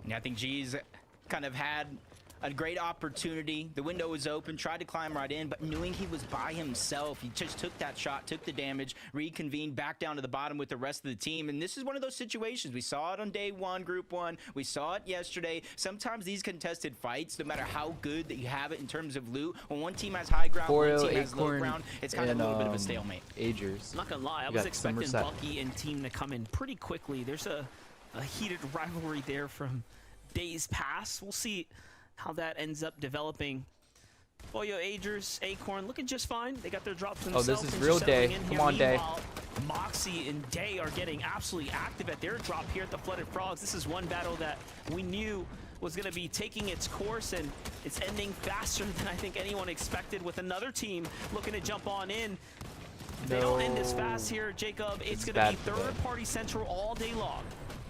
Yeah, I think G's kind of had a great opportunity. The window was open, tried to climb right in, but knowing he was by himself, he just took that shot, took the damage, reconvened back down to the bottom with the rest of the team. And this is one of those situations. We saw it on day one, group one. We saw it yesterday. Sometimes these contested fights, no matter how good that you have it in terms of loot, when one team has high ground, one team has low ground, it's kind of a little bit of a stalemate. Agers. I'm not gonna lie, I was expecting Bucky and team to come in pretty quickly. There's a heated rivalry there from days past. We'll see how that ends up developing. Boyo, Agers, Acorn looking just fine. They got their drops themselves. Oh, this is real Day. Come on, Day. Moxie and Day are getting absolutely active at their drop here at the Flooded Frogs. This is one battle that we knew was going to be taking its course, and it's ending faster than I think anyone expected, with another team looking to jump on in. They don't end this fast here, Jacob. It's going to be third-party central all day long.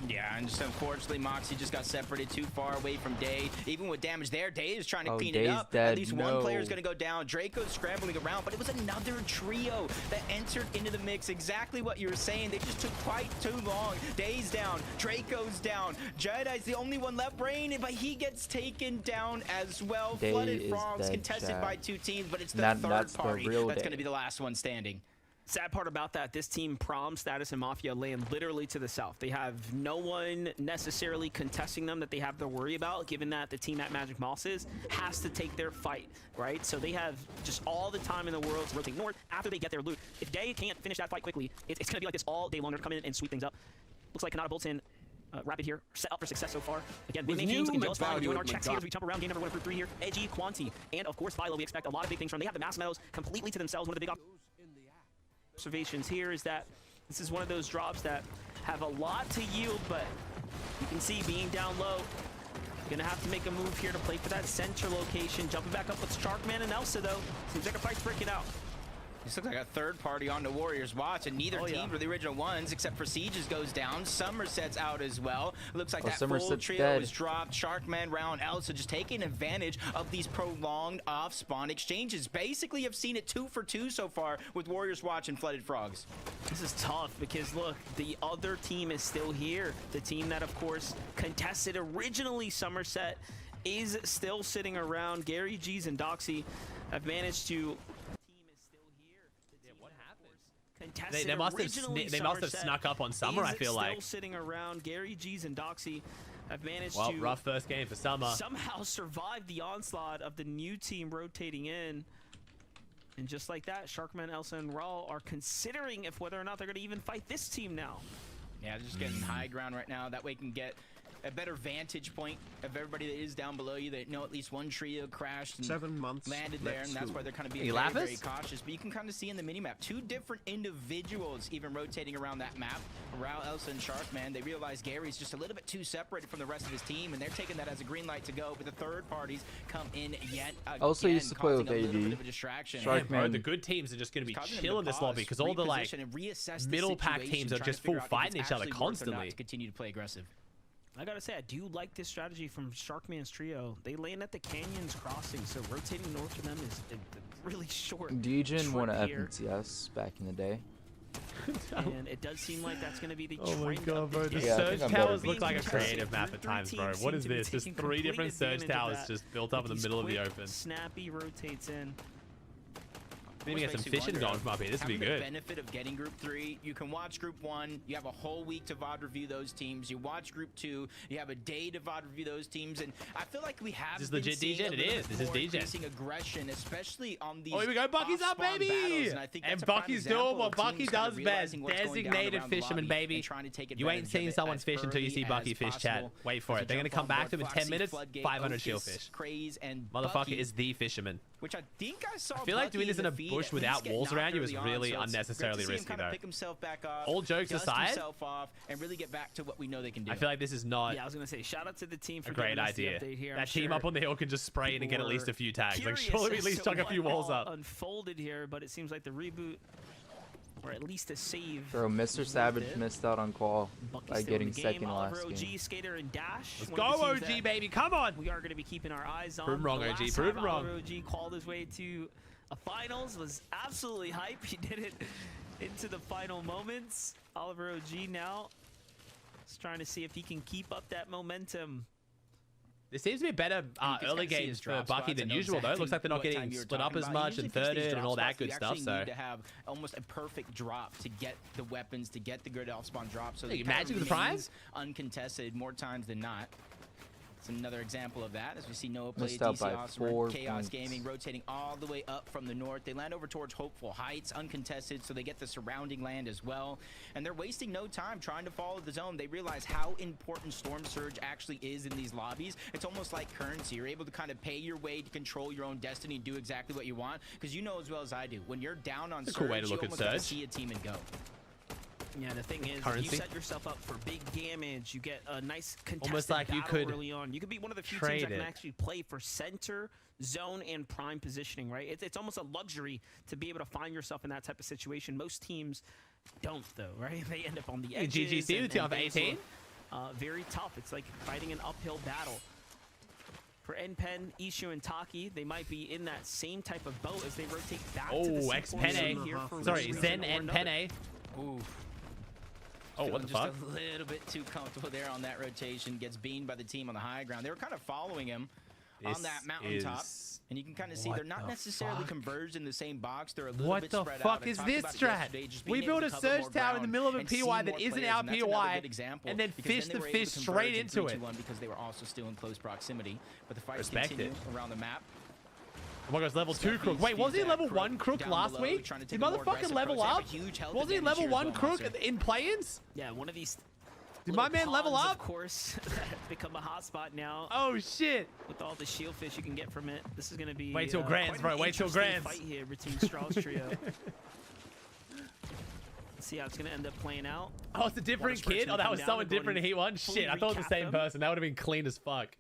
Yeah, and just unfortunately, Moxie just got separated too far away from Day. Even with damage there, Day is trying to clean it up. Dead. At least one player is going to go down. Draco's scrambling around, but it was another trio that entered into the mix. Exactly what you were saying. They just took quite too long. Day's down. Draco's down. Jedi's the only one left, Brain, but he gets taken down as well. Day Flooded Frogs contested by two teams, but it's the third party that's going to be the last one standing. Sad part about that, this team, Prom, Status, and Mafia, land literally to the south. They have no one necessarily contesting them that they have to worry about, given that the team at Magic Mosses has to take their fight, right? So they have just all the time in the world to rotate north after they get their loot. If Day can't finish that fight quickly, it's going to be like this all day longer to come in and sweep things up. Looks like Kanata Bolton Rapid here, set up for success so far. Again, we maintain looking jealous while we're doing our checks here as we jump around. Game number 1 through 3 here. Edgy, Quanti, and of course Philo. We expect a lot of big things from them. They have the mass medals completely to themselves. One of the big observations here is that this is one of those drops that have a lot to yield, but you can see being down low, gonna have to make a move here to play for that center location. Jumping back up with Sharkman and Elsa though. Seems like a fight's breaking out. This looks like a third party on the Warriors watch, and neither team were the original ones, except for Siege's goes down. Somerset's out as well. Looks like that full trio is dropped. Sharkman, Round, Elsa just taking advantage of these prolonged off-spawn exchanges. Basically, I've seen it 2 for 2 so far with Warriors watch and Flooded Frogs. This is tough because, look, the other team is still here. The team that, of course, contested originally Somerset is still sitting around. Gary G's and Doxy have managed to... They must have snuck up on Summer, I feel like. Still sitting around. Gary G's and Doxy have managed to rough first game for Summer. Somehow survive the onslaught of the new team rotating in. And just like that, Sharkman, Elsa, and Raw are considering if whether or not they're going to even fight this team now. Yeah, they're just getting high ground right now. That way can get a better vantage point of everybody that is down below you. They know at least one trio crashed and 7 months landed there, and that's why they're kind of being very cautious. But you can kind of see in the minimap 2 different individuals even rotating around that map. Raul, Elsa, and Sharkman. They realize Gary's just a little bit too separated from the rest of his team, and they're taking that as a green light to go. But the third parties come in yet again, also used to play with AD. Sharkman. The good teams are just going to be chilling this lobby because all the like middle pack teams are just full fighting each other constantly. To continue to play aggressive. I gotta say, I do like this strategy from Sharkman's trio. They land at the Canyons crossing, so rotating north for them is really short. Degen won an FNCS back in the day. And it does seem like that's going to be the trend. Oh my god, bro. The yeah, Surge Towers look like a creative map at times, bro. What is this? Just 3 different Surge Towers just built up in the middle of the open. Snappy rotates in. Maybe get some fishing going from up here. This would be good. The benefit of getting Group 3, you can watch Group 1. You have a whole week to VOD review those teams. You watch Group 2. You have a day to VOD review those teams. And I feel like we have. This is legit DGen. It is. This is DGen. Aggression, especially on these. Oh, here we go. Bucky's up, baby. And Bucky's doing what Bucky does best. Designated fisherman, baby. You ain't seen someone fish until you see Bucky fish, Chad. Wait for it. They're gonna come back to him in 10 minutes. 500 shellfish. Motherfucker is the fisherman. Which I think I saw. I feel like doing this in a bush without walls around you is really unnecessarily risky, though. All jokes aside, and really get back to what we know they can do. I feel like this is not. Yeah, I was gonna say, shout out to the team for a great idea. That team up on the hill can just spray in and get at least a few tags. Like, surely we at least chuck a few walls up. Unfolded here, but it seems like the reboot, or at least a save. Bro, Mr. Savage missed out on qual by getting second last game. Skater and Dash. Let's go, OG, baby. Come on. We are going to be keeping our eyes on. Prove wrong, OG. Prove wrong. OG called his way to a finals. Was absolutely hype. He did it into the final moments. Oliver OG now is trying to see if he can keep up that momentum. There seems to be better early games for Bucky than usual, though. It looks like they're not getting split up as much and thirded and all that good stuff. So need to have almost a perfect drop to get the weapons, to get the good off spawn drop. So you Magic the prize uncontested more times than not. It's another example of that as we see Noah play Missed out by DC 4 Chaos points. Gaming rotating all the way up from the north. They land over towards Hopeful Heights, uncontested, so they get the surrounding land as well. And they're wasting no time trying to follow the zone. They realize how important Storm Surge actually is in these lobbies. It's almost like currency. You're able to kind of pay your way to control your own destiny and do exactly what you want. Because you know as well as I do, when you're down on It's a Surge, cool way to look you at almost have to Surge. see a team and go. Yeah, the thing is, Currency. you set yourself up for big damage. You get a nice contested Almost like you battle could early on. You could be one of the few trade teams that can it. actually play for center, zone, and prime positioning, right? It's almost a luxury to be able to find yourself in that type of situation. Most teams don't, though, right? They end up on the edges. GGC, the team of 18. Very tough. It's like fighting an uphill battle. For NPen, Ishu, and Taki, they might be in that same type of boat as they rotate back to the X-Penne. Sorry, Zen and Penne. Ooh. Oh, what the fuck? Just a little bit too comfortable there on that rotation. Gets beamed by the team on the high ground. They were kind of following him on that mountaintop. And you can kind of see they're not necessarily converged in the same box. They're a little bit spread out. What the fuck is this strat? We built a surge tower in the middle of a PY that isn't our PY and then fished the fish straight into it. Because they were also still in close proximity. But the fights continue around the map. Oh my gosh, level 2 Crook. Wait, wasn't he level 1 Crook last week? Did motherfucker level up? Wasn't he level 1 Crook in play-ins? Yeah, one of these. Did my man level up? Of course, become a hotspot now. Oh shit! With all the shield fish you can get from it, this is gonna be. Wait till Grands, bro. Wait till Grands. Fight here between Straw's trio. Let's see how it's gonna end up playing out. Oh, it's a different kid. Oh, that was someone different in Heat 1. Shit, I thought it was the same person. That would have been clean as fuck.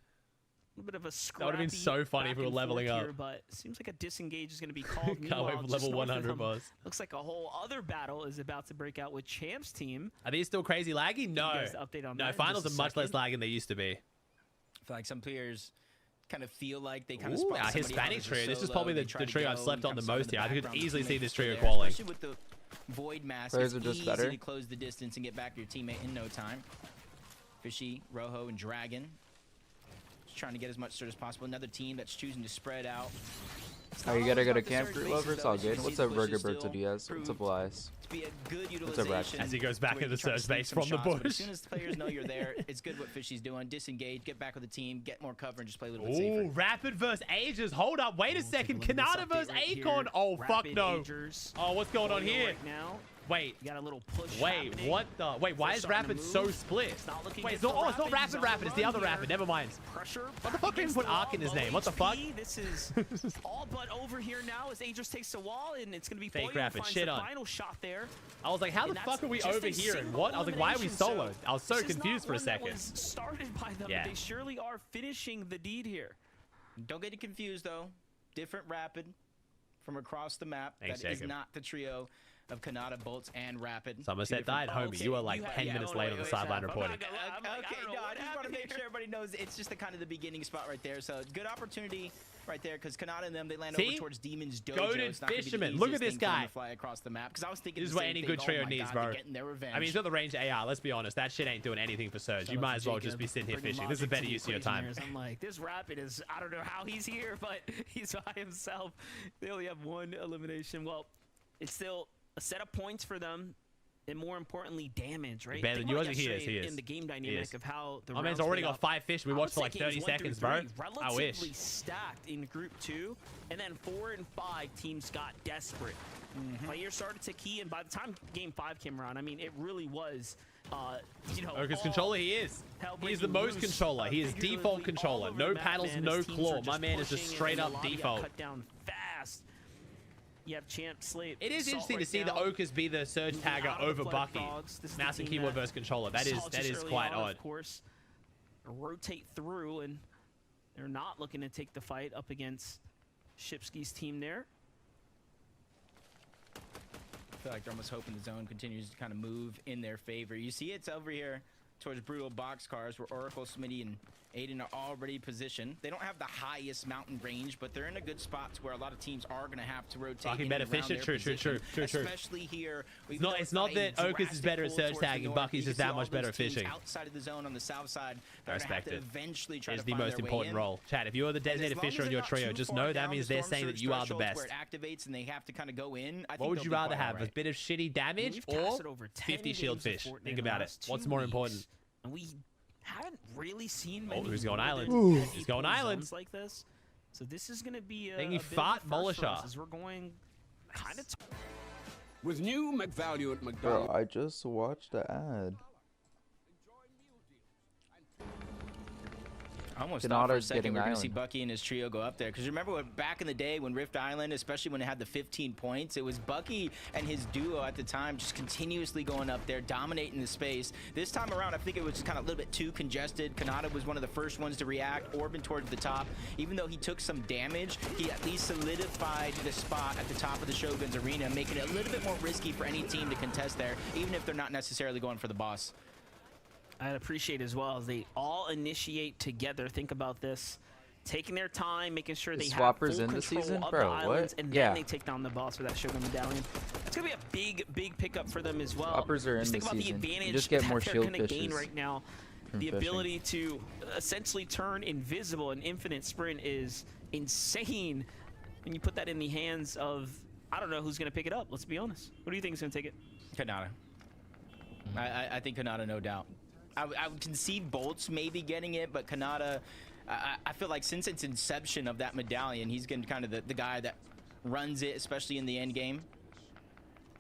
A little bit of a scrappy. That would have been so funny if we were leveling up. Here, but it seems like a disengage is going to be called. Can't wait for level 100, boss. Looks like a whole other battle is about to break out with Champ's team. Are these still crazy laggy? No. Update on no, that finals are much less laggy than they used to be. I feel like some players kind of feel like they kind of Ooh, our spot Hispanic trio. This is probably the trio I've slept on the most here. I could background easily see teammates this trio there, qualling. especially with the Void Mask. Players It's are just easy better. to close the distance and get back to your teammate in no time. Fishy, Rojo, and Dragon. Trying to get as much surge as possible. Another team that's choosing to spread out. Oh, you gotta go to camp, Fruit Lover? It's all good. What's up, Burger Berto Diaz? What's up, Elias? To be a good What's up, Brad? utilization. As he goes back where in you the try to surge sneak base some from the shots, but bush. As soon as the players know you're there, it's good what Fishy's doing. Disengage, get back with the team, get more cover, and just play a little bit safer. Ooh, Rapid versus Aegis. Hold up. Wait a second. Kanata versus Acorn. Oh, fuck no. Oh, what's going on here? Right now. Wait. You got a little push. Wait, happening. what the? Wait, why is Rapid so split? Wait, it's not, oh, it's not Rapid. It's the other Rapid. Never mind. Pressure. What the fuck did he put Ark in his name? What the fuck? This is all but over here now as Aegis takes the wall, and it's going to be Fake Foyer Rapid. finds Shit the on. final shot there. I was like, how the fuck are we over here? And what? I was like, why are we soloed? I was so confused for a second. This is not one that was started by them, Yeah. but they surely are finishing the deed here. Don't get it confused, though. Different Rapid from across the map. Thanks, that is Jacob. not the trio of Kanata, Bolts, and Rapid. Somerset died, homie. You were like 10 minutes late on the sideline reporting. Okay, no, I just want to make sure everybody knows it's just the kind of the beginning spot right there. So good opportunity right there because Kanata and them, they land over towards Demon's Dojo. Goated It's not gonna be the fisherman. Look at easiest this thing for them guy. to fly across the map because I was thinking This is the what same any thing. good trio Oh my needs, God, bro. they're getting their revenge. I mean, he's got the range AR. Let's be honest. That shit ain't doing anything for Surge. You might as well just be sitting here fishing. This is a better use of your time. I'm like, this Rapid is, I don't know how he's here, but he's by himself. They only have one elimination. Well, it's still a set of points for them. And more importantly, damage, right? Better than Think yours, about he is, yesterday he is. in the game dynamic of how the My man's rounds already played got out. 5 fish. We watched for like 30 seconds, bro. I wish. Relatively stacked in Group 2, and then 4 and 5 teams got desperate. Players started to key, and by the time Game 5 came around, I mean, it really was, you know, Because controller he is. He is the hell-breaking most loose, controller. He is figuratively default all controller. over No the map, paddles, man, no as teams claw. are My man is just pushing, straight and up the lobby got default. cut down fast. You have Champ, Slate. It is Salt interesting to right see now. the Okers be the Surge Moving tagger out of the over Blood Bucky. Frogs. This is the Mouse and team keyboard that versus controller. That Salt just is early quite on, odd. Of course, rotate through, and they're not looking to take the fight up against Shipsky's team there. I feel like they're almost hoping the zone continues to kind of move in their favor. You see it's over here towards Brutal Boxcars where Oracle, Smitty, and Aiden are already positioned. They don't have the highest mountain range, but they're in a good spot to where a lot of teams are going to have to rotate. Fucking better efficient. True. Especially here. It's not that Okus is better at surge tagging. Bucky's just that much better at fishing. Outside of the zone on the south side, I respect it. Eventually try it's to the find most their way important in. role. Chat, if you're the designated fisher in your trio, just know that means they're saying that you are the best. Where it activates and they have to kind of go in. What would you rather have? A bit of shitty damage or 50 shield fish? Think about it. What's more important? And we haven't really seen many. Who's going island? He's going island. Like this. So this is going to be a thingy bit fart of a first for us Molisha. as we're going kind of with new McValue at McDonald's. Bro, I just watched the ad. I almost thought for a Canada's second getting we're going to see island. Bucky and his trio go up there. Because remember when, back in the day when Rift Island, especially when it had the 15 points, it was Bucky and his duo at the time just continuously going up there, dominating the space. This time around, I think it was just kind of a little bit too congested. Kanata was one of the first ones to react, Orban towards the top. Even though he took some damage, he at least solidified the spot at the top of the Shogun's arena, making it a little bit more risky for any team to contest there, even if they're not necessarily going for the boss. I'd appreciate as well as they all initiate together. Think about this. Taking their time, making sure they have full Swappers in the control season? of Bro, the islands, what? and Yeah. then they take down the boss with that Shogun Medallion. It's going to be a big pickup for them as well. Swappers are in Just think the about season. the You advantage just get more that they're shield going to gain fishes right now. from The fishing. ability to essentially turn invisible and infinite sprint is insane. When you put that in the hands of, I don't know who's going to pick it up. Let's be honest. What do you think is going to take it? Kanata. I think Kanata, no doubt. I would concede Bolts maybe getting it, but Kanata, I feel like since its inception of that medallion, he's been kind of the guy that runs it, especially in the end game.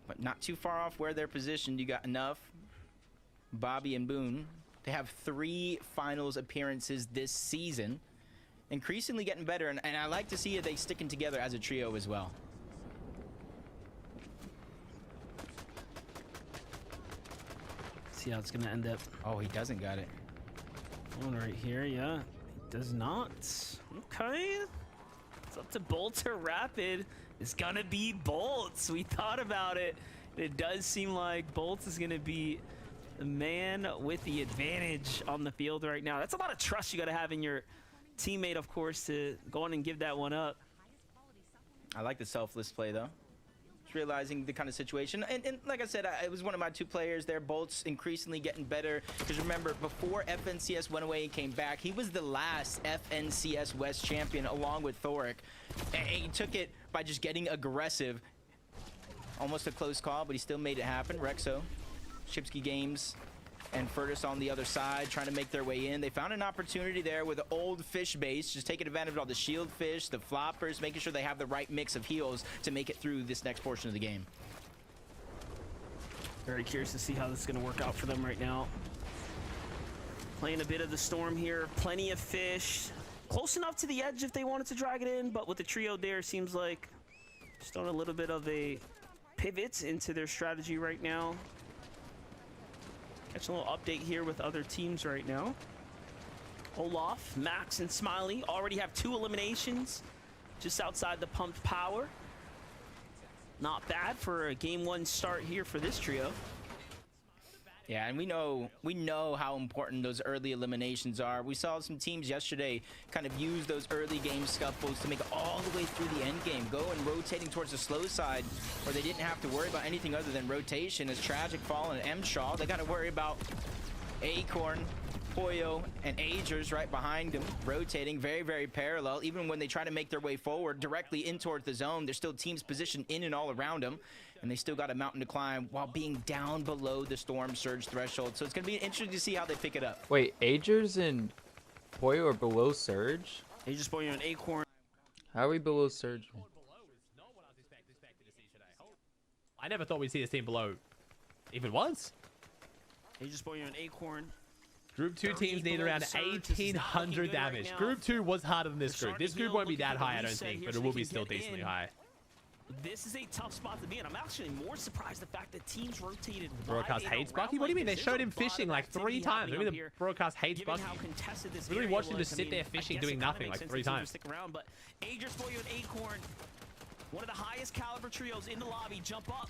But not too far off where they're positioned. You got enough. Bobby and Boone. They have 3 finals appearances this season. Increasingly getting better, and I like to see it they sticking together as a trio as well. See how it's going to end up. Oh, he doesn't got it. One right here, yeah. He does not. Okay. It's up to Bolts or Rapid. It's gonna be Bolts. We thought about it. It does seem like Bolts is gonna be the man with the advantage on the field right now. That's a lot of trust you gotta have in your teammate, of course, to go on and give that one up. I like the selfless play, though. Just realizing the kind of situation. And like I said, it was one of my 2 players there. Bolts increasingly getting better. Because remember, before FNCS went away and came back, he was the last FNCS West champion along with Thoric. And he took it by just getting aggressive. Almost a close call, but he still made it happen. Rexo, Shipsky Games, and Furtus on the other side trying to make their way in. They found an opportunity there with an old fish base, just taking advantage of all the shield fish, the floppers, making sure they have the right mix of heals to make it through this next portion of the game. Very curious to see how this is going to work out for them right now. Playing a bit of the storm here. Plenty of fish. Close enough to the edge if they wanted to drag it in, but with the trio there, seems like just on a little bit of a pivot into their strategy right now. Catch a little update here with other teams right now. Olaf, Max, and Smiley already have 2 eliminations just outside the pumped power. Not bad for a game 1 start here for this trio. Yeah, and we know how important those early eliminations are. We saw some teams yesterday kind of use those early game scuffles to make it all the way through the end game, go and rotating towards the slow side where they didn't have to worry about anything other than rotation. As Tragic Fall and M-Shaw, they got to worry about Acorn, Poyo, and Agers right behind them, rotating very, very parallel. Even when they try to make their way forward directly in towards the zone, there's still teams positioned in and all around them, and they still got a mountain to climb while being down below the storm surge threshold. So it's going to be interesting to see how they pick it up. Wait, Agers and Poyo are below surge? Agers, Poyo, and Acorn. How are we below surge? I never thought we'd see this team below even once. Agers, Poyo, and Acorn. Group 2 teams need around 1,800 damage. Group 2 was harder than this group. This group won't be that high, I don't think, but it will be still decently high. This is a tough spot to be in. I'm actually more surprised the fact that teams rotated. Broadcast hates Bucky? What do you mean? They showed him fishing like 3 times. Maybe the broadcast hates Bucky. Really watched him just sit there fishing, doing nothing like 3 times. Stick around, but Agers, Poyo, and Acorn, one of the highest caliber trios in the lobby, jump up.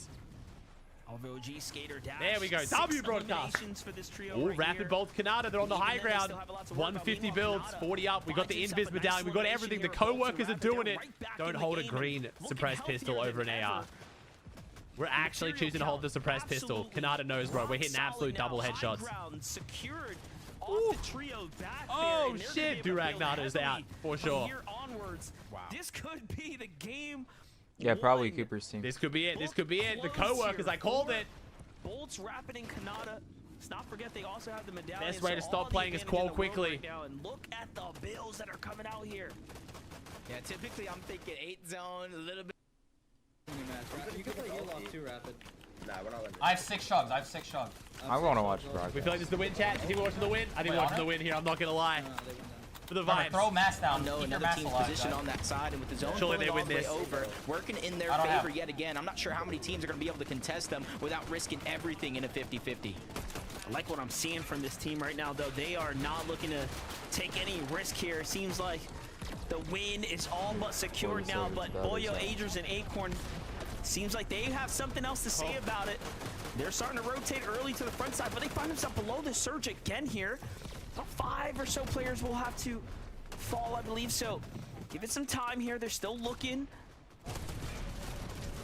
Nice. There we go. W broadcast. Oh, rapid bolt Canada. They're on the high ground. 150 builds, 40 up. We got the invis medallion. We got everything. The co-workers are doing it. Don't hold a green suppressed pistol over an AR. We're actually choosing to hold the suppressed pistol. Canada knows, bro. We're hitting absolute double headshots. Oh, shit. Duragnata's out for sure. Wow. This could be the game. Yeah, probably Cooper's team. This could be it. This could be it. The co-workers, I called it. Bolts, Rapid, and Canada. Let's not forget they also have the medallion. Best way to stop playing is qual quickly. Right now, and look at the builds that are coming out here. Yeah, typically I'm thinking 8 zone, a little bit. You could play heal off too, Rapid. Nah, we're not. I have 6 shogs. I want to watch broadcast. We feel like this is the win, chat. I think we're watching the win. I think we're watching the win here. I'm not going to lie. For the vibes. Throw mass down. No, another team's position on that side, and with his own surely they win this. Over, working in their favor yet again. I'm not sure how many teams are going to be able to contest them without risking everything in a 50-50. I like what I'm seeing from this team right now, though. They are not looking to take any risk here. It seems like the win is all but secured now, but Boyo, Agers, and Acorn seems like they have something else to say about it. They're starting to rotate early to the front side, but they find themselves below the surge again here. About 5 or so players will have to fall, I believe. So give it some time here. They're still looking.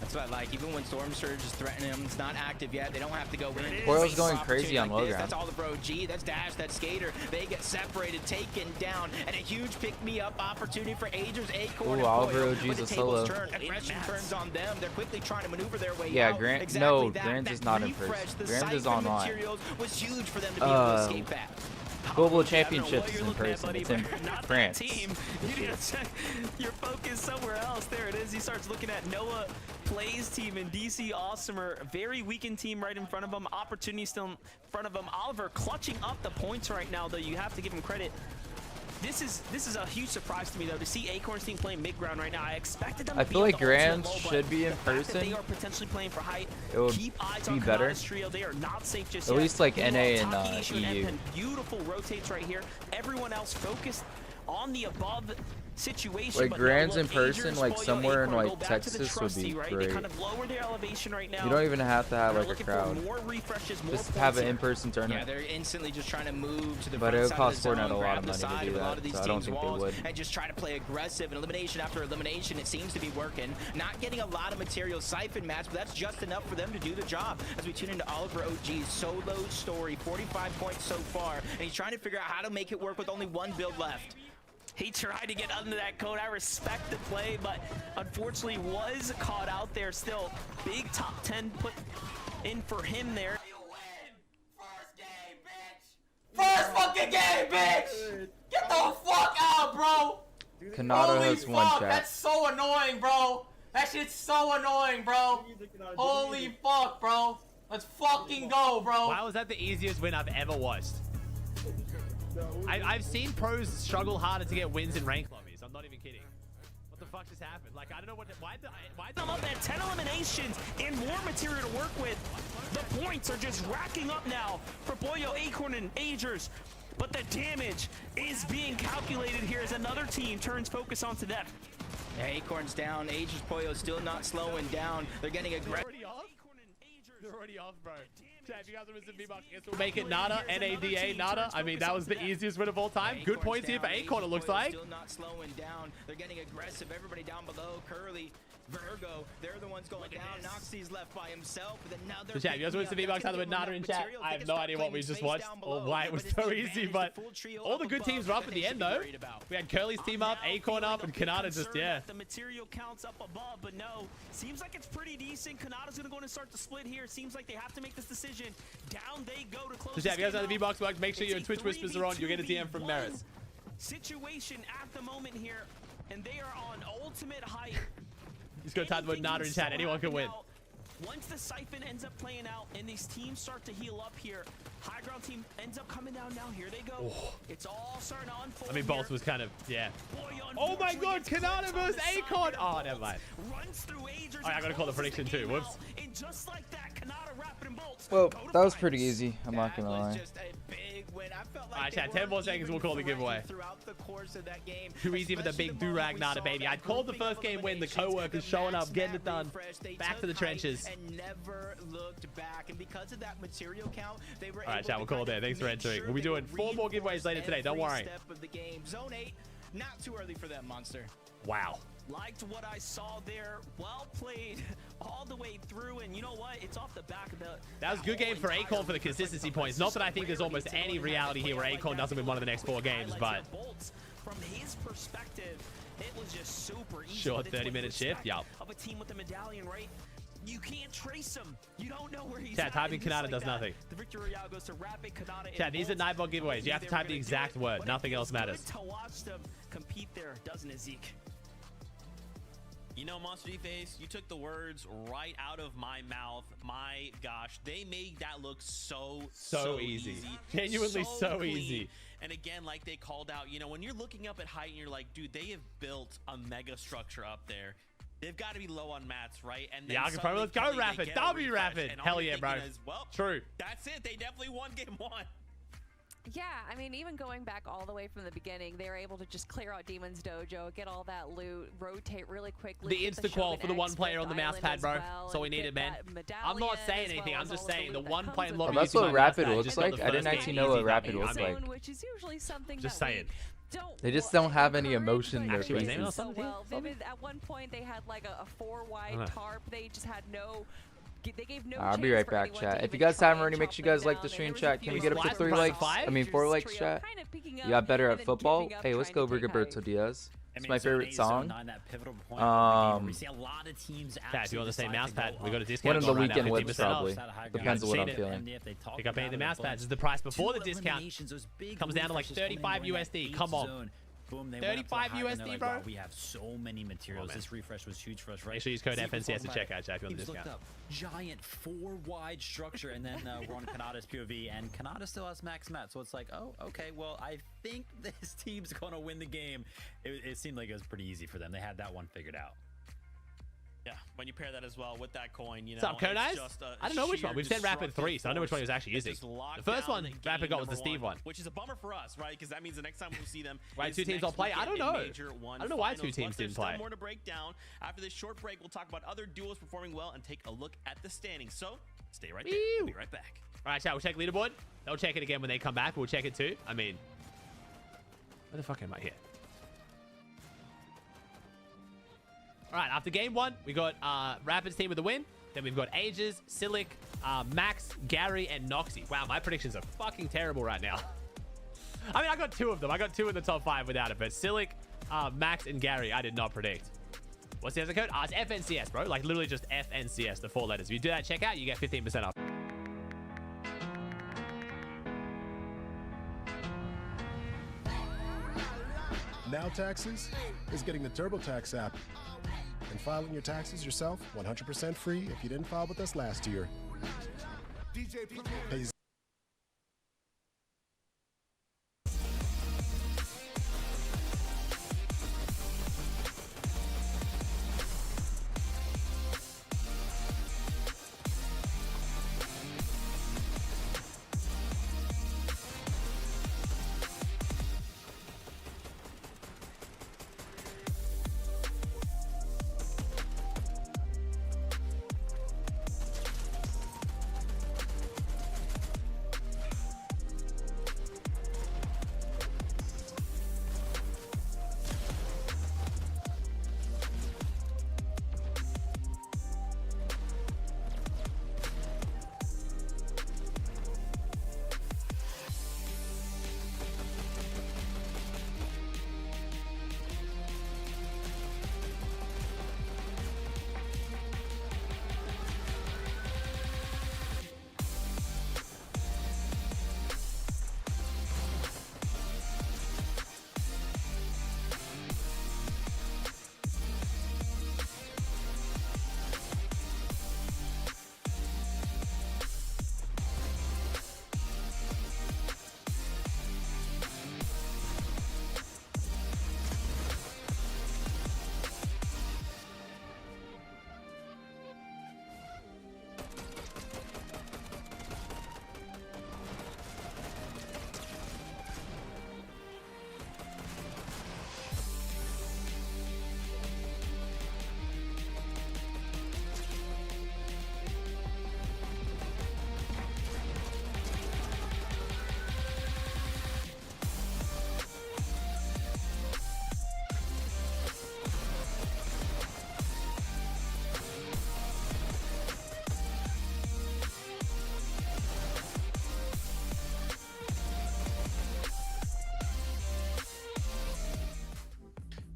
That's what I like. Even when Storm Surge is threatening them, it's not active yet. They don't have to go in. Coil's going crazy on low ground. That's all the Bro G. That's Dash. That's Skater. They get separated, taken down, and a huge pick-me-up opportunity for Agers, Acorn, Ooh, Oliver OG's a solo. Aggression turns on them. They're quickly trying to maneuver their way yeah, out. Grant. No, Grant is not in person. Grant is online. Was huge for them to be able to escape that. Global Championships is in person. It's in France. You need to check your focus somewhere else. There it is. He starts looking at Noah Plays team and DC Awesomer. Very weakened team right in front of him. Opportunity still in front of him. Oliver clutching up the points right now, though. You have to give him credit. This is a huge surprise to me, though, to see Acorn's team playing mid-ground right now. I expected them to feel like Grand should be in person. They are potentially playing for height. It would Keep eyes be on better. Trio. They are not safe just At yet. least like NA and EU. Beautiful rotates right here. Everyone else focused on the above situation. Like but Grand's no, in person, Agers, like Boyo, somewhere in Acorn like go back to the Texas would be trusty, right? great. They kind of lower their elevation right now. You don't even have to have They're like a looking for crowd. more refreshes, more Just points have an here. in-person Yeah, tournament. they're instantly just trying to move to the But front it would side cost of the Fortnite zone, a lot grab of the money to side do of a lot that, of these so I don't teams' think they walls would. and just try to play aggressive. And elimination after elimination, it seems to be working. Not getting a lot of material siphon match, but that's just enough for them to do the job. As we tune into Oliver OG's solo story, 45 points so far, and he's trying to figure out how to make it work with only 1 build left. He tried to get under that code. I respect the play, but unfortunately was caught out there still. Big top 10 put in for him there. First fucking game, bitch! Get the fuck out, bro! Canada Holy has one fuck, chat. that's so annoying, bro! That shit's so annoying, bro! Holy fuck, bro! Let's fucking go, bro! Why was that the easiest win I've ever watched? I've seen pros struggle harder to get wins in ranked lobbies. I'm not even kidding. What the fuck just happened? Like, I don't know what. Why I'm up at 10 eliminations and more material to work with. The points are just racking up now for Boyo, Acorn, and Agers. But the damage is being calculated here as another team turns focus onto them. Yeah, Acorn's down. Agers, Poyo still not slowing down. They're getting aggressive. They're already off, bro. Chat, if you guys are missing V-Bucks, we'll make it Nada, N-A-D-A, Nada. I mean, that was the easiest win of all time. Good points here for Acorn, it looks like. Still not slowing down. They're getting aggressive. Everybody down below. Curly, Virgo, they're the ones going down. Noxie's left by himself with another. So chat, if you guys want to see V-Bucks, either with Nada in chat. I have no idea what we just watched or why it was so easy, but all the good teams were up at the end, though. We had Curly's team up, Acorn up, and Kanata just, yeah. The material counts up above, but no. Seems like it's pretty decent. Kanata's going to go and start the split here. Seems like they have to make this decision. Down they go to close. So chat, if you guys have the V-Bucks work, make sure your Twitch whispers are on. You'll get a DM from Maris. Situation at the moment here, and they are on ultimate height. Just go type the word Nada in chat. Anyone can win. Once the siphon ends up playing out and these teams start to heal up here, high ground team ends up coming down now. Here they go. Oh. It's all starting to unfold. I mean, Bolt was kind of, yeah. Boy, Oh my god, Kanata versus Acorn! Oh, never mind. Runs through Agers. Oh, I gotta call the prediction too. Whoops. And just like that, Kanata, Rapid, and Bolts Well, that was pretty easy. I'm not gonna lie. Just a big win. I felt like Alright, chat, 10 more seconds, we'll call the giveaway. Throughout the course of that game. Too easy for the big do-rag nada, baby. I called the first game win. The co-workers showing up, getting it done. Back to the trenches. And never looked back. And because of that material count, they were Alright, chat, we'll call it there. Thanks for entering. We'll be doing 4 more giveaways later today. Don't worry. Step of the game. Zone 8, not too early for that monster. Wow. Liked what I saw there. Well played all the way through, and you know what? It's off the back of the... That was a good game for Acorn for the consistency points. Not that I think there's almost any reality here where Acorn doesn't win one of the next 4 games, but... From his perspective, it was just super easy. Short 30-minute shift, yup. Of a team with a medallion, right? You can't trace him. You don't know where he's Chat, at. typing Kanata does nothing. The victory royale goes to Rapid, Kanata. Chat, these are Nightbot giveaways. You have to type the exact word. Nothing else matters. To watch them compete there, doesn't it, Zeke? You know, Monster D-Face, you took the words right out of my mouth. My gosh, they made that look so easy. Genuinely so clean. easy. And again, like they called out, you know, when you're looking up at height and you're like, dude, they have built a mega structure up there. They've got to be low on mats, right? And then Yeah, I can probably, let's go Rapid. W Rapid. Hell yeah, bro. Well, true. That's it. They definitely won game 1. Yeah, I mean, even going back all the way from the beginning, they were able to just clear out Demon's Dojo, get all that loot, rotate really quickly. The insta-qual for the one player on the mouse pad, bro. That's all we needed, man. I'm not saying anything. I'm just saying the one player in lobby. That's what Rapid looks like. I didn't actually know what Rapid looks like. Which is usually something just saying. They just don't have any emotion in their faces. So well, Vivid, at one point, they had like a 4-wide tarp. They just had no... They gave no I'll be right back, chat. If you guys haven't already, make sure you guys like the stream, chat. Can we get up to 3 likes? I mean 4 likes, chat. You got better at football? Hey, let's go Rigoberto Diaz. It's my favorite song. Chat, if you want the same mouse pad, we got a discount. One of the weekend whips, probably. Depends on what I'm feeling. Pick up any of the mouse pads. Is the price before the discount. Comes down to like 35 USD. Come on. Boom, they 35 USD, like, bro. wow, we have so many materials. This refresh was huge for us, right? Make sure you use code FNCS to check out, chat, if you want the discount. Giant 4-wide structure, and then we're on Kanata's POV, and Kanata still has max mat, so it's like, oh, okay, well, I think this team's gonna win the game. It seemed like it was pretty easy for them. They had that one figured out. Yeah, when you pair that as well with that coin, you know, what's up, Konais? I don't know which one. We've sent Rapid 3, so I don't know which one he was actually using. The first one Rapid got was the Steve one. Which is a bummer for us, right? Because that means the next time we'll see them. Right, 2 teams all play? I don't know. I don't know why 2 teams didn't play. There's still more to break down. After this short break, we'll talk about other duos performing well and take a look at the standings. So, stay right there. We'll be right back. All right, chat, we'll check leaderboard. They'll check it again when they come back. We'll check it too. I mean, where the fuck am I here? All right, after game 1, we got Rapids team with the win. Then we've got Ages, Silic, Max, Gary, and Noxy. Wow, my predictions are fucking terrible right now. I mean, I got 2 of them. I got 2 in the top 5 without it. But Silic, Max, and Gary, I did not predict. What's the other code? It's FNCS, bro. Like, literally just FNCS, the 4 letters. If you do that checkout, you get 15% off. Now Taxes is getting the TurboTax app and filing your taxes yourself 100% free if you didn't file with us last year. Pay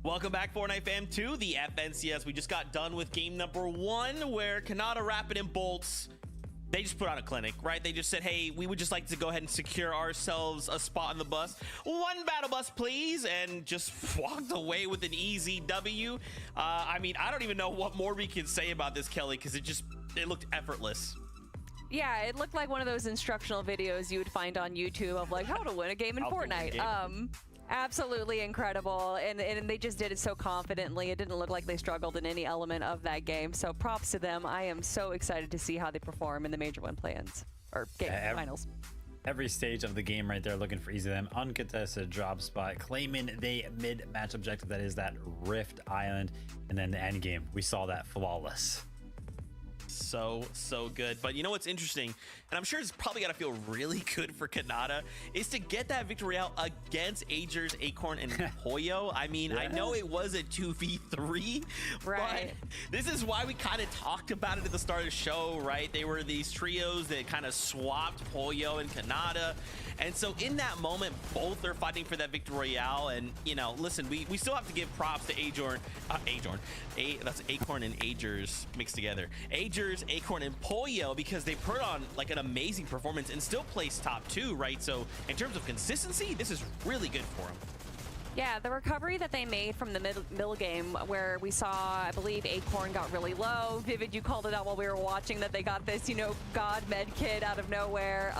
Welcome back, Fortnite fam, to the FNCS. We just got done with game number 1, where Kanata, Rapid, and Bolts, they just put on a clinic, right? They just said, hey, we would just like to go ahead and secure ourselves a spot on the bus. 1 battle bus, please, and just walked away with an easy W. I mean, I don't even know what more we can say about this, Kelly, because it looked effortless. Yeah, it looked like one of those instructional videos you would find on YouTube of like how to win a game in Fortnite. Absolutely incredible, and they just did it so confidently. It didn't look like they struggled in any element of that game, so props to them. I am so excited to see how they perform in the Major 1 plans, or game finals. Every stage of the game right there, looking for easy them. Uncontested drop spot, claiming the mid-match objective, that is that Rift Island, and then the end game, we saw that flawless. So good. But you know what's interesting, and I'm sure it's probably gotta feel really good for Kanata, is to get that victory out against Agers, Acorn, and Poyo. I mean, I know it was a 2v3, right, but this is why we kind of talked about it at the start of the show, right? They were these trios that kind of swapped Poyo and Kanata, and so in that moment, both are fighting for that victory royale. And you know, listen, we still have to give props to that's Acorn and Agers mixed together. Agers, Acorn, and Poyo, because they put on like an amazing performance and still placed top 2, right? So in terms of consistency, this is really good for them. Yeah, the recovery that they made from the middle game, where we saw, I believe, Acorn got really low. Vivid, you called it out while we were watching that they got this, you know, God med kit out of nowhere.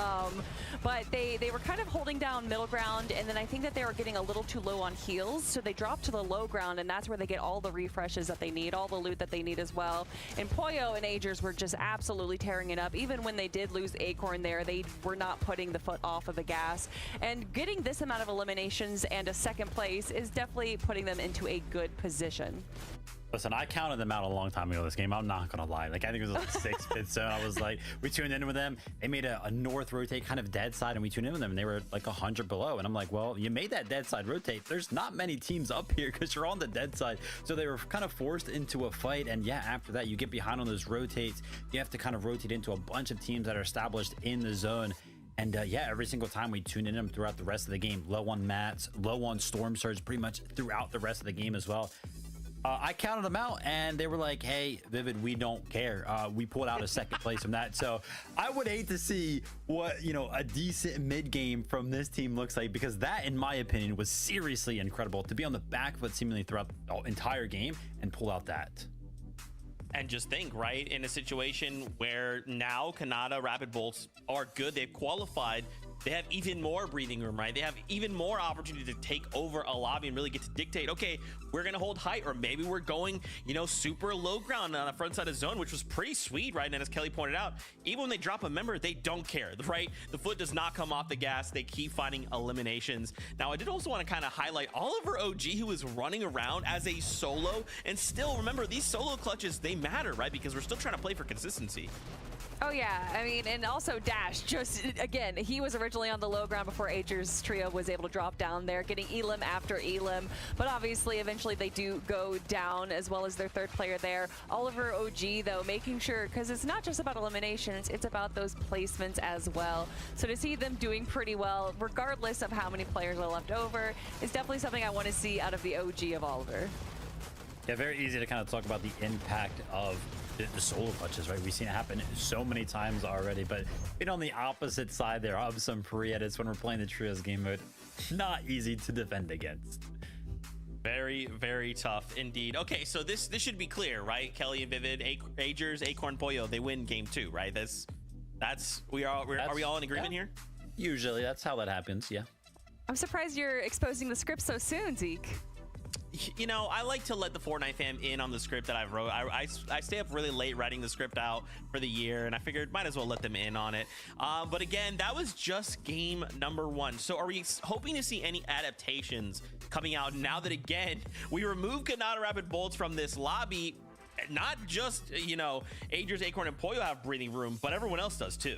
But they were kind of holding down middle ground, and then I think that they were getting a little too low on heals, so they dropped to the low ground, and that's where they get all the refreshes that they need, all the loot that they need as well. And Poyo and Agers were just absolutely tearing it up. Even when they did lose Acorn there, they were not putting the foot off of the gas. And getting this amount of eliminations and a second place is definitely putting them into a good position. Listen, I counted them out a long time ago this game. I'm not gonna lie. Like, I think it was like 6-bit zone. I was like, we tuned in with them. They made a north rotate, kind of dead side, and we tuned in with them, and they were like 100 below. And I'm like, well, you made that dead side rotate. There's not many teams up here because you're on the dead side. So they were kind of forced into a fight. And yeah, after that, you get behind on those rotates. You have to kind of rotate into a bunch of teams that are established in the zone. And yeah, every single time we tuned in them throughout the rest of the game, low on mats, low on storm surge, pretty much throughout the rest of the game as well. I counted them out, and they were like, hey, Vivid, we don't care. We pulled out a second place from that. So I would hate to see what, you know, a decent mid game from this team looks like, because that, in my opinion, was seriously incredible to be on the back foot seemingly throughout the entire game and pull out that. And just think, right, in a situation where now Kanata, Rapid, Bolts are good, they've qualified, they have even more breathing room, right? They have even more opportunity to take over a lobby and really get to dictate, okay, we're gonna hold height, or maybe we're going, you know, super low ground on the front side of zone, which was pretty sweet, right? And as Kelly pointed out, even when they drop a member, they don't care, right? The foot does not come off the gas. They keep finding eliminations. Now, I did also want to kind of highlight Oliver OG, who was running around as a solo, and still, remember, these solo clutches, they matter, right? Because we're still trying to play for consistency. Oh yeah, I mean, and also Dash, just again, he was originally on the low ground before Agers trio was able to drop down there, getting Elim after Elim, but obviously eventually they do go down, as well as their third player there. Oliver OG though, making sure, because it's not just about eliminations, it's about those placements as well. So to see them doing pretty well, regardless of how many players are left over, is definitely something I want to see out of the OG of Oliver. Yeah, very easy to kind of talk about the impact of the solo clutches, right? We've seen it happen so many times already, but being on the opposite side there of some pre-edits when we're playing the trios game mode, not easy to defend against. Very, very tough indeed. Okay, so this should be clear, right? Kelly and Vivid, Agers, Acorn, Poyo, they win game 2, right? Are we all in agreement here? Usually, that's how that happens, yeah. I'm surprised you're exposing the script so soon, Zeke. You know, I like to let the Fortnite fam in on the script that I've wrote. I stay up really late writing the script out for the year, and I figured might as well let them in on it. But again, that was just game number 1. So are we hoping to see any adaptations coming out now that, again, we remove Kanata, Rapid, Bolts from this lobby? Not just, you know, Agers, Acorn, and Poyo have breathing room, but everyone else does too.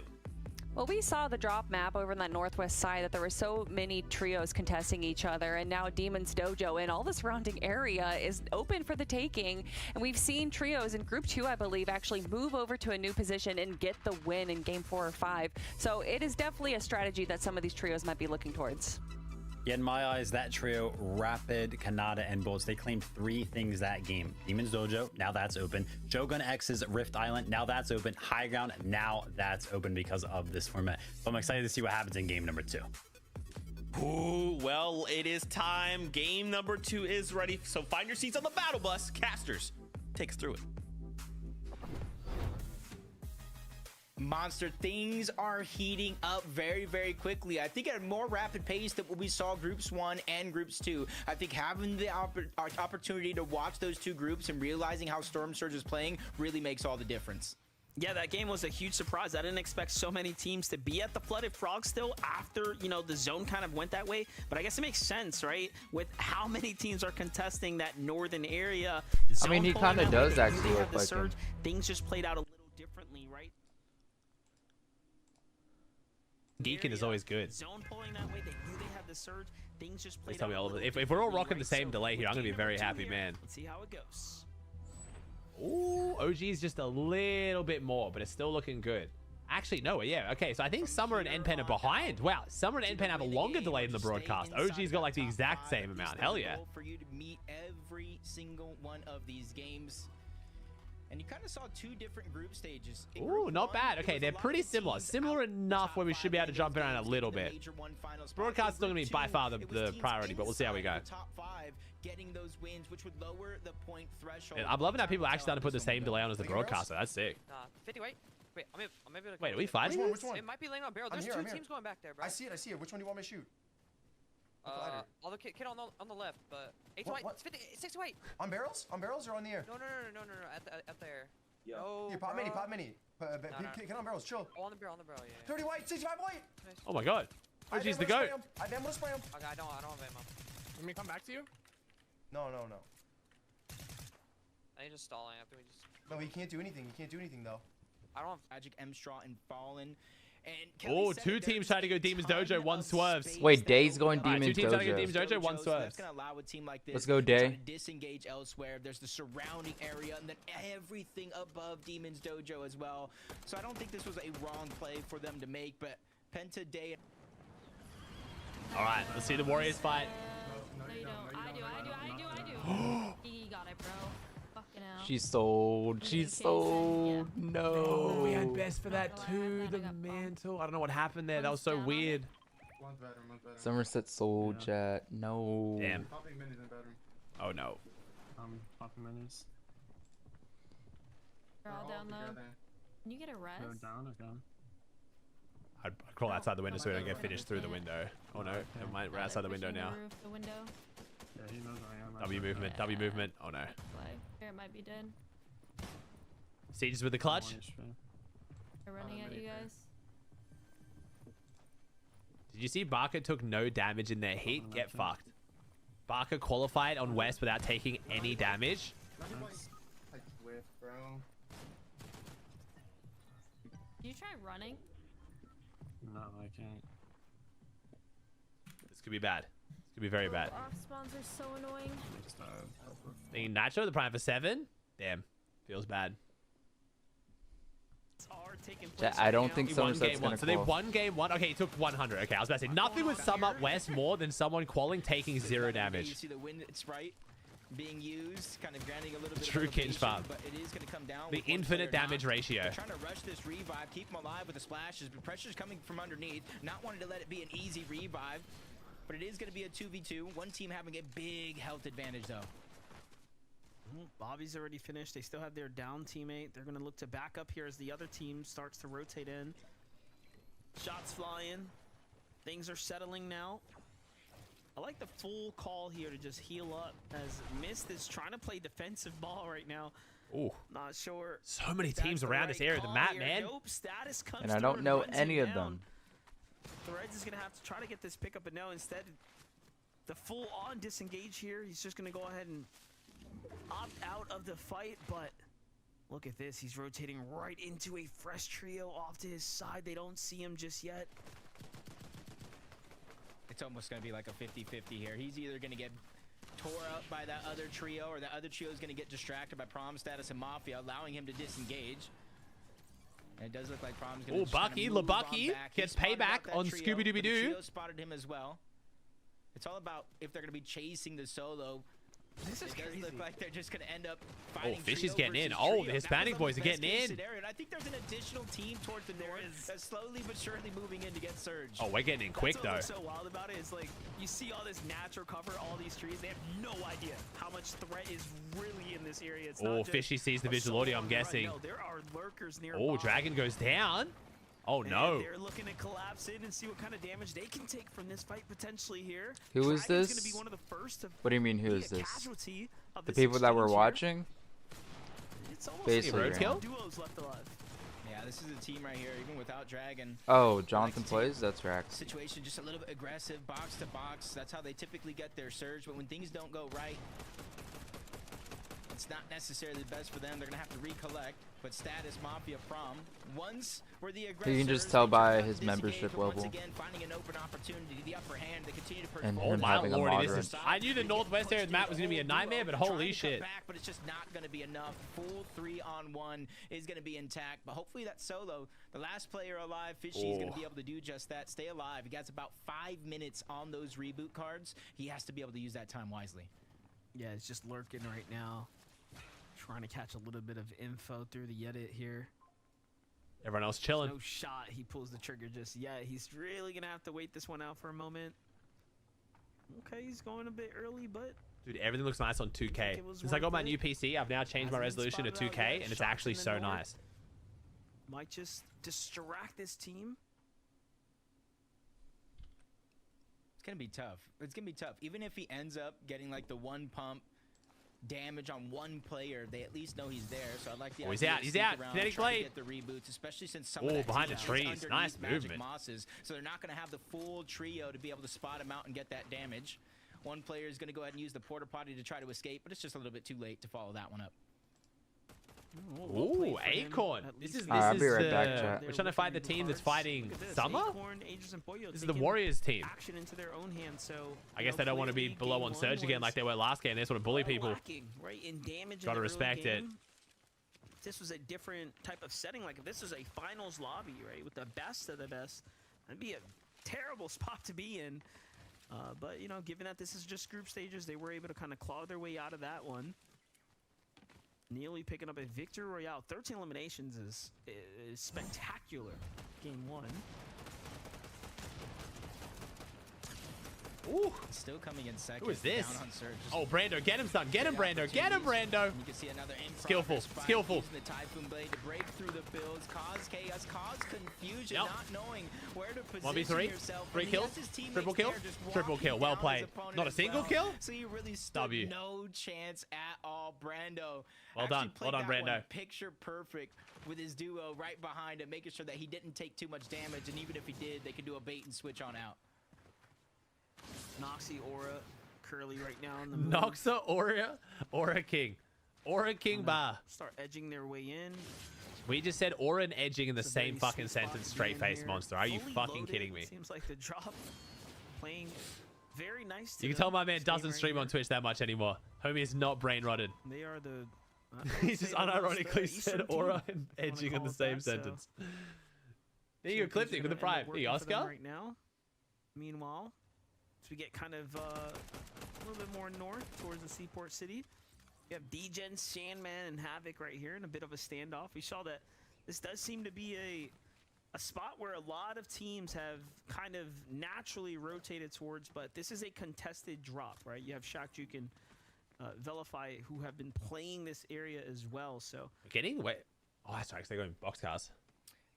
Well, we saw the drop map over in that northwest side that there were so many trios contesting each other, and now Demon's Dojo and all the surrounding area is open for the taking. And we've seen trios in Group 2, I believe, actually move over to a new position and get the win in Game 4 or 5. So it is definitely a strategy that some of these trios might be looking towards. Yeah, in my eyes, that trio, Rapid, Kanata, and Bolts, they claimed 3 things that game. Demon's Dojo, now that's open. Shogun X's Rift Island, now that's open. High Ground, now that's open because of this format. So I'm excited to see what happens in game number 2. Ooh, well, it is time. Game number 2 is ready. So find your seats on the battle bus. Casters, take us through it. Monster, things are heating up very, very quickly. I think at a more rapid pace than what we saw groups 1 and groups 2. I think having the opportunity to watch those 2 groups and realizing how Storm Surge is playing really makes all the difference. Yeah, that game was a huge surprise. I didn't expect so many teams to be at the Flooded Frog still after, you know, the zone kind of went that way. But I guess it makes sense, right? With how many teams are contesting that northern area. I mean, he kind of does actually look like him. Things just played out a little differently, right? Deacon is always good. Zone pulling that way, they knew they had the surge. Things just played Please tell me all of it. If we're all rocking the same delay here, I'm gonna be a very happy man. Let's see how it goes. Ooh, OG is just a little bit more, but it's still looking good. Actually, no, yeah, okay. So I think Summer and NPen are behind. Wow, Summer and NPen have a longer delay in the broadcast. OG's got like the exact same amount. Hell yeah. For you to meet every single one of these games. And you kind of saw 2 different group stages. Ooh, not bad. Okay, they're pretty similar. Similar enough where we should be able to jump around a little bit. Broadcast is still going to be by far the priority, but we'll see how we go. Getting those wins, which would lower the point threshold. I'm loving how people are actually starting to put the same delay on as the broadcaster. That's sick. 50, wait. Wait, Wait, are we fighting? Which one? It might be laying on barrel. There's 2 teams going back there, bro. I see it. Which one do you want me to shoot? All the kid on the left, but 8 to 8, 50, 6 to 8. On barrels? On barrels or on the air? No, at the air. Yeah. No, pop mini. Get on barrels, chill. Oh, on the barrel, yeah. 30 white, 65 white. Nice. Oh my god. OG's the goat. I am gonna spray him. Okay, I don't have ammo. Let me come back to you? No. I just stalling after we just. No, he can't do anything. Though. I don't have Magic M-Straw and Fallen. Oh, 2 teams trying to go Demon's Dojo, 1 swerves. Wait, Day's going Demon's 2 teams trying to go Dojo. Demon's Dojo, 1 swerves. Let's go, Day. Disengage elsewhere. There's the surrounding area and then everything above Demon's Dojo as well. So I don't think this was a wrong play for them to make, but Penta, Day. All right, let's see the Warriors fight. No, you don't. I do. He got it, bro. Fucking hell. She's sold. Yeah. No. We had best for that too. The mantle. I don't know what happened there. That was so weird. Somerset sold, chat. No. Damn. Oh no. Popping minis. They're all down low. Can you get a res? They're down, okay. I'd crawl outside the window so we don't get finished through the window. Oh no, never mind. We're outside the window now. The window. Yeah, he knows I am. W movement. Oh no. Here, it might be dead. Sieges with the clutch. They're running at you guys. Did you see Barker took no damage in their heat? Get fucked. Barker qualified on West without taking any damage. Did you try running? No, I can't. This could be bad. This could be very bad. Off spawns are so annoying. Thinking Nacho, the prime for 7. Damn, feels bad. I don't think Somerset's gonna So they won game 1. Okay, he took 100. Okay, I was about to say nothing would sum up West more than someone calling taking 0 damage. You see the wind, it's right. Being used, kind of granting a little bit True of Kinch farm. but it is going to come down. The infinite damage ratio. They're trying to rush this revive, keep him alive with the splashes, but pressure's coming from underneath. Not wanting to let it be an easy revive, but it is going to be a 2v2. One team having a big health advantage, though. Bobby's already finished. They still have their down teammate. They're going to look to back up here as the other team starts to rotate in. Shots flying. Things are settling now. I like the full call here to just heal up as Mist is trying to play defensive ball right now. Ooh. Not sure. So many teams around this area of the map, man. Nope, status comes And I don't know any of them. Threads is going to have to try to get this pickup, but no, instead, the full-on disengage here. He's just going to go ahead and opt out of the fight, but look at this. He's rotating right into a fresh trio off to his side. They don't see him just yet. It's almost going to be like a 50-50 here. He's either going to get tore up by that other trio, or the other trio is going to get distracted by Prom Status and Mafia, allowing him to disengage. And it does look like Prom's going to Bucky, LaBucky gets payback on Scooby-Dooby-Doo. Trio spotted him as well. It's all about if they're going to be chasing the solo. This is crazy. Look like they're just going to end up Oh, fighting Fishy's trio getting in. versus Oh, trio. the Hispanic boys are That was getting the best in. case scenario. And I think there's an additional team towards the north that's slowly but surely moving in to get Surge. Oh, we're getting in quick, though. What's so wild about it is, like, you see all this natural cover, all these trees. They have no idea how much threat is really in this area. It's not just Fishy sees the visual audio, I'm guessing. No, there are lurkers nearby. Oh, Dragon goes down. Oh, no. They're looking to collapse in and see what kind of damage they can take from this fight potentially here. Who is Dragon's this? gonna be one of the first to What do you mean, who be is a this? casualty of The this people that were exchange here. watching? It's almost Basically, like right. duos left alive. Yeah, this is a team right here, even without Dragon. Oh, Jonathan plays? That's Rax. Situation just a little bit aggressive, box to box. That's how they typically get their surge. But when things don't go right, it's not necessarily the best for them. They're gonna have to recollect. But status Mafia Prom once were the aggressors. You can just tell by his membership level. Once again, finding an open opportunity, the upper hand. They continue to And perform. him having a moderate. I knew the Northwest area map was going to be a nightmare, but holy shit. Back, but it's just not going to be enough. Full 3-on-1 is going to be intact, but hopefully that solo, the last player alive, Fishy is going to be able to do just that. Stay alive. He has about 5 minutes on those reboot cards. He has to be able to use that time wisely. Yeah, it's just lurking right now. Trying to catch a little bit of info through the edit here. Everyone else chilling. No shot. He pulls the trigger just yet. He's really going to have to wait this one out for a moment. Okay, he's going a bit early, but... Dude, everything looks nice on 2K. Since I got my new PC, I've now changed my resolution to 2K, and it's actually so nice. Might just distract this team. It's going to be tough. It's going to be tough. Even if he ends up getting like the one pump damage on one player, they at least know he's there. So I like the he's out. He's out. Kinetic blade. Get the reboots, especially since some of that behind the team is trees. underneath Nice Magic movement. Mosses, so they're not going to have the full trio to be able to spot him out and get that damage. One player is going to go ahead and use the porta potty to try to escape, but it's just a little bit too late to follow that one up. Ooh, Acorn. This is I'll be right back, chat. we're trying to fight the team that's fighting Summer. Acorn, Aegis, and Boyo This is the taking Warriors team. action into their own hands, so I guess they don't want to be below on Surge again like they were last game. They just want to bully people. lacking, right, in damage. Gotta respect it. If this was a different type of setting, like if this was a finals lobby, right, with the best of the best, that'd be a terrible spot to be in. But you know, given that this is just group stages, they were able to kind of claw their way out of that one. Nearly picking up a victory royale. 13 eliminations is spectacular. Game 1. Ooh, still coming in second. Who is this? Down on Surge. Oh, Brando, get him, son. Get him, Brando. Get him, Brando. You can see another Skillful, skillful. Using the Typhoon Blade to break through the builds, cause chaos, cause confusion, Yep. not knowing where to position 1v3, yourself. 3 And he kills, has his teammates triple kill, there just triple walking kill. Well down his played. opponent Not a as single well. kill? So he really stood W. no chance at all. Brando. Well actually done. played Well done, that one Brando. Picture perfect with his duo right behind him, making sure that he didn't take too much damage, and even if he did, they could do a bait and switch on out. Noxy, Aura, Curly right now in the move. Noxa, Aura King. Aura King bar. Start edging their way in. We just said Aura and edging in the It's a same very fucking sweet spot sentence, to be straight in face here. monster. Are you Fully fucking loaded. kidding me? Seems like the drop playing very nice. You can tell my man doesn't stream on Twitch that much anymore. Homie is not brain rotted. They are the. He just unironically said Aura and edging in the same sentence. There you go, clipped it with the prime. There you go, Oscar. Right now. Meanwhile, as we get kind of a little bit more north towards the Seaport City, you have D-Gen, Sandman, and Havoc right here in a bit of a standoff. We saw that this does seem to be a spot where a lot of teams have kind of naturally rotated towards, but this is a contested drop, right? You have Shakjuk and Velify who have been playing this area as well, so. Getting wait. Oh, that's right, they're going boxcars.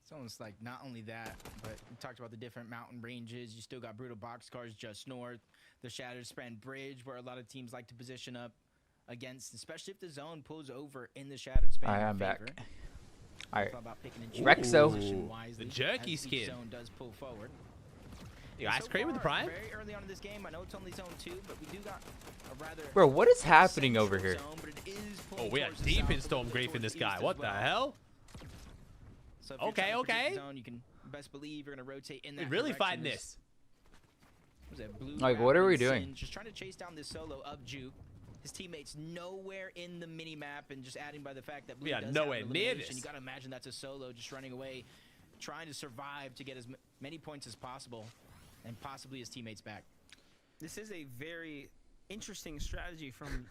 It's almost like not only that, but we talked about the different mountain ranges. You still got brutal boxcars just north, the Shattered Span Bridge, where a lot of teams like to position up against, especially if the zone pulls over in the Shattered Span. Alright, I'm back. Alright. Rexo. The jerky skin. Zone does pull forward. You ice cream with the prime? Very early on in this game, I know it's only zone 2, but we do got a rather. Bro, what is happening over here? Zone, but it is Oh, we are deep in Storm Grief in this guy. What the hell? So if you're Okay, trying to predict okay. the zone, you can best believe you're going to rotate in that We're really direction. fighting this. Was it Blue Like, what are we Rapids doing? and just trying to chase down this solo of Juke. His teammates nowhere in the mini map, and just adding by the fact that Blue We are does nowhere have an near elimination. this. You got to imagine that's a solo just running away, trying to survive to get as many points as possible, and possibly his teammates back. This is a very interesting strategy from,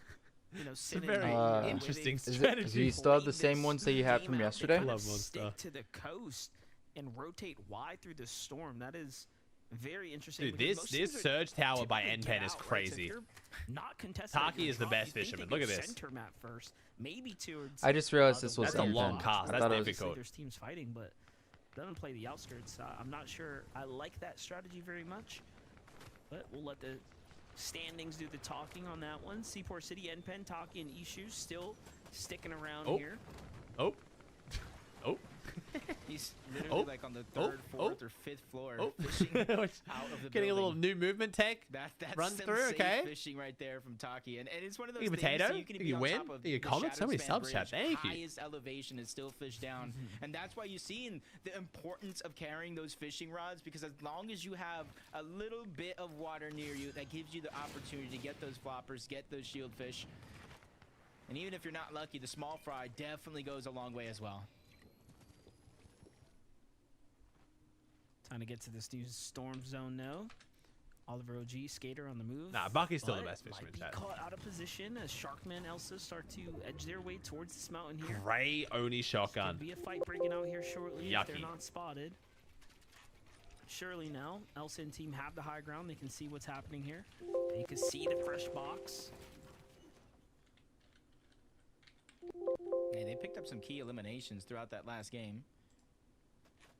you know, sitting. Very interesting Do strategy. you still have the same ones that you had from yesterday? Love stick to the coast and rotate wide through the storm. That is very interesting. Dude, this surge tower by NPen is crazy. Taki is the best fisherman. Look at this. Center map first, maybe towards. I just realized this was That's a long cast. That's difficult. There's teams fighting, but doesn't play the outskirts. I'm not sure. I like that strategy very much, but we'll let the standings do the talking on that one. Seaport City, NPen, Taki, and Ishu still sticking around here. Oh. He's literally like on the third, fourth, or fifth floor fishing out of the Getting a little building. new movement tech. That's run some through, safe okay. fishing right there from Taki, and it's one of those You things potato? that you can be You on win? top of You the comment? So many Shadow subs, Span chat. Thank you. highest elevation is still fish down, and that's why you see the importance of carrying those fishing rods, because as long as you have a little bit of water near you, that gives you the opportunity to get those floppers, get those shield fish, and even if you're not lucky, the small fry definitely goes a long way as well. Time to get to this new storm zone now. Oliver OG, skater on the move. Nah, Bucky's still the but best fisherman, might be chat. caught out of position as Sharkman Elsa start to edge their way towards this mountain here. Gray Oni shotgun. Could be a fight breaking out here shortly if they're Yucky. not spotted. Surely now, Elsa and team have the high ground. They can see what's happening here. And you can see the fresh box. Hey, they picked up some key eliminations throughout that last game.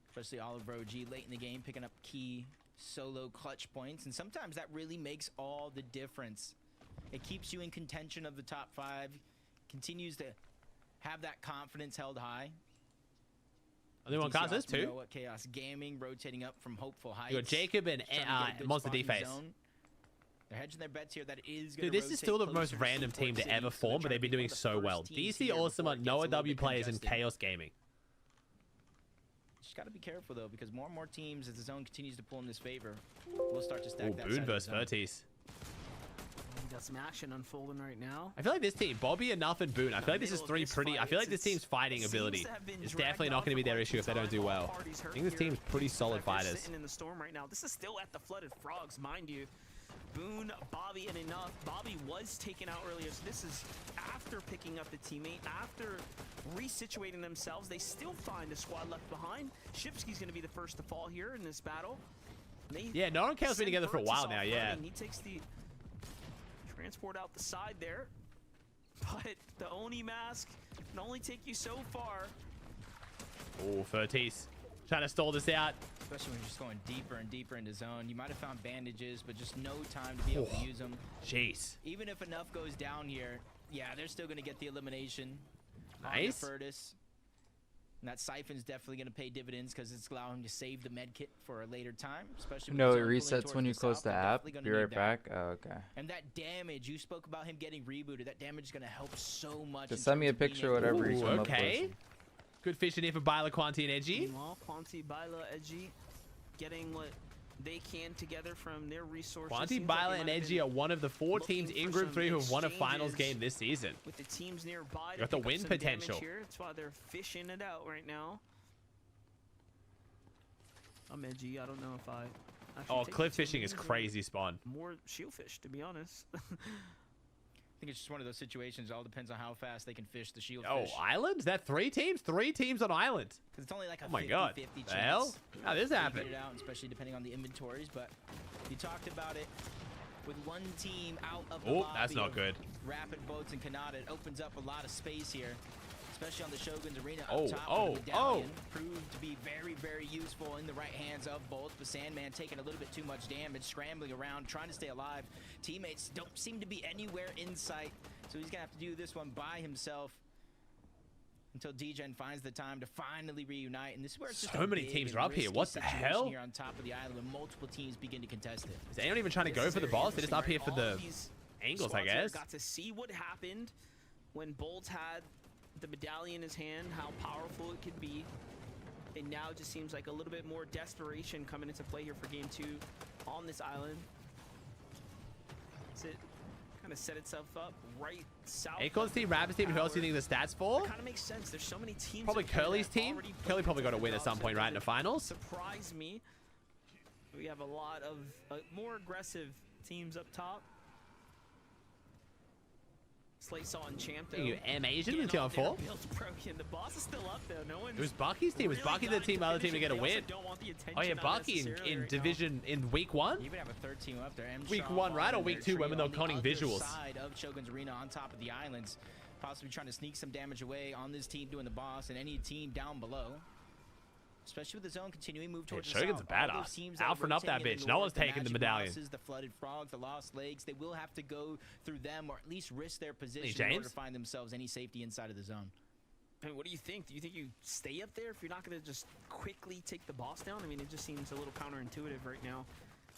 Especially Oliver OG late in the game, picking up key solo clutch points. And sometimes that really makes all the difference. It keeps you in contention of the top 5. Continues to have that confidence held high. Only one cast is two. What Chaos Gaming rotating up from hopeful heights. You got Jacob and Monster D-Face. They're hedging their bets here. That is Dude, this is still the most random team to ever form, but they've been doing so well. DC Awesome, Noah W Players, and Chaos Gaming. Just got to be careful, though, because more and more teams, as the zone continues to pull in this favor, will start to stack that Boone side versus of the zone. Vertiz. We got some action unfolding right now. I feel like this team, Bobby, Enough, and Boone, I feel like this is three pretty... I feel like this team's fighting ability is definitely not going to be their issue if they don't do well. I think this team's pretty solid fighters. Sitting in the storm right now. This is still at the Flooded Frogs, mind you. Boone, Bobby, and Enough. Bobby was taken out earlier, so this is after picking up the teammate, after resituating themselves. They still find a squad left behind. Shipsky's going to be the first to fall here in this battle. Yeah, no one cares been together for a while now, yeah. He takes the transport out the side there, but the Oni mask can only take you so far. Oh, Vertiz trying to stall this out. Especially when you're just going deeper and deeper into zone. You might have found bandages, but just no time to be able to use them. Jeez. Even if Enough goes down here, yeah, they're still going to get the elimination. Nice. Furtis. And that Siphon's definitely going to pay dividends because it's allowing him to save the med kit for a later time. Especially No, it when resets when you close the app. Be right back. Oh, okay. And that damage, you spoke about him getting rebooted. That damage is going to help so much. Just send me a picture, whatever you come up with. Good fishing here for Bila, Quanti, and Edgy. Meanwhile, Quanti, Bila, Edgy getting what they can together from their resources. Quanti, Bila, and Edgy are one of the 4 teams in Group 3 who have won a finals game this season. With the teams nearby, You got the win potential. Here. That's why they're fishing it out right now. I'm Edgy. I don't know if I. Oh, cliff fishing is crazy spawn. More shieldfish, to be honest. I think it's just one of those situations. It all depends on how fast they can fish the shield Oh, fish. island? Is that 3 teams? 3 teams on island. Because it's only like a 50-50 chance. The hell? How did this happen? Get it out, especially depending on the inventories. But you talked about it with one team out of the lobby. That's not good. Rapid boats and Kanata. It opens up a lot of space here, especially on the Shogun's arena up Oh, top. oh, the medallion proved to be very, very useful in the right hands of both. But Sandman taking a little bit too much damage, scrambling around, trying to stay alive. Teammates don't seem to be anywhere in sight. So he's going to have to do this one by himself until D-Gen finds the time to finally reunite. And this is where it's just So many teams are up here. What the hell? Here on top of the island when multiple teams begin to contest it. Is anyone even trying to go for the boss? They're just up here for the angles, I guess. Got to see what happened when Bolt had the medallion in his hand, how powerful it could be. And now it just seems like a little bit more desperation coming into play here for game 2 on this island. That's it. Kind of set itself up right south. Acorn's team, Rabbit's team, who else do you think the stats for? Kind of makes sense. There's so many teams. Probably Curly's team. Curly probably got to win at some point, right, in the finals. Surprise me. We have a lot of more aggressive teams up top. Slate saw and Champ though. You MA should have been 2-4. The boss is still up though. No one. It was Barkley's team. It was Barkley the other team to get a win. Oh yeah, Barkley in division in week 1. You even have a third team up there. Week 1, right? Or week 2 when they're counting visuals. Side of Shogun's Arena on top of the islands, possibly trying to sneak some damage away on this team doing the boss and any team down below. Especially with the zone continuing move towards the Shogun's south. a badass. Alfred up that bitch. No one's taking the medallion. The flooded frogs, the lost legs, they will have to go through them or at least risk their position in order to find themselves any safety inside of the zone. I mean, what do you think? Do you think you stay up there if you're not going to just quickly take the boss down? I mean, it just seems a little counterintuitive right now.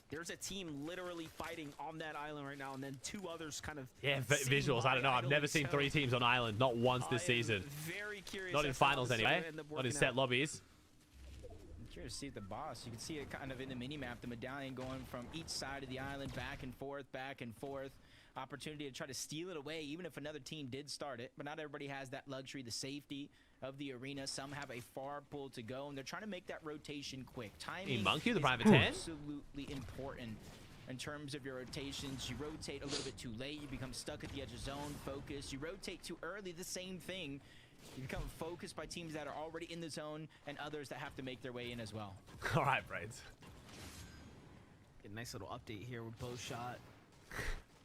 There's a team literally fighting on that island right now, and then 2 others kind of... Yeah, visuals. I don't know. I've never seen 3 teams on island. Not once this season. Very curious. Not in finals anyway. Not in set lobbies. Curious to see the boss. You can see it kind of in the mini-map, the medallion going from each side of the island, back and forth, back and forth. Opportunity to try to steal it away, even if another team did start it. But not everybody has that luxury, the safety of the arena. Some have a far pull to go, and they're trying to make that rotation quick. Timing Monkey, the private is 10. absolutely important in terms of your rotations. You rotate a little bit too late, you become stuck at the edge of zone, focus. You rotate too early, the same thing. You become focused by teams that are already in the zone and others that have to make their way in as well. All right, Braids. Get a nice little update here with bow shot.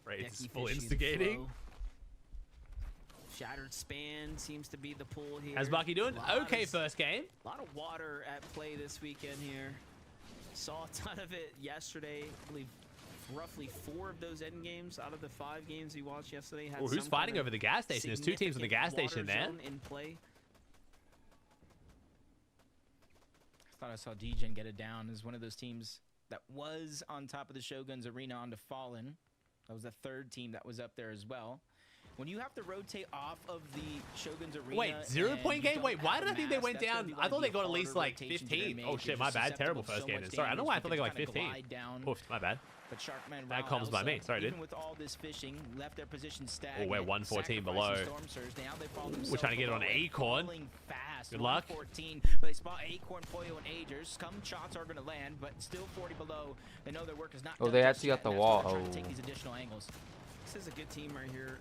Braids is full instigating. Shattered span seems to be the pull here. How's Bucky doing? Okay, first game. A lot of water at play this weekend here. Saw a ton of it yesterday. I believe roughly 4 of those end games out of the 5 games we watched yesterday had who's fighting over the gas station? There's 2 teams on the gas station there. In play. I thought I saw DJen get it down as one of those teams that was on top of the Shogun's Arena onto Fallen. That was the 3rd team that was up there as well. When you have to rotate off of the Shogun's Arena. Wait, 0-point game? Wait, why did I think they went down? I thought they got at least like 15. Oh shit, my bad. Terrible first game. Sorry, I don't know why I thought they got like 15. Oof, my bad. But Sharkman that comes by me. Sorry, dude. Even with all this fishing, left their position stagnant. Oh, we're 114 below. We're trying to get it on Acorn. Good luck. 14, but they spot Acorn, Pollo, and Agers. Some shots are going to land, but still 40 below. They know their work is not. Oh, they actually got the wall. Oh. Take these additional angles. This is a good team right here.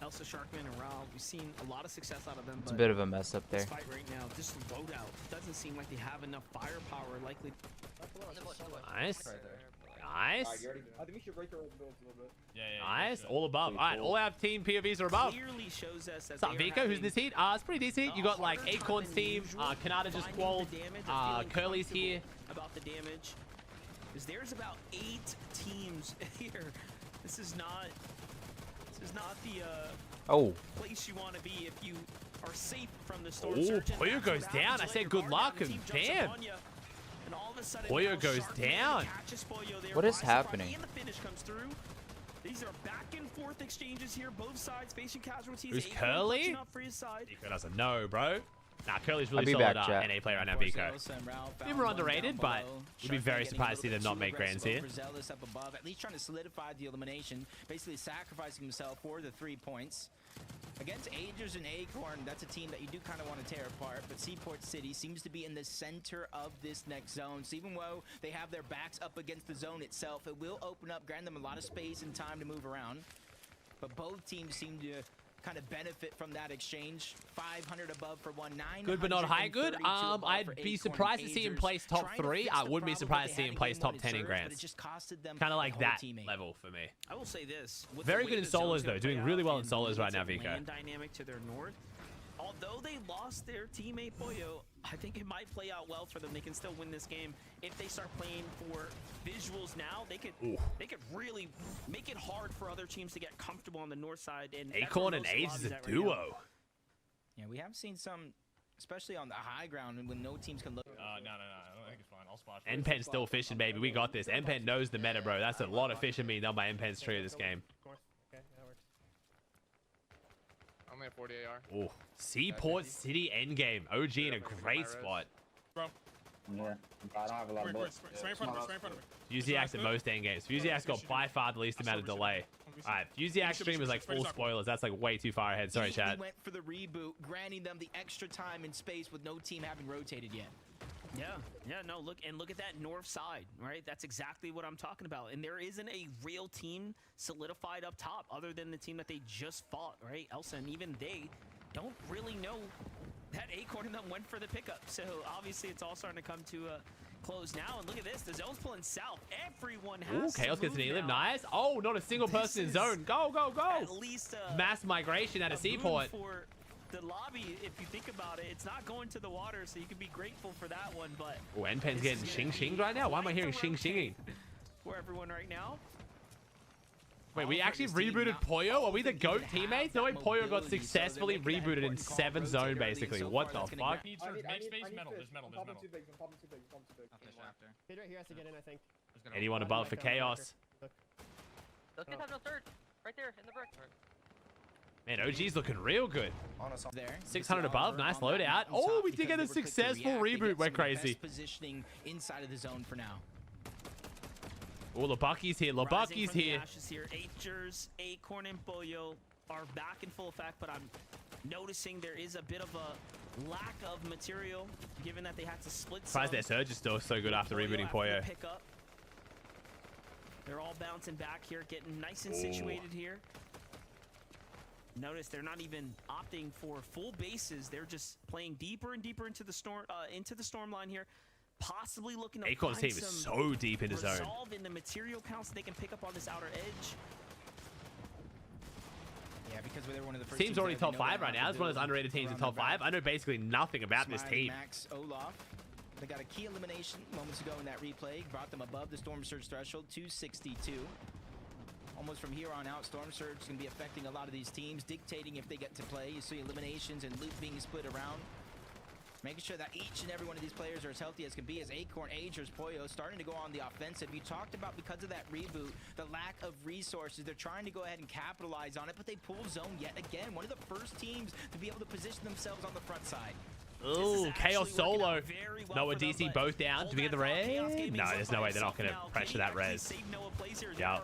Elsa, Sharkman, and Raul. We've seen a lot of success out of them. It's a bit of a mess up there. This fight right now, this loadout doesn't seem like they have enough firepower. Likely. Nice. Nice. I think we should break the builds a little bit. Yeah. Nice. All above. All right. All our team POVs are above. Clearly shows us that what's up, Vico? Who's in this heat? It's pretty decent. You got like Acorn's team. Kanata just qualled. Curly's here. About the damage. Because there's about 8 teams here. This is not the place you want to be if you are safe from the storm. Oh, Pollo goes down. I said good luck, and damn. Pollo goes down. What is happening? And the finish comes through. These are back and forth exchanges here, both sides facing casualties. Who's Curly? Vico doesn't know, bro. Nah, Curly's really solid NA player right now, Vico. Never underrated, but we'd be very surprised to see them not make grands here. Up above, at least trying to solidify the elimination, basically sacrificing himself for the 3 points. Against Agers and Acorn, that's a team that you do kind of want to tear apart, but Seaport City seems to be in the center of this next zone. So even though they have their backs up against the zone itself, it will open up, grant them a lot of space and time to move around. But both teams seem to kind of benefit from that exchange. 500 above for 1-9. Good but not high good. I'd be surprised to see him place top 3. I wouldn't be surprised to see him place top 10 in grands. Kind of like that level for me. I will say this. Very good in solos though. Doing really well in solos right now, Vico. Dynamic to their north. Although they lost their teammate Pollo, I think it might play out well for them. They can still win this game if they start playing for visuals now. They could really make it hard for other teams to get comfortable on the north side. And Acorn and Age is a duo. Yeah, we have seen some, especially on the high ground, and when no teams can look. No. I don't think it's fine. I'll splash. NPen's still fishing, baby. We got this. NPen knows the meta, bro. That's a lot of fishing being done by NPen's tree this game. Only a 40 AR. Oh, Seaport City endgame. OG in a great spot. Bro. Yeah. I don't have a lot of bullets. Spray in front of me. Fusiak's at most endgames. Fusiak's got by far the least amount of delay. Alright, Fusiak's stream is like full spoilers. That's like way too far ahead. Sorry, chat. Went for the reboot, granting them the extra time and space with no team having rotated yet. Yeah, no, look at that north side, right? That's exactly what I'm talking about. And there isn't a real team solidified up top other than the team that they just fought, right? Elsa, and even they don't really know that Acorn and them went for the pickup. So obviously it's all starting to come to a close now. And look at this, the zone's pulling south. Everyone has Chaos to gets an move elim. now. Nice. Oh, not a single person in zone. Go, go, go. At least Mass migration at a seaport. For the lobby, if you think about it, it's not going to the water, so you can be grateful for that one. But Oh, Npen's getting shing-shinged right now. Why am I hearing shing-shinging? for everyone right now. Wait, we actually rebooted Poyo? Are we the GOAT teammates? No way, Poyo got successfully rebooted in 7 zone, basically. What the fuck? Make space, metal. There's metal. Kid right here has to get in, I think. Anyone above for Chaos? Those kids have no third. Right there in the brick. Man, OG's looking real good. There. 600 above, nice loadout. Oh, we did get a successful reboot. We're crazy. Positioning inside of the zone for now. Oh, LeBucky's here. LeBucky's here. Hers, Acorn, and Pollo are back in full effect, but I'm noticing there is a bit of a lack of material, given that they had to split. Surprised their surge is still so good after rebooting Pollo. They're all bouncing back here, getting nice and situated here. Notice they're not even opting for full bases. They're just playing deeper and deeper into the storm line here. Possibly looking to Acorn's find team is some so deep into zone. resolve in the material counts they can pick up on this outer edge. Yeah, because they're one of the first Team's already top 5 right now. It's one of those underrated teams in top 5. I know basically nothing about this team. Max Olaf. They got a key elimination moments ago in that replay. Brought them above the Storm Surge threshold, 262. Almost from here on out, Storm Surge is going to be affecting a lot of these teams, dictating if they get to play. You see eliminations and loot being split around. Making sure that each and every one of these players are as healthy as can be, as Acorn, Agers, Pollo starting to go on the offensive. You talked about, because of that reboot, the lack of resources. They're trying to go ahead and capitalize on it, but they pull zone yet again. One of the first teams to be able to position themselves on the front side. Ooh, Chaos solo. Noah DC both down. Do we get the res? No, there's no way they're not going to pressure that res. Yeah.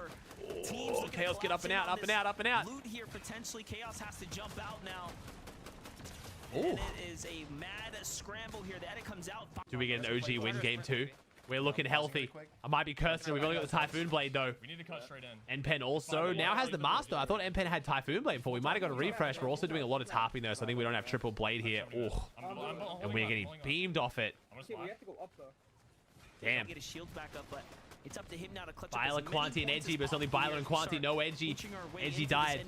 Oh, Chaos get up and out, up and out, up and out. Loot here potentially. Chaos has to jump out now. Ooh. And it is a mad scramble here. That it comes out. Do we get an OG win game 2? We're looking healthy. I might be cursing. We've only got the Typhoon Blade though. We need to cut straight in. Npen also now has the Master. I thought Npen had Typhoon Blade before. We might have got a refresh. We're also doing a lot of tapping though, so I think we don't have triple blade here. Oh, and we're getting beamed off it. We have to go up though. Damn. Get his shield back up, but it's up to him now to clutch Byler, Quanti, and Edgy, but it's only Byler and Quanti. No Edgy. Edgy died.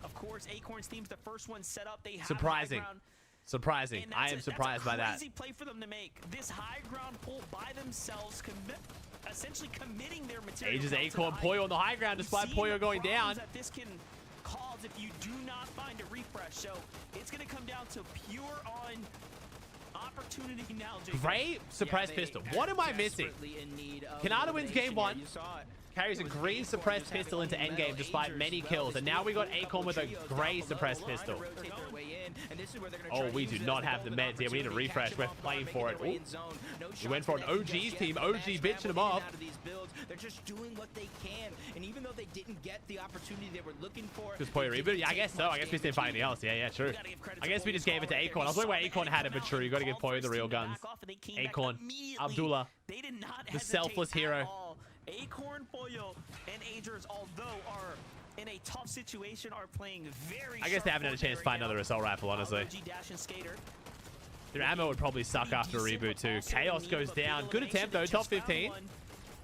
Of course, Acorn's team's the first one set up. They have Surprising. Surprising. I am surprised by that. That's a crazy play for them to make. This high ground pull by themselves, essentially committing their material. Ages Acorn, Pollo on the high ground despite Pollo going down. That this can cause if you do not find a refresh. So it's going to come down to pure on opportunity now. Great suppressed pistol. What am I missing? Canada wins game 1. Carries a green suppressed pistol into endgame despite many kills. And now we got Acorn with a gray suppressed pistol. Oh, we do not have the meds here. We need a refresh. We're playing for it. Ooh. We went for an OG's team. OG bitching them off. They're just doing what they can. And even though they didn't get the opportunity they were looking for. Just Pollo reboot? Yeah, I guess so. I guess we didn't find anything else. Yeah, true. I guess we just gave it to Acorn. I was wondering why Acorn had it, but true. You got to give Pollo the real guns. Acorn. Abdullah. The selfless hero. Acorn, Pollo, and Agers, although are in a tough situation, are playing very. I guess they haven't had a chance to find another assault rifle, honestly. Their ammo would probably suck after a reboot too. Chaos goes down. Good attempt though. Top 15.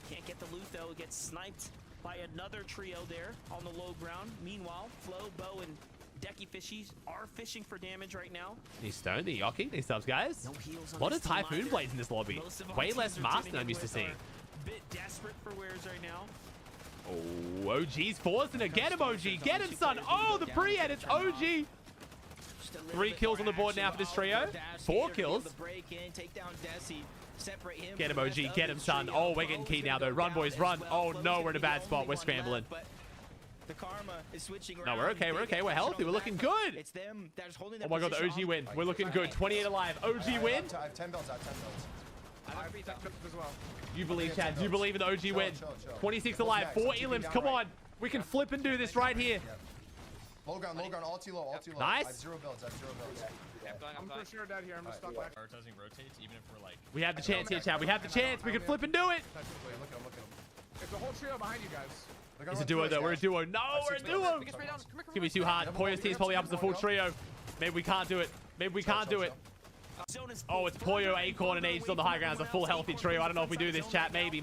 Can't get the loot though. Gets sniped by another trio there on the low ground. Meanwhile, Flo, Bo, and Decky Fishies are fishing for damage right now. He's stoned. The Yoki. These subs, guys. A lot of Typhoon Blades in this lobby. Way less Master than I'm used to seeing. Bit desperate for wares right now. Oh, OG's forcing it. Get him, OG. Get him, son. Oh, the pre-ed. It's OG. 3 kills on the board now for this trio. 4 kills. Get him, OG. Get him, son. Oh, we're getting key now, though. Run, boys, run. Oh, no, we're in a bad spot. We're scrambling. The karma is switching around. No, we're okay. We're okay. We're healthy. We're looking good. It's them that is holding their oh my god, the OG win. We're looking good. 28 alive. OG win. I have 10 builds. I have 10 builds. I have 10 builds as well. You believe, Chad. You believe in the OG win. 26 alive. 4 elims. Come on. We can flip and do this right here. Low ground, all too low, all too low. Nice. I have 0 builds, I'm for sure dead here. I'm just stuck back. Prioritizing rotates, even if we're like. We have the chance here, Chad. We have the chance. We can flip and do it. Look at him. It's a whole trio behind you guys. It's a duo, though. We're a duo. No, we're a duo. It's gonna be too hard. Poyo's team's probably up as a full trio. Maybe we can't do it. Maybe we can't do it. Oh, it's Poyo, Acorn, and Aegis on the high ground. It's a full healthy trio. I don't know if we do this, chat. Maybe.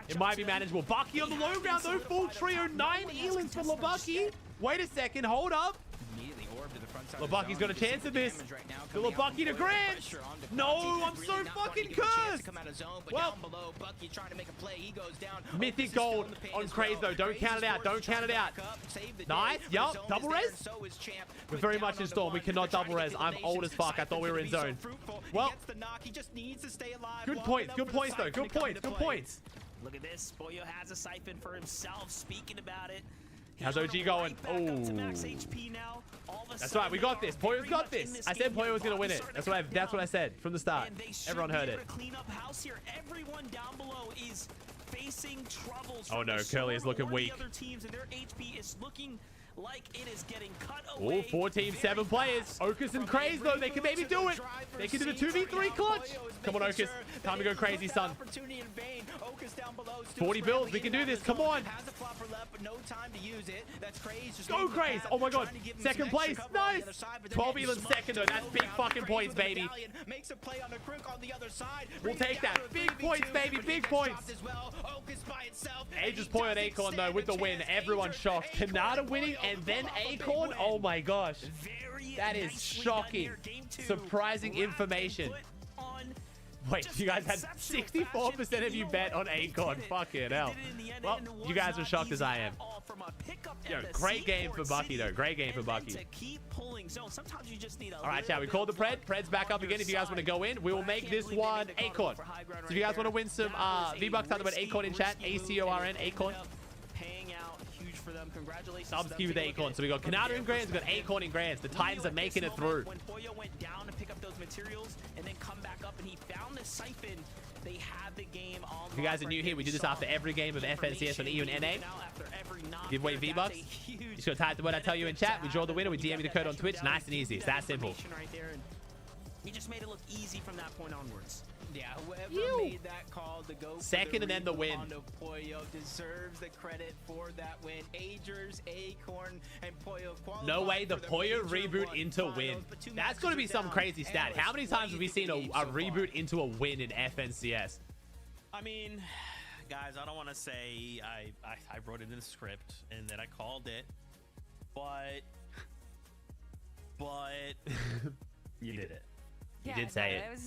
It might be manageable. Bucky on the low ground, though. Full trio. 9 Elans for LaBucky. Wait a second. Hold up. LaBucky's got a chance of this. The LaBucky to Grant. No, I'm so fucking cursed. Well, mythic gold on Craze, though. Don't count it out. Don't count it out. Nice. Yup. Double res. We're very much in storm. We cannot double res. I'm old as fuck. I thought we were in zone. Well, good points. Good points, though. Good points. Good points. Look at this. Poyo has a siphon for himself. Speaking about it. How's OG going? Oh. That's right. We got this. Poyo's got this. I said Poyo was going to win it. That's what I said from the start. Everyone heard it. Everyone down below is facing troubles. Oh no, Curly is looking weak. Other teams and their HP is looking like it is getting cut away. Oh, 4 teams, 7 players. Okus and Craze, though. They can maybe do it. They can do the 2v3 clutch. Come on, Okus. Time to go crazy, son. 40 builds. We can do this. Come on. Go, Craze. Oh, my God. Second place. Nice. 12 Elans second, though. That's big fucking points, baby. We'll take that. Big points, baby. Big points. Aegis Poyo and Acorn, though, with the win. Everyone's shocked. Kanata winning and then Acorn. Oh, my gosh. That is shocking. Surprising information. Wait, you guys had 64% of you bet on Acorn. Fucking hell. Well, you guys are shocked as I am. Yo, great game for Bucky, though. Great game for Bucky. All right, chat. We called the Pred. Pred's back up again. If you guys want to go in, we will make this one Acorn. So if you guys want to win some V-Bucks, talk about Acorn in chat. ACORN, Acorn. For them. Congratulations. Subs key with Acorn. So we got Kanata in Grands, we got Acorn in Grands. The Titans are making it through. When Poyo went down to pick up those materials and then come back up and he found the siphon, they had the game on. If you guys are new here, we do this after every game of FNCS on EU and NA. Give away V-Bucks. Just go type the word I tell you in chat. We draw the winner. We DM you the code on Twitch. Nice and easy. It's that simple. He just made it look easy from that point onwards. Yeah, whoever made that call to go second and then the win. Poyo deserves the credit for that win. Agers, Acorn, and Poyo qualified. No way the Poyo reboot into win. That's going to be some crazy stat. How many times have we seen a reboot into a win in FNCS? I mean, guys, I don't want to say I wrote it in the script and then I called it, but you did it. You did say it.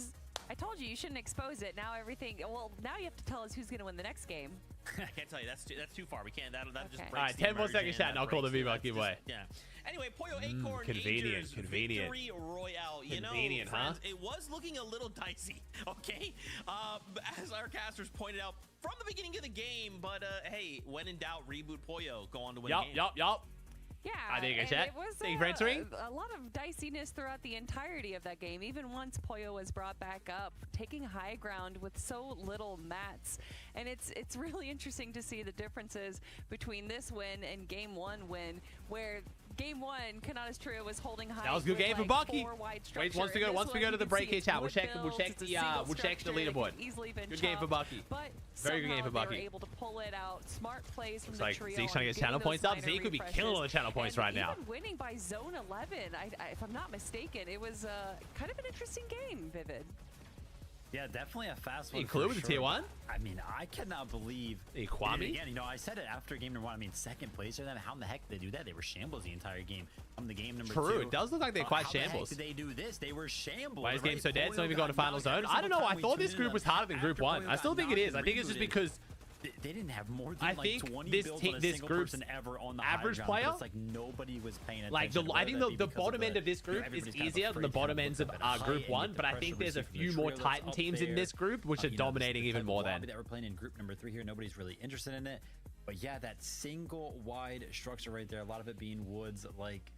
I told you shouldn't expose it. Now everything. Well, now you have to tell us who's going to win the next game. I can't tell you. That's too far. We can't. That just breaks. All right, 10 more seconds chat and I'll call the V-Buck giveaway. Yeah. Anyway, Poyo Acorn. Convenient. Victory Royale. You Convenient, know, friends, it was looking a little dicey. Okay. As our casters pointed out from the beginning of the game, but hey, when in doubt, reboot Poyo. Go on to win the game. Yup. Yeah, I think it was Thank you for answering. A lot of diciness throughout the entirety of that game. Even once Poyo was brought back up, taking high ground with so little mats. And it's really interesting to see the differences between this win and Game 1 win, where Game 1, Kanata's trio was holding high. That was a good game for Bucky. Wait, once we go to the break here, chat, we'll check the leaderboard. Good game for Bucky. Very good game for Bucky. They were able to pull it out. Smart plays from Looks the like trio. Zeke's trying to get channel points up. Zeke could be killing on the channel points right now. Even winning by zone 11, if I'm not mistaken. It was kind of an interesting game, Vivid. Yeah, definitely a fast one. Include with the tier 1? I mean, I cannot believe Kwame. Again, you know, I said it after game number 1. I mean, second place or then how in the heck did they do that? They were shambles the entire game. From the game number 2. True, it does look like they're quite shambles. How the heck did they do this? They were shambles. Why is game so dead? It's not even going to final zone. I don't know. I thought this group was harder than group 1. I still think it is. I think it's just because they didn't have more than like 20 builds on a this single group's person ever on the average high ground, player. It's like nobody was paying attention. Like I think the bottom end of this group is easier than the bottom ends of group 1, but I think there's a few more Titan teams in this group which are dominating even more than. That we're playing in group number 3 here. Nobody's really interested in it, but yeah, that single wide structure right there, a lot of it being woods, like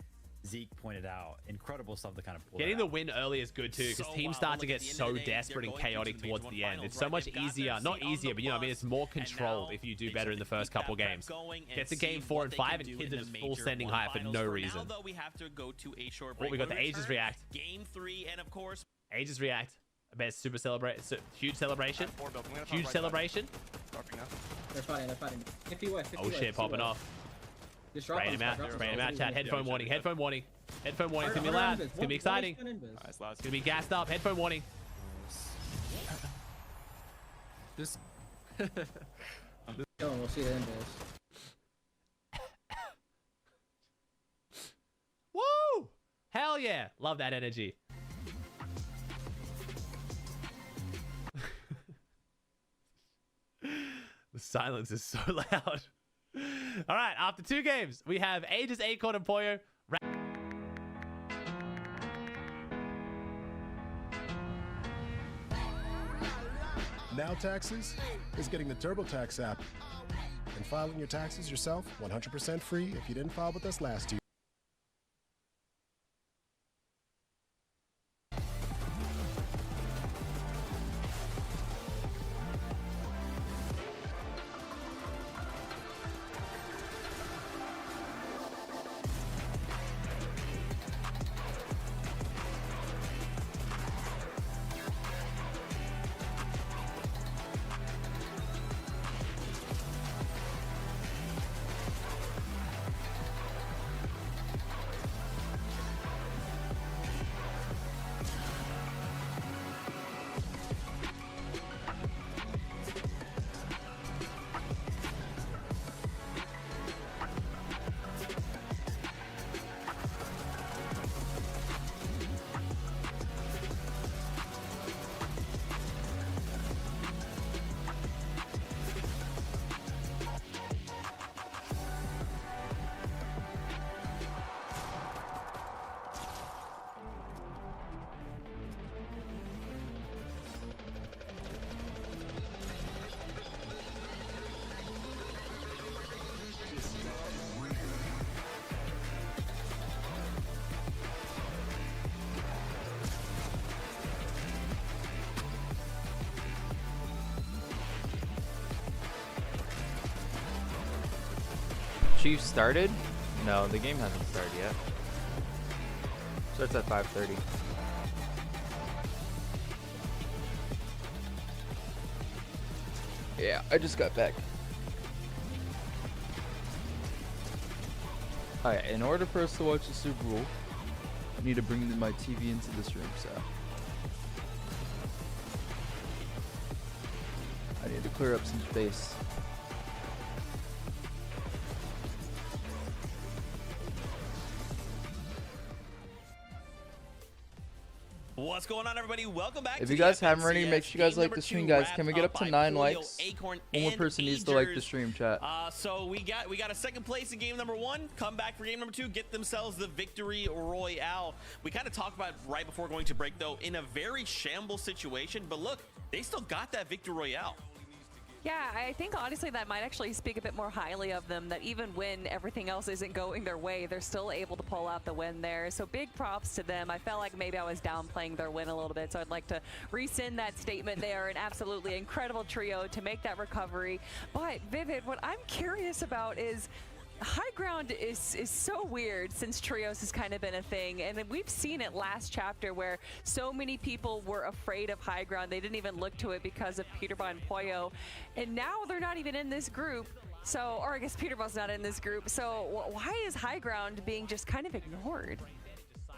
Zeke pointed out, incredible stuff to kind of pull. Getting the win early is good too, because teams start to get so desperate and chaotic towards the end. It's so much easier, not easier, but you know what I mean, it's more controlled if you do better in the first couple games. Get to game 4 and 5 and kids are just full sending high for no reason. Now, though, we have to go to a short Oh, break. we got the Aegis React. Game 3, and of course, Aegis React. I bet super celebrate, huge celebration. Huge celebration. They're fighting. 50 west, 50 Oh shit, popping off. Spraying him out, chat. Headphone warning, headphone warning. Headphone warning, it's gonna be loud. It's gonna be exciting. It's gonna be gassed up. Headphone warning. This. We'll see the end Woo! Hell yeah! Love that energy. The silence is so loud. All right, after 2 games, we have Aegis, Acorn, and Poyo. Now Taxes is getting the TurboTax app and filing your taxes yourself 100% free if you didn't file with us last year. Chiefs started? No, the game hasn't started yet. Starts at 5:30. Yeah, I just got back. Alright, in order for us to watch the Super Bowl, I need to bring my TV into this room, so I need to clear up some space. what's going on, everybody? Welcome back. If you guys haven't already, make sure you guys like the stream, guys. Can we get up to 9 likes? One more person needs to like the stream, chat. So we got a second place in game number 1. Come back for game number 2. Get themselves the victory royale. We kind of talked about right before going to break, though, in a very shambles situation. But look, they still got that victory royale. Yeah, I think honestly that might actually speak a bit more highly of them, that even when everything else isn't going their way, they're still able to pull out the win there. So big props to them. I felt like maybe I was downplaying their win a little bit, so I'd like to rescind that statement. They are an absolutely incredible trio to make that recovery. But Vivid, what I'm curious about is high ground is so weird since trios has kind of been a thing, and we've seen it last chapter where so many people were afraid of high ground. They didn't even look to it because of Peterball and Poyo, and now they're not even in this group. So, or I guess Peterball's not in this group. So why is high ground being just kind of ignored?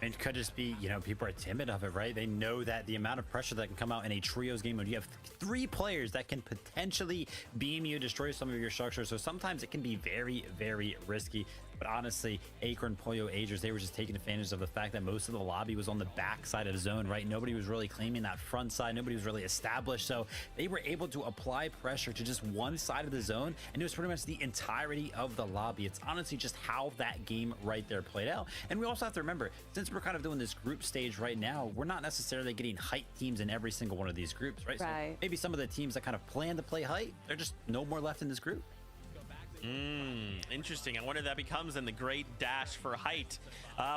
It could just be, you know, people are timid of it, right? They know that the amount of pressure that can come out in a trios game when you have 3 players that can potentially beam you, destroy some of your structures. So sometimes it can be very, very risky. But honestly, Acorn, Poyo, Agers, they were just taking advantage of the fact that most of the lobby was on the back side of the zone, right? Nobody was really claiming that front side. Nobody was really established. So they were able to apply pressure to just one side of the zone, and it was pretty much the entirety of the lobby. It's honestly just how that game right there played out. And we also have to remember, since we're kind of doing this group stage right now, we're not necessarily getting height teams in every single one of these groups, right? So maybe some of the teams that kind of plan to play height, they're just no more left in this group. Interesting. I wonder if that becomes in the great dash for height.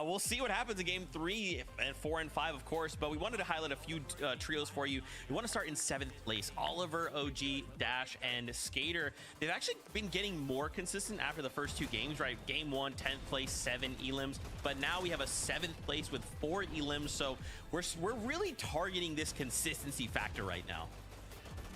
We'll see what happens in game 3 and 4 and 5, of course, but we wanted to highlight a few trios for you. We want to start in 7th place. Oliver, OG, Dash, and Skater. They've actually been getting more consistent after the first 2 games, right? Game 1, 10th place, 7 elims, but now we have a 7th place with 4 elims, so we're really targeting this consistency factor right now.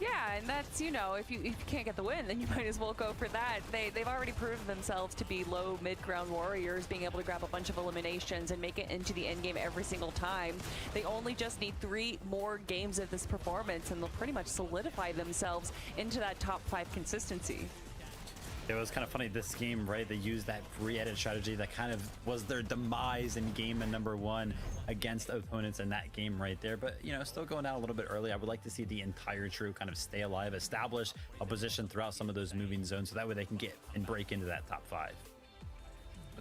Yeah, and that's, you know, if you can't get the win, then you might as well go for that. They've already proven themselves to be low mid-ground warriors, being able to grab a bunch of eliminations and make it into the end game every single time. They only just need 3 more games of this performance, and they'll pretty much solidify themselves into that top 5 consistency. It was kind of funny this game, right? They used that pre-edit strategy that kind of was their demise in game number 1 against opponents in that game right there. But, you know, still going out a little bit early. I would like to see the entire trio kind of stay alive, establish a position throughout some of those moving zones, so that way they can get and break into that top 5.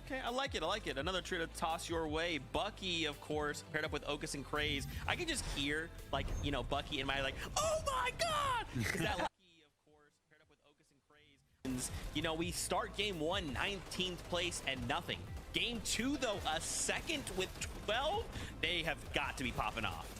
Okay, I like it. I like it. Another trio to toss your way. Bucky, of course, paired up with Okus and Craze. I can just hear, like, you know, Bucky in my, like, oh my God! Is that Lucky, of course, paired up with Okus and Craze. You know, we start game 1, 19th place and nothing. Game 2, though, a 2nd with 12. They have got to be popping off.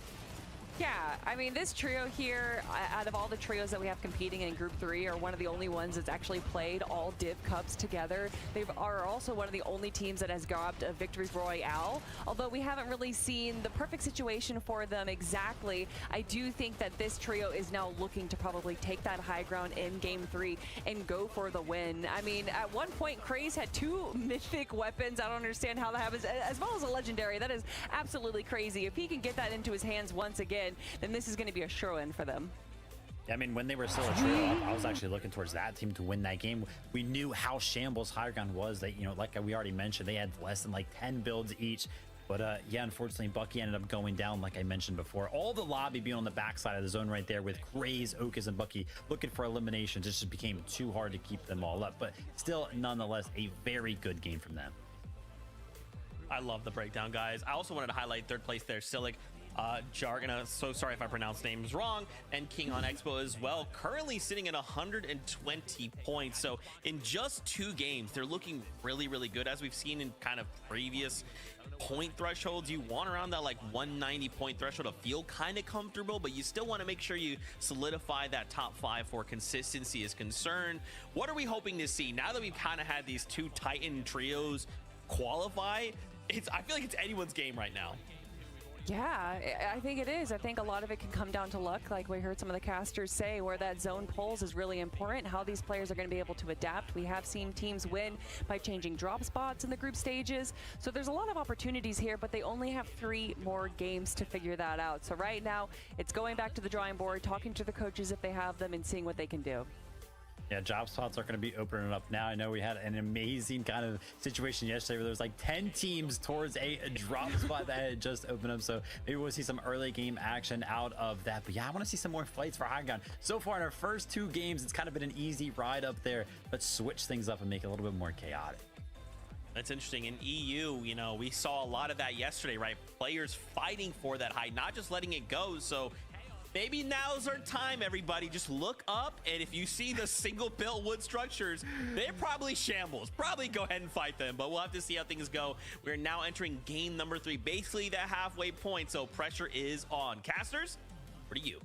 Yeah, I mean, this trio here, out of all the trios that we have competing in Group 3, are one of the only ones that's actually played all Div Cups together. They are also one of the only teams that has grabbed a victory royale, although we haven't really seen the perfect situation for them exactly. I do think that this trio is now looking to probably take that high ground in Game 3 and go for the win. I mean, at one point, Craze had 2 mythic weapons. I don't understand how that happens, as well as a legendary. That is absolutely crazy. If he can get that into his hands once again, then this is going to be a sure win for them. Yeah, I mean, when they were still a trio up, I was actually looking towards that team to win that game. We knew how shambles high ground was. That, you know, like we already mentioned, they had less than like 10 builds each. But yeah, unfortunately, Bucky ended up going down, like I mentioned before. All the lobby being on the backside of the zone right there with Craze, Okus, and Bucky looking for eliminations. It just became too hard to keep them all up. But still, nonetheless, a very good game from them. I love the breakdown, guys. I also wanted to highlight 3rd place there, Silic. Jargona, so sorry if I pronounce names wrong, and King on Expo as well, currently sitting at 120 points. So in just 2 games, they're looking really, really good. As we've seen in kind of previous point thresholds, you want around that like 190 point threshold to feel kind of comfortable, but you still want to make sure you solidify that top 5 for consistency is concerned. What are we hoping to see now that we've kind of had these 2 Titan trios qualify? I feel like it's anyone's game right now. Yeah, I think it is. I think a lot of it can come down to luck, like we heard some of the casters say, where that zone pulls is really important, how these players are going to be able to adapt. We have seen teams win by changing drop spots in the group stages, so there's a lot of opportunities here, but they only have 3 more games to figure that out. So right now, it's going back to the drawing board, talking to the coaches if they have them, and seeing what they can do. Yeah, job spots are going to be opening up now. I know we had an amazing kind of situation yesterday where there was like 10 teams towards a drop spot that had just opened up. So maybe we'll see some early game action out of that. But yeah, I want to see some more fights for high ground. So far in our first 2 games, it's kind of been an easy ride up there. Let's switch things up and make it a little bit more chaotic. That's interesting. In EU, you know, we saw a lot of that yesterday, right? Players fighting for that height, not just letting it go. So maybe now's our time, everybody. Just look up, and if you see the single built wood structures, they're probably shambles. Probably go ahead and fight them, but we'll have to see how things go. We're now entering game number 3, basically the halfway point, so pressure is on. Casters, over to you.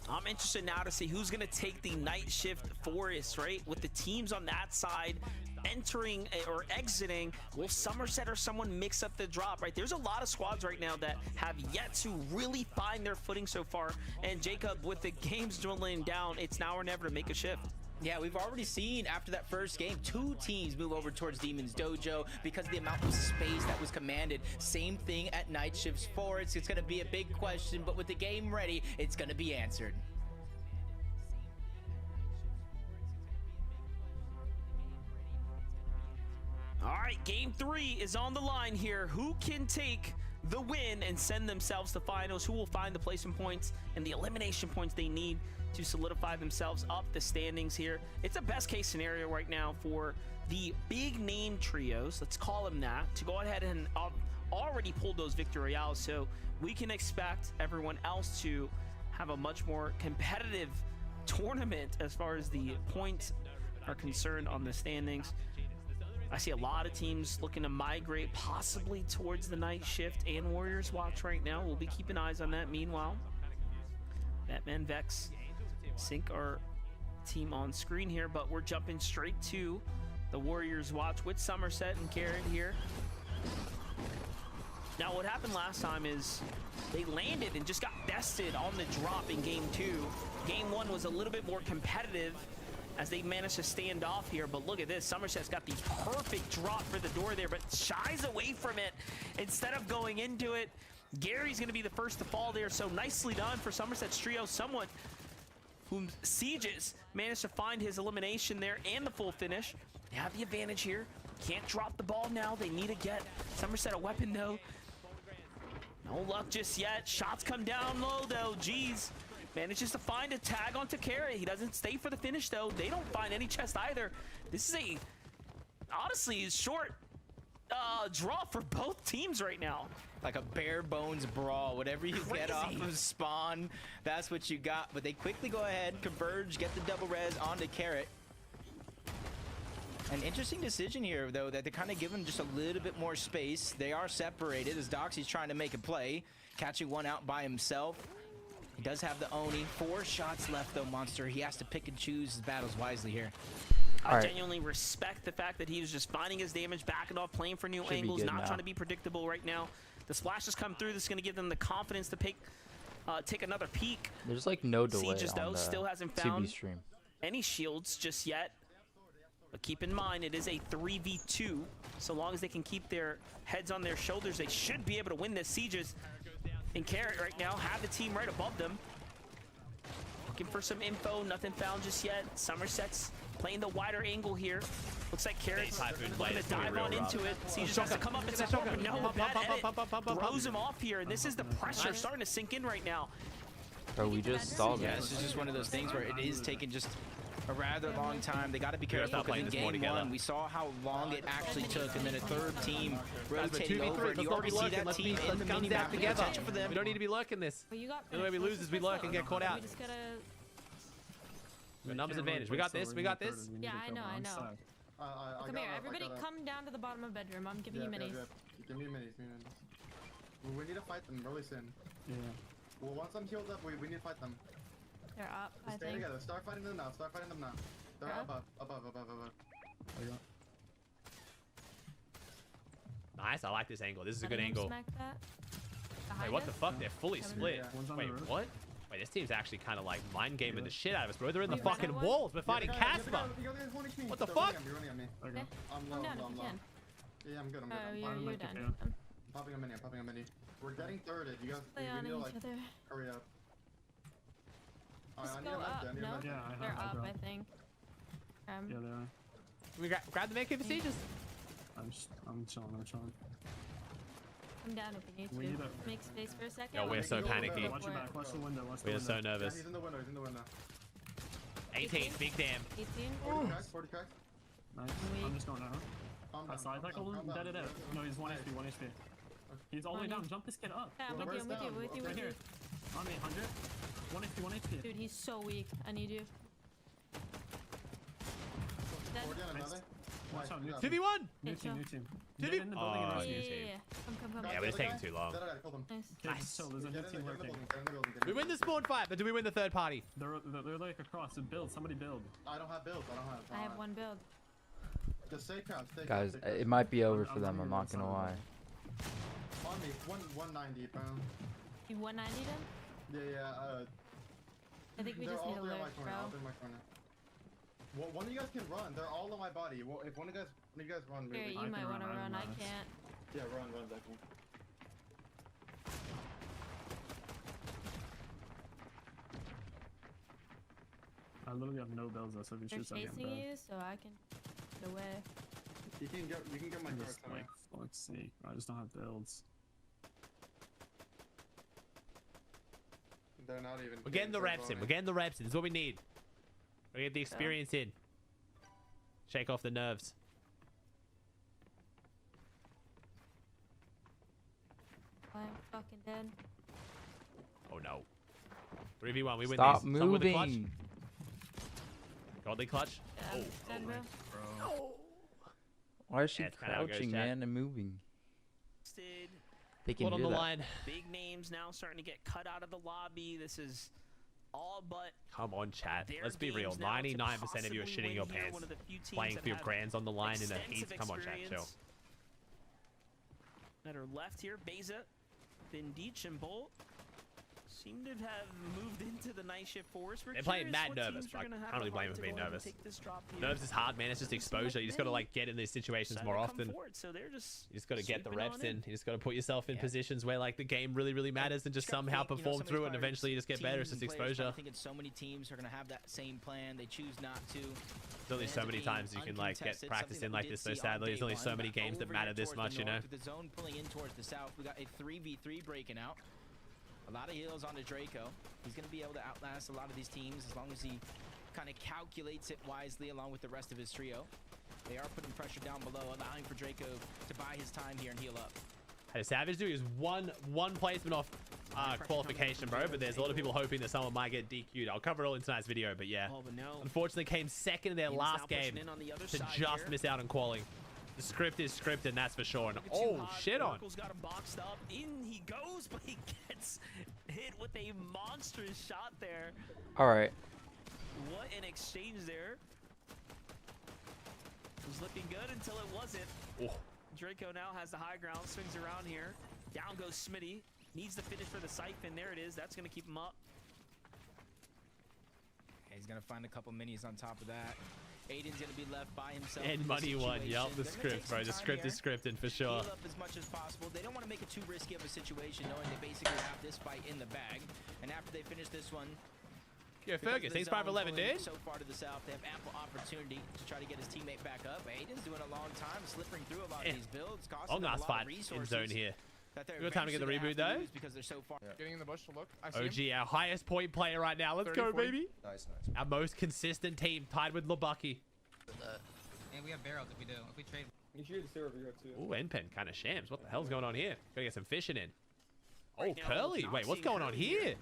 I'm interested now to see who's going to take the night shift forest, right? With the teams on that side entering or exiting, will Somerset or someone mix up the drop, right? There's a lot of squads right now that have yet to really find their footing so far. And Jacob, with the games dwindling down, it's now or never to make a shift. Yeah, we've already seen after that first game 2 teams move over towards Demon's Dojo because of the amount of space that was commanded. Same thing at Night Shift's Forest. It's going to be a big question, but with the game ready, it's going to be answered. All right, game 3 is on the line here. Who can take the win and send themselves to finals? Who will find the placement points and the elimination points they need to solidify themselves up the standings here? It's a best case scenario right now for the big name trios, let's call them that, to go ahead and already pull those victory royales. So we can expect everyone else to have a much more competitive tournament as far as the points are concerned on the standings. I see a lot of teams looking to migrate possibly towards the night shift and Warriors watch right now. We'll be keeping eyes on that. Meanwhile, Batman Vex sync our team on screen here, but we're jumping straight to the Warriors watch with Somerset and Carrot here. Now, what happened last time is they landed and just got bested on the drop in game 2. Game 1 was a little bit more competitive as they managed to stand off here, but look at this. Somerset's got the perfect drop for the door there, but shies away from it instead of going into it. Gary's going to be the first to fall there, so nicely done for Somerset's trio. Someone whom Sieges managed to find his elimination there and the full finish. They have the advantage here. Can't drop the ball now. They need to get Somerset a weapon, though. No luck just yet. Shots come down low, though. Jeez. Manages to find a tag onto Carrot. He doesn't stay for the finish, though. They don't find any chest either. This is a, honestly, short draw for both teams right now. Like a bare bones brawl. Whatever you get off of spawn, that's what you got. But they quickly go ahead, converge, get the double res onto Carrot. An interesting decision here, though, that they're kind of giving just a little bit more space. They are separated as Doxy's trying to make a play, catching one out by himself. He does have the Oni. 4 shots left, though, Monster. He has to pick and choose his battles wisely here. I genuinely respect the fact that he was just finding his damage, backing off, playing for new angles, not trying to be predictable right now. The splashes come through. This is going to give them the confidence to take another peek. There's like no delay Sieges, though, on the still hasn't found stream. any shields just yet. But keep in mind, it is a 3v2. So long as they can keep their heads on their shoulders, they should be able to win this. Sieges and Carrot right now have the team right above them. Looking for some info, nothing found just yet. Somerset's playing the wider angle here. Looks like Carrot's going to dive on into it. Sieges has to come up and support, but no, bad edit throws him off here. And this is the pressure starting to sink in right now. Bro, we just stalled it. Yeah, this is just one of those things where it is taking just a rather long time. They got to be careful because in game 1 we saw how long it actually took, and then a third team rotating over. You already see that team in the mini map together. For them. We don't need to be lurking this. The way we lose is we lurk and get caught out. The numbers advantage. We got this. We got this. Yeah, I know. Come here, everybody come down to the bottom of bedroom. I'm giving you minis. Give me minis. We need to fight them really soon. Yeah. Well, once I'm healed up, we need to fight them. They're up, I think. Stay together. Start fighting them now. They're above. Nice. I like this angle. This is a good angle. Wait, what the fuck? They're fully split. Wait, what? Wait, this team's actually kind of like mind gaming the shit out of us, bro. They're in the fucking walls. We're fighting Casper. What the fuck? I'm low. Yeah, I'm good. Oh, you're done. I'm popping a mini. We're getting thirded. You guys, we need to like hurry up. Just go up, no? They're up, I think. Yeah, they are. We grab the make for Sieges. I'm chilling. Come down if you need to. Make space for a second. Yo, we're so panicky. Watch your back. Watch the window. We are so nervous. Yeah, he's in the window. 18, big damn. 18. 40 cracks. Nice. I'm just going out. I side tackle him. Dead. No, he's 1 HP. He's all the way down. Jump this kid up. Yeah, I'm with you. Right here. On me, 100. 1 HP. Dude, he's so weak. I need you. Nice. Watch out, 2v1! New team. Get in the building and rescue team. Come. Yeah, we're just taking too long. Nice. There's a new team working. We win the spawn fight, but do we win the third party? They're like across. Somebody build. I don't have builds. I have 1 build. Just stay calm. Guys, it might be over for them. I'm not gonna lie. On me, 190, bro. You 190 them? Yeah. I think we just need to lurk, bro. Well, one of you guys can run. They're all on my body. Well, if one of you guys run, Here, you might want to run. I can't. Yeah, run, Becky. I literally have no builds though, so if you They're shoot something, chasing you, so I can get away. You can get my car. Like, fuck's sake, I just don't have builds. They're not even. We're getting the reps in. This is what we need. We get the experience in. Shake off the nerves. I'm fucking dead. Oh no. 3v1. We win Stop these. Someone with the clutch. moving. Godly clutch. Yeah, send, bro. Why is she that's kinda how it goes, crouching, chat. man, and moving? They can Put on hear the that. line. Big names now starting to get cut out of the lobby. This is all but. Come on, chat. their Let's be real. games now to 99% of you are possibly shitting your win here. pants. One of the few teams Playing that for your have grands on the line in the heat. extensive Come on, chat. Chill. experience That are left here. Beza, Vindic, and Bolt seem to have moved into the night shift force. They're playing mad nervous. I can't really blame them for being nervous. Nerves is hard, man. It's just exposure. You just got to like get in these situations more often. So they're just You just got to get the sweeping reps on in. You just got to put yourself in positions where like the game really matters and just somehow perform through it, and eventually you just get better. It's just exposure. I think so many teams are gonna have that same plan. They choose not to. There's only so many times you can like get practice in like this. So sadly, there's only so many games that matter this much, you know. With the zone pulling in towards the south, we got a 3v3 breaking out. A lot of heals onto Draco. He's going to be able to outlast a lot of these teams as long as he kind of calculates it wisely along with the rest of his trio. They are putting pressure down below, allowing for Draco to buy his time here and heal up. Hey, Savage dude is one placement off qualification, bro. But there's a lot of people hoping that someone might get DQ'd. I'll cover it all in tonight's video, but yeah. Unfortunately, came second in their last game to just miss out on qualing. The script is scripted, and that's for sure. And oh, shit on. Got him boxed up. In he goes, but he gets hit with a monstrous shot there. All right. What an exchange there. It was looking good until it wasn't. Oh. Draco now has the high ground, swings around here. Down goes Smitty. Needs the finish for the siphon. There it is. That's going to keep him up. He's going to find a couple minis on top of that. Aiden's going to be left by himself. And money one. Yup, the script, bro. The script is scripted for sure. Heal up as much as possible. They don't want to make it too risky of a situation, knowing they basically have this fight in the bag. And after they finish this one, yeah, Fergus, he's 5'11", dude. So far to the south, they have ample opportunity to try to get his teammate back up. Aiden's doing a long time, slipping through a lot of these builds, costing them a lot of resources. In zone here. You got time to get the reboot though. Because they're so far. Getting in the bush to look. OG, our highest point player right now. Let's go, baby. Nice. Our most consistent team, tied with Labucky. And we have barrels if we do. If we trade. You should use the server here too. Ooh, N-Pen kind of shams. What the hell's going on here? Gotta get some fishing in. Right oh, now, Curly. Wait, what's going on here?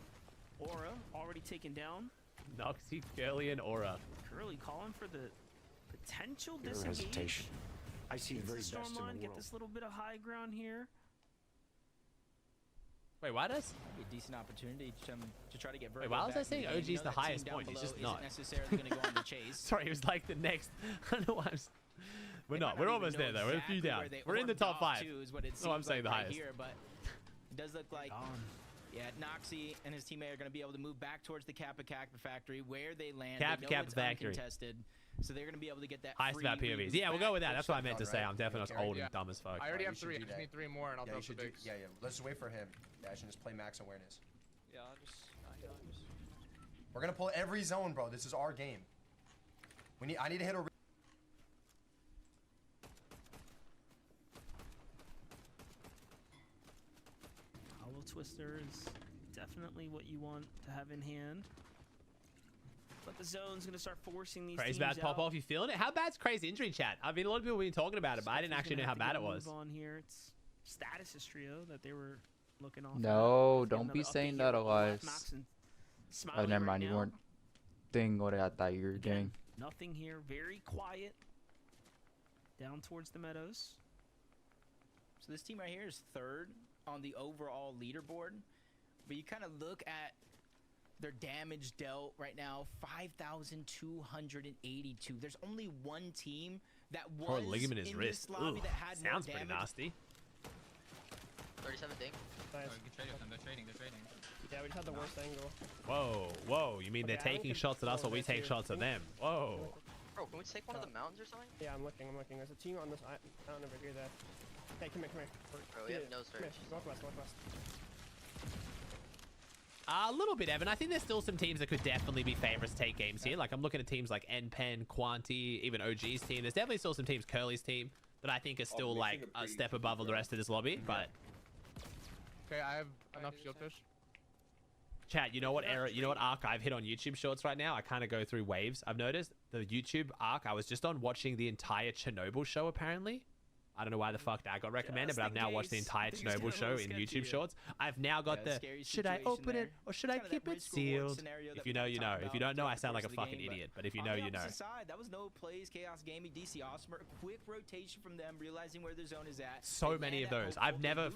Aura already taken down. Noxie, Curly, and Aura. Curly calling for the potential disengage. Hesitation. I see the very Storm best in the line, world. get this little bit of high ground here. Wait, why does? A decent opportunity to try to get. Wait, why was I saying OG's the highest point? He's just not. Necessarily going to go on the chase. Sorry, it was like the next. I don't know why I'm. We're not. We're almost there though. We're a few down. We're in the top 5. No, I'm saying the highest. Here, but it does look like. Yeah, Noxie and his teammate are going to be able to move back towards the Kappa factory where they land. Kappa factory. So they're going to be able to get that. Highest about POVs. Yeah, we'll go with that. That's what I meant to say. I'm definitely old and dumb as fuck. I already have 3. I just need 3 more, and I'll drop the bigs. Yeah. Let's just wait for him. Yeah, I should just play max awareness. Yeah, I'll just. We're gonna pull every zone, bro. This is our game. I need to hit a. Hollow Twister is definitely what you want to have in hand. But the zone's going to start forcing these Crazy teams bad pop off. You feeling it? How bad's Crazy injury, chat? I mean, a lot of people have been talking about it, but I didn't actually know how bad it was. On here. It's Status's trio that they were looking off. No, don't be saying that, Elias. Oh, never mind. You weren't doing what I thought you were doing. Nothing here. Very quiet. Down towards the meadows. So this team right here is 3rd on the overall leaderboard. But you kind of look at their damage dealt right now, 5,282. There's only one team that was Poor ligament in his wrist. Lobby that had sounds more pretty damage. nasty. 37 ding. Nice. Good trade with them. They're trading. Yeah, we just had the worst angle. Whoa. You mean they're taking shots at us or we take shots at them? Whoa. Bro, can we take one of the mountains or something? Yeah, I'm looking. There's a team on this island over here that. Hey, come here. Bro, we have no search. Northwest. A little bit, Evan. I think there's still some teams that could definitely be favorites to take games here. Like, I'm looking at teams like N-Pen, Quanti, even OG's team. There's definitely still some teams, Curly's team, that I think are still, like, a step above the rest of this lobby, but... Okay, I have enough shieldfish. Chat, you know what arc I've hit on YouTube Shorts right now? I kind of go through waves. I've noticed the YouTube arc I was just on watching the entire Chernobyl show, apparently. I don't know why the fuck that got recommended, but I've now watched the entire Chernobyl show in YouTube Shorts. I've now got the, should I open it or should I keep it sealed? If you know, you know. If you don't know, I sound like a fucking idiot. But if you know, you know. That was no plays, Chaos Gaming, DC Osmer. A quick rotation from them, realizing where their zone is at. So many of those. I've never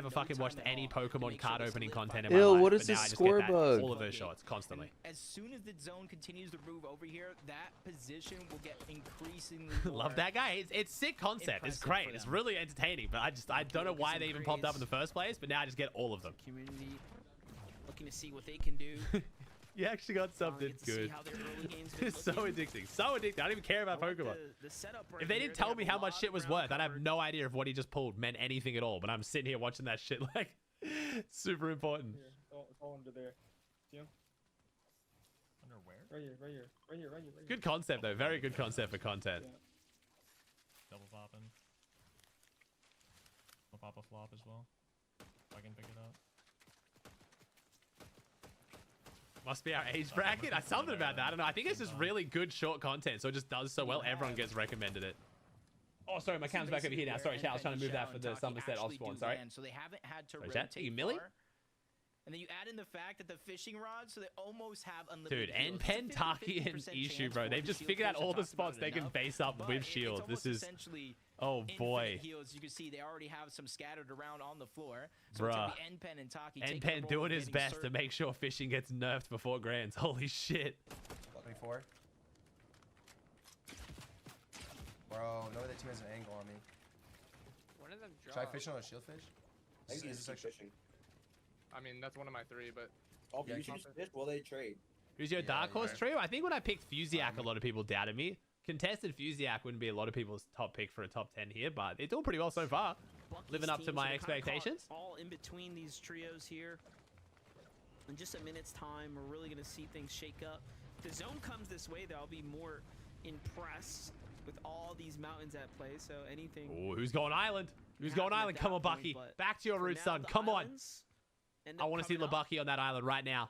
fucking watched any Pokemon card opening content in my Ew, life. what is but this now I just score get that, bug? all of those shots constantly. As soon as the zone continues to move over here, that position will get increasingly Love that guy. It's sick concept. It's great. It's really entertaining. But I don't know why they even popped up in the first place. But now I just get all of them. Community looking to see what they can do. You actually got something good. It's so addicting. So addicting. I don't even care about Pokemon. If they didn't tell me how much shit was worth, I'd have no idea if what he just pulled meant anything at all. But I'm sitting here watching that shit like super important. It's all under there. See him? Under where? Right here, right here, right here, right here. Good concept though. Very good concept for content. Yeah. Double popping. I'll pop a flop as well. If I can pick it up. Must be our age bracket. Something about that. I don't know. I think it's just really good short content, so it just does so well. Everyone gets recommended it. Oh, sorry, my cam's back over here now. Sorry, chat. I was trying to move that for the Somerset off spawn. Sorry. So they haven't had to rotate Millie? And then you add in the fact that the fishing rods, so they almost have unlimited. Dude, and Pentaki and Ishu, bro. They've just figured out all the spots they can base up with shield. This is. Oh boy. Heals, you can see they already have some scattered around on the floor. So bruh. Npen and Taki. Npen doing his best to make sure fishing gets nerfed before grands. Holy shit. 24. Bro, no, that team has an angle on me. One of them dropped. Should I fish on a shield fish? I think he's fishing. I mean, that's one of my three, but... Oh, yeah, you should just fish while they trade. Who's your dark horse trio? I think when I picked Fusiak, a lot of people doubted me. Contested Fusiak wouldn't be a lot of people's top pick for a top 10 here, but it's doing pretty well so far. Living up to my expectations. All in between these trios here. In just a minute's time, we're really going to see things shake up. If the zone comes this way, though, I'll be more impressed with all these mountains at play, so anything... Oh, who's going island? Who's going island? Come on, Bucky. Back to your roots, son. Come on. I want to see LeBucky on that island right now.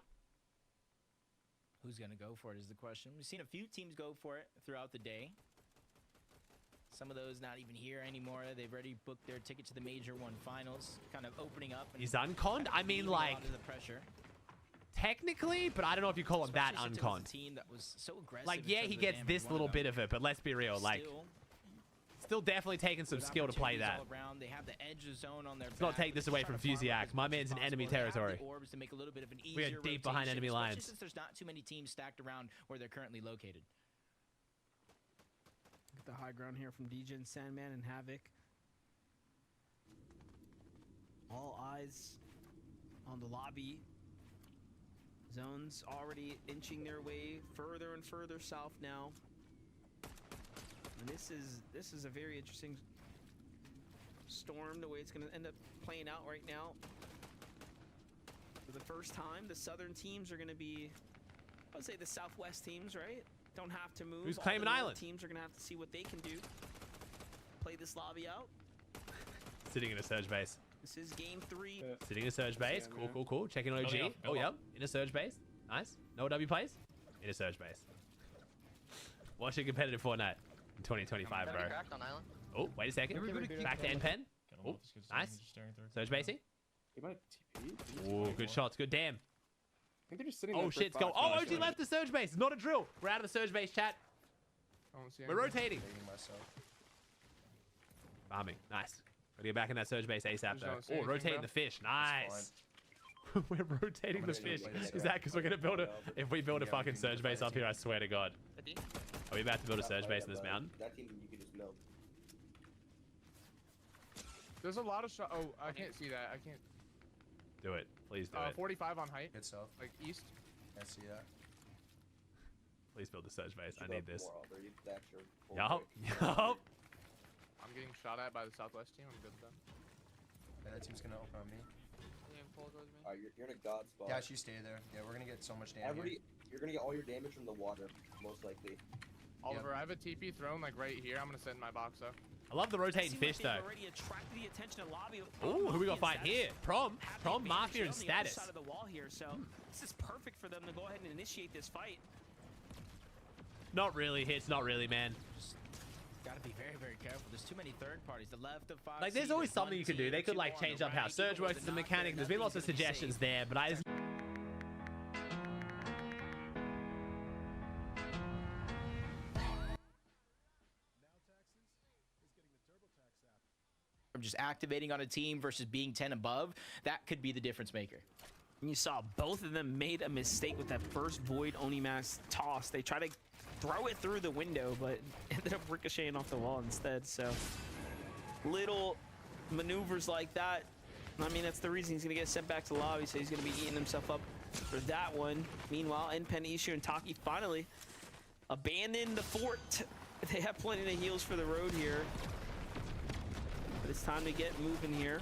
Who's going to go for it is the question. We've seen a few teams go for it throughout the day. Some of those not even here anymore. They've already booked their ticket to the Major 1 finals, kind of opening up. He's unconned? I mean, like, technically, but I don't know if you call him that unconned. Like, yeah, he gets this little bit of it, but let's be real. Like, still definitely taking some skill to play that. They have the edge of zone on their Let's not take this away from Fusiak. My man's in enemy territory. We are deep behind enemy lines. Since there's not too many teams stacked around where they're currently located. Get the high ground here from DJ and Sandman and Havoc. All eyes on the lobby. Zones already inching their way further and further south now. And this is a very interesting storm, the way it's going to end up playing out right now. For the first time, the southern teams are going to be, I would say the southwest teams, right? Don't have to move. Who's claiming island? Teams are going to have to see what they can do. Play this lobby out. Sitting in a surge base. This is game 3. Sitting in a surge base. Cool, cool, cool. Checking OG. Oh, yep. In a surge base. Nice. No W plays? In a surge base. Watching competitive Fortnite. 2025, bro. Oh, wait a second. Back to Npen. Oh, nice. Surge basing. Oh, good shots. Good damn. I think they're just sitting oh, shit's going. Oh, OG left the surge base. It's not a drill. We're out of the surge base, chat. We're rotating. Farming. Nice. Gotta get back in that surge base ASAP, though. Oh, rotating the fish. Nice. We're rotating the fish. Is that because we're gonna build a... If we build a fucking surge base up here, I swear to God. Are we about to build a surge base in this mountain? That team, you can just milk. There's a lot of shot. Oh, I can't see that. I can't. Do it. Please do it. 45 on height. Good stuff. Like east. I see that. Please build the surge base. I need this. Yup. Yup. I'm getting shot at by the southwest team. I'm good with them. Yeah, that team's gonna open on me. Alright, you're in a god spot. Yeah, you stay there. Yeah, we're gonna get so much damage. You're gonna get all your damage from the water, most likely. Oliver, I have a TP thrown like right here. I'm gonna set in my box up. I love the rotating fish though. Oh, who we got fight here? Prom, Mafia, and Status. Side of the wall here, so this is perfect for them to go ahead and initiate this fight. Not really hits, not really, man. Gotta be very, very careful. There's too many third parties. The left of Foxy, Like, there's always something you can do. They could like change up how Surge works as a mechanic. There's been lots of suggestions there, but I. From just activating on a team versus being 10 above, that could be the difference maker. And you saw both of them made a mistake with that first Void Onimax toss. They tried to throw it through the window, but ended up ricocheting off the wall instead. So little maneuvers like that. I mean, that's the reason he's going to get sent back to the lobby, so he's going to be eating himself up for that one. Meanwhile, Npen, Ishu, and Taki finally abandon the fort. They have plenty of heals for the road here. But it's time to get moving here.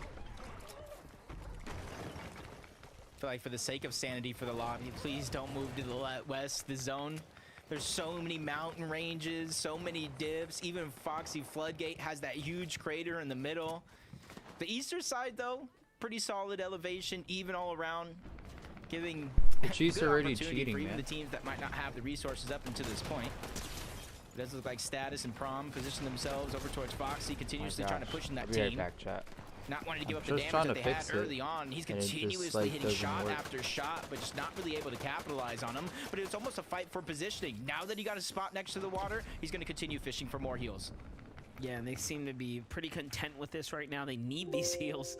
I feel like for the sake of sanity for the lobby, please don't move to the west, the zone. There's so many mountain ranges, so many dips. Even Foxy Floodgate has that huge crater in the middle. The eastern side, though, pretty solid elevation, even all around, giving the Chiefs are already cheating, for even man. the teams that might not have the resources up until this point. It does look like Status and Prom position themselves over towards Foxy, continuously trying to push in that I'll be right team. back, chat. Not wanting to give up the just damage trying that to they had fix early it, on. He's and it just, continuously like, hitting doesn't shot work. after shot, but just not really able to capitalize on them. But it's almost a fight for positioning. Now that he got a spot next to the water, he's going to continue fishing for more heals. Yeah, and they seem to be pretty content with this right now. They need these heals.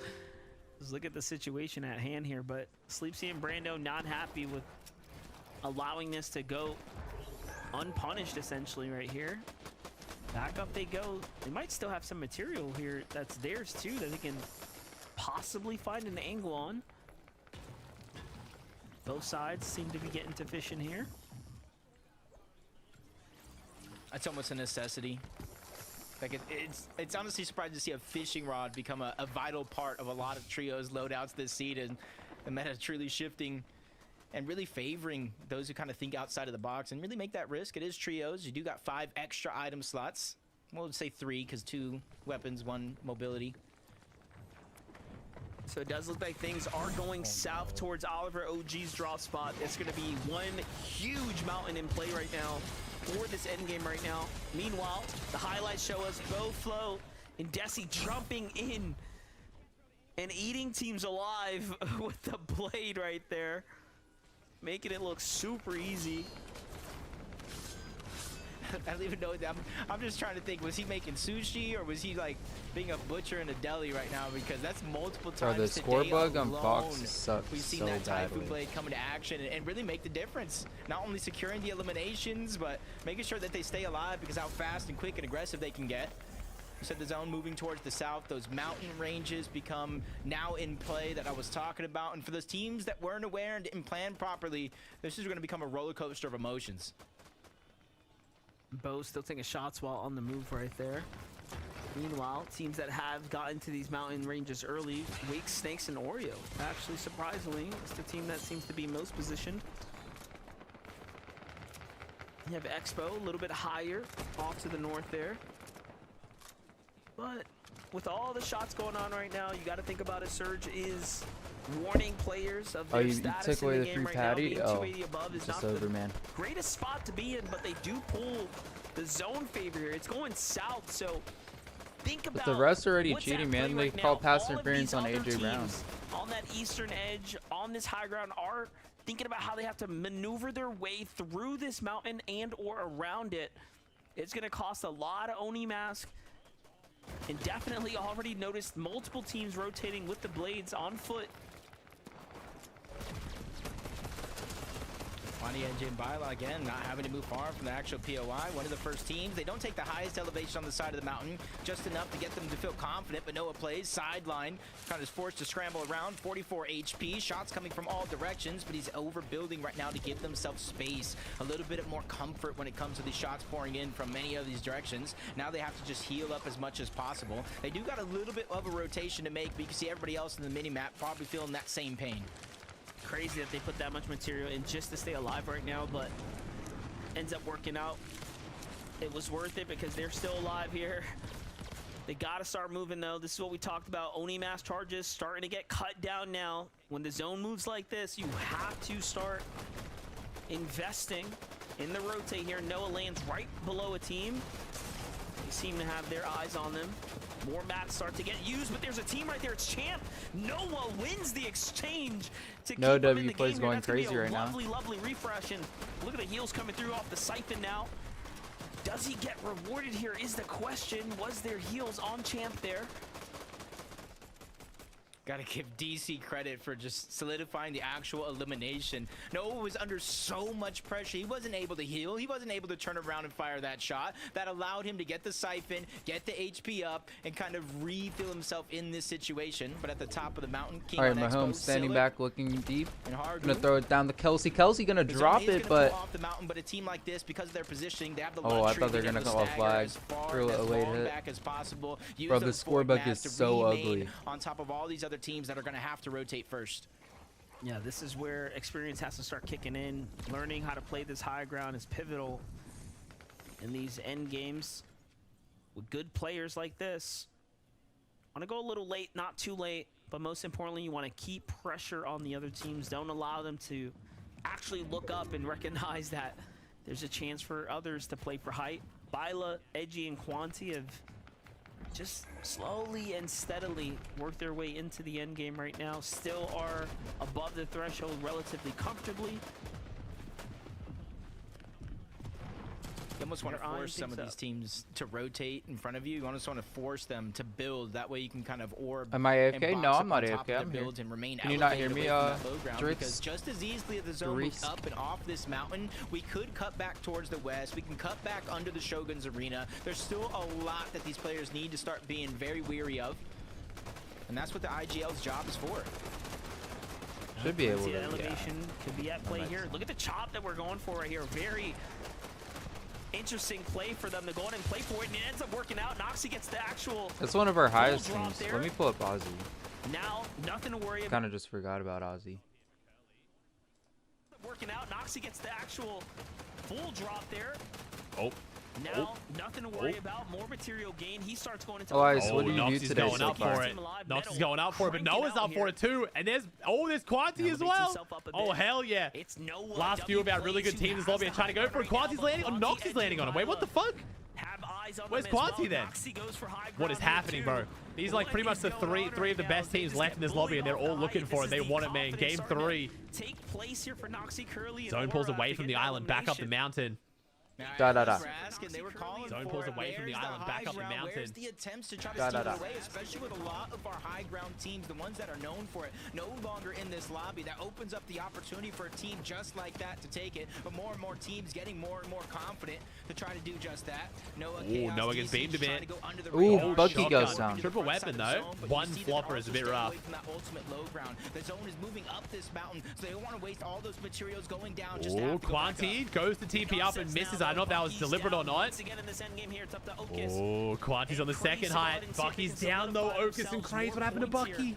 Just look at the situation at hand here. But Sleepsy and Brando not happy with allowing this to go unpunished, essentially, right here. Back up they go. They might still have some material here that's theirs, too, that they can possibly find an angle on. Both sides seem to be getting to fishing here. That's almost a necessity. Like it's honestly surprising to see a fishing rod become a vital part of a lot of trios loadouts this season. The meta truly shifting and really favoring those who kind of think outside of the box and really make that risk. It is trios. You do got 5 extra item slots. We'll say 3 because 2 weapons, 1 mobility. So it does look like things are going south towards Oliver OG's draw spot. It's going to be one huge mountain in play right now for this end game right now. Meanwhile, the highlights show us Boflo and Desi jumping in and eating teams alive with the blade right there, making it look super easy. I don't even know. I'm just trying to think, was he making sushi or was he like being a butcher in a deli right now? Because that's multiple times the score today bug on alone. Fox sucks We've seen so that Typhoon badly. Blade come into action and really make the difference. Not only securing the eliminations, but making sure that they stay alive because how fast and quick and aggressive they can get. You said the zone moving towards the south. Those mountain ranges become now in play that I was talking about. And for those teams that weren't aware and didn't plan properly, this is going to become a roller coaster of emotions. Bo still taking shots while on the move right there. Meanwhile, teams that have gotten to these mountain ranges early, Wake, Snakes, and Oreo. Actually, surprisingly, it's the team that seems to be most positioned. You have Expo a little bit higher off to the north there. But with all the shots going on right now, you got to think about it. Surge is warning players of their you status took away in the the game free right now. patty? Being Oh, 280 above is just not over, the man. greatest spot to be in, but they do pull the zone favor here. It's going south, so think about But the rest are already what's cheating, at play man. They right call now. pass All of interference these on other AJ Brown. teams on that eastern edge, on this high ground, are thinking about how they have to maneuver their way through this mountain and or around it. It's going to cost a lot of Oni mask. And definitely already noticed multiple teams rotating with the blades on foot. Money Engine Bila again, not having to move far from the actual POI. One of the first teams. They don't take the highest elevation on the side of the mountain, just enough to get them to feel confident, but Noah plays sideline, kind of forced to scramble around. 44 HP, shots coming from all directions, but he's overbuilding right now to give themselves space, a little bit more comfort when it comes to these shots pouring in from many of these directions. Now they have to just heal up as much as possible. They do got a little bit of a rotation to make, but you can see everybody else in the mini-map probably feeling that same pain. Crazy that they put that much material in just to stay alive right now, but ends up working out. It was worth it because they're still alive here. They got to start moving, though. This is what we talked about. Oni mass charges starting to get cut down now. When the zone moves like this, you have to start investing in the rotate here. Noah lands right below a team. seem to have their eyes on them. More mats start to get used, but there's a team right there. It's Champ. Noah wins the exchange to No keep him in W the plays game going here. That's gonna be crazy a right now. lovely refresh, and look at the heals coming through off the siphon now. Does he get rewarded here is the question. Was there heals on Champ there? Gotta give DC credit for just solidifying the actual elimination. Noah was under so much pressure. He wasn't able to heal. He wasn't able to turn around and fire that shot. That allowed him to get the siphon, get the HP up, and kind of refill himself in this situation. But at the top of the mountain, King All right, on Expo, Mahomes standing Silic, back, looking deep. and Hargu. Gonna throw it down to Kelsey. Kelsey gonna The drop zone is it, gonna but pull off the mountain, but a team like this, because of their positioning, they have the oh, I luxury thought they were to be gonna able to come off stagger flag. as far Throw as a late long hit. back as possible. Use Bro, the those score forward book mats is to so remain ugly. on top of all these other teams that are gonna have to rotate first. Yeah, this is where experience has to start kicking in. Learning how to play this high ground is pivotal in these end games with good players like this. Want to go a little late, not too late, but most importantly, you want to keep pressure on the other teams. Don't allow them to actually look up and recognize that there's a chance for others to play for height. Bila, Edgy, and Quanti have just slowly and steadily work their way into the end game right now. Still are above the threshold relatively comfortably. You almost want to force some of these teams to rotate in front of you. You almost want to force them to build. That way you can kind of orb. Am I and AFK? box No, up I'm not on top of AFK. their I'm here. builds and remain Can you not hear elevated me, away from that low ground, Drix? because just as easily as the zone moves up and off this mountain, we could cut back towards the west. We can cut back under the Shogun's arena. There's still a lot that these players need to start being very weary of. And that's what the IGL's job is for. Should be able to. Elevation could be at play here. Look at the chop that we're going for right here. Very interesting play for them to go in and play for it, and it ends up working out. Noxie gets the actual. That's one of our highest drop teams. there. Let me pull up Ozzy. Now, nothing to worry about. Kind of just forgot about Ozzy. Working out. Noxie gets the actual full drop there. Oh. Now, nothing to worry about. More material gain. He starts going into. Oh, Ice, what do you do Noxie's today going so up far? for it. Noxie's going up for it, but Noah's up for it too. And there's Quanti as well. Oh, hell yeah. It's Noah. Last few of our really good teams in this lobby are trying to go for it. Quanti's landing on Noxie's landing on him. Wait, what the fuck? Where's Quanti then? What is happening, bro? These are like pretty much the three of the best teams left in this lobby, and they're all looking for it. They want it, man. Game 3. Zone pulls away from the island, back up the mountain. Da. Zone pulls away from the island, back up the mountain. Where's the attempts to try to steal it away, especially with a lot of our high ground teams, the ones that are known for it, no longer in this lobby. That opens up the opportunity for a team just like that to take it, but more and more teams getting more and more confident to try to do just that. Noah gets beamed a bit. Ooh, Bucky goes down. Triple weapon though. One flopper is a bit rough. The zone is moving up this mountain, so they don't want to waste all those materials going down. Just Oh, Quanti goes to TP up and misses. I don't know if that was deliberate or not. Oh, Quanti's on the second height. Bucky's down though. Okus and Craze. What happened to Bucky?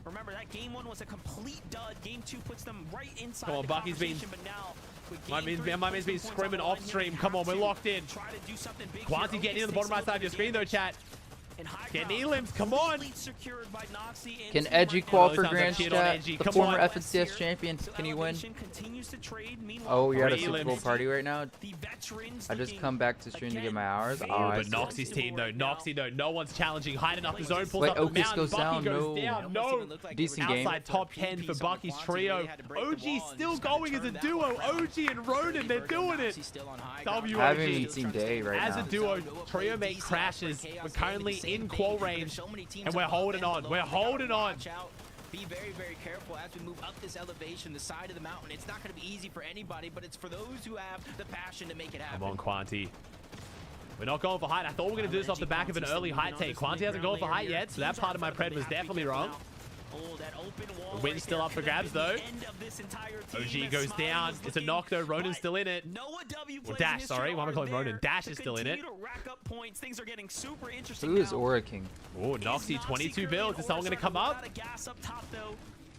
Remember that game 1 was a complete dud. Game 2 puts them right inside. Come on, Bucky's been. My man's been scrimming off stream. Come on, we're locked in. Quanti getting in the bottom right side of your screen though, chat. Get elims, come on. Can Edgy qual for Grand Chat? The former FNCS champion. Can you win? Oh, you're at a Super Bowl party right now? I just come back to stream to get my hours. Oh, But Noxie's team though. Noxie though. No one's challenging. Hiding up the zone. Pulls Wait, up the Okus mountain. goes Bucky down. goes No. down. No. Decent game. Outside top 10 for Bucky's trio. OG still going as a duo. OG and Ronan, they're doing it. I haven't even seen Day right As now. a duo, trio mate crashes. We're currently in qual range. And we're holding on. We're holding on. Be very, very careful as we move up this elevation, the side of the mountain. It's not going to be easy for anybody, but it's for those who have the passion to make it happen. Come on, Quanti. We're not going for height. I thought we were going to do this off the back of an early height take. Quanti hasn't gone for height yet, so that part of my pred was definitely wrong. The win's still up for grabs, though. OG goes down. It's a knock, though. Ronan's still in it. Or Dash, sorry. Why am I calling Ronan? Dash is still in it. Who is Aura King? Oh, Noxie, 22 builds. Is someone going to come up?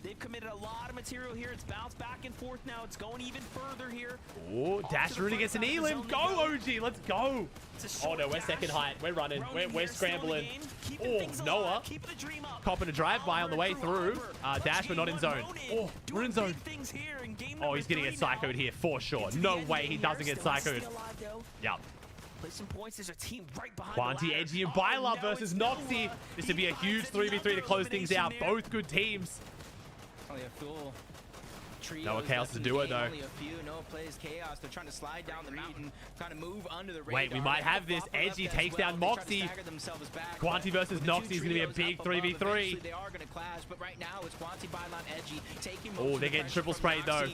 They've committed a lot of material here. It's bounced back and forth now. It's going even further here. Oh, Dash really gets an elim. Go, OG. Let's go. Oh, no. We're second height. We're running. We're scrambling. Oh, Noah. Copping a drive-by on the way through. Dash, but not in zone. Oh, we're in zone. Oh, he's going to get psychoed here for sure. No way he doesn't get psychoed. Yep. Play some points. There's a team right behind Quanti, Edgy, and Byla versus Noxy. This would be a huge 3v3 to close things out. Both good teams. Only a full trio. No Chaos to do it, though. Only a few. No plays Chaos. They're trying to slide down the mountain, kind of move under the radar. Wait, we might have this. Edgy takes down Moxie. Quanti versus Noxy is going to be a big 3v3. They are going to clash, but right now it's Quanti, Byla, and Edgy taking. Oh, they're getting triple sprayed though.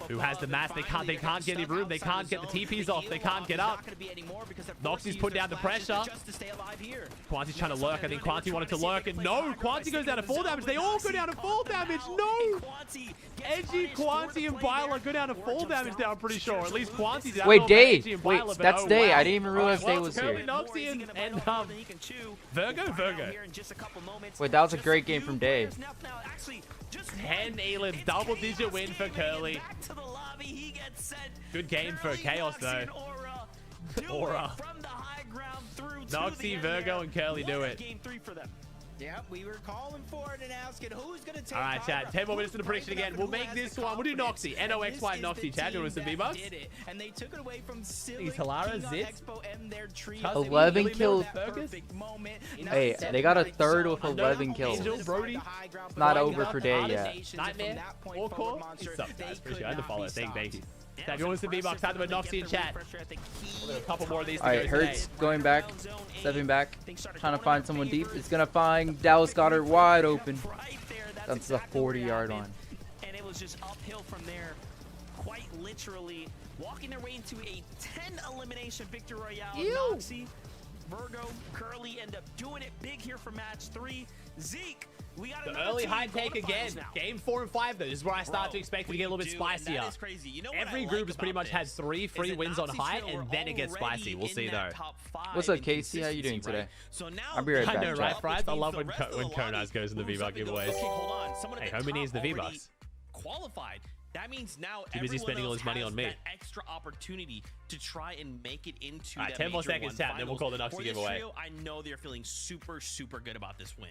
Who has the mass? They can't get any room. They can't get the TPs off. They can't get up. Noxy's putting down the pressure. Quanti's trying to lurk. I think Quanti wanted to lurk, and no, Quanti goes down to full damage. They all go down to full damage. No. Edgy, Quanti, and Byla go down to full damage there, I'm pretty sure. At least Quanti did. Wait, Day. Wait, that's Day. I didn't even realize Day was here. Noxy and Virgo. Wait, that was a great game from Day. 10 elims, double-digit win for Curly. Good game for Chaos, though. Aura. Noxy, Virgo, and Curly do it. Yep, we were calling for it and asking who's going to take. All right, chat. 10 more minutes to the prediction again. We'll make this one. We'll do Noxy. NOXY Noxy, chat. It was some V-Bucks. And they took it away from He's Hilara, Zitz. 11 kills. Hey, they got a third with 11 kills. It's not over for Day yet. Nightmare. Orcore. What's up, guys? Appreciate it. I had to follow. Thank you. If you want some V-Bucks, type them at Noxy in chat. A couple more of these to go today. Hurts going back, stepping back, trying to find someone deep. It's going to find Dallas Goddard wide open. That's the 40-yard line. And it was just uphill from there, quite literally, walking their way into a 10 elimination victory royale. Noxy, Virgo, Curly end up doing it big here for match 3. Zeke. We got the early high take again. Game 4 and 5 though. This is where I start to expect it to get a little bit spicier. That is crazy. You know what Every group has pretty much had 3 free wins on high, and then it gets spicy. We'll see though. What's up, Casey? How you doing today? So now I'll be right back. I know, right, Fries? I love when Konas goes in the V-Buck giveaways. Hey, homie needs the V-Bucks. Qualified. That means now too busy spending all his money on me. That extra opportunity to try and make it into. All right, 10 more seconds, tap, then we'll call the Noxy giveaway. I know they're feeling super good about this win.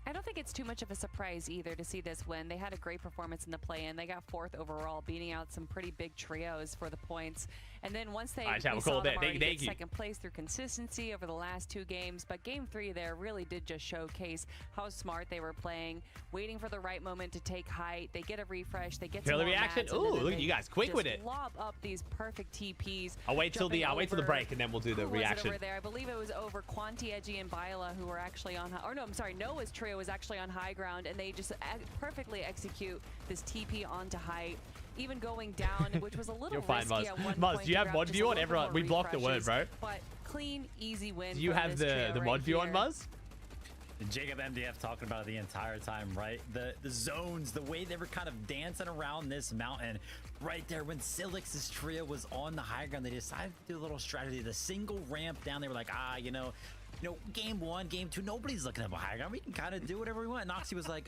I don't think it's too much of a surprise either to see this win. They had a great performance in the play-in. They got 4th overall, beating out some pretty big trios for the points. And then once they saw them already get second place through consistency over the last 2 games, but game 3 there really did just showcase how smart they were playing, waiting for the right moment to take height. They get a refresh, they get some more reaction. mats, Ooh, look at you guys, quick with it. Lob up these perfect TPs. I'll wait till the break and then we'll do the reaction. Over there? I believe it was over Quanti, Edgy, and Byla who were actually on high, or no, I'm sorry, Noah's trio was actually on high ground, and they just perfectly execute this TP onto height. Even going down, which was a little risky at one point. Muzz, do you have mod view on everyone? We blocked the word, bro. But clean, easy win. Do you have the mod view on, Muzz? Jacob MDF talking about it the entire time, right? The zones, the way they were kind of dancing around this mountain right there when Silix's trio was on the high ground. They decided to do a little strategy, the single ramp down. They were like, you know, game 1, game 2, nobody's looking at a high ground. We can kind of do whatever we want. Noxy was like,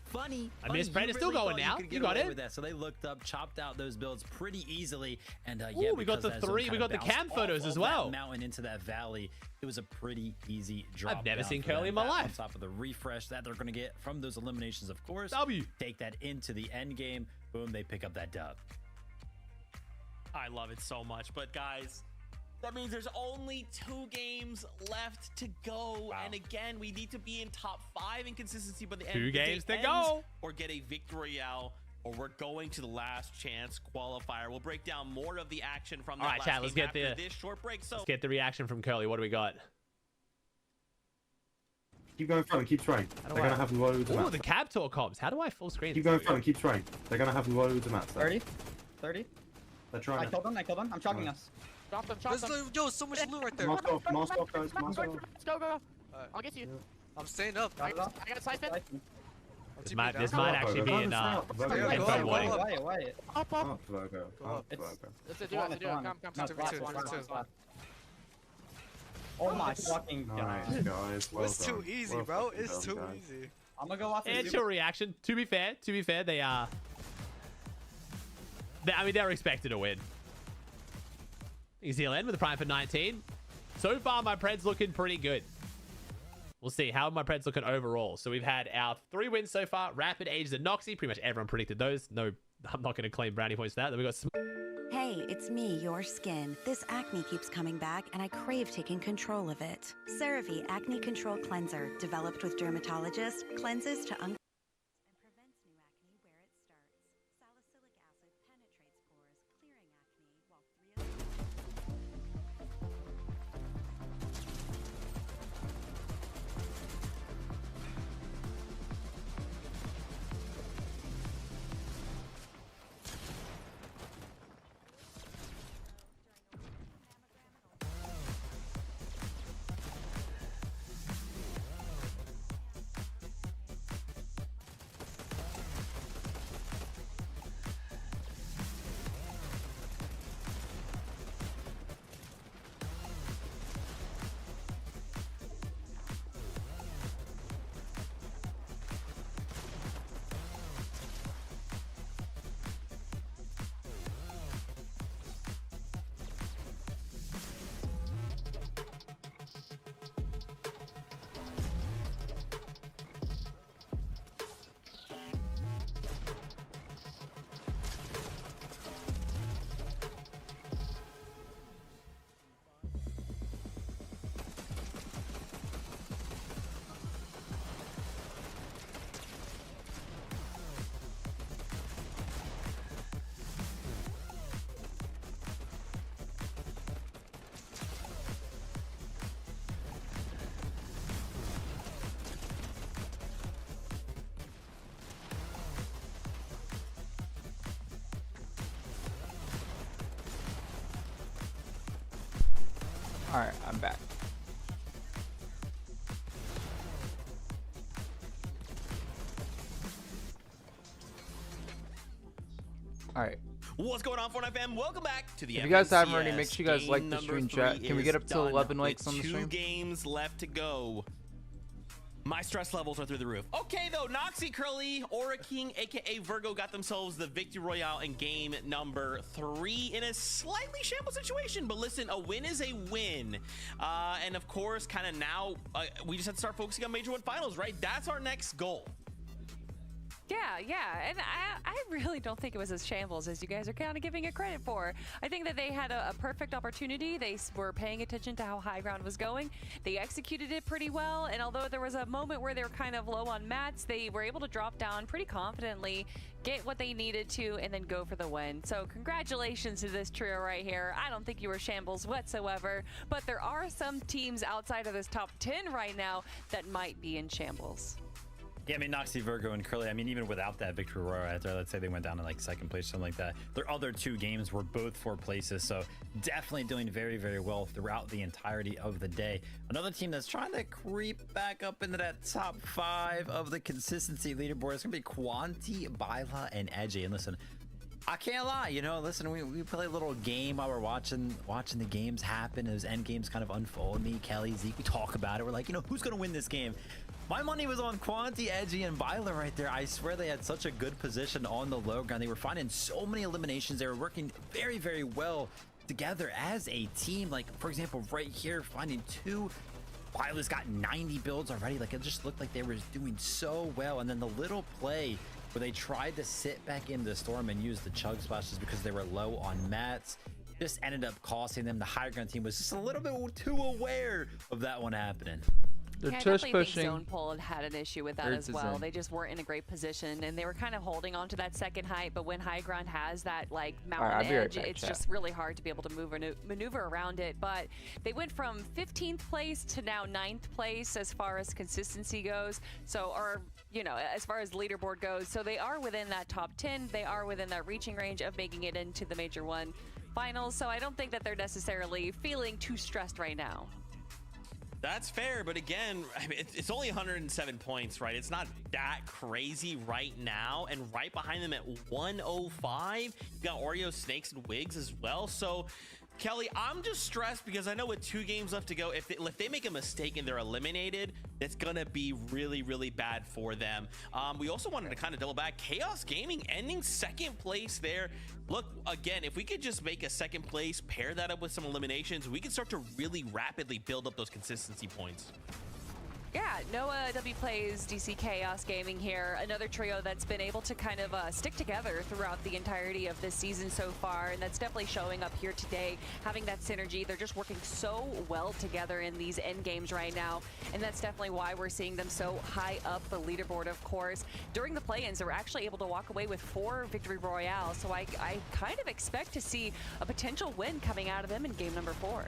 funny. I mean, spread is still going now. You got it. So they looked up, chopped out those builds pretty easily, and yeah, we got the 3. We got the cam photos as well. Mountain into that valley. It was a pretty easy drop. I've never seen Curly in my life. On top of the refresh that they're going to get from those eliminations, of course. Take that into the end game. Boom, they pick up that dub. I love it so much, but guys, that means there's only 2 games left to go. And again, we need to be in top 5 in consistency by the end. 2 games to go. Or get a victory royale, or we're going to the last chance qualifier. We'll break down more of the action from that last chat, let's get after this short break. So let's get the reaction from Curly. What do we got? Keep going front and keep trying. They're going to have loads of mats. Oh, the cab tour comps. How do I full screen? Keep going front and keep trying. They're going to have loads of mats. 30. They're trying. I killed them. I'm chalking us. Drop them. Yo, so much loot right there. Mask off, guys. Mask off. Go. I'll get you. I'm staying up. I got a side pit. This might actually be in info warning. Wait. Up. Virgo. Let's do it. Come. Oh my fucking god. Nice, guys. Well it's too easy, bro. It's too easy. I'm gonna go off. It's your reaction. To be fair, they are. I mean, they're expected to win. New Zealand with a prime for 19. So far, my Preds looking pretty good. We'll see how my Preds looking overall. So we've had our 3 wins so far. Rapid, Ages, and Noxy. Pretty much everyone predicted those. No I'm not going to claim brownie points for that. Then we got Hey, it's me, your skin. This acne keeps coming back, and I crave taking control of it. CeraVe Acne Control Cleanser, developed with dermatologists, cleanses to and prevents new acne where it starts. Salicylic acid penetrates pores, clearing acne, while 3 Alright, I'm back. Alright. What's going on, Fortnite fam? Welcome back to the If you guys haven't already, make sure you guys like the stream chat. Can we get up to 11 likes on the stream? 2 games left to go. My stress levels are through the roof. Okay, though, Noxy, Curly, Aura King, aka Virgo, got themselves the victory royale in game number 3 in a slightly shambles situation. But listen, a win is a win. And of course, kind of now, we just have to start focusing on Major 1 finals, right? That's our next goal. Yeah, and I really don't think it was as shambles as you guys are kind of giving it credit for. I think that they had a perfect opportunity. They were paying attention to how high ground was going. They executed it pretty well, and although there was a moment where they were kind of low on mats, they were able to drop down pretty confidently, get what they needed to, and then go for the win. So congratulations to this trio right here. I don't think you were shambles whatsoever, but there are some teams outside of this top 10 right now that might be in shambles. Yeah, I mean, Noxy, Virgo, and Curly, I mean, even without that victory royale right there, let's say they went down to like 2nd place, something like that. Their other 2 games were both 4 places, so definitely doing very, very well throughout the entirety of the day. Another team that's trying to creep back up into that top 5 of the consistency leaderboard is going to be Quanti, Byla, and Edgy. And listen, I can't lie, you know, listen, we play a little game while we're watching the games happen. Those end games kind of unfold. Me, Kelly, Zeke, we talk about it. We're like, you know, who's going to win this game? My money was on Quanti, Edgy, and Byla right there. I swear they had such a good position on the low ground. They were finding so many eliminations. They were working very, very well together as a team. Like, for example, right here, finding 2. Byla's got 90 builds already. Like, it just looked like they were doing so well. And then the little play where they tried to sit back in the storm and use the chug splashes because they were low on mats just ended up costing them. The higher ground team was just a little bit too aware of that one happening. They're I tush definitely pushing. think Zone Pull had an issue with that as well. They just weren't in a great position, and they were kind of holding on to that second height. But when high ground has that like mountain edge, it's just really hard to be able to maneuver around it. But they went from 15th place to now 9th place as far as consistency goes. So, or you know, as far as leaderboard goes. So they are within that top 10. They are within that reaching range of making it into the Major 1 finals. So I don't think that they're necessarily feeling too stressed right now. That's fair, but again, I mean, it's only 107 points, right? It's not that crazy right now, and right behind them at 105, you got Oreo, Snakes, and Wigs as well. So, Kelly, I'm just stressed because I know with 2 games left to go, if they make a mistake and they're eliminated, that's gonna be really, really bad for them. We also wanted to kind of double back. Chaos Gaming ending 2nd place there. Look, again, if we could just make a 2nd place, pair that up with some eliminations, we can start to really rapidly build up those consistency points. Yeah, Noah W plays DC Chaos Gaming here, another trio that's been able to kind of stick together throughout the entirety of this season so far, and that's definitely showing up here today, having that synergy. They're just working so well together in these end games right now, and that's definitely why we're seeing them so high up the leaderboard, of course. During the play-ins, they were actually able to walk away with 4 victory royales, so I kind of expect to see a potential win coming out of them in game number 4.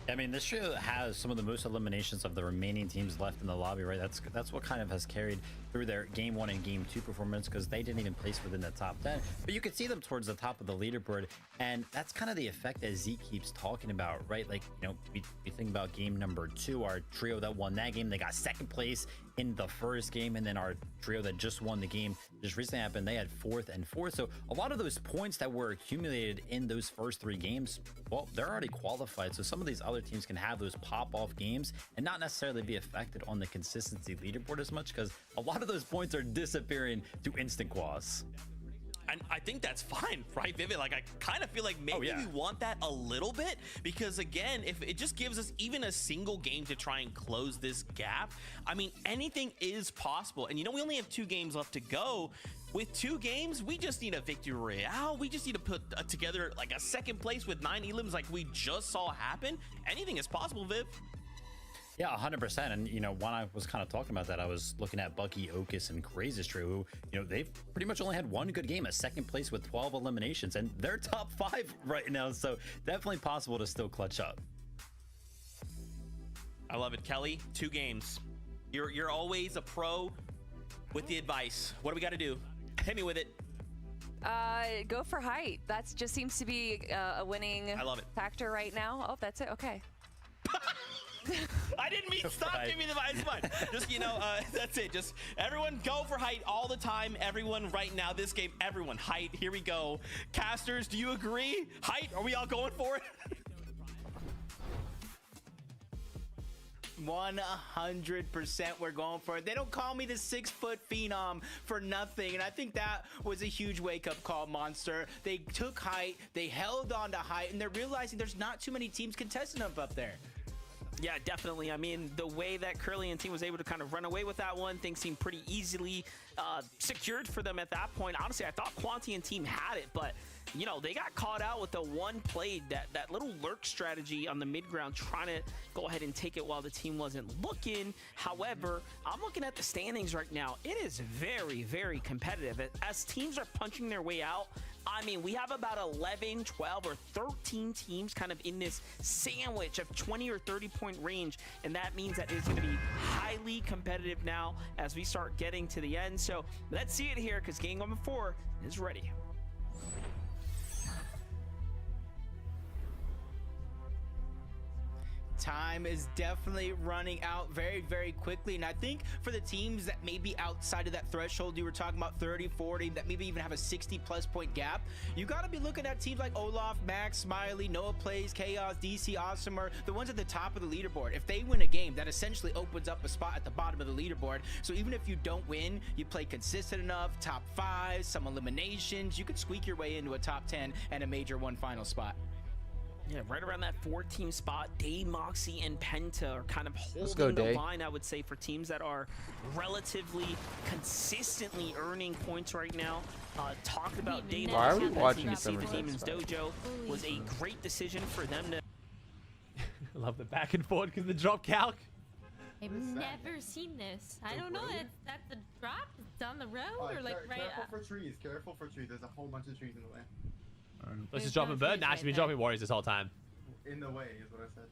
I mean, this trio has some of the most eliminations of the remaining teams left in the lobby, right? That's what kind of has carried through their game 1 and game 2 performance, because they didn't even place within the top 10. But you could see them towards the top of the leaderboard, and that's kind of the effect that Zeke keeps talking about, right? Like, you know, we think about game number 2, our trio that won that game, they got 2nd place in the first game, and then our trio that just won the game just recently happened, they had 4th and 4th. So a lot of those points that were accumulated in those first 3 games, well, they're already qualified. So some of these other teams can have those pop-off games and not necessarily be affected on the consistency leaderboard as much, because a lot of those points are disappearing to instant quals. And I think that's fine, right, Vivid? Like, I kind of feel like maybe we want that a little bit, because again, if it just gives us even a single game to try and close this gap, I mean, anything is possible. And you know, we only have 2 games left to go. With 2 games, we just need a victory royale. We just need to put together like a 2nd place with 9 elims like we just saw happen. Anything is possible, Viv. Yeah, 100%. And, you know, when I was kind of talking about that, I was looking at Bucky, Okus, and Crazy's trio, who, you know, they've pretty much only had 1 good game, a 2nd place with 12 eliminations, and they're top 5 right now. So definitely possible to still clutch up. I love it, Kelly. 2 games. You're always a pro with the advice. What do we got to do? Hit me with it. Go for height. That just seems to be a winning factor right now. Oh, that's it. Okay. I didn't mean stop giving me the advice. Fine. Just, you know, that's it. Just everyone go for height all the time. Everyone right now, this game, everyone height. Here we go. Casters, do you agree? Height? Are we all going for it? 100% we're going for it. They don't call me the 6-foot phenom for nothing, and I think that was a huge wake-up call, Monster. They took height, they held on to height, and they're realizing there's not too many teams contesting up there. Yeah, definitely. I mean, the way that Curly and team was able to kind of run away with that one, things seemed pretty easily secured for them at that point. Honestly, I thought Quanti and team had it, but, you know, they got caught out with the one play, that little lurk strategy on the mid-ground, trying to go ahead and take it while the team wasn't looking. However, I'm looking at the standings right now. It is very, very competitive. As teams are punching their way out, I mean, we have about 11, 12, or 13 teams kind of in this sandwich of 20 or 30-point range, and that means that it's going to be highly competitive now as we start getting to the end. So let's see it here, because game number 4 is ready. Time is definitely running out very, very quickly, and I think for the teams that may be outside of that threshold you were talking about, 30, 40, that maybe even have a 60-plus point gap, you got to be looking at teams like Olaf, Max, Smiley, Noah Plays, Chaos, DC, Awesomer, the ones at the top of the leaderboard. If they win a game, that essentially opens up a spot at the bottom of the leaderboard. So even if you don't win, you play consistent enough, top 5, some eliminations, you could squeak your way into a top 10 and a major 1 final spot. Yeah, right around that 4-team spot, Day, Moxie, and Penta are kind of holding the line, I would say, for teams that are relatively consistently earning points right now. Talked about Day, Why are we Moxie, watching the Summer Demon's Dojo was a great decision for them to... I love the back and forth because the drop calc. I've never seen this. I don't know. That's the drop? It's down the road or like right Careful for trees. Careful for trees. There's a whole bunch of trees in the way. Let's just drop a bird. Nah, she's been dropping warriors this whole time. In the way is what I said.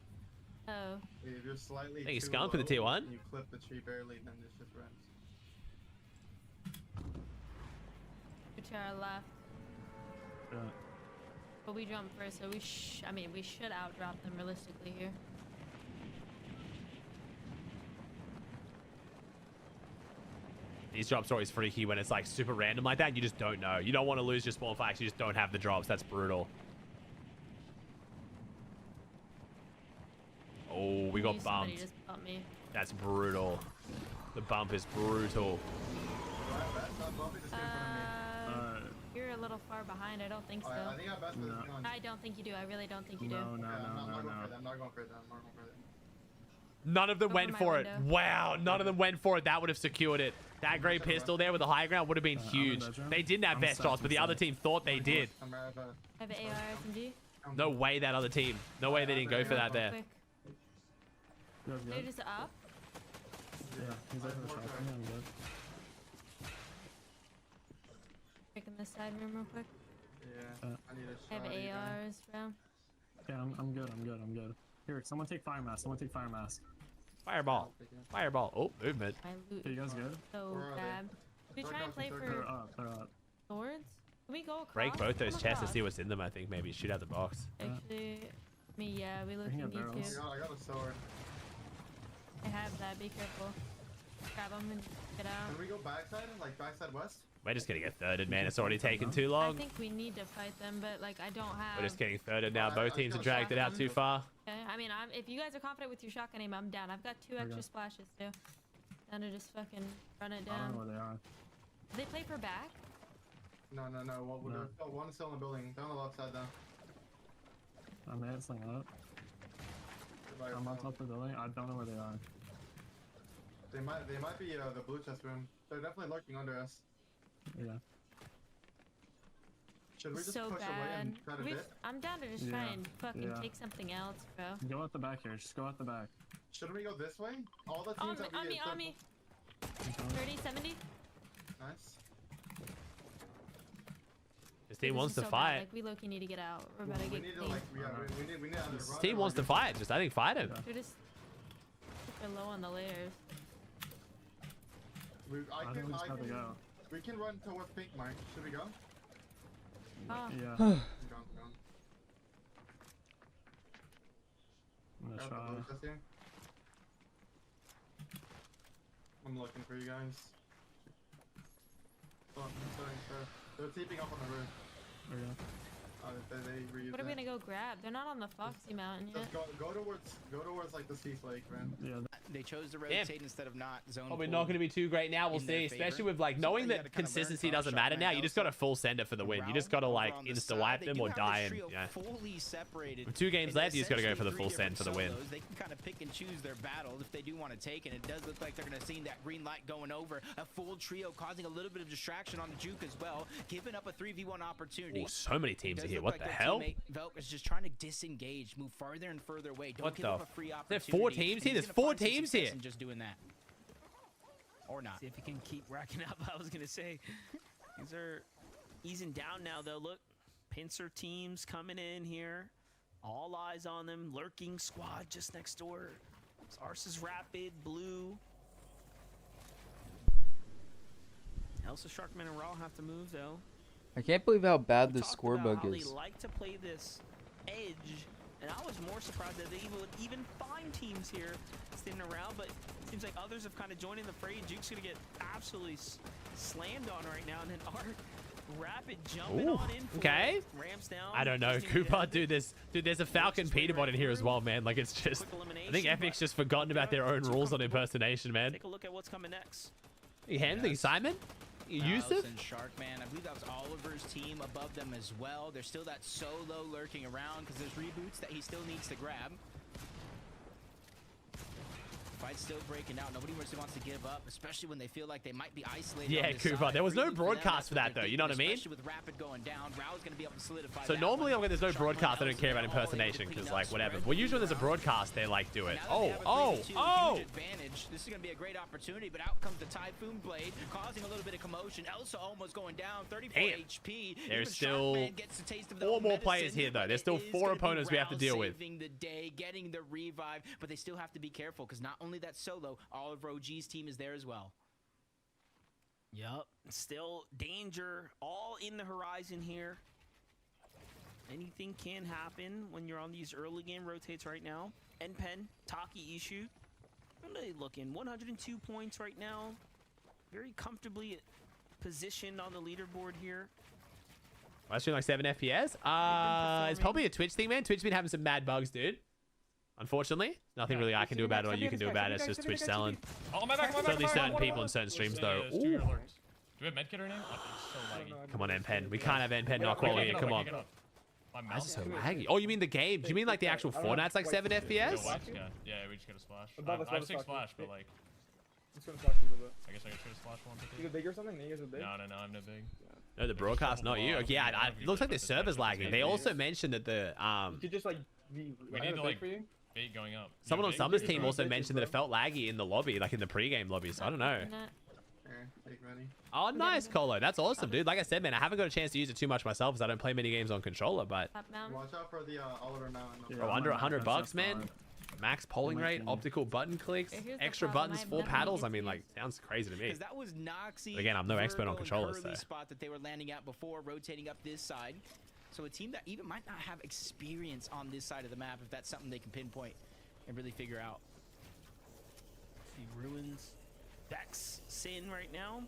Oh. If you're slightly I think he's too skunk for the low, tier 1. and you clip the tree barely, then this just runs. To our left. But we jump first, so we should outdrop them realistically here. These drops are always freaky when it's like super random like that. You just don't know. You don't want to lose your spawn flags. You just don't have the drops. That's brutal. Oh, we got bumped. Just bumped me. That's brutal. The bump is brutal. You're a little far behind. I don't think so. I think I don't think you do. I really don't think you do. I'm not going for that. I'm not going for that. None of them went for it. Wow, none of them went for it. That would have secured it. That great pistol there with the high ground would have been huge. They didn't have best shots, but the other team thought they did. I have an AR SMG. No way that other team. No way they didn't go for that there. They're just up. Yeah, he's like the shotgun. Yeah, I'm good. Checking this side room real quick. Yeah, I need a shot. I have ARs, bro. Yeah, I'm good. I'm good. Here, someone take fire mask. Fireball. Fireball. Oh, movement. My loot. Are you guys good? So bad. Should we try and play for They're up. swords? Can we go across? Break both those Come chests and across. see what's in them, I think. Maybe shoot out the box. Actually, yeah, we look can need get barrels. to. I got a sword. I have that. Be careful. Grab them and get out. Can we go backside and like backside west? We're just gonna get thirded, man. It's already taken too I long. think we need to fight them, but like I don't have. We're just getting thirded now. Both teams have dragged it out too far. Okay, I mean, if you guys are confident with your shotgun aim, I'm down. I've got 2 extra splashes too. Down to just fucking run it I don't down. know where they are. Do they play for back? No. One is still in the building. They're on the left side though. I'm answering up. I'm on top of the building. I don't know where they are. They might be the blue chest room. They're definitely lurking under us. Yeah. Should we just So push away bad. and try to dip? I'm down to just try and fucking take something else, bro. Go out the back here. Just go out the back. Shouldn't we go this way? All the teams have On me. 30, 70. Nice. This team wants to so bad. fight. Like, we low-key need to get out. We're about to get clean. We need This team wants to fight. Just, I think, fight him. They're just super low on the layers. I think we just have to go. We can run towards pink, Mike. Should we go? Oh. Yeah. Go. I'm gonna try. I'm looking for you guys. They're TPing up on the roof. Okay. What are we gonna go grab? They're not on the Foxy Mountain yet. Just go towards like the Sea Lake, man. Yeah. They chose to rotate instead of not zone. Probably not going to be too great now. We'll see. Especially with like knowing that consistency doesn't matter now. You just got to full send it for the win. You just got to like insta wipe them or die. And yeah. With 2 games left, you just got to go for the full send for the win. They can kind of pick and choose their battles if they do want to take it. It does look like they're going to see that green light going over. A full trio causing a little bit of distraction on the juke as well, giving up a 3v1 opportunity. Oh, so many teams are here. What the hell? Velk is just trying to disengage, move farther and further away. Don't give up a free opportunity. There's 4 teams here. There's 4 teams here. Just doing that. Or not. See if he can keep racking up. I was gonna say these are easing down now though. Look, pincer teams coming in here. All eyes on them. Lurking squad just next door. Arce's Rapid, blue. Elsa, Sharkman, and Raw have to move though. I can't believe how bad this score bug is. They like to play this edge, and I was more surprised that they would even find teams here standing around, but it seems like others have kind of joined in the fray. Juke's gonna get absolutely slammed on right now, and then our Rapid jumping on in for okay. Ramps down. I don't know, Cooper. Dude, there's a Falcon Peter bot in here as well, man. Like, it's just, I think Epic's just forgotten about their own rules on impersonation, man. Take a look at what's coming next. You handling Simon? Yusuf? And Sharkman, I believe that was Oliver's team above them as well. There's still that solo lurking around because there's reboots that he still needs to grab. Fight's still breaking out. Nobody really wants to give up, especially when they feel like they might be isolated. Yeah, Cooper. There was no broadcast for that, though. You know what I mean? Especially with Rapid going down, Rao's going to be able to solidify So normally when there's no broadcast, I don't care about impersonation because, like, whatever. Well, usually when there's a broadcast, they, like, do it. Oh! Advantage. This is going to be a great opportunity, but out comes the Typhoon Blade, causing a little bit of commotion. Elsa almost going down, 34 HP. There's still 4 more players here, though. There's still 4 opponents we have to deal with. Saving the day, getting the revive, but they still have to be careful because not only that solo, Oliver OG's team is there as well. Yup. Still danger all in the horizon here. Anything can happen when you're on these early game rotates right now. Npen, Taki Ishu. Really looking 102 points right now. Very comfortably positioned on the leaderboard here. I was shooting like 7 FPS. It's probably a Twitch thing, man. Twitch's been having some mad bugs, dude. Unfortunately, nothing really I can do about it or you can do about it. It's just Twitch selling. Oh, my back, Certainly certain people in certain streams, though. Ooh. Do we have medkit or anything? Oh, so laggy. Come on, Npen. We can't have Npen not quality. Come on. Why is it so laggy? Oh, you mean the game? Do you mean like the actual Fortnite's like 7 FPS? Yeah, we just got a splash. I have 6 splash, but like... Just gonna splash a little bit. I guess I can shoot a splash one. You big or something? You guys are big? No, I'm no big. No, the broadcast, not you. Yeah, it looks like the server's lagging. They also mentioned that the You could just like be... We need to like bait going up. someone on Summer's team also mentioned that it felt laggy in the lobby, like in the pre-game lobby. So I don't know. Oh, nice, Colo. That's awesome, dude. Like I said, man, I haven't got a chance to use it too much myself because I don't play many games on controller. But Watch out for the Oliver Mountain. bro, under $100, man. Max polling rate, optical button clicks, extra buttons, 4 paddles. I mean, like, sounds crazy to me. That was Noxy. But again, I'm no expert on controllers, so. Spot that they were landing at before, rotating up this side. So a team that even might not have experience on this side of the map, if that's something they can pinpoint and really figure out. See Ruins. Dex Sin right now.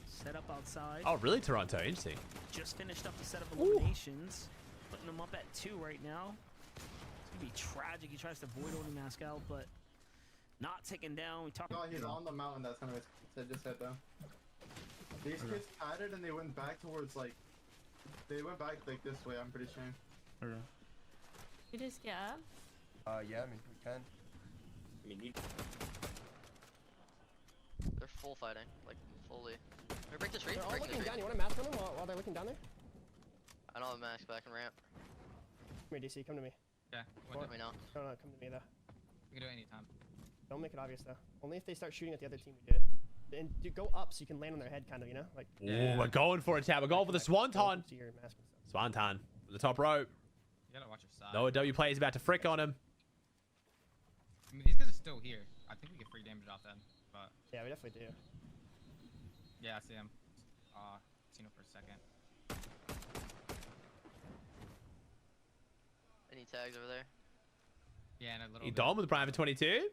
Set up outside. Oh, really, Toronto? Interesting. Just finished up the set of eliminations. Putting them up at 2 right now. It's gonna be tragic. He tries to void only mask out, but not taken down. We talked. No, he's on the mountain. That's kind of what just said though. These kids padded and they went back towards like. They went back like this way. I'm pretty sure. You just get up? Yeah. I mean, we can. I mean, They're full fighting, like fully. Can we break the tree? They're all Break the looking tree. down. You want to mask on them while they're looking down there? I don't have a mask, but I can ramp. Come here, DC. Come to me. Yeah. Let me know. No, come to me though. We can do it anytime. Don't make it obvious though. Only if they start shooting at the other team, we do it. And you go up so you can land on their head, kind of, you know, like. Ooh, we're going for it, Tab. We're going for the Swanton. Swanton, the top rope. You gotta watch your side. Noah W plays about to frick on him. I mean, these guys are still here. I think we get free damage off them, but. Yeah, we definitely do. Yeah, I see him. Seen him for a second. Any tags over there? Yeah, and a little. He done with the private 22.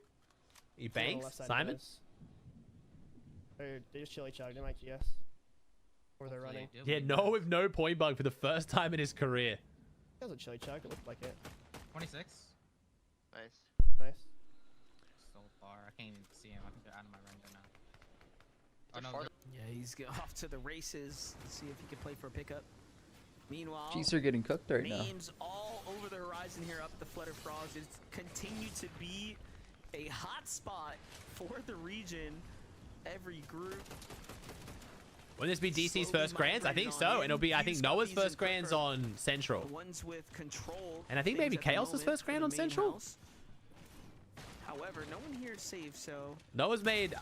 He banks. Simon. They just chili chug. They might GS. Or they're running. Yeah, Noah with no point bug for the first time in his career. That was a chili chug. It looked like it. 26. Nice. Nice. So far, I can't even see him. I think they're out of my range right now. Oh, no, yeah, he's off to the races. Let's see if he can play for a pickup. Meanwhile, Chiefs are getting cooked right now. names all over the horizon here up the Flutter Frogs. It's continued to be a hot spot for the region. Every group. Will this be DC's first grands? I think so. And it'll be, I think, Noah's first grands on Central. The ones with control. And I think maybe Chaos's first grand on Central. However, no one here is safe, so Noah's made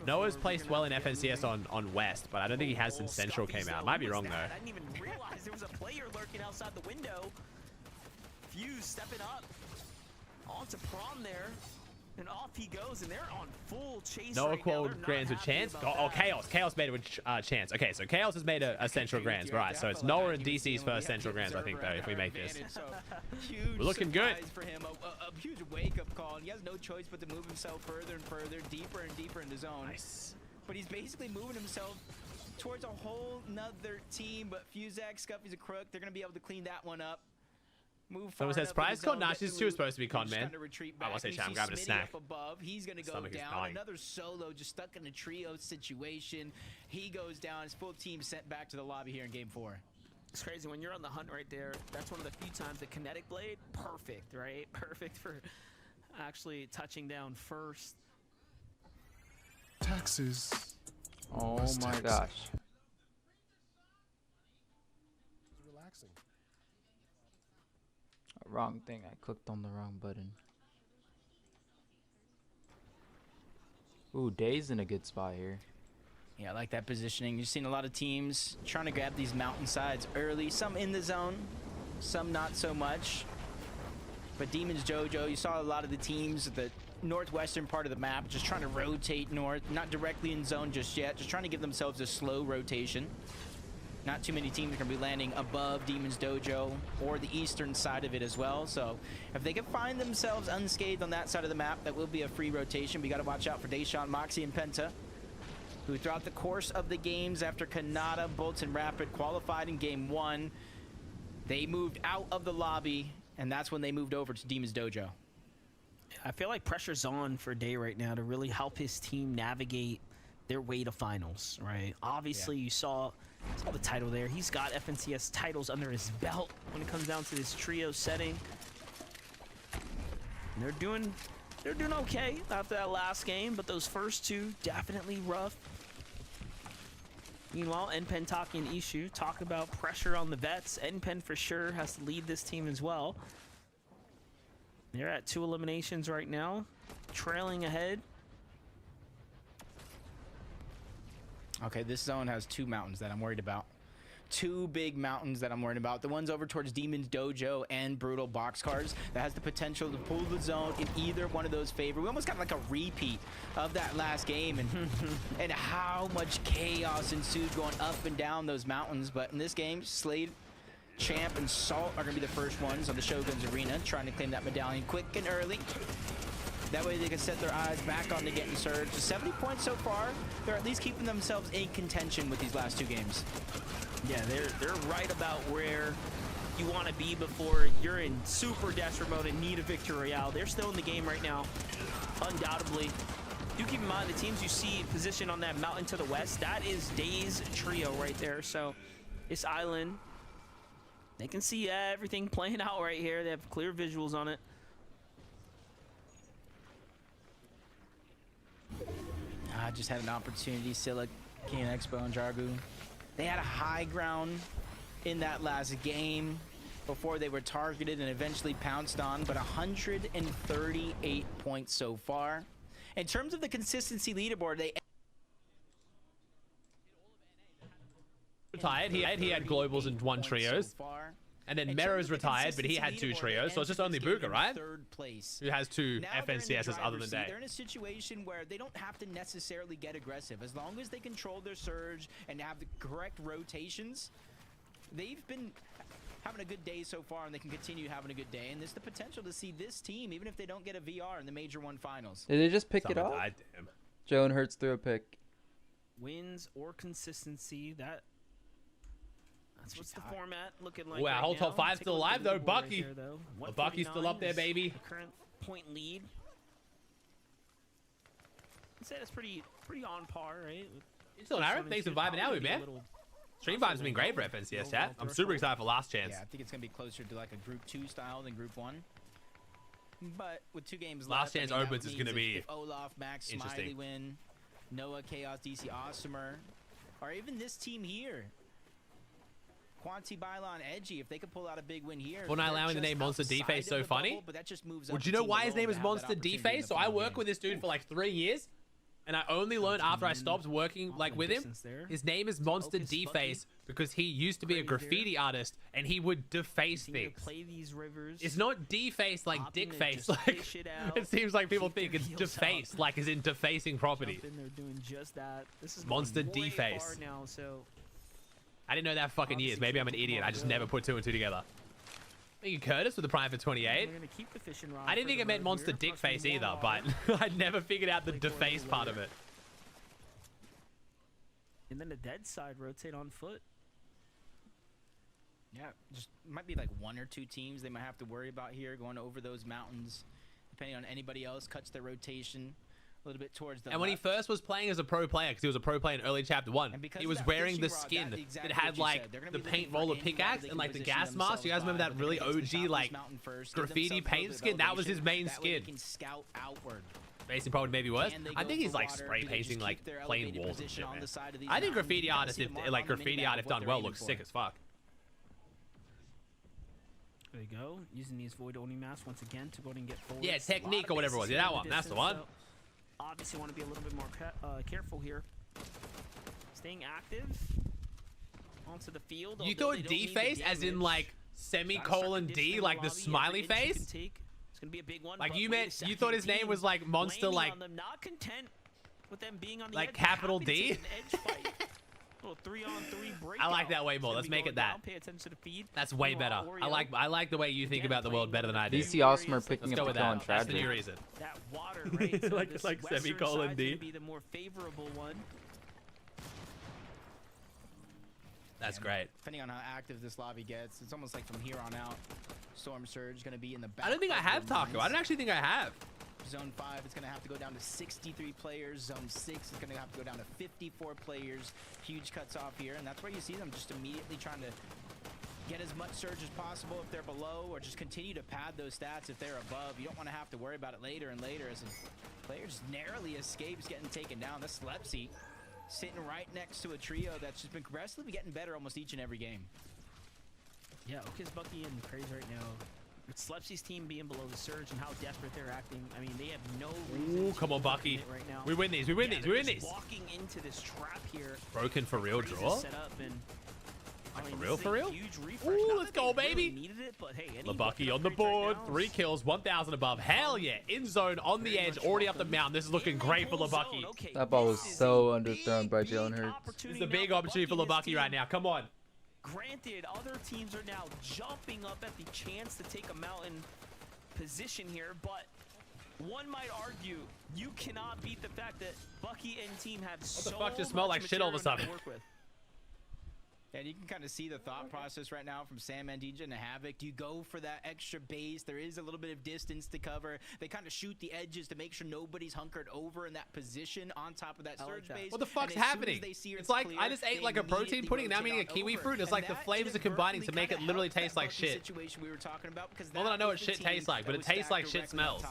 Noah's placed well in FNCS on West, but I don't think he has since Central came out. Might be wrong though. I didn't even realize there was a player lurking outside the window. Fuse stepping up onto Prom there, and off he goes, and they're on full chase. Noah right qual now. grands with chance. Oh, Chaos. Chaos made it with chance. Okay, so Chaos has made a Central grands. Right, so it's Noah and DC's first Central grands, I think, though, if we make this. We're looking good. For him, a huge wake-up call, and he has no choice but to move himself further and further, deeper and deeper in the zone. Nice. But he's basically moving himself towards a whole nother team, but Fuzak, Scuffy's a crook. They're going to be able to clean that one up. Move Someone says prize con. Nah, she's supposed to be con, man. I want to say, chat. I'm grabbing a snack. Above. He's going to go down. Another solo just stuck in a trio situation. He goes down. His full team sent back to the lobby here in game 4. It's crazy when you're on the hunt right there. That's one of the few times the kinetic blade, perfect, right? Perfect for actually touching down first. Taxes. Oh my gosh. Relaxing. Wrong thing. I clicked on the wrong button. Ooh, Day's in a good spot here. Yeah, I like that positioning. You've seen a lot of teams trying to grab these mountainsides early. Some in the zone, some not so much. But Demons Jojo, you saw a lot of the teams at the northwestern part of the map just trying to rotate north. Not directly in zone just yet. Just trying to give themselves a slow rotation. Not too many teams are going to be landing above Demon's Dojo or the eastern side of it as well. So if they can find themselves unscathed on that side of the map, that will be a free rotation. We got to watch out for Deshaun, Moxie, and Penta, who throughout the course of the games after Kanata, Bolts, and Rapid qualified in game 1, they moved out of the lobby, and that's when they moved over to Demon's Dojo. I feel like pressure's on for Day right now to really help his team navigate their way to finals, right? Obviously, you saw the title there. He's got FNCS titles under his belt when it comes down to this trio setting. And they're doing okay after that last game, but those first two definitely rough. Meanwhile, NPen, Taki, and Ishu talk about pressure on the vets. NPen for sure has to lead this team as well. They're at 2 eliminations right now, trailing ahead. Okay, this zone has 2 mountains that I'm worried about. 2 big mountains that I'm worried about. The ones over towards Demon's Dojo and Brutal Boxcars that has the potential to pull the zone in either one of those favor. We almost got like a repeat of that last game and how much chaos ensued going up and down those mountains. But in this game, Slade, Champ, and Salt are going to be the first ones on the Shogun's Arena, trying to claim that medallion quick and early. That way they can set their eyes back on the getting surged. 70 points so far. They're at least keeping themselves in contention with these last 2 games. Yeah, they're right about where you want to be before you're in super desperate mode and need a victory royale. They're still in the game right now, undoubtedly. Do keep in mind the teams you see positioned on that mountain to the west, that is Day's trio right there. So this island, they can see everything playing out right here. They have clear visuals on it. I just had an opportunity. Silla, King Expo, and Jargu. They had a high ground in that last game before they were targeted and eventually pounced on, but 138 points so far. In terms of the consistency leaderboard, they retired. He had globals and 1 trios. And then Mero's retired, but he had 2 trios, so it's just only Booga, right? Who has 2 FNCSs other than Day. They're in a situation where they don't have to necessarily get aggressive. As long as they control their surge and have the correct rotations, they've been having a good day so far, and they can continue having a good day. And there's the potential to see this team, even if they don't get a VR in the Major 1 finals. Did they just pick it off? Joan Hurts threw a pick. Wins or consistency, that's what's the format looking like. Wow, right whole now. top 5 still alive though. Bucky. Right here, Well, Bucky's still up there, baby. The current point lead. I'd say that's pretty on par, right? It's still an Arab. Thanks for vibing out with me, man. Stream vibes have been great for FNCS chat. I'm super excited for Last Chance. Yeah, I think it's gonna be closer to like a Group 2 style than Group 1. But with 2 games Last left, Chance opens is gonna be if Olaf, Max, Smiley win, Noah, Chaos, DC, Awesomer, or even this team here. Quanti, Bylon, Edgy, if they could pull out a big win here. Fortnite allowing the name Monster D-Face so funny. But that just moves Would you know why his name is Monster D-Face? So I work with this dude for like 3 years, and I only learned after I stopped working like with him. His name is Monster D-Face because he used to be a graffiti artist and he would deface things. It's not D-face like dick face. Like it seems like people think it's deface like as in defacing property. Monster D-face. I didn't know that fucking years. Maybe I'm an idiot. I just never put 2 and 2 together. Thank you, Curtis, for the Prime for 28. I didn't think it meant Monster Dick Face either, but I never figured out the deface part of it. And then the dead side rotate on foot. Yeah, just might be like 1 or 2 teams they might have to worry about here going over those mountains. Depending on anybody else, cuts their rotation a little bit towards the And when he first was playing as a pro player, because he was a pro player in early chapter 1, he was wearing the skin that had like the paint roller pickaxe and like the gas mask. You guys remember that really OG like graffiti paint skin? That was his main skin. Basically probably maybe worse. I think he's like spray painting like plain walls and shit, man. I think graffiti artists, like graffiti art if done well, looks sick as fuck. There you go. Using these void Oni masks once again to go and get forward. Yeah, technique or whatever it was. Yeah, that one. That's the one. So obviously want to be a little bit more careful here. Staying active onto the field. You thought D-face as in like semicolon D, like the smiley face? It's gonna be a big one. Like you meant, you thought his name was like Monster, like not content with them being on the like edge, capital D. Little 3-on-3 break. I like that way more. Let's make it that. Pay attention to the feed. That's way better. I like the way you think about the world better than I do. DC Awesomer picking up the kill on That's the new Tragic. reason. That water, right? So like semicolon D. Be the more favorable one. That's great. Depending on how active this lobby gets, it's almost like from here on out, Storm Surge going to be in the back. I don't think I have Taco. I don't actually think I have. Zone 5 is going to have to go down to 63 players. Zone 6 is going to have to go down to 54 players. Huge cuts off here, and that's where you see them just immediately trying to get as much surge as possible if they're below, or just continue to pad those stats if they're above. You don't want to have to worry about it later and later as a player just narrowly escapes getting taken down. That's Slepsy sitting right next to a trio that's just been progressively getting better almost each and every game. Yeah, Oka's Bucky and Craze right now. It's Slepsy's team being below the surge and how desperate they're acting. I mean, they have no reason. Ooh, come on, Bucky. Right now. We win these. We win these. We win these. Walking into this trap here. Broken for real draw. Set up and, I mean, For real? huge refresh. Ooh, Not let's that go, they baby. really needed it, but hey, any Bucky weapon on the upgrades board. right now 3 kills, 1,000 above. Hell yeah. In zone, on the edge, already up the mountain. This is looking great for Bucky. That ball was so underthrown by Jalen Hurts. This is a big opportunity for Bucky right now. Come on. Granted, other teams are now jumping up at the chance to take a mountain position here, but one might argue you cannot beat the fact that Bucky and team have What the fuck just smelled like shit all of a sudden? And you can kind of see the thought process right now from Sam and DJ and Havoc. Do you go for that extra base? There is a little bit of distance to cover. They kind of shoot the edges to make sure nobody's hunkered over in that position on top of that surge base. What the fuck's happening? It's like I just ate like a protein pudding, now I'm eating a kiwi fruit. It's like the flavors are combining to make it literally taste like shit. Situation we were talking about, because Not that I know what shit tastes like, but it tastes like shit smells.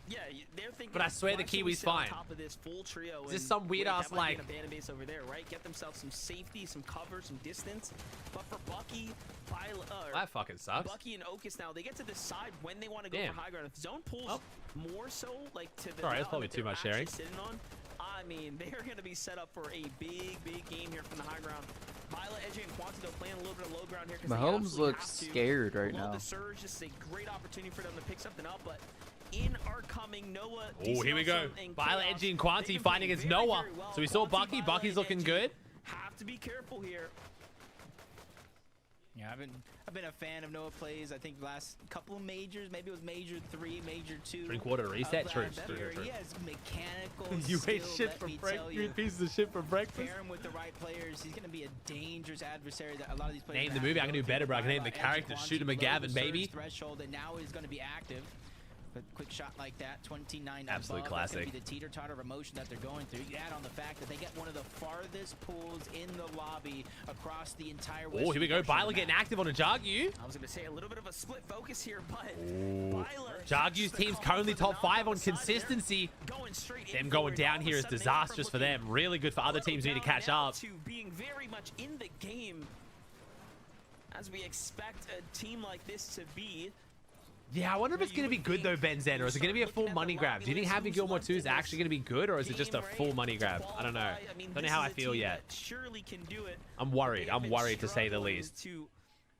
Yeah, they're thinking. But I swear the kiwi's fine. Top of this full trio Is this some weird ass like abandoned base over there, right? Get themselves some safety, some cover, some distance. But for Bucky, that fucking sucks. Bucky and Okus now, they get to decide when they want to go for high ground. If zone pulls more so like to the Alright, that's probably too much sharing. Sitting on, I mean, they're going to be set up for a big game here from the high ground. Violet, Edge, and Quantido playing a little bit of low ground here. Mahomes looks scared right now. The surge, this is a great opportunity for them to pick something up, but in are coming Noah. Oh, here we go. Violet, Edgy, and Quanti fighting against Noah. So we saw Bucky. Bucky's looking good. Have to be careful here. Yeah, I've been a fan of Noah plays. I think the last couple of majors, maybe it was major 3, major 2. Drink water, reset, true. He has mechanical You ate skill, shit let for me breakfast. tell You you. ate pieces of shit for breakfast. Pair him with the right players. He's going to be a dangerous adversary that a lot of these players Name the movie. I can do better, bro. I can name the character. Shoot him a Gavin, baby. Threshold, and now he's going to be active. But quick shot like that, 29 absolute above, classic. That's gonna be the teeter-totter of emotion that they're going through. You add on the fact that they get one of the farthest pulls in the lobby across the entire. Oh, here we go. Violet getting active on a Jagu. I was going to say a little bit of a split focus here, but Jagu's team's currently top 5 on consistency. Them going down here is disastrous for them. Really good for other teams who need to catch up. To being very much in the game, as we expect a team like this to be. Yeah, I wonder if it's going to be good though, Benzen, or is it going to be a full money grab? Do you think having Gilmore 2 is actually going to be good, or is it just a full money grab? I don't know. Don't know how I feel yet. I'm worried. I'm worried to say the least.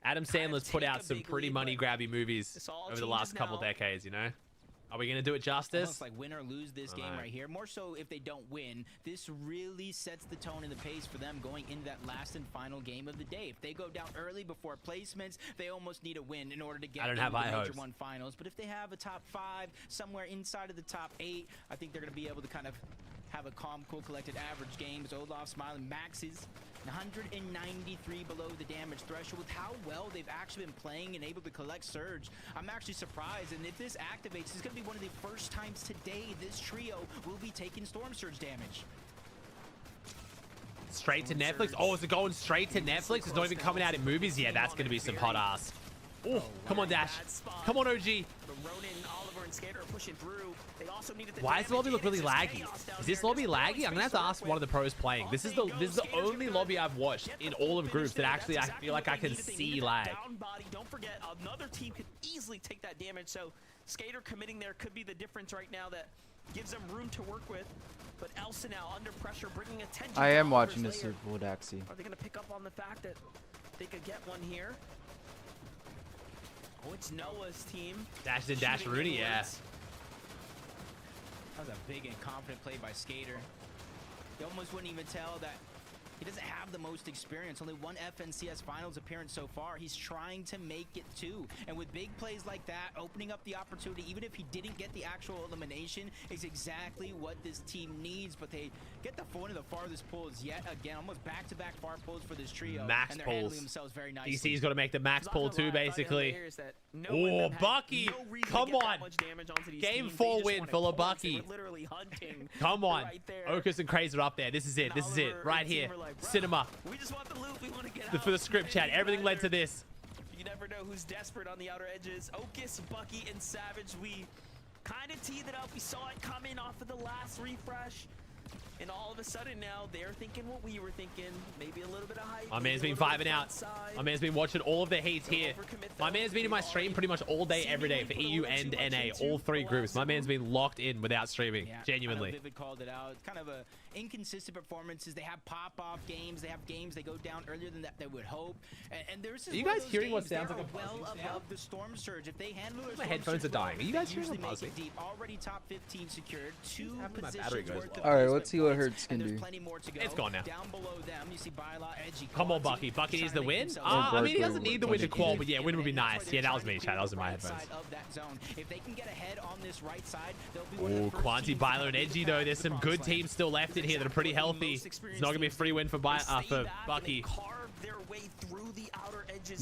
Adam Sandler's put out some pretty money grabby movies over the last couple decades, you know? Are we going to do it justice? Almost like win or lose this game right here. More so if they don't win, this really sets the tone and the pace for them going into that last and final game of the day. If they go down early before placements, they almost need a win in order to get into the Major 1 finals. But if they have a top 5, somewhere inside of the top 8, I think they're going to be able to kind of have a calm, cool, collected average game. As Olaf smiling, maxes 193 below the damage threshold. With how well they've actually been playing and able to collect surge, I'm actually surprised. And if this activates, it's going to be one of the first times today this trio will be taking storm surge damage. Straight to Netflix? Oh, is it going straight to Netflix? It's not even coming out in movies? Yeah, that's going to be some hot ass. Oh, come on, Dash. Come on, OG. Why does the lobby look really laggy? Is this lobby laggy? I'm gonna have to ask one of the pros playing. This is the only lobby I've watched in all of groups that actually I feel like I can see lag. Don't forget, another team could easily take that damage. So Skater committing there could be the difference right now that gives them room to work with. But Elsa now under pressure, bringing attention. I am watching the Superbowl, Daxi. Are they gonna pick up on the fact that they could get one here? Oh, it's Noah's team. Dash and Dash Rooney, yeah. That was a big and confident play by Skater. You almost wouldn't even tell that He doesn't have the most experience. Only one FNCS Finals appearance so far. He's trying to make it too. And with big plays like that, opening up the opportunity, even if he didn't get the actual elimination, is exactly what this team needs. But they get one of the farthest pulls yet again. Almost back-to-back far pulls for this trio. Max and they're pulls. handling themselves very nicely. DC's got to make the max pull too, basically. Oh, Bucky. Come on. Game 4 win for LaBucky. Come on. Okus and Craze are up there. This is it. This is it. Right here. Cinema. We just want the loot. We want to get out. For the script chat. Everything led to this. You never know who's desperate on the outer edges. Okus, Bucky, and Savage. We kind of teed it up. We saw it come in off of the last refresh. And all of a sudden now, they're thinking what we were thinking. Maybe a little bit of hype. My man's been vibing out. My man's been watching all of the heats here. My man's been in my stream pretty much all day, every day for EU and NA. All 3 groups. My man's been locked in without streaming. Genuinely. Vivid called it out. It's kind of a inconsistent performances. They have pop-off games. They have games they go down earlier than that they would hope. And there's Are you guys hearing what sounds like a well above the storm surge. If they handle their my headphones are dying. Are you guys hearing a buzzing? Deep. Already top 15 secured. 2 my battery goes low. Alright, let's see what Hurts can do. It's gone now. Down below them, you see Edgy, Come on, Bucky. Bucky needs the win. I mean, he doesn't need the win to qual, but yeah, win would be nice. Yeah, that was me, chat. That was in my headphones. If they can get ahead on this right side, Oh, Quanti, Bilo, and Edgy, though. There's some good teams still left in here that are pretty healthy. It's not going to be a free win for Bucky.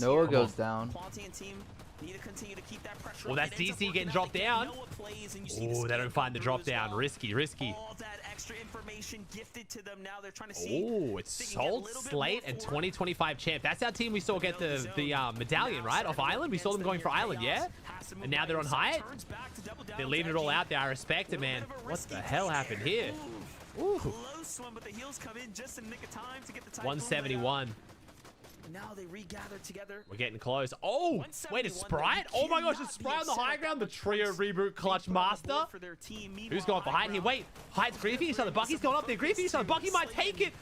Noah goes down. Well, that's DC getting dropped down. Oh, they don't find the drop down. Risky, risky. Oh, it's Salt, Slate, and 2025 champ. That's our team we saw get the medallion, right? Off Island? We saw them going for Island, yeah? And now they're on Hyatt? They're leaving it all out there. I respect it, man. What the hell happened here? Ooh. 171. Now they regather together. We're getting close. Oh, wait, a Sprite? Oh my gosh, a Sprite on the high ground. The trio reboot clutch master. Who's going for Hyde here? Wait, Hyde's griefing each other. Bucky's going up there, griefing each other. Bucky might take it.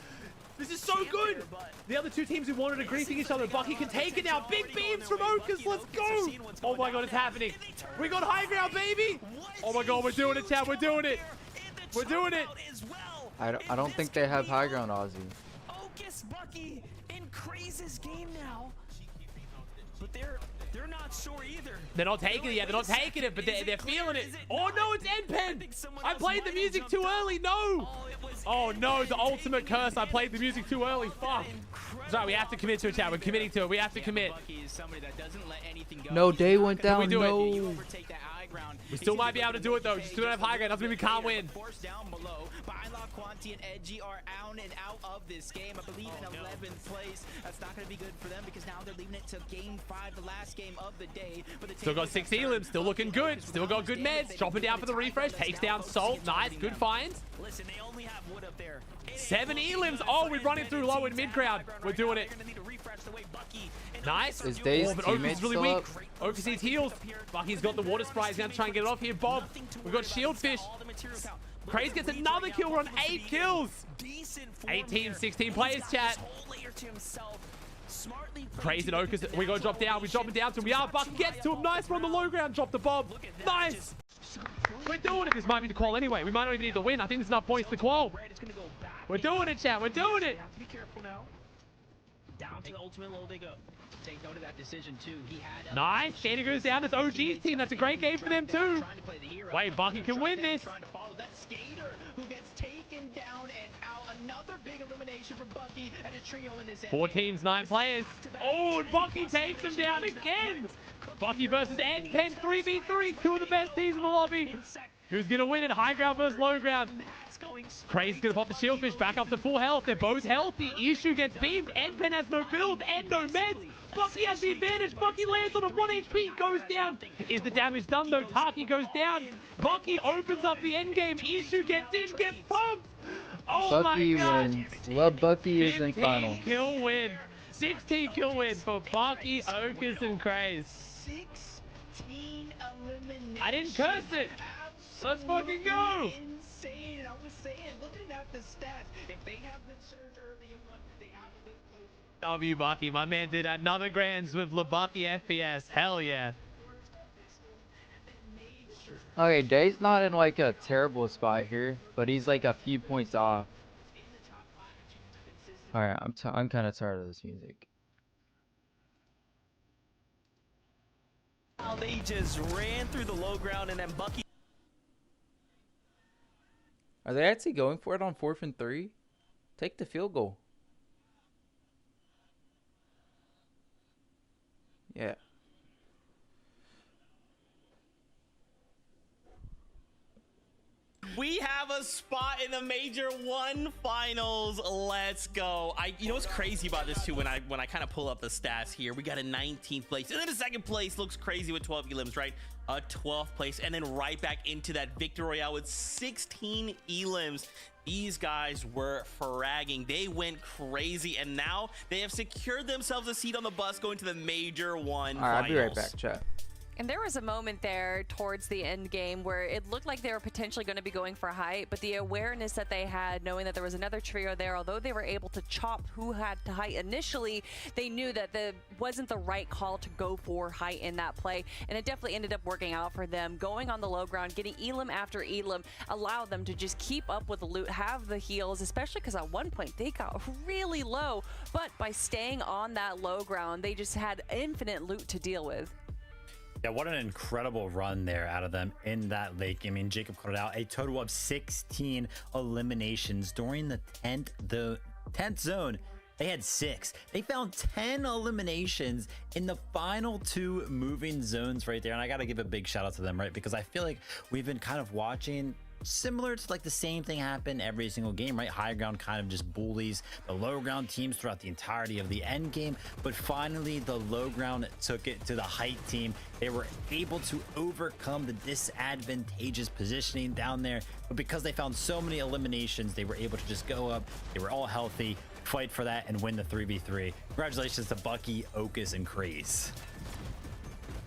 This is so good. The other 2 teams who wanted to griefing each other. Bucky can take it now. Big beams from Okus. Let's go. Oh my god, it's happening. We got high ground, baby. Oh my god, we're doing it, chat. We're doing it. We're doing it. I don't think they have high ground, Ozzy. Okus, Bucky. Crazy's game now, but they're not sure either. They're not taking it yet. They're not taking it, but they're feeling it. Oh no, it's N-Pen. I played the music too early. No. Oh no, the ultimate curse. I played the music too early. Fuck. Sorry, we have to commit to it, chat. We're committing to it. We have to commit. No, Day went down. No. We still might be able to do it though. Just don't have high ground. Doesn't mean we can't win. Quanti and Edgy are out and out of this game. I believe in 11th place. That's not going to be good for them because now they're leaving it to game 5, the last game of the day. But still got 6 elims. Still looking good. Still got good meds. Dropping down for the refresh. Takes down Salt. Nice. Good find. Listen, they only have wood up there. 7 elims. Oh, we're running through low in mid crowd. We're doing it. Nice. Is Day's but Okus is really still weak. Okus needs heals. Bucky's got the water spray. He's going to try and get it off here. Bob. We've got Shieldfish. Craze gets another kill. We're on 8 kills. 18, 16 players, chat. Craze and Okus. We got to drop down. We drop him down to him. We are. Bucky gets to him. Nice. We're on the low ground. Drop the Bob. Nice. We're doing it. This might be the qual anyway. We might not even need the win. I think there's enough points to qual. We're doing it, chat. We're doing it. Be careful now. Down to the ultimate low they go. Take note of that decision too. He had nice. Shannon goes down. That's OG's team. That's a great game for them too. Wait, Bucky can win this. Trying to follow that skater who gets taken down and out. Another big elimination for Bucky and a trio in this end. 4 teams, 9 players. Oh, and Bucky takes him down again. Bucky versus N-Pen 3v3. 2 of the best teams in the lobby. Who's gonna win it? High ground versus low ground. Crazy's gonna pop the Shieldfish back up to full health. They're both healthy. Issue gets beamed. N-Pen has no build and no meds. Bucky has the advantage. Bucky lands on a 1 HP, goes down. Is the damage done though? Taki goes down. Bucky opens up the end game. Issue gets in, gets pumped. Oh Bucky my god. wins. Love Bucky is in final. 15 kill win. 16 kill win for Bucky, Okus, and Craze. 16 eliminations. I didn't curse it. Let's fucking go. Insane. I was saying, looking at the stats, if they have the surge early on, they have the W Bucky, my man did another grands with LaBucky FPS. Hell yeah. Okay, Day's not in like a terrible spot here, but he's like a few points off. Alright, I'm kind of tired of this music. They just ran through the low ground, and then Bucky. Are they actually going for it on 4th and 3? Take the field goal. Yeah. We have a spot in the Major 1 finals. Let's go. You know what's crazy about this too, when I kind of pull up the stats here, we got a 19th place, and then a 2nd place looks crazy with 12 elims, right? A 12th place, and then right back into that victory royale with 16 elims. These guys were fragging. They went crazy, and now they have secured themselves a seat on the bus going to the Major 1 finals. I'll be right back, chat. And there was a moment there towards the end game where it looked like they were potentially going to be going for height, but the awareness that they had, knowing that there was another trio there, although they were able to chop who had to height initially, they knew that wasn't the right call to go for height in that play, and it definitely ended up working out for them. Going on the low ground, getting elim after elim, allowed them to just keep up with the loot, have the heals, especially because at one point they got really low, but by staying on that low ground, they just had infinite loot to deal with. Yeah, what an incredible run there out of them in that lake. I mean, Jacob called it out, a total of 16 eliminations during the 10th zone. They had 6. They found 10 eliminations in the final 2 moving zones right there. And I got to give a big shout out to them, right? Because I feel like we've been kind of watching similar to like the same thing happen every single game, right? High ground kind of just bullies the low ground teams throughout the entirety of the end game, but finally the low ground took it to the height team. They were able to overcome the disadvantageous positioning down there, but because they found so many eliminations, they were able to just go up. They were all healthy, fight for that, and win the 3v3. Congratulations to Bucky, Okus, and Craze.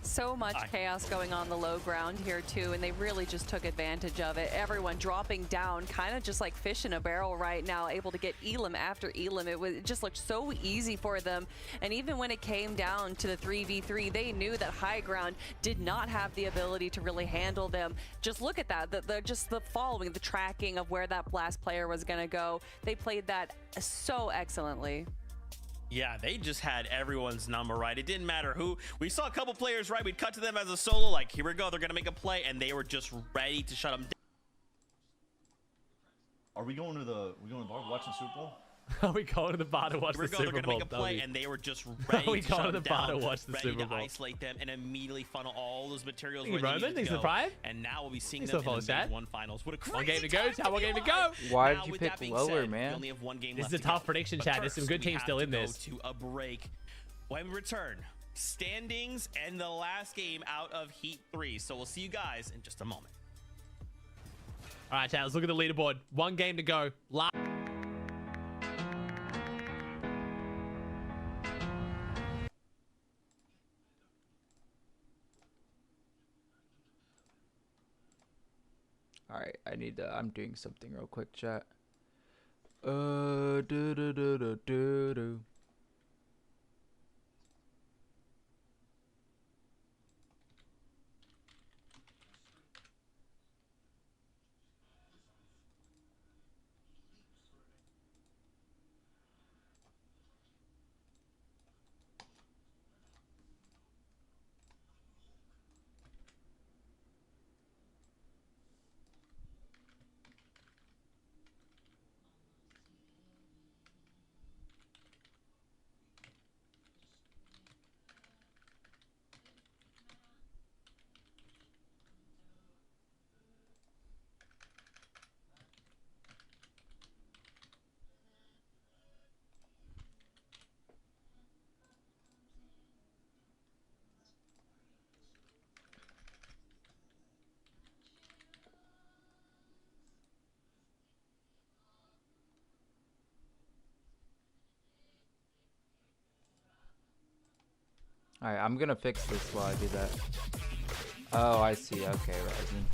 So much chaos going on the low ground here too, and they really just took advantage of it. Everyone dropping down, kind of just like fish in a barrel right now, able to get elim after elim. It just looked so easy for them, and even when it came down to the 3v3, they knew that high ground did not have the ability to really handle them. Just look at that, just the following, the tracking of where that last player was going to go. They played that so excellently. Yeah, they just had everyone's number right. It didn't matter who. We saw a couple players, right? We'd cut to them as a solo, like, here we go, they're going to make a play, and they were just ready to shut them down. Are we going to the bar watching Super Bowl? Are we going to the bar to watch the Super Bowl? They're going to make a play, and they were just ready to shut them down, ready to isolate them, and immediately funnel all those materials where they needed to go. And now we'll be seeing them in the Major 1 finals. What a crazy game to go, Chad. One game to go. Why did you pick lower, man? Only have 1 game this left is a tough prediction, Chad. There's some good teams still in this. To a break. When we return, standings and the last game out of Heat 3. So we'll see you guys in just a moment. All right, Chad, let's look at the leaderboard. 1 game to go. Alright, I'm doing something real quick, chat. Alright, I'm gonna fix this while I do that. Oh, I see. Okay, Ryzen.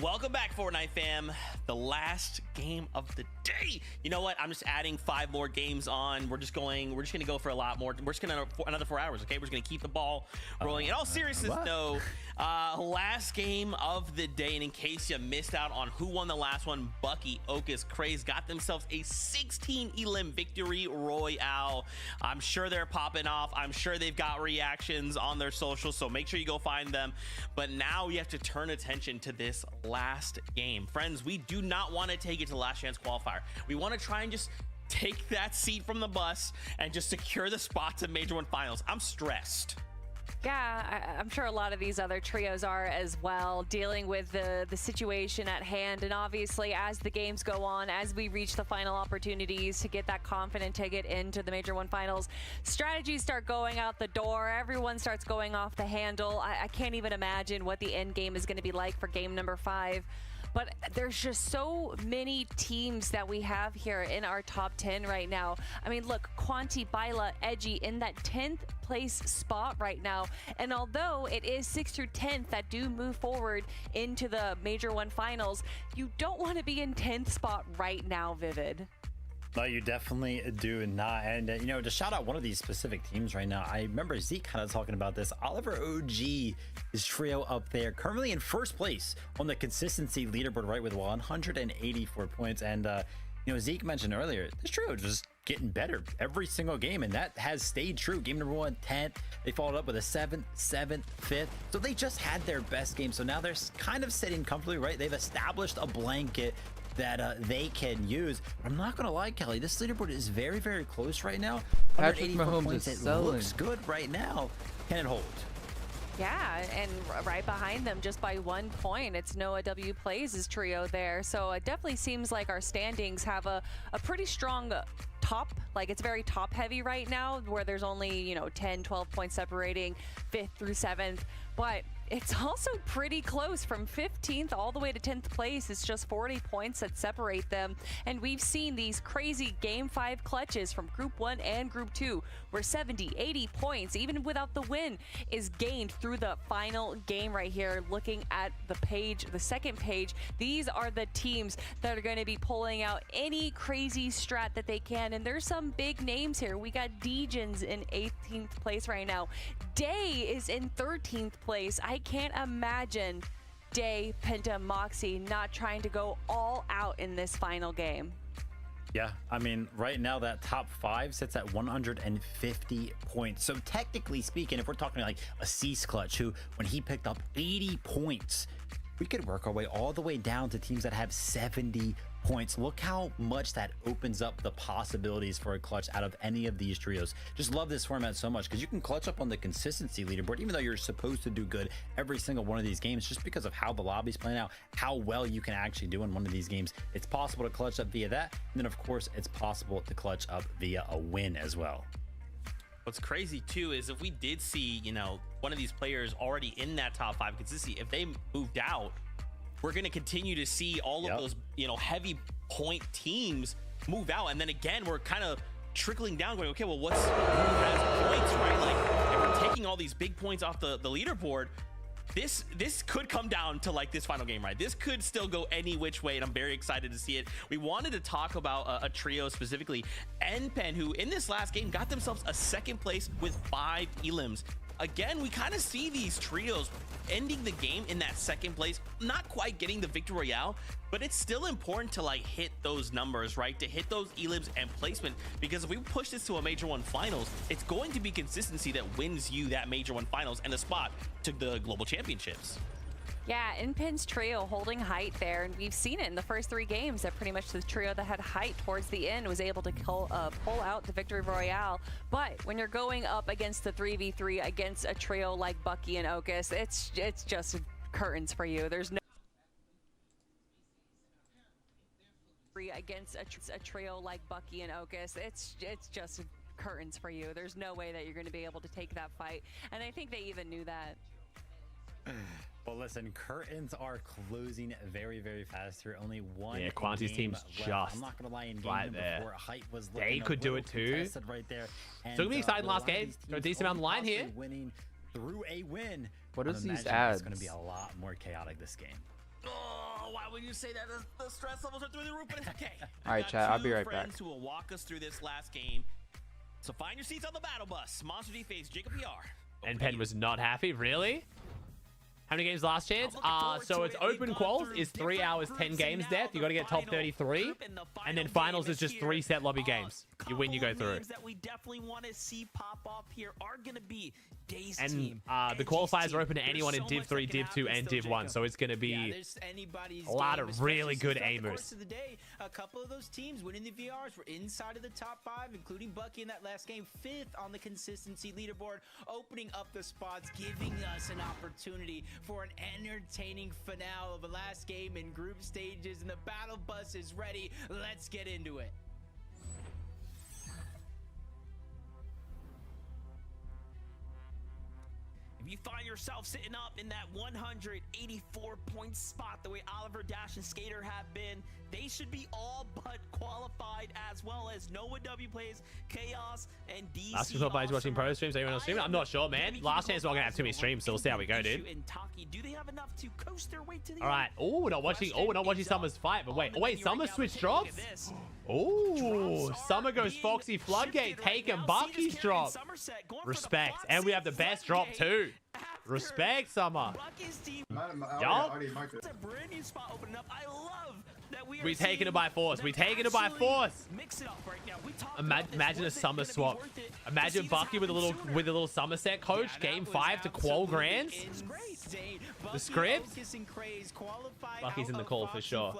Welcome back, Fortnite fam. The last game of the day. You know what? I'm just adding 5 more games on. We're just gonna go for a lot more. We're just gonna another 4 hours. Okay, we're just gonna keep the ball rolling. In all seriousness, though, last game of the day, and in case you missed out on who won the last one, Bucky, Okus, Craze got themselves a 16 elim victory royale. I'm sure they're popping off. I'm sure they've got reactions on their socials, so make sure you go find them. But now you have to turn attention to this last game. Friends, we do not want to take it to the last chance qualifier. We want to try and just take that seat from the bus and just secure the spot to Major 1 Finals. I'm stressed. Yeah, I'm sure a lot of these other trios are as well, dealing with the situation at hand. And obviously, as the games go on, as we reach the final opportunities to get that confident ticket into the Major 1 Finals, strategies start going out the door. Everyone starts going off the handle. I can't even imagine what the end game is going to be like for game number 5. But there's just so many teams that we have here in our top 10 right now. I mean, look, Quanti, Bila, Edgy in that 10th place spot right now. And although it is 6th through 10th that do move forward into the Major 1 Finals, you don't want to be in 10th spot right now, Vivid. No, you definitely do not. And, you know, to shout out one of these specific teams right now, I remember Zeke kind of talking about this. Oliver OG is trio up there, currently in first place on the consistency leaderboard, right, with 184 points. And, you know, Zeke mentioned earlier, this trio is just getting better every single game, and that has stayed true. Game number 1, 10th. They followed up with a 7th, 7th, 5th. So they just had their best game. So now they're kind of sitting comfortably, right? They've established a blanket that they can use. I'm not gonna lie, Kelly, this leaderboard is very, very close right now. Patrick Mahomes points, is it selling. looks good right now. Can it hold? Yeah, and right behind them, just by 1 point, it's Noah W. Plays' trio there. So it definitely seems like our standings have a pretty strong top. Like, it's very top heavy right now, where there's only, you know, 10, 12 points separating 5th through 7th. But it's also pretty close from 15th all the way to 10th place. It's just 40 points that separate them. And we've seen these crazy Game 5 clutches from Group 1 and Group 2, where 70, 80 points, even without the win, is gained through the final game right here. Looking at the page, the second page, these are the teams that are going to be pulling out any crazy strat that they can. And there's some big names here. We got Degens in 18th place right now. Day is in 13th place. I can't imagine Day, Penta, Moxie not trying to go all out in this final game. Yeah, I mean, right now that top 5 sits at 150 points. So technically speaking, if we're talking like a Cease Clutch, who when he picked up 80 points, we could work our way all the way down to teams that have 70 points. Look how much that opens up the possibilities for a clutch out of any of these trios. Just love this format so much because you can clutch up on the consistency leaderboard, even though you're supposed to do good every single one of these games, just because of how the lobby's playing out, how well you can actually do in one of these games. It's possible to clutch up via that. And then of course it's possible to clutch up via a win as well. What's crazy too is if we did see, you know, one of these players already in that top 5 consistency, if they moved out, we're going to continue to see all of those, you know, heavy point teams move out. And then again, we're kind of trickling down going, okay, well, who has points, right? Like, if we're taking all these big points off the leaderboard, this could come down to like this final game, right? This could still go any which way, and I'm very excited to see it. We wanted to talk about a trio specifically, NPen, who in this last game got themselves a 2nd place with 5 elims. Again, we kind of see these trios ending the game in that 2nd place, not quite getting the victory royale, but it's still important to like hit those numbers, right? To hit those elims and placement, because if we push this to a Major 1 Finals, it's going to be consistency that wins you that Major 1 Finals and the spot to the Global Championships. Yeah, NPen's trio holding height there, and we've seen it in the first 3 games that pretty much the trio that had height towards the end was able to pull out the victory royale. But when you're going up against the 3v3 against a trio like Bucky and Okus, it's just curtains for you. There's no against a trio like Bucky and Okus, it's just curtains for you. There's no way that you're going to be able to take that fight, and I think they even knew that. Well, listen, curtains are closing very, very fast here. Only one. Yeah, Quanti's team's left. just I'm not gonna lie, in game right there. Before, height was They could do it too. Right there. Still gonna be exciting last game. Got a decent amount of line here. Winning through a win. What is these ads? ads? It's gonna be a lot more chaotic this game. Oh, why would you say that? The stress levels are through the roof, but it's okay. All right, chat. I'll be right back. Who will walk us through this last game. So find your seats on the battle bus. Monster D face Jacob PR. And Penn was not happy. Really? How many games last chance? So it's open quals is 3 hours, 10 games depth. You got to get top 33. And then finals is just 3 set lobby games. You win, you go through. That we definitely want to see pop off here are going to be Days and team. The qualifiers are open to anyone in Div 3, Div 2, and Div 1. So it's going to be a lot of really good aimers. Of the day, a couple of those teams winning the VRs were inside of the top 5, including Bucky in that last game, 5th on the consistency leaderboard, opening up the spots, giving us an opportunity for an entertaining finale of the last game in group stages, and the battle bus is ready. Let's get into it. If you find yourself sitting up in that 184-point spot the way Oliver, Dash, and Skater have been, they should be all but qualified, as well as Noah W plays, Chaos, and DC. Last couple of players watching pro streams. Anyone else streaming? I'm not sure, man. Last chance we're going to have too many streams, so we'll see how we go, dude. Do they have enough to coast their way to the All right. Oh, we're not watching. Oh, we're not watching Summer's fight. But wait, Summer switch drops. Oh, Summer goes Foxy Floodgate, taking Bucky's drop. Respect, and we have the best drop too. Respect, Summer. Yup. We taking it by force. We taking it by force. Imagine a Summer swap. Imagine Bucky with a little Somerset coach. Game 5 to qual grands. The script. Bucky's in the call for sure.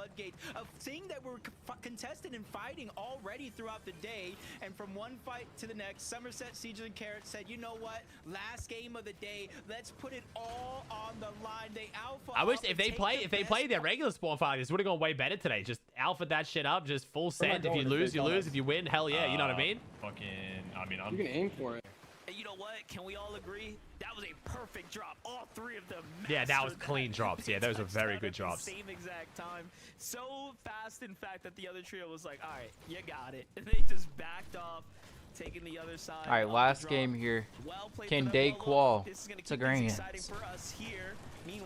A thing that we're contested and fighting already throughout the day, and from one fight to the next, Somerset, Siege, and Carrot said, you know what? Last game of the day, let's put it all on the line. They alpha. I wish if they play their regular spawn fight, this would have gone way better today. Just alpha that shit up, just full send. If you lose, you lose. If you win, hell yeah. You know what I mean? You can aim for it. And you know what? Can we all agree? That was a perfect drop. All 3 of them. Yeah, that was clean drops. Yeah, those were very good drops. Same exact time. So fast, in fact, that the other trio was like, all right, you got it. And they just backed off, taking the other side. All right, last game here. Can they qual? It's a grand.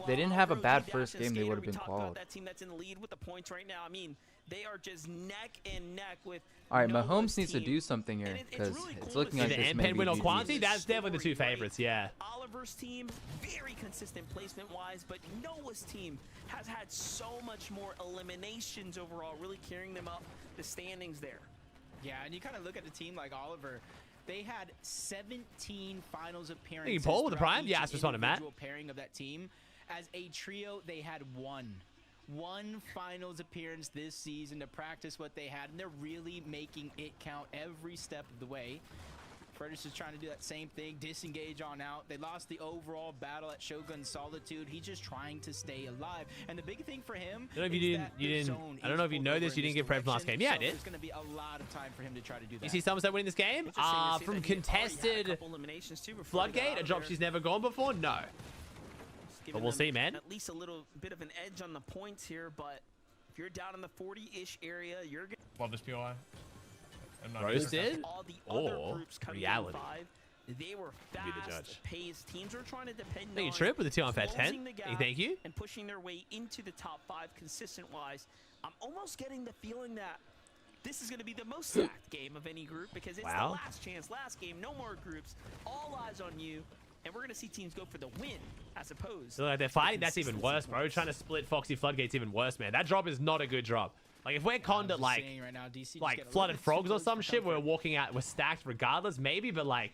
They didn't have a bad first game. They would have been qualified. That team that's in the lead with the points right now. I mean, they are just neck and neck with. All right, Mahomes needs to do something here because it's looking like this may be win or GG. Quanti. That's definitely the 2 favorites. Yeah. Oliver's team, very consistent placement-wise, but Noah's team has had so much more eliminations overall, really carrying them up the standings there. Yeah, and you kind of look at a team like Oliver. They had 17 finals appearances. Hey, Paul with the prime. Yeah, that's on it, Matt. Pairing of that team. As a trio, they had one finals appearance this season to practice what they had, and they're really making it count every step of the way. Frederick's is trying to do that same thing, disengage on out. They lost the overall battle at Shogun Solitude. He's just trying to stay alive. And the big thing for him, I don't know if I don't know if you know this, you didn't get prepped from last game. Yeah, I did. There's going to be a lot of time for him to try to do that. You see Somerset winning this game? From contested Floodgate, a drop she's never gone before? No. But we'll see, man. At least a little bit of an edge on the points here, but if you're down in the 40-ish area, you're going to... Love this POI. Roasted? All the other groups coming reality. In 5, they were fast paced. Teams are trying to depend Thank you, on Trip, with the 2 on Fat 10. Thank you. And pushing their way into the top 5 consistent-wise. I'm almost getting the feeling that this is going to be the most stacked game of any group because it's the last chance, last game, no more groups, all eyes on you. And we're going to see teams go for the win, as opposed so like they're fighting, that's even worse, bro. Trying to split Foxy Floodgate's even worse, man. That drop is not a good drop. Like, if we're conned at, like Flooded Frogs or some shit, we're walking out, we're stacked regardless, maybe, but, like...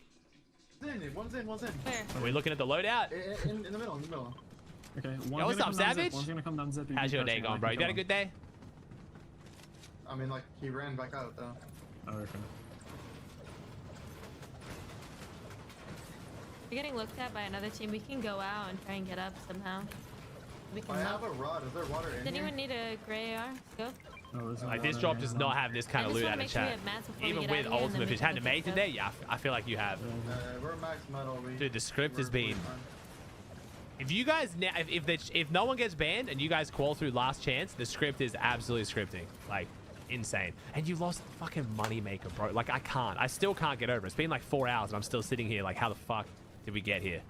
One's in. Where? Are we looking at the loadout? In the middle, Okay, Yo, what's up, Savage? One's gonna come down Zippy. How's your day going, bro? You had a good day? I mean, like, he ran back out, though. Oh, okay. We're getting looked at by another team. We can go out and try and get up somehow. We can I have a rod. Is there water in Does here? anyone need a gray AR? Go. Like, this drop does not have this kind of loot out of chat. Even with Ultimate, if you had a mate today, yeah, I feel like you have. We're max metal. Dude, the script has been... If you guys... If no one gets banned and you guys qual through last chance, the script is absolutely scripting. Like, insane. And you lost fucking Moneymaker, bro. Like, I can't. I still can't get over it. It's been like 4 hours and I'm still sitting here like, how the fuck did we get here?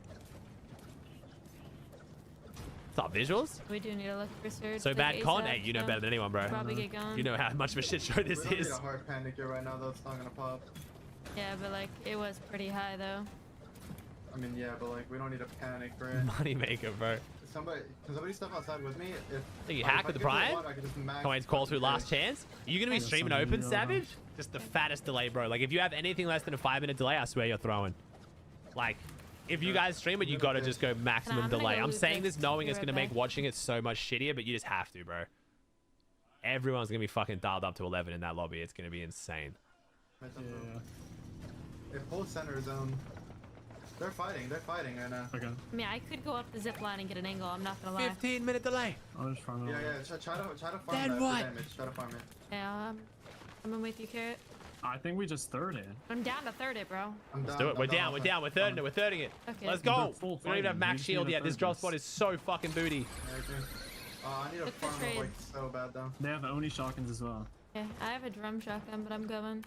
What's up, visuals? We do need to look for Surge. So bad con. Hey, you know better than anyone, bro. Probably get going. You know how much of a shit show this We don't is. need a hard panic here right now, though. It's not gonna pop. Yeah, but like it was pretty high though. I mean, yeah, but like we don't need a panic, bro. Money maker, bro. Can somebody step outside with me? Think you hack with the prime? Come on, call through last chance. Are you gonna be streaming open, Savage? Just the fattest delay, bro. Like if you have anything less than a 5-minute delay, I swear you're throwing. Like, if you guys stream it, you gotta just go maximum delay. I'm saying this knowing it's gonna make watching it so much shittier, but you just have to, bro. Everyone's gonna be fucking dialed up to 11 in that lobby. It's gonna be insane. It pulls center zone. They're fighting right now. Okay. I mean, I could go up the zip line and get an angle. I'm not gonna lie. 15-minute delay. I'll just farm it. Yeah, try to farm Then that what? damage. Try to farm it. Yeah, I'm with you, Carrot. I think we just third it. I'm down to third it, bro. Let's do it. We're down. We're thirding it. We're thirding it. Okay. Let's go. Full We don't even have fighting. max We just need shield to yet. This third drop this. spot is so fucking booty. I need a Look for farm like trades. so bad though. They have Oni shotguns as well. Okay, I have a drum shotgun, but I'm going.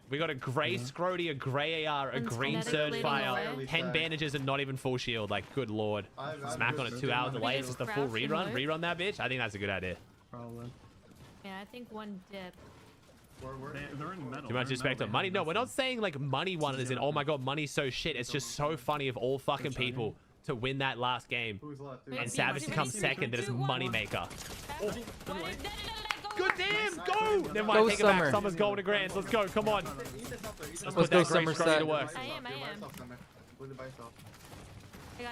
We got a grey Scrody, a grey AR, a And green kinetic Surge leading Fire, away. 10 bandages, and not even full shield. Like, good lord. Smack on a 2-hour delay. It's just a full Crouch and rerun. lurk. Rerun that bitch. I think that's a good idea. Probably. Yeah, I think one dip. They're in metal. Too much respect on money. No, we're not saying like money one is in. Oh my god, money's so shit. It's just so funny of all fucking people to win that last game. And Savage to come second. That is money maker. Good damn, go! Never mind, Go, take it back. Summer. Summer's going to Grands. Let's go. Come on. Let's put go, that great Summer Scrody set. to work. I am.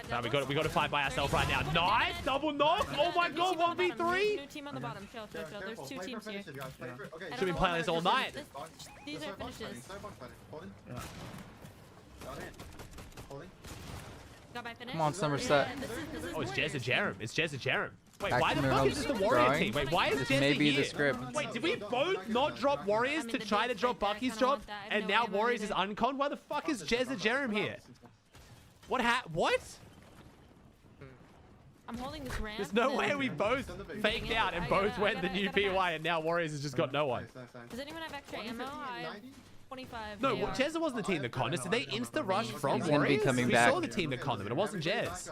Nah, we got to fight by ourselves right now. Nice double knock. Oh my god, 1v3. New team on the bottom. Chill. There's two teams here. Should be playing this all night. These are finishes. Got my finish. Come on, Somerset. Yeah, this is Oh, it's Warriors. Jezza Jerem. It's Jezza Jerem. Wait, Back why to the me, fuck I'm is this the Warrior drawing. team? Wait, why is This Jezza may be here? the script. Wait, did we both not drop Warriors to try to drop Bucky's drop? And now Warriors is unconned? Why the fuck is Jezza Jerem here? What What? I'm holding this ramp. There's no way we both faked out and both went the new PY and now Warriors has just got no one. Does anyone have extra ammo? I have 25. No, AR. Jezza wasn't the team that conned us. Did they insta-rush from He's gonna be Warriors? coming We back. saw the team that conned them, but it wasn't Jez.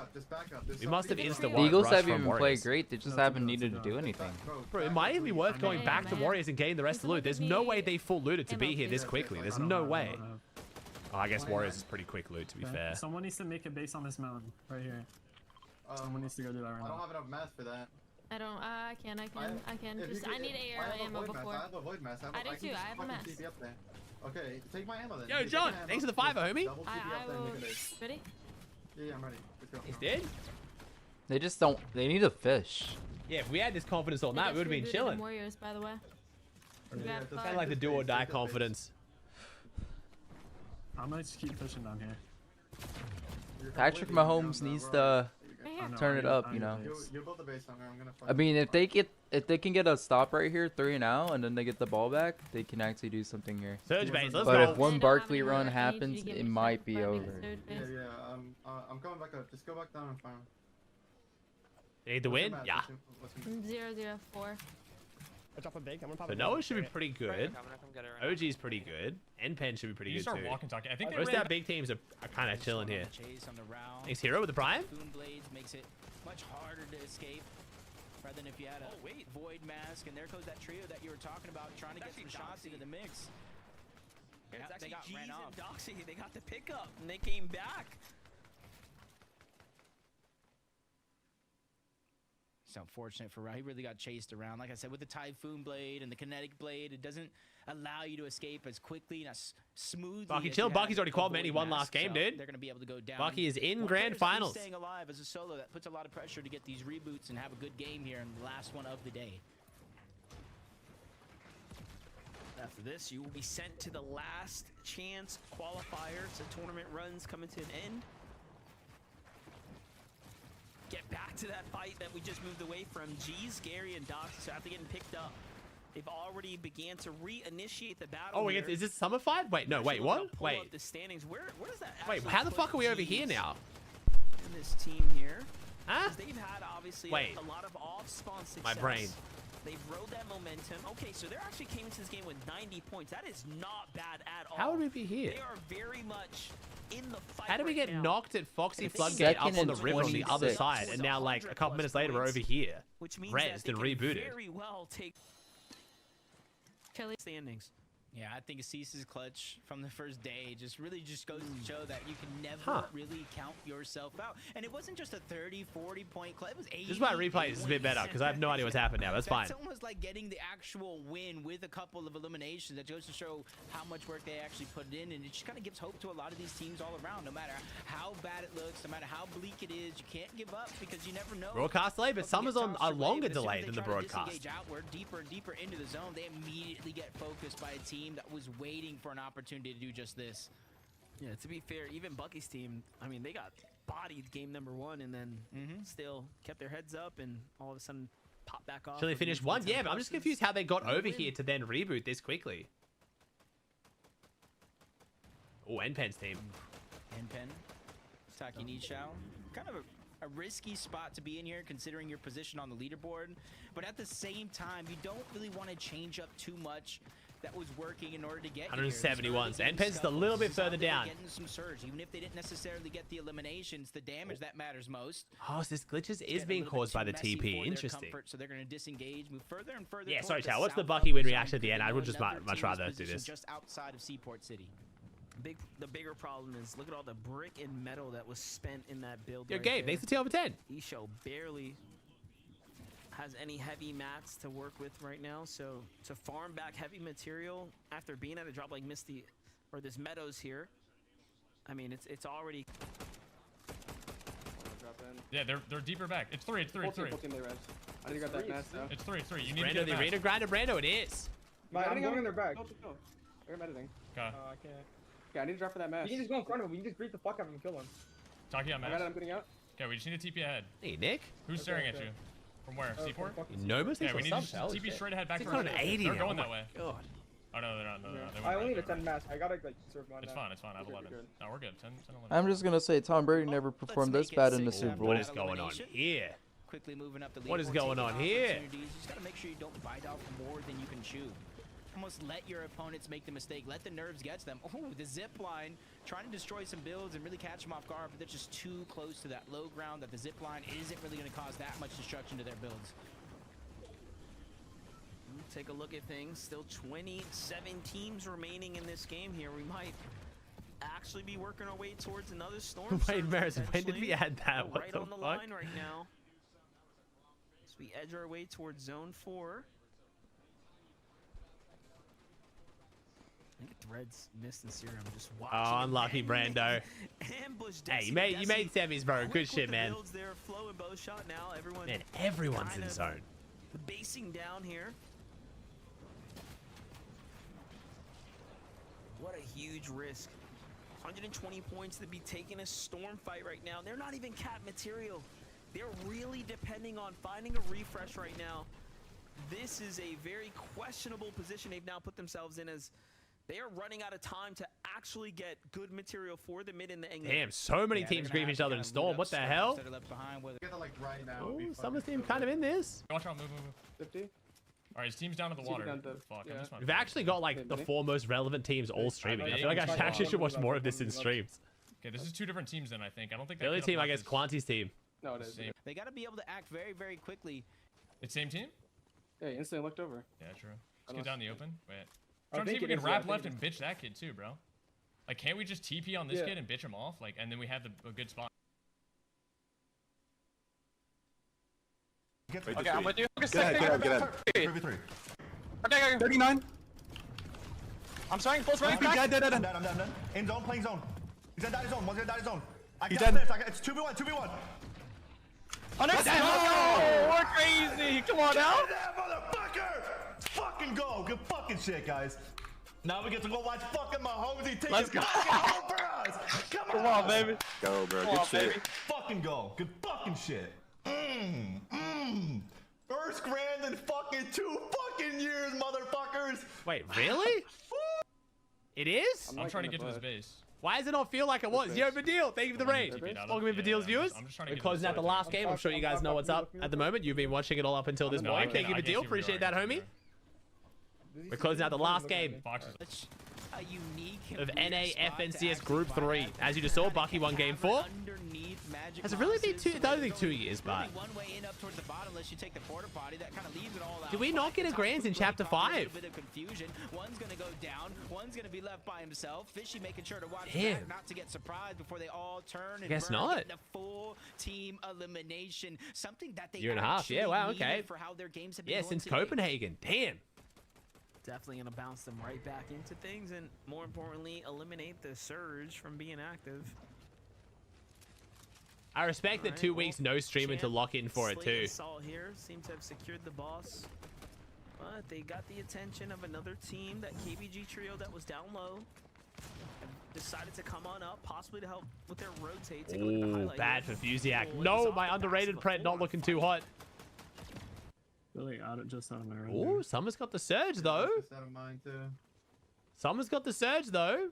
We must have The insta-rushed Eagles from haven't even played Warriors. great. They just haven't needed to do anything. Bro, it might even be worth going back to Warriors and getting the rest of the loot. There's no way they full looted to be here this quickly. There's no way. Oh, I guess Warriors is pretty quick loot, to be fair. Someone needs to make a base on this mountain right here. Someone needs to go do that right now. I don't have enough mass for that. I don't. I can. Just I need AR ammo before. I have a void mass. I do too. I have a mass. Okay, take my ammo then. Yo, John, thanks for the 5, homie. I will. Ready? Yeah, I'm ready. Let's go. He's dead? They just don't. They need a fish. Yeah, if we had this confidence all They night, just we would have been rebooted chilling. the Warriors, by the way. We got It's kind fucked. of like the do or die confidence. I'm gonna just keep pushing down here. Patrick Mahomes needs to turn it up, you know. You build the base on there. I'm gonna. I mean, if they can get a stop right here, 3-0, and then they get the ball back, they can actually do something here. Surge base, let's But go. if one Barkley run happens, it might be over. Yeah. I'm coming back up. Just go back down and farm. They need to win? Yeah. 0-0-4. I drop a big. I'm gonna pop So a Noah big. should be pretty good. OG's pretty good. NPen should be pretty You good start too. walking, talking. I think they Most of ran our big teams are kind of chilling here. Thanks, Hero, with the Prime. Boom blades makes it much harder to escape rather than if you had a void mask. And there goes that trio that you were talking about, trying to get some shots into the mix. It's Yeah, actually they got G's ran off. and Doxy. They got the pickup and they came back. It's unfortunate for Ra. He really got chased around. Like I said, with the Typhoon Blade and the Kinetic Blade, it doesn't allow you to escape as quickly and as smoothly. Bucky, as chill. you have Bucky's already a qualled, man. He void won mask, last game, so dude. They're going to be able to go down. Bucky is in One grand player's gonna be finals. Staying alive as a solo, that puts a lot of pressure to get these reboots and have a good game here in the last one of the day. After this, you will be sent to the last chance qualifier. So tournament runs coming to an end. Get back to that fight that we just moved away from. G's, Gary, and Doxy. So after getting picked up, they've already began to reinitiate the battle. Oh, wait, is this Summer 5? Wait, no, wait, what? Pull Wait. up the standings. Where does that Wait, actually how the put fuck are we over G's here now? in this team here? Huh? 'Cause they've had obviously Wait. a lot of off-spawn success. My brain. They've rode that momentum. Okay, so they actually came into this game with 90 points. That is not bad at all. How would we be here? They are very much in the fight. How did we right get now. knocked at Foxy Floodgate up on the river on the other 26. side, and now like a couple minutes later we're over here, Which means rezzed that and they can rebooted. very well take standings. Yeah, I think Cease's clutch from the first day just really goes to show that you can never really count yourself out. And it wasn't just a 30, 40-point clutch. It was 80. This is why replay is a bit better because I have no idea what's happened now. That's fine. It's almost like getting the actual win with a couple of eliminations. That goes to show how much work they actually put in, and it just kind of gives hope to a lot of these teams all around. No matter how bad it looks, no matter how bleak it is, you can't give up because you never know. Broadcast delay, but Summer's on a longer delay than the broadcast. Disengage outward, deeper and deeper into the zone, they immediately get focused by a team that was waiting for an opportunity to do just this. Yeah, to be fair, even Bucky's team, I mean, they got bodied game number 1 and then still kept their heads up and all of a sudden popped back off. So they finished 1? Yeah, but I'm just confused how they got over here to then reboot this quickly. Oh, NPen's team. NPen, Taki Nichao. Kind of a risky spot to be in here considering your position on the leaderboard. But at the same time, you don't really want to change up too much that was working in order to get 171. So NPen's a little bit further down. Getting some surge. Even if they didn't necessarily get the eliminations, the damage that matters most. Oh, so this glitches is being caused by the TP. Interesting. So they're going to disengage, move further and further. Yeah, sorry, towards Chow. What's the south Bucky of win the reaction zone. at the end? I would just Another much team's rather do position this. Just outside of Seaport City. The bigger problem is look at all the brick and metal that was spent in that build. Yo, right Gabe, there. thanks for 10 over 10. Isho barely has any heavy mats to work with right now, so to farm back heavy material after being at a drop like Misty or this Meadows here, I mean it's already. Yeah, they're deeper back. It's 3. It's 3. It's 3. I need to grab that mask now. It's 3. It's 3. You need Brando, to the get arena grinder, Brando, it is. I'm going in their back. I'm editing. Okay. I can't. Yeah, I need to drop for that mask. You can just go in front of him. You can just beat the fuck out of him and kill him. Talking on I got mass. it, I'm getting out. Okay, we just need to TP ahead. Hey, Nick. Who's staring at you? From where? Seaport? Noma's Yeah, we need to just TP straight ahead back to our 680 They're now. going Oh that way. my God. Oh, no, they're not. No, they're not. They went I right, only need they a went 10 mask. I gotta like serve one. It's fine. It's fine. I have 11. No, we're good. 10, 11. I'm just gonna say Tom Brady never performed this bad in the Super Bowl. What is going on here? Quickly moving up the lead. What is going on here? You just gotta make sure you don't bite off more than you can chew. Almost let your opponents make the mistake. Let the nerves get to them. Oh, the zip line trying to destroy some builds and really catch them off guard, but they're just too close to that low ground that the zip line isn't really going to cause that much destruction to their builds. Take a look at things. Still 27 teams remaining in this game here. We might actually be working our way towards another storm. Wait, Maris, when did we add that? What Right the on the fuck? line right now. As we edge our way towards zone 4. I think Threads missed and Serum just watching. Oh, unlucky Brando. Hey, you made semis, bro. Good shit, man. There, Flow and bow shot now. Everyone. Man, everyone's in zone. Basing down here. What a huge risk. 120 points to be taking a storm fight right now. They're not even cap material. They're really depending on finding a refresh right now. This is a very questionable position they've now put themselves in, as they are running out of time to actually get good material for the mid and the end. Damn, so many teams grieving each other in Storm. What the hell? Oh, Summer's team kind of in this. Watch out, move. 50. All right, his team's down to the water. Fuck, I missed my We've actually got like the 4 most relevant teams all streaming. I feel like I actually should watch more of this in streams. Okay, this is 2 different teams then, I think. I don't think The only team, I guess, Quanti's team. No, it is. They got to be able to act very, very quickly. It's same team? Yeah, he instantly looked over. Yeah, true. Let's get down the open. Wait. I I'm trying to see think if we it can is, yeah, I wrap think left it and bitch that kid too, bro. Like, can't we just TP on this Yeah. kid and bitch him off? Like, and then we have a good spot. Okay, I'm with you. Get ahead. 3v3. Okay. 39. I'm starting close right I'm back. dead. I'm done. In zone, playing zone. He's gonna die zone. One's gonna die zone. He's got dead. this. It's 2v1. Oh, next time. Oh, we're crazy. Come on now. Get that motherfucker! Fucking go. Good fucking shit, guys. Now we get to go watch fucking Mahomes. He takes Let's it go. fucking home for us. Come on, baby. Go, bro. Come on, baby. Fucking go. Good fucking shit. First grand in fucking 2 fucking years, motherfuckers. Wait, really? It is? I'm trying to get to his base. Why does it not feel like it was? Yo, Badil, thank you for the raid. Welcome in, Badil's viewers. We're closing out the last game. I'm sure you guys know what's up at the moment. You've been watching it all up until this point. Thank you, Badil. Appreciate that, homie. We're closing out the last game of NA FNCS Group 3. As you just saw, Bucky won Game 4. Has it really been I don't think 2 years, but... Did we not get a Grands in Chapter 5? One's gonna go down, one's gonna be left by himself. Fishy making sure to watch Damn. not to get surprised before they all turn and Guess burn, not. getting a full team elimination. Something that they Year and a half. Yeah, wow, actually okay. needed for how their games have been Yeah, going since today. Copenhagen. Damn. Definitely going to bounce them right back into things and, more importantly, eliminate the Surge from being active. I respect the 2 weeks no streaming to lock in for it Slate too. Assault here seem to have secured the boss, but they got the attention of another team, that KBG trio that was down low. And decided to come on up, possibly to help with their rotate. Take a look at the Ooh, highlight bad here. for Fusiak. Oh, No, it's my off the underrated backs Pred not before. looking too hot. Really out it just out of my right. Ooh, Summer's got the surge though. Just out of mine too. Summer's got the surge though.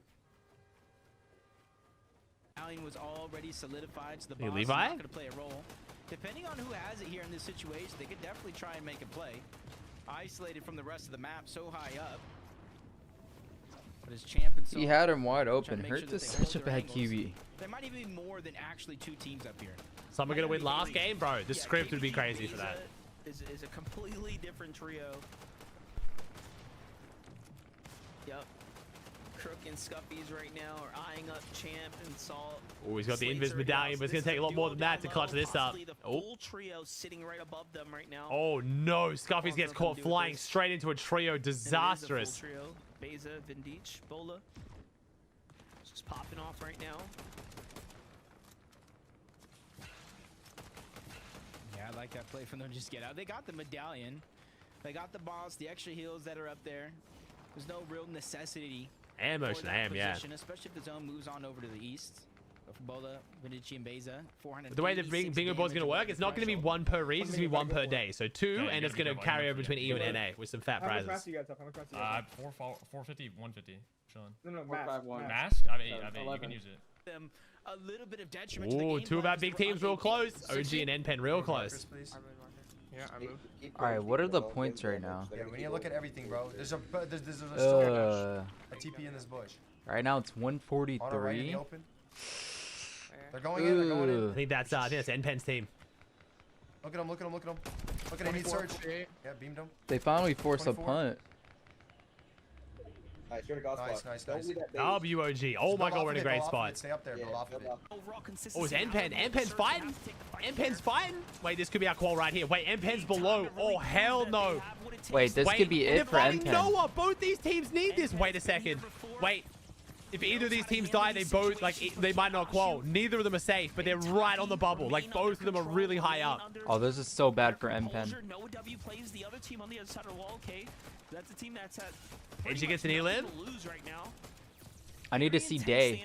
Allen was already solidified, so the Hey, boss Levi? is not going to play a role. Depending on who has it here in this situation, they could definitely try and make a play. Isolated from the rest of the map, so high up. But his champ and He had him wide open. Hurt is such a bad QB. There might even be more than actually 2 teams up here. Summer gonna win last game, bro. The script would be crazy for that. Is a completely different trio. Yep. Crook and Scuffies right now are eyeing up Champ and Salt. Oh, he's got the invis medallion, but it's gonna take a lot more than that to clutch this up. The Oh. full trio sitting right above them right now. Oh no, Scuffies gets caught flying straight into a trio. Disastrous. And it is a full trio. Beza, Vindich, Bola. Just popping off right now. Yeah, I like that play from them. Just get out. They got the medallion. They got the boss, the extra heals that are up there. There's no real necessity. And motion for that AM, yeah. position, especially if the zone moves on over to the east. But for Bola, Vindici, and Beza, 400. But the way the bingo board's gonna work, it's not gonna be 1 per read, it's gonna be 1 per day. So 2, and it's gonna carry over between EU and NA with some fat prizes. 450, 150. Chilling. No, mask. Mask? I mean, you can use it. Them a little bit of detriment to the Ooh, game 2 of plan our because big they were teams real unable close. to OG and NPen real close. Yeah, I moved. Alright, what are the points right now? Yeah, we need to look at everything, bro. There's a TP in this bush. Right now it's Auto right in 143. the open. They're going in, they're going in. I think that's NPen's team. Look at him, look at him, look at him. Look at him, he search. Yeah, beamed him. They finally forced a 24. punt. Nice, you're in a god Nice, spot. nice, Don't nice. leave that base. WOG. Oh my god, we're in a great spot. Stay up there, build off of it. Oh, it's NPen. NPen's fighting. NPen's fighting. Wait, this could be our qual right here. Wait, NPen's below. Oh, hell no. Wait, this could be it for they're fighting NPen. Noah. Both these teams need this. Wait a second. Wait. If either of these teams die, they both, like, they might not qual. Neither of them are safe, but they're right on the bubble. Like, both of them are really high up. Oh, this is so bad for NPen. No W plays the other team on the other side of the wall, okay? That's a team that's had Edgy gets an Elan. lose right now. I need to see Day.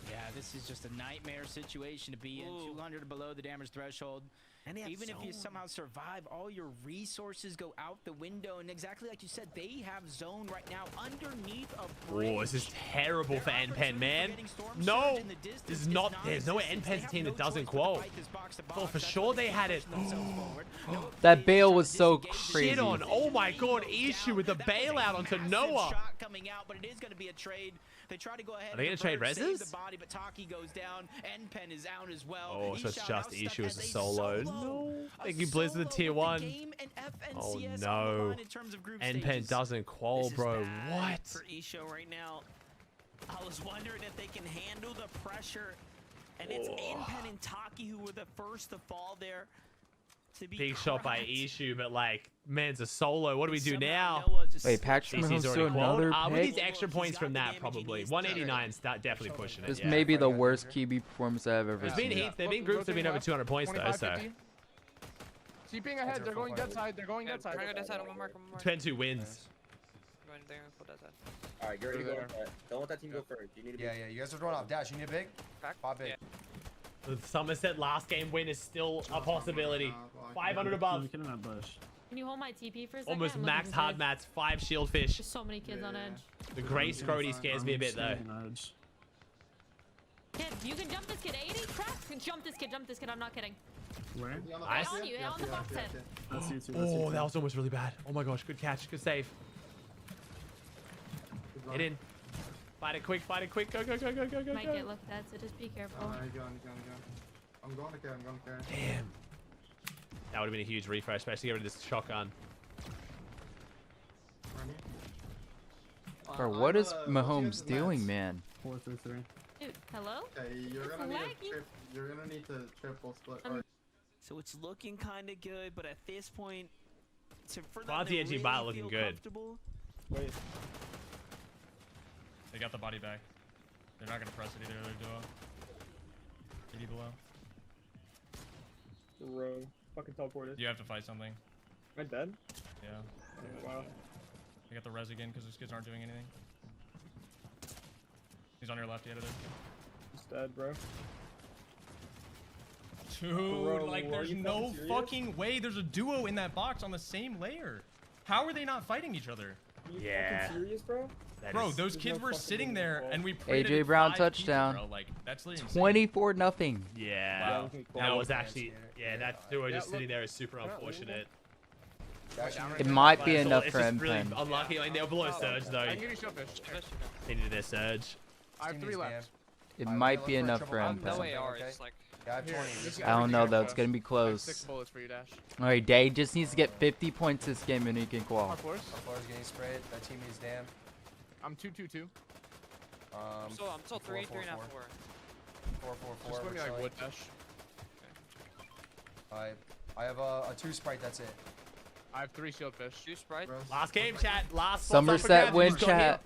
Yeah, this is just a nightmare situation to be in. 200 below the damage threshold. And even if you somehow survive, all your resources go out the window. And exactly like you said, they have zone right now underneath a bridge. Oh, this is terrible for NPen, man. No, this is not. There's no NPen's team that doesn't qual. Oh, for sure they had it. That bail was so crazy. Shit on. Oh my god, issue with the bailout onto Noah. Shot coming out, but it is going to be a trade. They try to go ahead. Are they gonna trade save reses? the body, but Taki goes down. NPen is out as well. Oh, so it's Eshot just now issue stuck as a as solo. No. Thank you, Blizzard, the tier 1. Oh no. NPen doesn't qual, bro. What? For Isho right now. I was wondering if they can handle the pressure. And it's NPen and Taki who were the first to fall there. To be Big shot by cracked. Issue, but like, man's a solo. What do we do now? Wait, Patrick CC's Mahomes already to another qualled. With pick? these extra points from that, probably. 189's definitely pushing it. This Yeah. may be the worst QB performance I've ever There's been seen. heats. There've been groups that have been over 200 points though, so. Keeping ahead, they're going dead side, they're going dead side. Depends who wins. Alright, you're ready to go. Don't let that team go first. You need to Yeah, you guys are throwing off dash. You need a big? Pop big. The Somerset last game win is still a possibility. 500 above. Can you hold my TP for a second? Almost I'm max looking hard for- mats, 5 shield fish. There's so many kids on edge. The gray Scrody scares me a bit though. Kid, you can jump this kid. 80 cracks. Jump this kid. Jump this kid. I'm not kidding. Where? Nice. On you. On the box head. Oh, that was almost really bad. Oh my gosh, good catch, good save. Get in. Fight it quick, fight it quick. Go, go, go, go, go, go. Might get looked at, so just be careful. I'm going to carry. Damn. That would have been a huge refresh, especially get rid of this shotgun. Bro, what is Mahomes doing, man? 4-3-3. Dude, hello? Okay, you're gonna need to triple split. So it's looking kind of good, but at this point, for them Quality to edgy really bot looking feel good. comfortable- Wait. They got the body back. They're not gonna press it either. They're duo. 80 below. Bro, fucking teleported. You have to fight something. Am I dead? Yeah. Oh, wow. They got the res again because those kids aren't doing anything. He's on your left, the editor. He's dead, bro. Dude, Bro, like are there's you no fucking serious? fucking way there's a duo in that box on the same layer. How are they not fighting each other? You Yeah. fucking serious, bro? Bro, those There's kids no were fucking sitting way there involved. and we prayed AJ at Brown 5 touchdown. people, bro. Like that's literally insane. 24-0. Yeah. Wow. That was actually, yeah, that duo just sitting there is super unfortunate. It might be It's enough just for M really pen. unlucky. Like, they're below surge though. I can give you shellfish. They needed their surge. I have 3 left. It might be enough for M No pen. AR, it's like... Yeah, I have 20. I don't know though. It's gonna be I have close. 6 bullets for you, Dash. All right, Day just needs to get 50 points this game and he can qual. Of course. Our floor is getting sprayed. That team is damn. I'm 2-2-2. I'm still 3, 3 and a half, 4. 4-4-4. Just let me like wood dash. I have a 2 sprite. That's it. I have 3 shieldfish. 2 Sprite. Last game, chat. Last Somerset win, chat.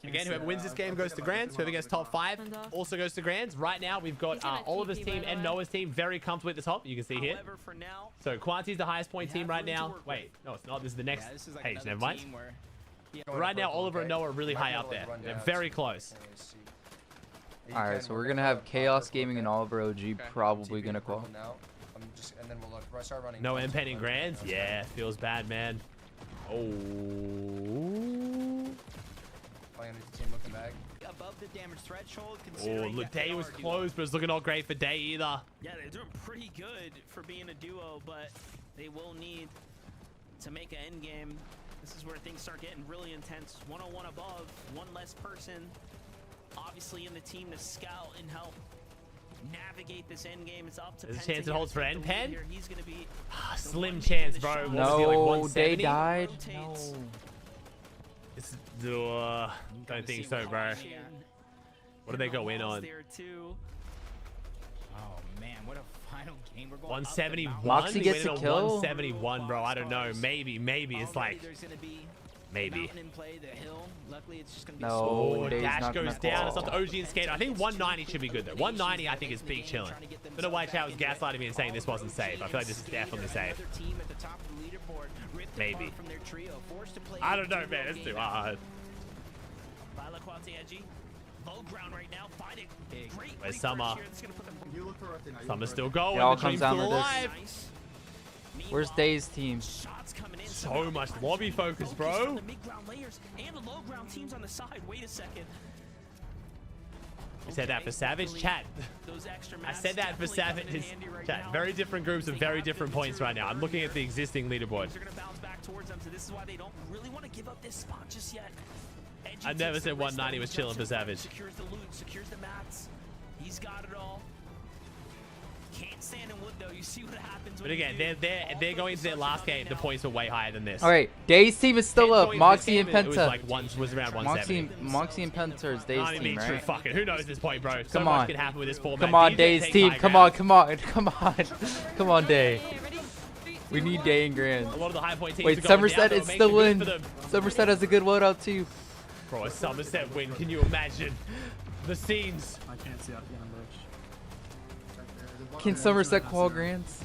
Again, whoever wins this game goes to Grands. Whoever gets top 5 also goes to Grands. Right now, we've got Oliver's team and Noah's team very comfortable at the top. You can see here. However, for now, So Quanti's the highest point team right now. Wait, no, it's not. This is the next page. Never mind. Right now, Oliver and Noah are really high up there. They're very close. All right, so we're gonna have Chaos Gaming and Oliver OG probably gonna qual. And then we'll start running. No M pen in Grands? Yeah, feels bad, man. Oh. Playing the team looking back. Above the damage threshold. Oh, Day was close, but it's looking not great for Day either. yeah, they're doing pretty good for being a duo, but they will need to make an end game. This is where things start getting really intense. 101 above, one less person, obviously in the team to scout and help navigate this end game. It's up to There's a Penta chance it here holds to for take end the lead pen? here. He's gonna be the Slim one chance, making the bro. shot. What was he, like, No, 170? Day died. Rotates. No. It's, don't think so, bro. What do they go in on? There too. Oh man, what a final game. We're going 171? Moxie gets We a went on kill? 171, bro. I don't know. Maybe it's like, There's gonna be maybe. mountain in play, the hill. Luckily, it's just gonna be No, Oh, Day's Dash not goes gonna down. It's qual. up to OG and Skater. I think 190 should be good, though. 190, I think, is big chilling. Don't know why chat was gaslighting me and saying this wasn't safe. I feel like this is definitely safe. Maybe. I don't know, man. It's too hard. Violet Quanti edgy. Low ground right now. Find it. Great. Where's Summer? You look for rotate now. Summer's still going. It all The comes dream's down still to this. alive. Where's Day's team? So much lobby focus, bro. The mid-ground layers and the low-ground teams on the side. Wait a second. You said that for Savage? Chat. Those extra I said that for definitely Savage. coming in handy right Chat. now. Very different groups of very different points right now. I'm looking at the existing leaderboard. They're gonna bounce back towards them, so this is why they don't really want to give up this spot just yet. Edgy I never takes the said risk, 190 though. was He chilling jumps for in front, Savage. Secures the loot, secures the mats. He's got it all. Can't stand in wood though. You see what happens. But again, they're going into their last game. The points are way higher than this. All right, Day's team is still up. Going into Moxie this and game, it was Penta. like was around 170. Moxie and Penta is Day's I mean, team, true right? fucking. Who knows this point, bro? So Come much on. can happen with this format. Come on, DJ Day's takes team. high Come ground. on, come on, come on. Come on, Day. We need Day and Grand. A lot of the high point teams Wait, are going Somerset down, is though. It still makes it in. good for them. Somerset has a good loadout too. Bro, a Somerset win. Can you imagine the scenes? I can't see out the end bridge. Can Somerset qual Grands?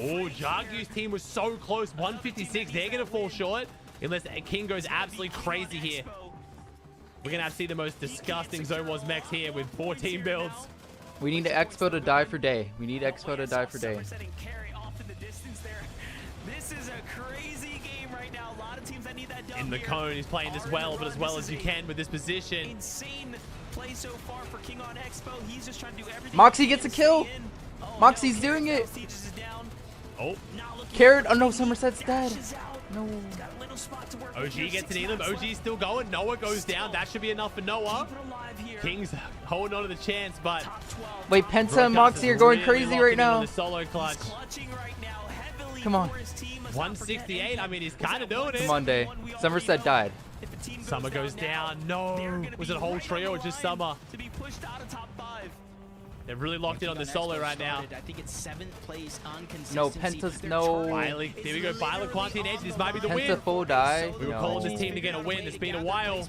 Oh, Jagu's team was so close. 156. They're going to fall short unless King goes absolutely crazy here. We're going to have to see the most disgusting Zone Wars mechs here with 14 builds. We need Expo to die for Day. We need Expo to die for Day. This is a crazy game right now. A lot of teams that need that dub In the here. cone, he's playing this well, but as well as you can with this position. Insane play so far for King on Expo. He's just trying to do everything. Moxie gets a kill. Moxie's doing it. Oh. Carrot. Oh no, Somerset's dead. No. OG gets an Elam. OG's still going. Noah goes down. That should be enough for Noah. King's holding on to the chance, but wait, Penta and Moxie are going crazy right now. The solo clutch. Come on. 168. I mean, he's kind of doing it. Come on, Day. Somerset died. Summer goes down. No. Was it a whole trio or just Summer? They're really locked in on the solo right now. I think it's 7th place on consistency. No, Penta's no. Biley, here we go. Biley, Quanti, and Edge. This might be the win. Penta full die. We were calling this team to get a win. It's been a while.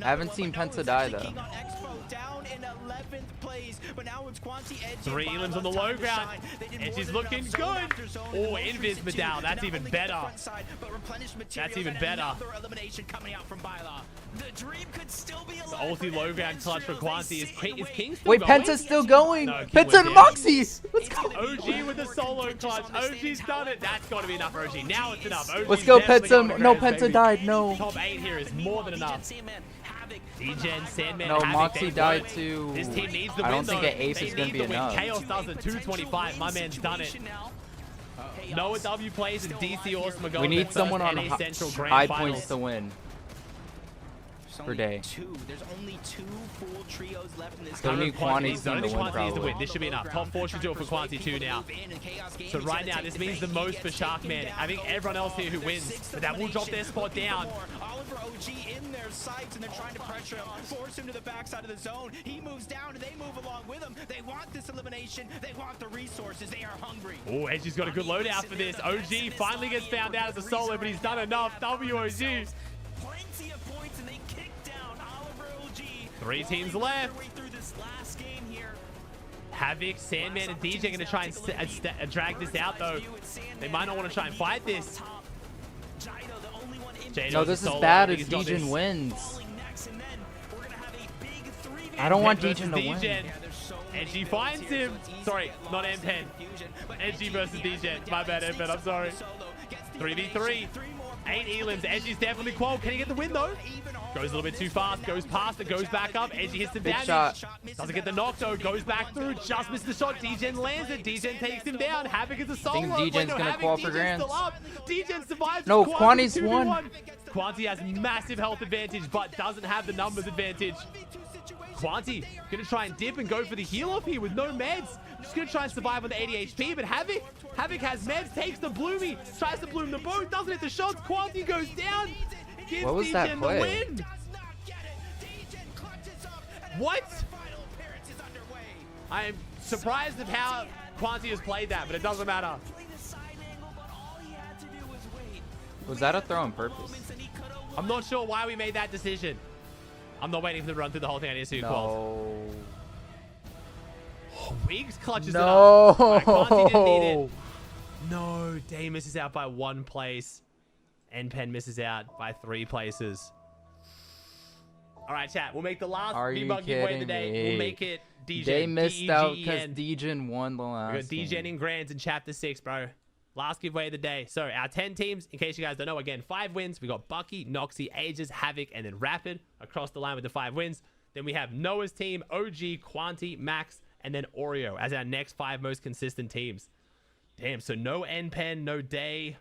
I haven't seen Penta die though. Down in 11th place, but now it's Quanti, Edge, 3 Elams on the low ground. Edge is looking good. Oh, Invis Medal. That's even better. That's even better. The dream could still be alive. Ulti low ground clutch for Quanti. Is King still wait, going? Penta's still going. No, Penta and Moxie. Let's go. OG with the solo clutch. OG's done it. That's got to be enough for OG. Now it's enough. OG's Let's go, definitely Penta. No, baby. Penta died. No. Top 8 here is more than enough. DGen, Sandman, No, Havoc, Moxie they died won. too. This team needs the I win, don't think though. an ace They is going to need be the win. enough. Chaos does it 225. My man's done it. Noah W plays and DC Awesome are going We need to someone on NA Central Grand high Finals. points to win. Per day. There's only 2 full trios left in this Don't need Quanti's Don't to need win, Quanti's to probably. win. This should be enough. Top 4 should do it for Quanti 2 now. So right now, this means the most for Sharkman. I think everyone else here who wins, but that will drop their spot down. Oliver OG in their sights, and they're trying to pressure him, force him to the backside of the zone. He moves down, and they move along with him. They want this elimination. They want the resources. They are hungry. Oh, Edgy's got a good loadout for this. OG finally gets found out as a solo, but he's done enough. WOG. Plenty of points, and they kick down Oliver OG. 3 teams left. Havoc, Sandman, and DJ going to try and drag this out, though. They might not want to try and fight this. No, this is bad as Degen wins. I don't want Degen to win. Edgy finds him. Sorry, not M10. Edgy versus Degen. My bad, M10. I'm sorry. 3v3. 8 Elams. Edgy's definitely qual. Can he get the win, though? Goes a little bit too fast. Goes past it. Goes back up. Edgy hits the Big damage. shot. Doesn't get the knock, though. Goes back through. Just missed the shot. Degen lands it. Degen takes him down. Havoc is a solo. I think Degen's going to qual for Degen's grands. still up. Degen survives. No, Quanti's Quanti's won. 2v1. Quanti has massive health advantage, but doesn't have the numbers advantage. Quanti gonna try and dip and go for the heal off here with no meds. Just gonna try and survive on the 80 HP, but Havoc has meds, takes the Bloomy, tries to bloom the both, doesn't hit the shots. Quanti goes down, gives What was that Degen the play? win. What? I am surprised at how Quanti has played that, but it doesn't matter. Was that a throw on purpose? I'm not sure why we made that decision. I'm not waiting for them to run through the whole thing. I need to see who calls. Wiggs clutches it up. Right, Quanti didn't need it. No, Day misses out by 1 place. NPen misses out by 3 places. All right, chat. We'll make the last V-Bug giveaway of the day. We'll make it DJ. They missed out because Degen won the last We got Degen in Grands in Chapter 6, bro. Last giveaway of the day. So our 10 teams, in case you guys don't know, again, 5 wins. We got Bucky, Noxy, Aegis, Havoc, and then Rapid across the line with the 5 wins. Then we have Noah's team, OG, Quanti, Max, and then Oreo as our next 5 most consistent teams. Damn, so no NPen, no Day.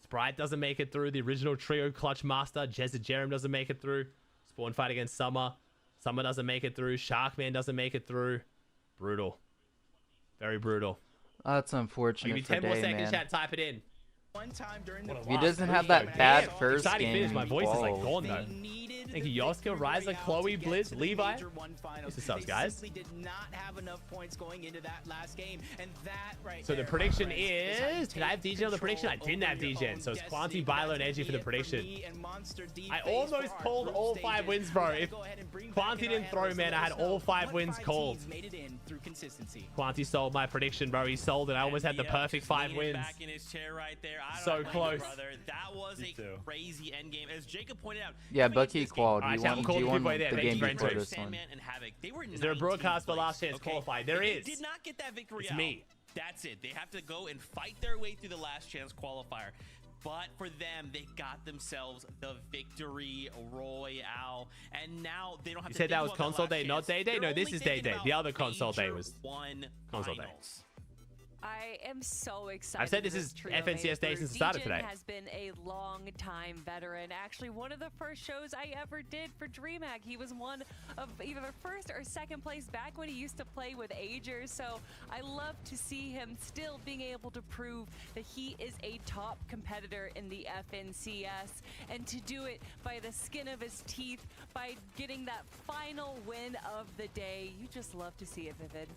Sprite doesn't make it through. The original trio clutch master, Jezza Jerem doesn't make it through. Spawn fight against Summer. Summer doesn't make it through. Sharkman doesn't make it through. Brutal. Very brutal. That's unfortunate. I'll give you 10 for more Day, seconds, man. chat. Type it in. He doesn't have that bad first Exciting game. finish. My voice is like Whoa. gone though. Thank you, Yoska, Ryza, Chloe, Blitz, Levi. What's up, guys? Did not have enough points going into that last game, and that right So the prediction is, did I have DJ on the prediction? I didn't have DJ, so it's Quanti, Bilo, and Edgy for the prediction. I almost called all 5 wins, bro. If Quanti didn't throw, man, I had all 5 wins called. Quanti sold my prediction, bro. He sold it. I almost had the perfect 5 wins. Back in his chair right there. So close. Brother. That was a crazy end game. As Jacob pointed out, Yeah, Bucky qualified. Alright, chat, we'll call the giveaway there. the Thank game you very before much. this one. Is there a broadcast for Last Chance Qualified? There is. Did not get that victory It's out. me. That's it. They have to go and fight their way through the Last Chance qualifier. but for them, they got themselves the victory royale, and now they don't have You to said think that was about their console last day, not chance. day day? They're No, this only is day thinking day. The about other console day Major was one console day. finals. I am so excited. I've said this for is trio FNCS made day through. since the start of Degen today. has been a long-time veteran. Actually, one of the first shows I ever did for DreamHack. He was one of either first or second place back when he used to play with Agers. So I love to see him still being able to prove that he is a top competitor in the FNCS, and to do it by the skin of his teeth, by getting that final win of the day. You just love to see it, Vivid.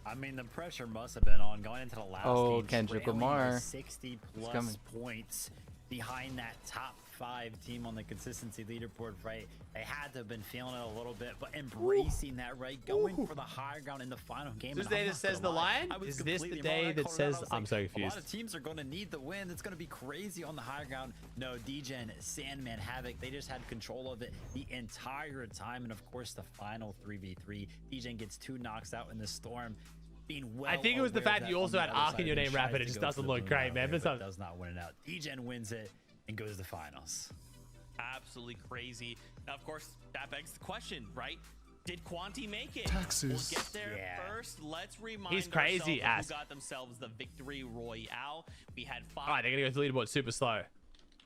I mean, the pressure must have been on going into the last game. Kendrick trailing Lamar. 60 plus points behind that top 5 team on the consistency leaderboard, right? They had to have been feeling it a little bit, but embracing that, right? Going for the higher ground in the final game. Is this the day that says the line? Is this the day that says... I'm so confused. A lot of teams are going to need the win. It's going to be crazy on the higher ground. No, Degen, Sandman, Havoc, they just had control of it the entire time. And of course, the final 3v3. Degen gets 2 knocks out in the storm. I think it was the fact that you also had Ark in your name, Rapid. It just doesn't look great, man. But does not win it out. Degen wins it and goes to the finals. Absolutely crazy. Now, of course, that begs the question, right? Did Quanti make it? Taxes. We'll get there first. Let's remind He's crazy ourselves ass. who got themselves the victory royale. We had 5. All right, they're going to go to the leaderboard super slow.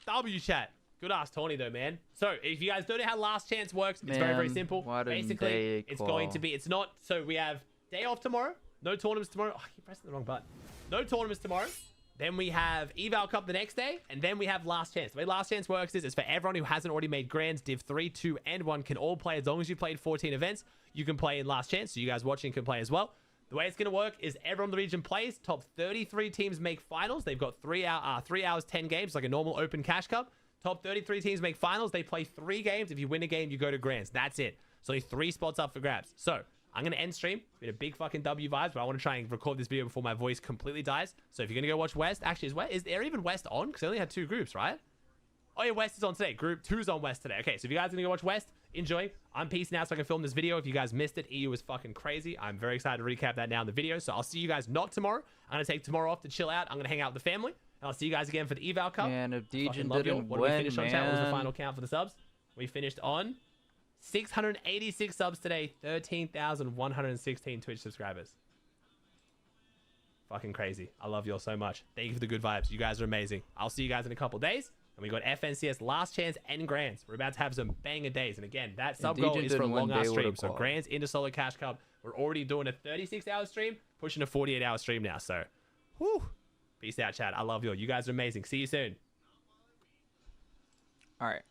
W chat. Good ass Tawny though, man. So if you guys don't know how last chance works, it's very, very simple. Basically, it's going to be, it's not, so we have day off tomorrow. No tournaments tomorrow. Oh, I keep pressing the wrong button. No tournaments tomorrow. Then we have Eval Cup the next day. And then we have Last Chance. The way Last Chance works is for everyone who hasn't already made Grands, Div 3, 2, and 1 can all play. As long as you played 14 events, you can play in Last Chance. So you guys watching can play as well. The way it's going to work is everyone in the region plays. Top 33 teams make finals. They've got 3 hours, 10 games, like a normal open Cash Cup. Top 33 teams make finals. They play 3 games. If you win a game, you go to Grands. That's it. So only 3 spots up for grabs. So I'm going to end stream. It's been a big fucking W vibes, but I want to try and record this video before my voice completely dies. So if you're going to go watch West, actually, is there even West on? Because I only had 2 groups, right? Oh yeah, West is on today. Group 2's on West today. Okay, so if you guys are going to go watch West, enjoy. I'm peacing out so I can film this video. If you guys missed it, EU is fucking crazy. I'm very excited to recap that now in the video. So I'll see you guys not tomorrow. I'm going to take tomorrow off to chill out. I'm going to hang out with the family. And I'll see you guys again for the Eval Cup. Man, if Degen What didn't did we win, finish on, chat? What was the final count for the subs? We finished on 686 subs today, 13,116 Twitch subscribers. Fucking crazy. I love y'all so much. Thank you for the good vibes. You guys are amazing. I'll see you guys in a couple days. And we got FNCS Last Chance and Grands. We're about to have some banger days. And again, that sub goal is for a long ass stream. So Grands into Solo Cash Cup. We're already doing a 36-hour stream, pushing a 48-hour stream now. So, whoo. Peace out, chat. I love y'all. You guys are amazing. See you soon. All right.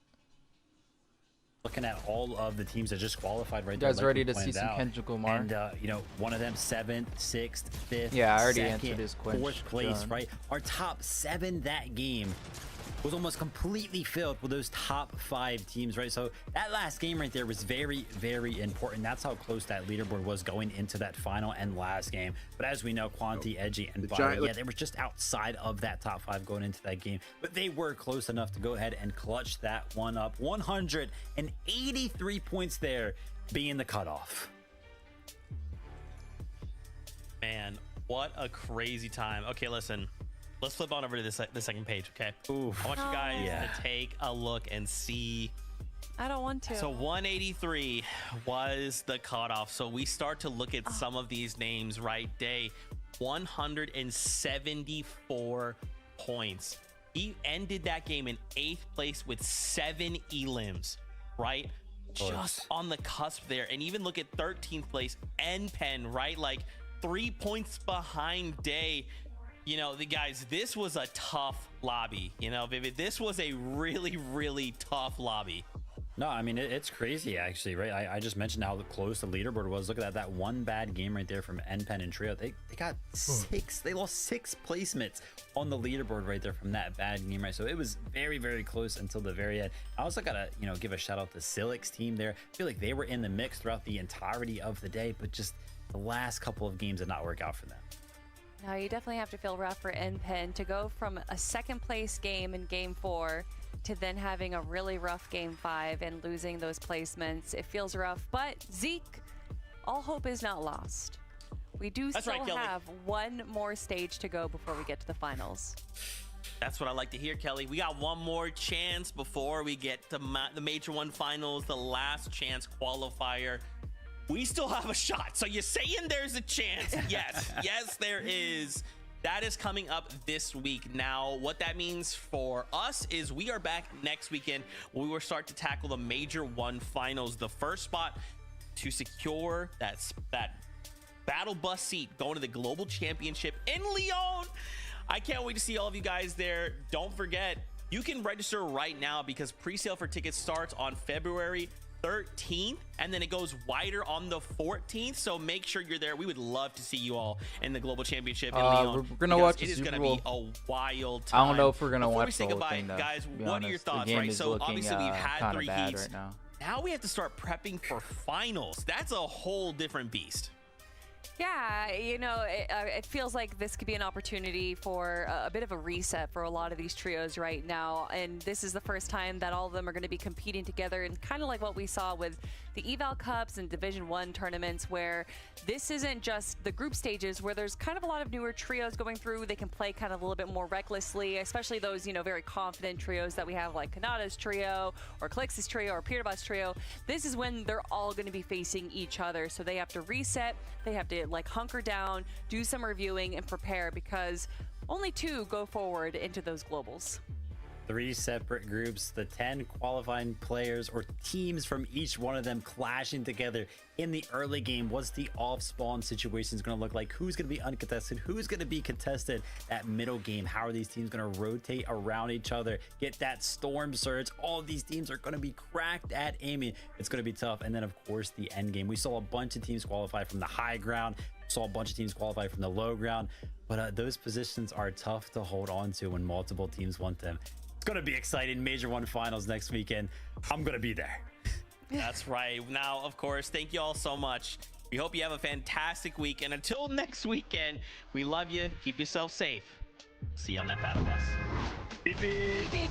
Looking at all of the teams that just qualified right You there. guys ready to see some Kendrick Lamar? And, you know, one of them 7th, 6th, 5th, yeah, I already 2nd, answered his question. 4th place, right? Our top 7 that game was almost completely filled with those top 5 teams, right? So that last game right there was very, very important. That's how close that leaderboard was going into that final and last game. But as we know, Quanti, Edgy, and Vital, yeah, they were just outside of that top 5 going into that game. But they were close enough to go ahead and clutch that one up. 183 points there being the cutoff. Man, what a crazy time. Okay, listen. Let's flip on over to the second page, okay? Oof. I want you guys to take a look and see. I don't want to. So 183 was the cutoff. So we start to look at some of these names, right? Day 174 points. He ended that game in 8th place with 7 elims, right? Just on the cusp there. And even look at 13th place, NPen, right? Like 3 points behind Day. You know, the guys, this was a tough lobby. You know, Vivid, this was a really, really tough lobby. No, I mean, it's crazy, actually, right? I just mentioned how close the leaderboard was. Look at that one bad game right there from NPen and Trio. They got 6. They lost 6 placements on the leaderboard right there from that bad game, right? So it was very, very close until the very end. I also got to, you know, give a shout out to Silic's team there. I feel like they were in the mix throughout the entirety of the day, but just the last couple of games did not work out for them. Now, you definitely have to feel rough for NPen to go from a 2nd place game in game 4 to then having a really rough game 5 and losing those placements. It feels rough, but Zeke, all hope is not lost. We do still have one more stage to go before we get to the finals. That's what I like to hear, Kelly. We got one more chance before we get to the Major 1 finals, the last chance qualifier. We still have a shot. So you're saying there's a chance? Yes, yes, there is. That is coming up this week. Now, what that means for us is we are back next weekend. We will start to tackle the Major 1 finals. The first spot to secure that battle bus seat going to the Global Championship in Lyon. I can't wait to see all of you guys there. Don't forget, you can register right now because pre-sale for tickets starts on February 13th, and then it goes wider on the 14th. So make sure you're there. We would love to see you all in the Global Championship in Lyon. We're gonna watch it the is Super gonna Bowl. be a wild time. I don't know if we're gonna Before watch we say the whole goodbye, thing, though, guys, to be what are your honest. thoughts? The game Right, is so looking, obviously we've had kinda 3 bad heats. right now. Now we have to start prepping for finals. That's a whole different beast. Yeah, you know, it feels like this could be an opportunity for a bit of a reset for a lot of these trios right now. And this is the first time that all of them are going to be competing together, and kind of like what we saw with the Eval Cups and Division 1 tournaments, where this isn't just the group stages where there's kind of a lot of newer trios going through. They can play kind of a little bit more recklessly, especially those, you know, very confident trios that we have, like Kanada's trio or Clix's trio or Peterbus trio. This is when they're all going to be facing each other. So they have to reset, they have to like hunker down, do some reviewing and prepare, because only 2 go forward into those globals. 3 separate groups, the 10 qualifying players or teams from each one of them clashing together in the early game. What's the off spawn situation going to look like? Who's going to be uncontested? Who's going to be contested at middle game? How are these teams going to rotate around each other, get that storm surge? All of these teams are going to be cracked at aiming. It's going to be tough. And then of course the end game. We saw a bunch of teams qualify from the high ground, saw a bunch of teams qualify from the low ground, but those positions are tough to hold on to when multiple teams want them. It's going to be exciting. Major 1 finals next weekend. I'm going to be there. That's right. Now, of course, thank you all so much. We hope you have a fantastic week. And until next weekend, we love you. Keep yourself safe. See you on that battle bus. Beep, beep. Beep.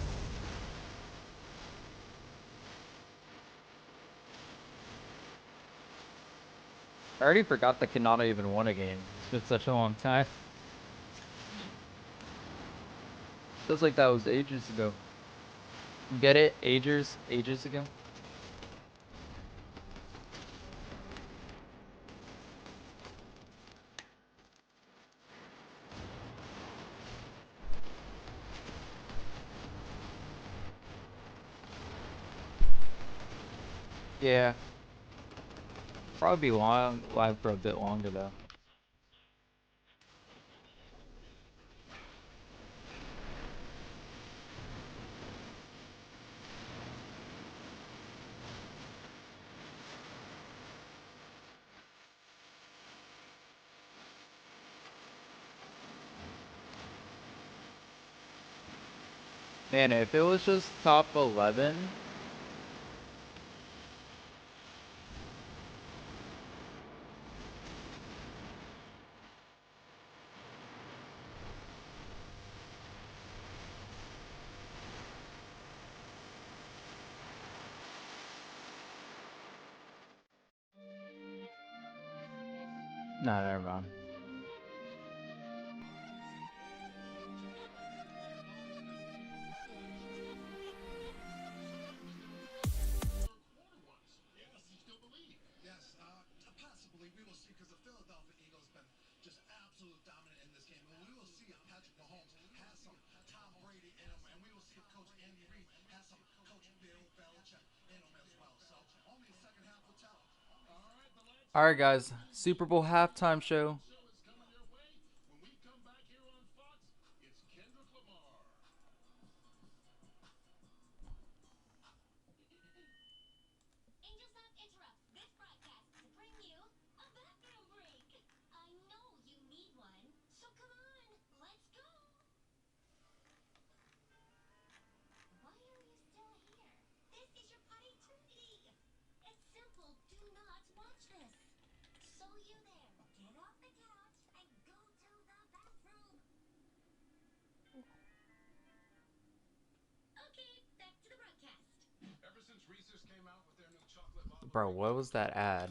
I already forgot that Kanata even won a game. It's been such a long time. Feels like that was ages ago. Get it? Ages ago? Yeah. Probably be live for a bit longer though. Man, if it was just top 11, nah, never mind. Alright guys, Super Bowl halftime show. Bro, what was that ad?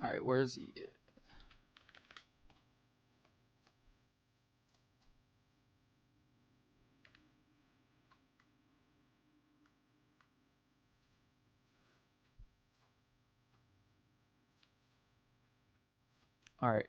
All right, where's he? All right.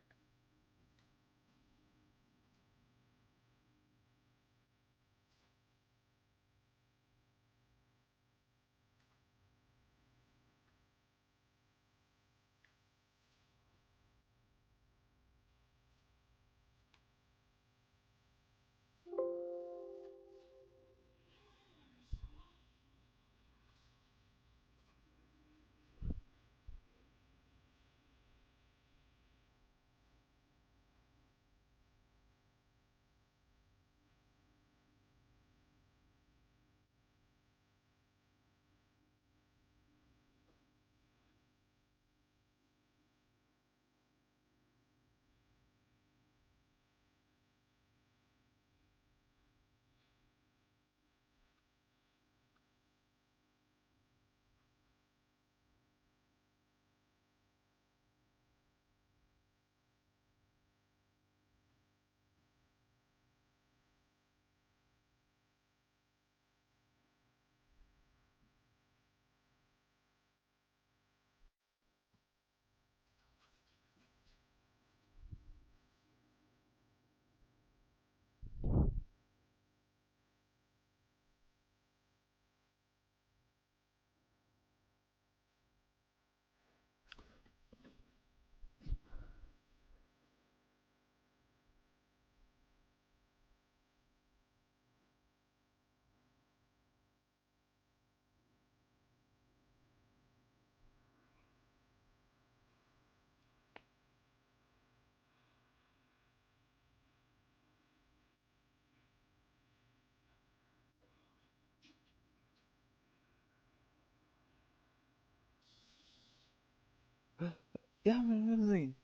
Yeah, man.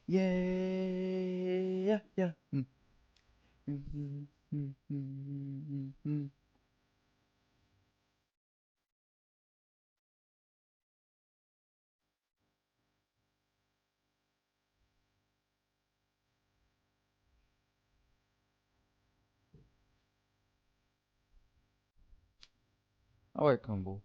Yeah, yeah. Alright, combo.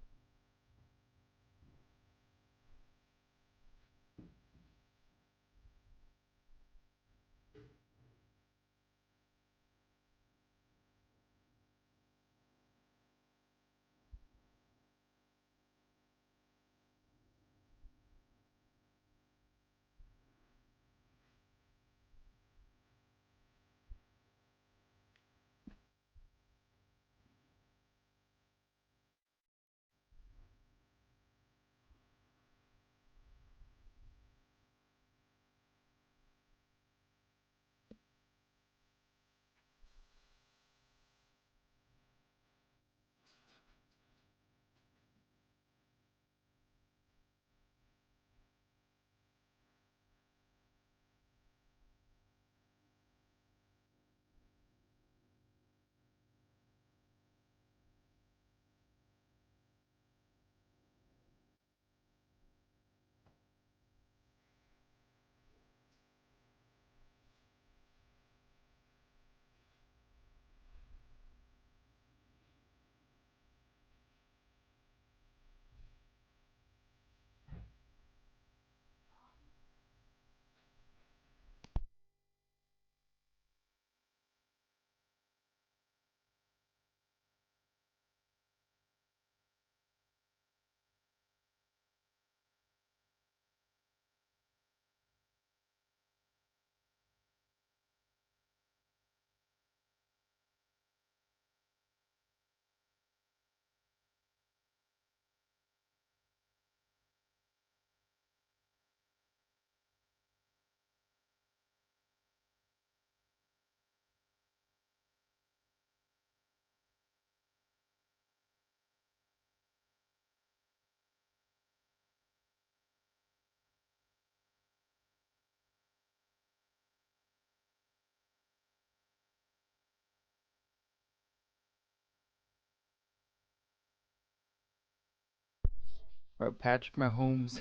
Alright, Patrick Mahomes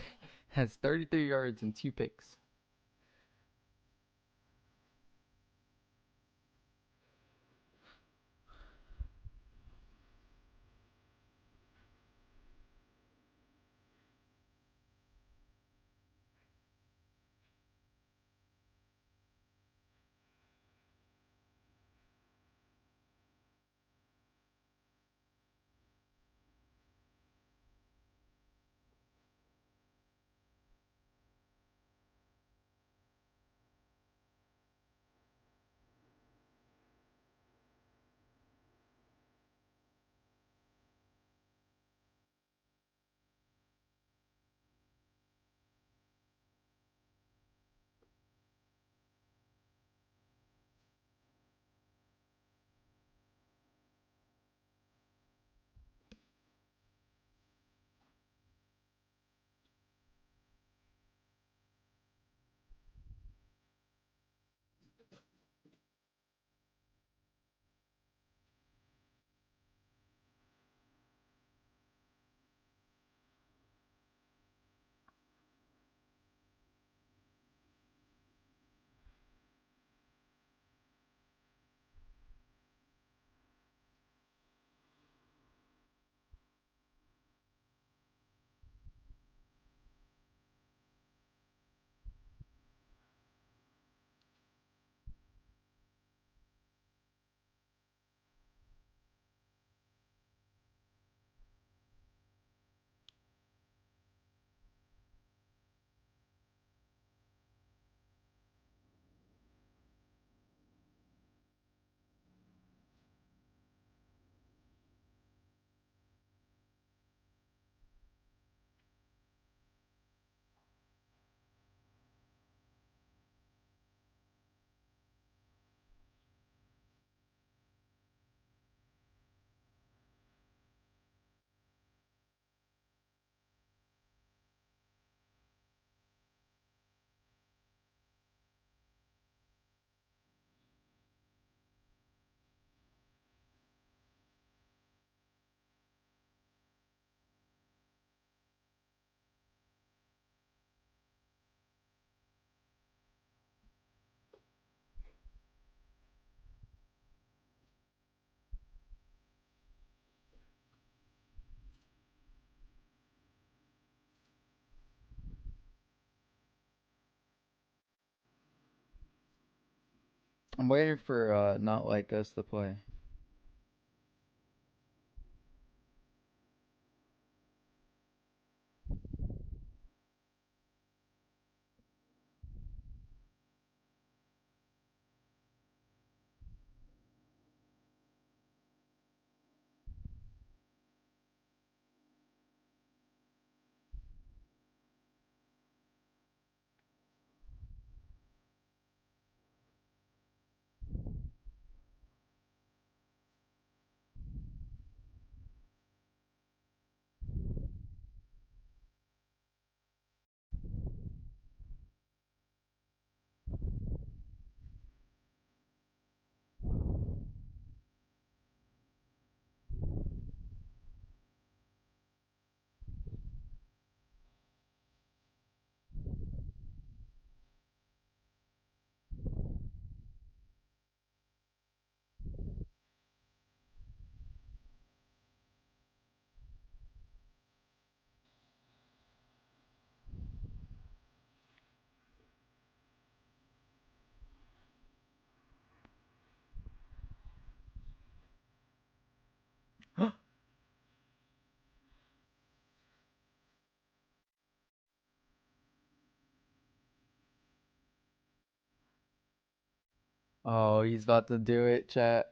Has 33 yards and 2 picks. I'm waiting for Not Like Us to play. Oh, he's about to do it, chat.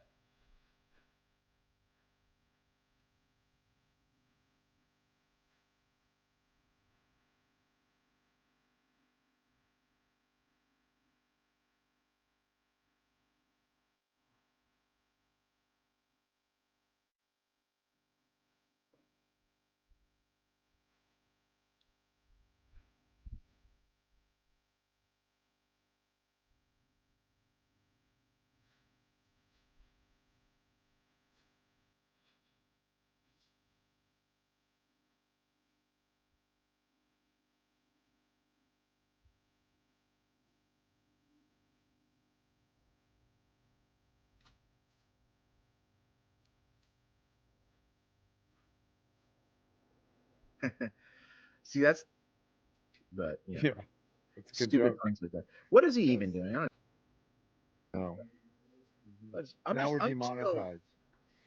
See, that's, but yeah, Yeah, it's a good stupid joke. things like that. What is he even doing? I don't No. I'm Now we're I'm still, demonetized.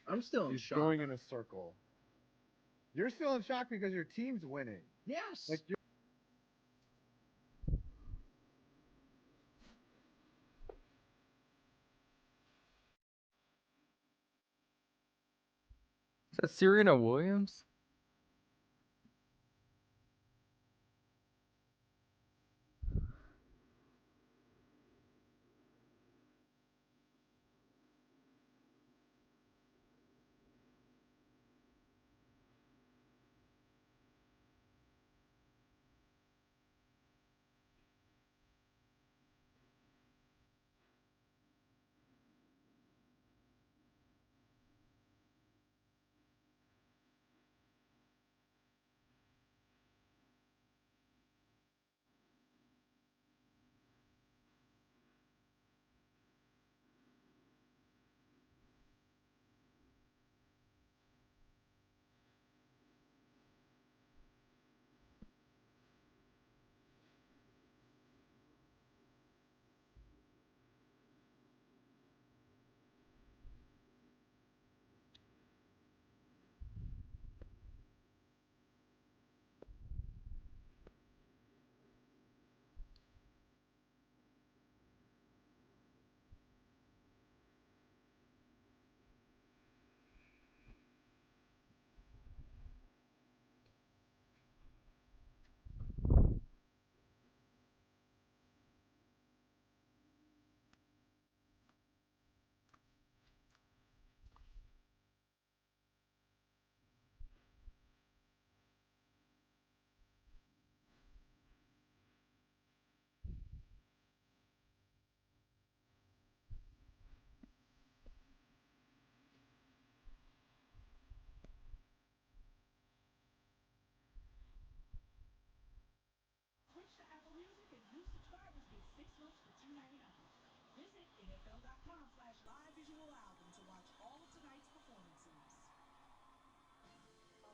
I'm still in He's shock. going in a circle. You're still in shock because your team's winning. Yes. Like you're Is that Serena Williams?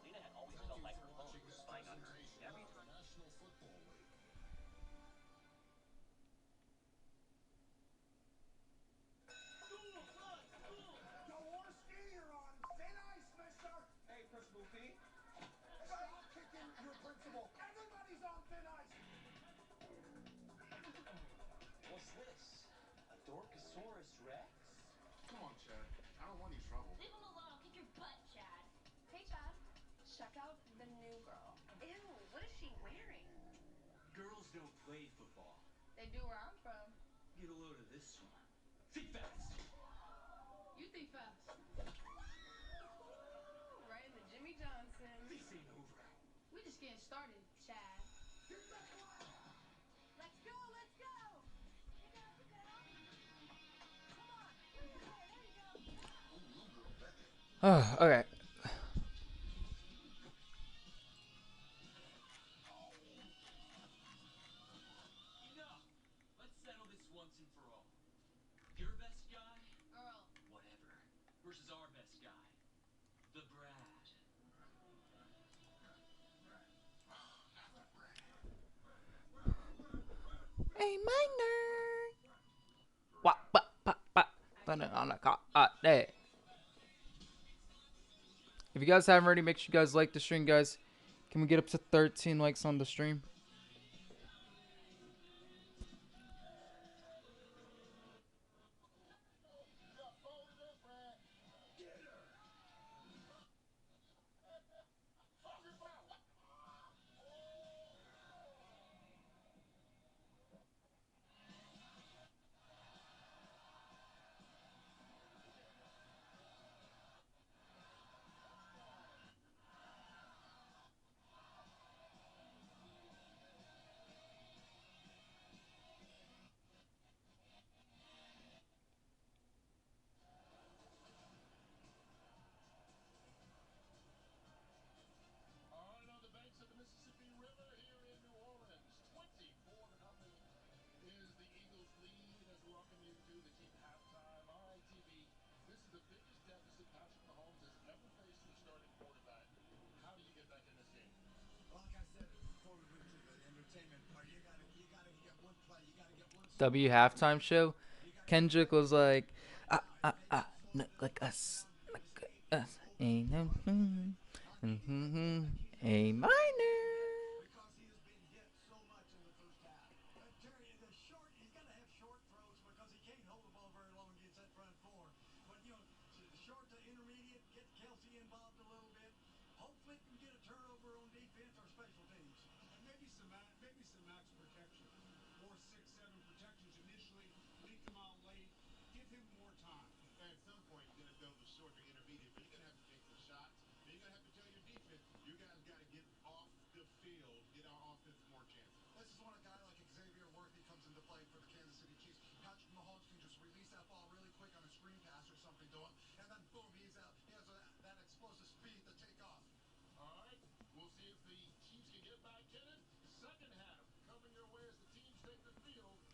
Lena had always felt like her phone was spying on her. Every time. Hey, Principal P. Stop kicking your principal. Everybody's on thin ice. What's this? A Dorkosaurus Rex? Come on, Chad. I don't want any trouble. Leave him alone. I'll kick your butt, Chad. Hey, Chad. Check out the new girl. Ew, what is she wearing? Girls don't play football. They do where I'm from. Get a load of this one. Think fast. You think fast. Right in the Jimmy Johnson. This ain't over. We just getting started, Chad. Let's go, let's go! Pick it up, pick it up! Come on! There you go, there you go! Oh, okay. Enough! Let's settle this once and for all. Your best guy? Girl. Whatever. Versus our best guy. The Brad. A minor. What? On a cop. There. If you guys haven't already, make sure you guys like the stream, guys. Can we get up to 13 likes on the stream? Patrick Mahomes has ever faced the starting quarterback. How do you get back in this game? W halftime show. Kendrick was like, look like us, ain't no, A minor.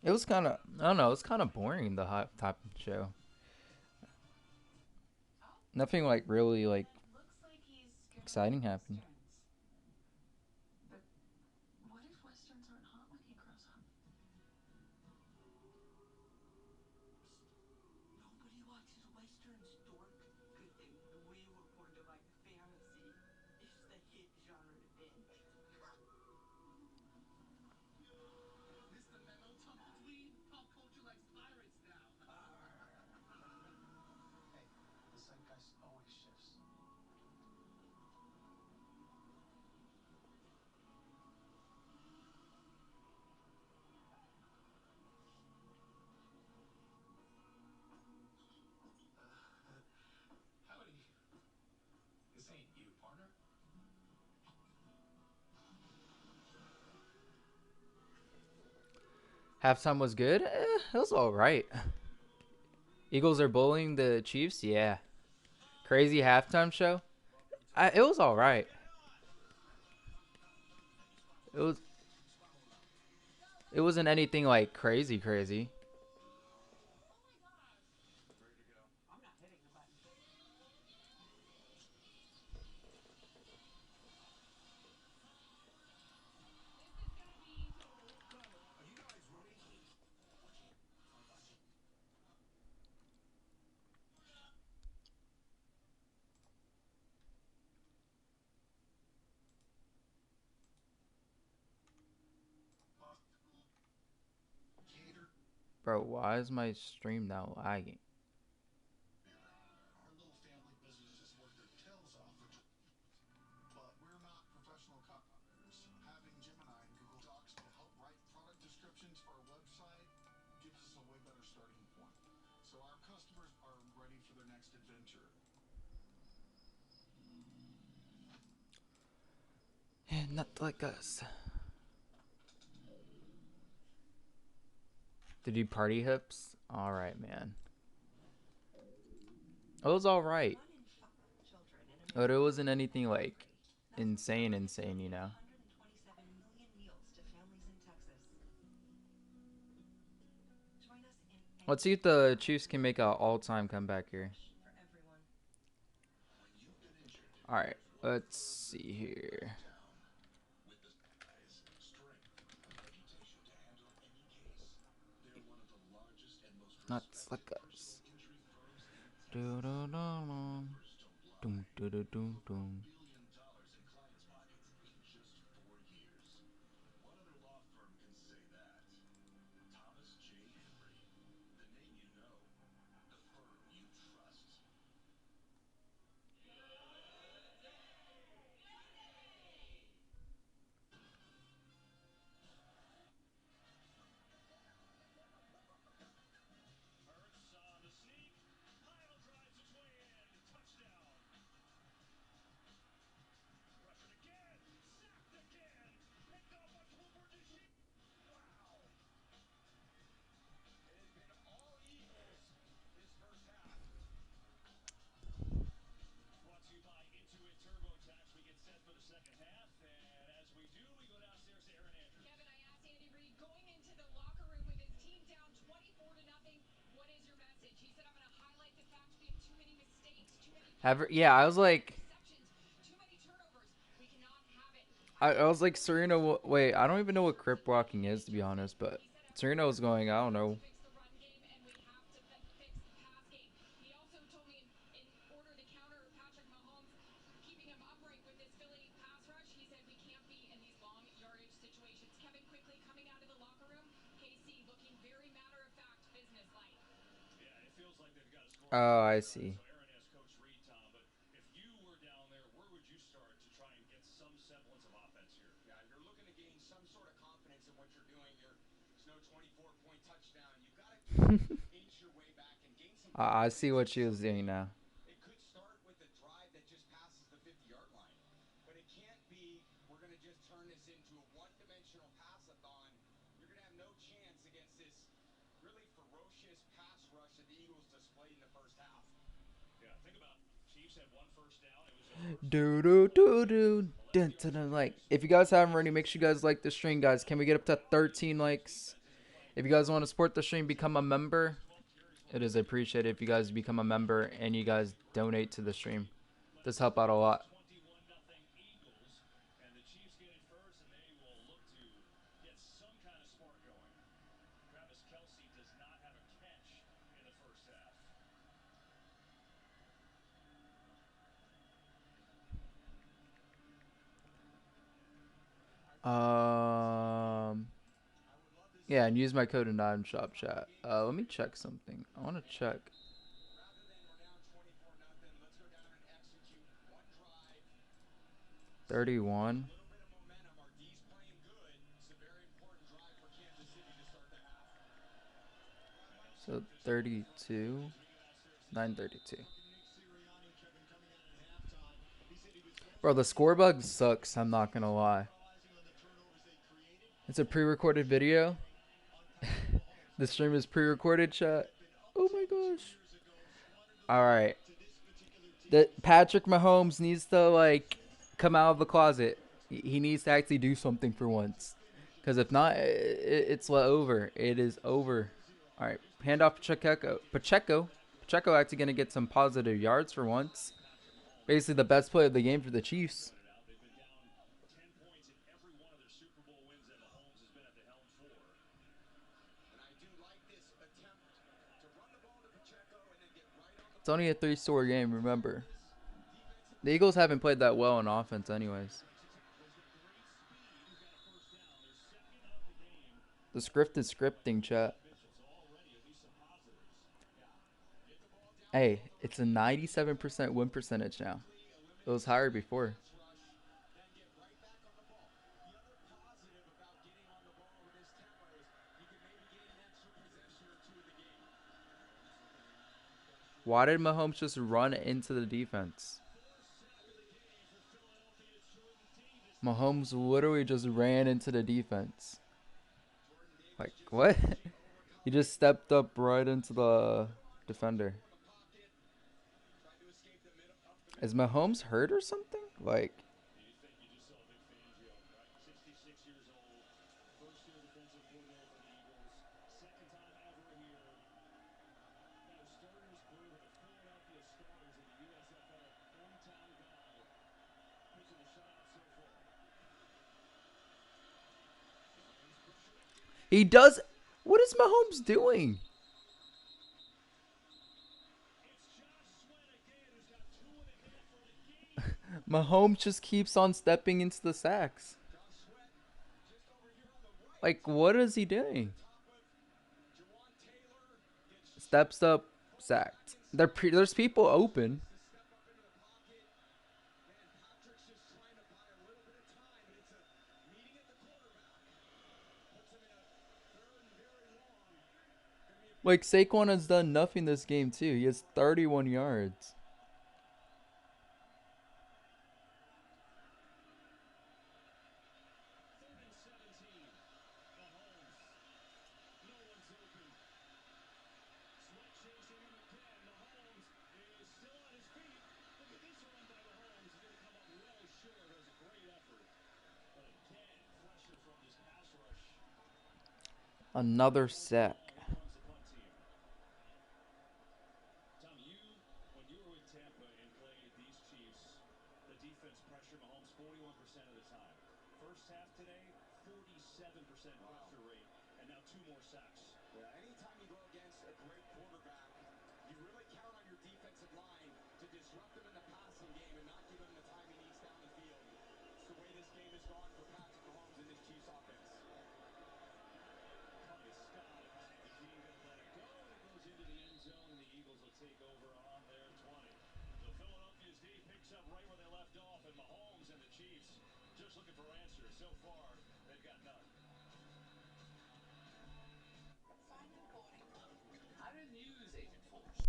It was kind of, I don't know, it was kind of boring, the hot top show. Nothing like really like exciting happened. What if westerns aren't hot when he grows up? Nobody watches westerns, dork. Good thing we were born to like fantasy. It's the hit genre to binge. Mr. Memo Tumbleweed, pop culture likes pirates now. Hey, the zeitgeist always shifts. Howdy. This ain't you, partner. Halftime was good. It was all right. Eagles are bullying the Chiefs. Yeah. Crazy halftime show. It was all right. It wasn't anything like crazy. Bro, why is my stream now lagging? Not like us. Did you party hips? All right, man. It was all right. But it wasn't anything like insane, you know. Let's see if the Chiefs can make an all-time comeback here. All right, let's see here. Not like us. Yeah, I was like, I was like, Serena, wait, I don't even know what crip walking is, to be honest, but Serena was going, I don't know. Oh, I see. I see what she was doing now. Do do do do. Dun, dun, dun, like, if you guys haven't already, make sure you guys like the stream, guys. Can we get up to 13 likes? If you guys want to support the stream, become a member. It is appreciated if you guys become a member and you guys donate to the stream. This help out a lot. Yeah, and use my code in shop chat. Let me check something. I want to check. $31. So 32. 932. Bro, the score bug sucks. I'm not gonna lie. It's a pre-recorded video. The stream is pre-recorded, chat. Oh my gosh. All right. Patrick Mahomes needs to like come out of the closet. He needs to actually do something for once. Because if not, it's over. It is over. All right. Hand off Pacheco. Pacheco actually going to get some positive yards for once. Basically the best play of the game for the Chiefs. It's only a 3-score game, remember. The Eagles haven't played that well on offense anyways. The script is scripting, chat. Hey, it's a 97% win percentage now. It was higher before. Why did Mahomes just run into the defense? Mahomes literally just ran into the defense. Like, what? He just stepped up right into the defender. Is Mahomes hurt or something? Like... He does... What is Mahomes doing? Mahomes just keeps on stepping into the sacks. Like, what is he doing? Steps up, sacked. There's people open. Like, Saquon has done nothing this game, too. He has 31 yards. Another sack. half today, 47% pressure rate, and now 2 more sacks. Yeah, anytime you go against a great quarterback, you really count on your defensive line to disrupt him in the passing game and not give him the time he needs down the field. It's the way this game has gone for Patrick Mahomes and this Chiefs offense. Scott, the team going to let it go, and it goes into the end zone, and the Eagles will take over on their 20. So Philadelphia's D picks up right where they left off, and Mahomes and the Chiefs just looking for answers. So far, they've got none. I didn't use Agent Force.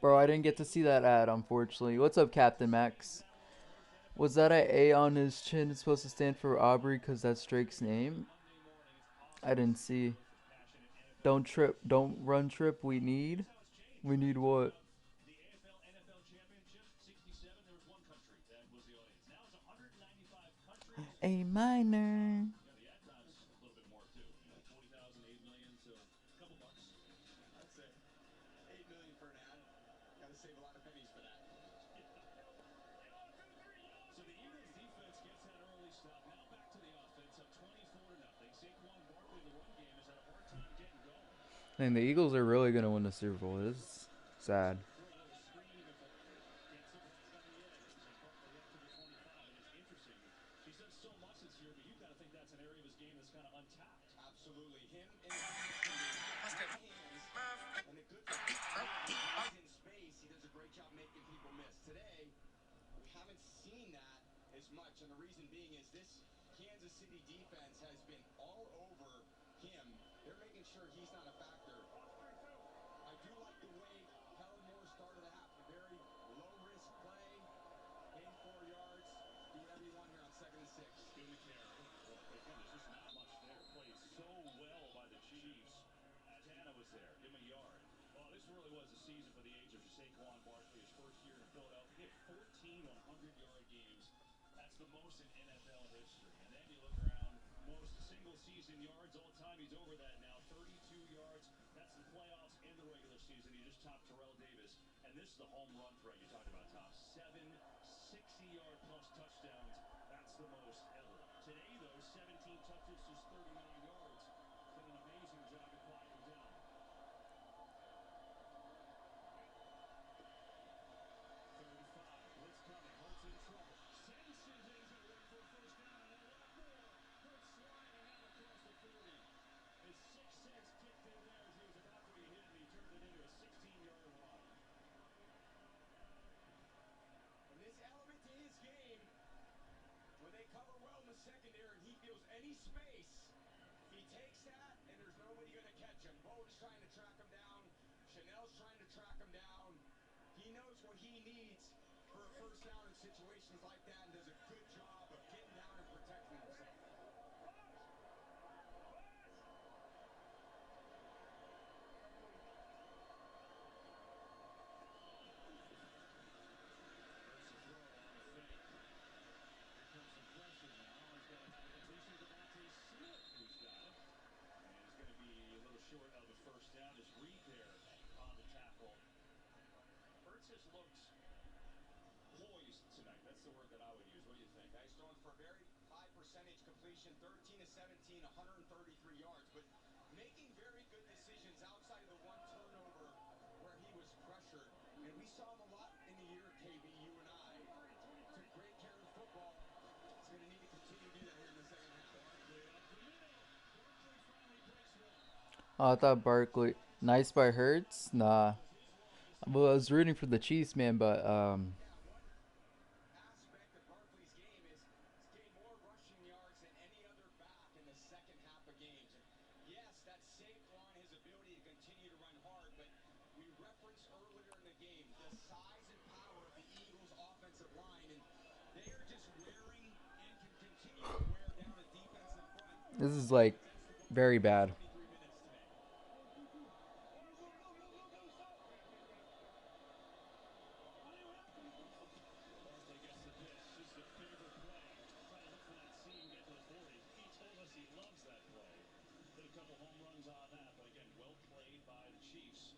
Bro, I didn't get to see that ad, unfortunately. What's up, Captain Max? Was that an A on his chin supposed to stand for Aubrey because that's Drake's name? I didn't see. Don't trip. Don't run trip. We need. We need what? A minor. Save a lot of pennies for that. So the Eagles defense gets that early stop. Now back to the offense, up 24-0. Saquon Barkley in the run game has had a hard time getting going. And the Eagles are really going to win the Super Bowl. It's sad. He's done so much this year, but you've got to think that's an area of his game that's kind of untapped. Absolutely. Him in hands. And the good thing is he's in space. He does a great job making people miss. Today, we haven't seen that as much. And the reason being is this Kansas City defense has been all over him. They're making sure he's not a factor. I do like the way Helen Moore started the half. A very low-risk play. Gain 4 yards. Do whatever you want here on 2nd and 6. Good the carry. Well, again, there's just not much there. Played so well by the Chiefs. Tana was there. Give him a yard. Well, this really was a season for the ages for Saquon Barkley. His first year in Philadelphia. He had 14 100-yard games. That's the most in NFL history. And then you look around, most single-season yards all time. He's over that now. 32 yards. That's the playoffs and the regular season. He just topped Terrell Davis. And this is the home run threat you talked about, Tom. 7 touchdowns, that's the most ever. Today, though, 17 touches, just 39 yards. Did an amazing job to quiet him down. 3rd and 5. Blitz coming. Hurts in trouble. Sends Cousins away for a first down, and they'll want more. Hurts sliding out across the 40. His 6th sense kicked in there as he was about to be hit, and he turned it into a 16-yard run. And this element to his game, when they cover well in the secondary and he feels any space, he takes that, and there's nobody going to catch him. Bo's trying to track him down. Chanel's trying to track him down. He knows what he needs for a first down in situations like that and does a good job of getting down and protecting himself. Short of a first down. His read there on the tackle. Hurts has looked poised tonight. That's the word that I would use. What do you think? He's throwing for a very high percentage completion, 13 to 17, 133 yards, but making very good decisions outside of the one turnover where he was pressured. And we saw him a lot in the year, KB, you and I. Took great care of the football. He's going to need to continue to do that here in the second half. Barkley up the middle. Barkley finally breaks one. Oh, I thought Barkley. Nice by Hurts? Nah. Well, I was rooting for the Chiefs, man, but Aspect of Barkley's game is he's gained more rushing yards than any other back in the second half of games. And yes, that's Saquon, his ability to continue to run hard, but we referenced earlier in the game the size and power of the Eagles' offensive line, and they are just wearing and can continue to wear down a defense in front. this is like very bad. Barkley gets the pitch. This is their favorite play. Trying to look for that seam, get to the 40. He told us he loves that play. Hit a couple home runs on that, but again, well played by the Chiefs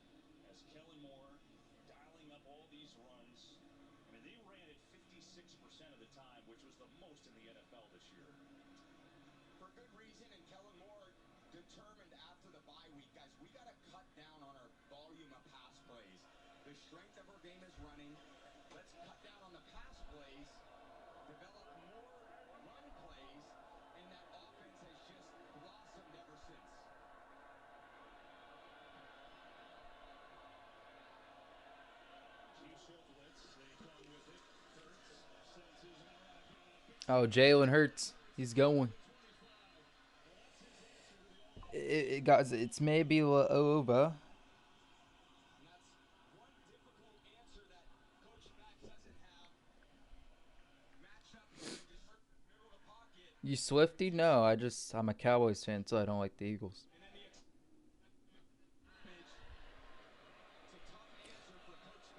as Kellen Moore dialing up all these runs. I mean, they ran it 56% of the time, which was the most in the NFL this year. For good reason, and Kellen Moore determined after the bye week, guys, we got to cut down on our volume of pass plays. The strength of our game is running. Let's cut down on the pass plays, develop more run plays, and that offense has just blossomed ever since. Chiefs will blitz. They come with it. Hurts senses and Oh, Jalen Hurts. He's going. Guys, it's maybe over. You Swifty? No, I'm a Cowboys fan, so I don't like the Eagles.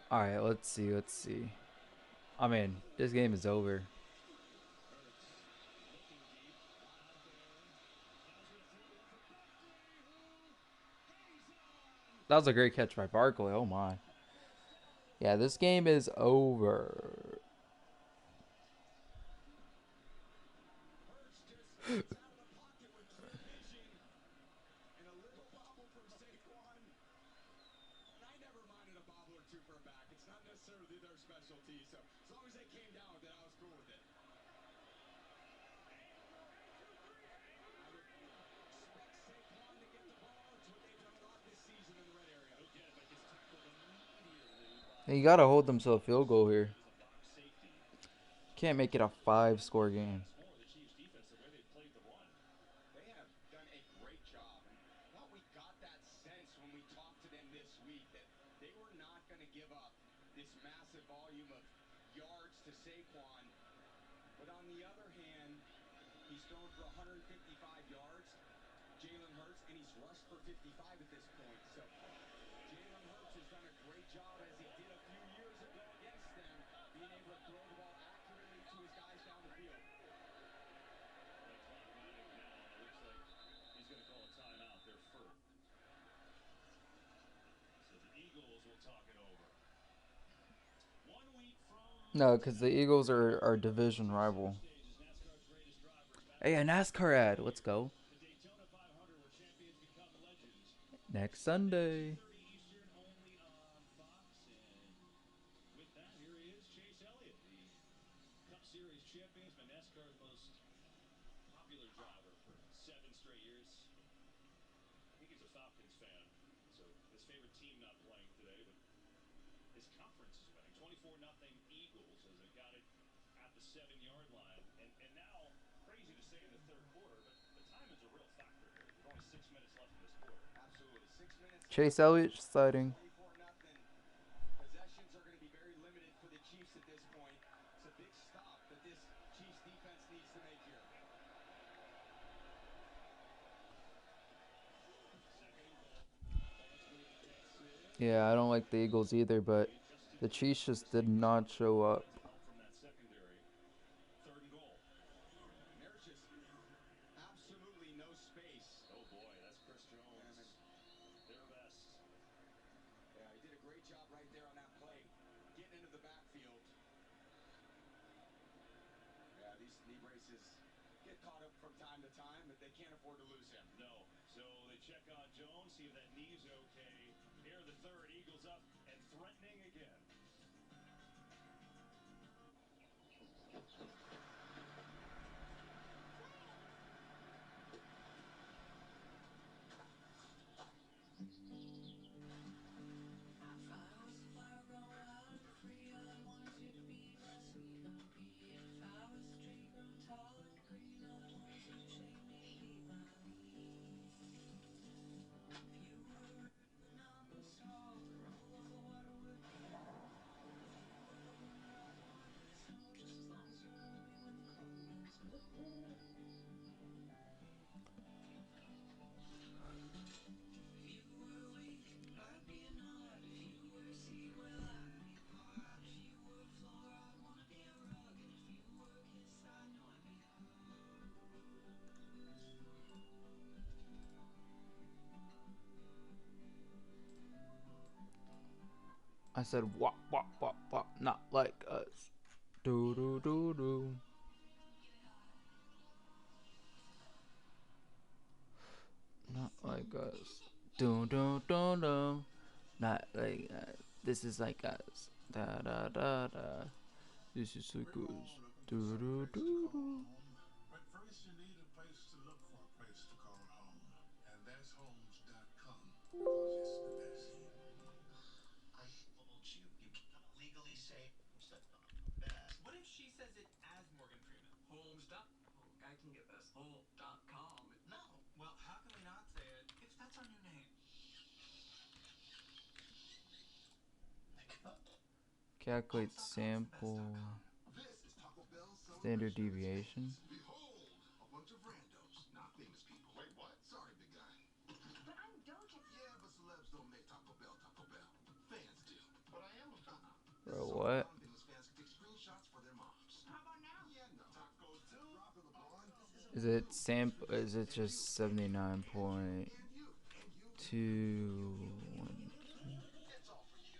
All right, let's see. I mean, this game is over. That was a great catch by Barkley. Oh my. Yeah, this game is over. And a little bobble from Saquon. And I never minded a bobble or two for a back. It's not necessarily their specialty. So as long as they came down with it, I was cool with it. I would expect Saquon to get the ball. It's what they've done a lot this season in the red area. Again, but gets tackled immediately. You gotta hold them to a field goal here. Can't make it a 5-score game. They have done a great job. And I thought we got that sense when we talked to them this week that they were not going to give up this massive volume of yards to Saquon. But on the other hand, he's thrown for 155 yards, Jalen Hurts, and he's rushed for 55 at this point. So Jalen Hurts has done a great job, as he did a few years ago against them, being able to throw the ball accurately to his guys down the field. He's going to call a timeout there first. So the Eagles will talk it over. 1 week from No, because the Eagles are our division rival. Hey, a NASCAR ad. Let's go. Next Sunday. With that, here he is, Chase Elliott, the Cup Series champions, been NASCAR's most popular driver for 7 straight years. I think he's a Falcons fan, so his favorite team not playing today, but his conference is winning. 24-0 Eagles as they got it at the 7-yard line. And now, crazy to say in the third quarter, but the time is a real factor here. With only 6 minutes left in this quarter. Absolutely. 6 minutes. Chase Elliott sighting. Possessions are going to be very limited for the Chiefs at this point. It's a big stop that this Chiefs defense needs to make here. Yeah, I don't like the Eagles either, but the Chiefs just did not show up. From that secondary. 3rd and goal. And there's just absolutely no space. Oh boy, that's Chris Jones. Their best. Yeah, he did a great job right there on that play, getting into the backfield. Yeah, these knee braces get caught up from time to time, but they can't afford to lose him. No. So they check on Jones, see if that knee's okay. Here the 3rd, Eagles up and threatening again. I said wop wop wop wop, not like us. Do do do do. Not like us. Do do do do. Not like us. This is like us. Da da da da. This is like us. Do do do do. But first you need a place to look for a place to call home. And that's homes.com because it's the best. I told you, you cannot legally say best. What if she says it as Morgan Freeman? Homes. I can get this. Home.com. No. Well, how can we not say it if that's our new name? Calculate sample. Standard deviation. Behold, a bunch of randos, not famous people. Wait, what? Sorry, big guy. But I'm Doja. Yeah, but celebs don't make Taco Bell. Fans do. But I am a fan. Bro, what? Famous fans can take screenshots for their moms. How about now? Yeah, no. Tacos too. Dropping LeBron. Is it sample? Is it just 79.2? It's all for you.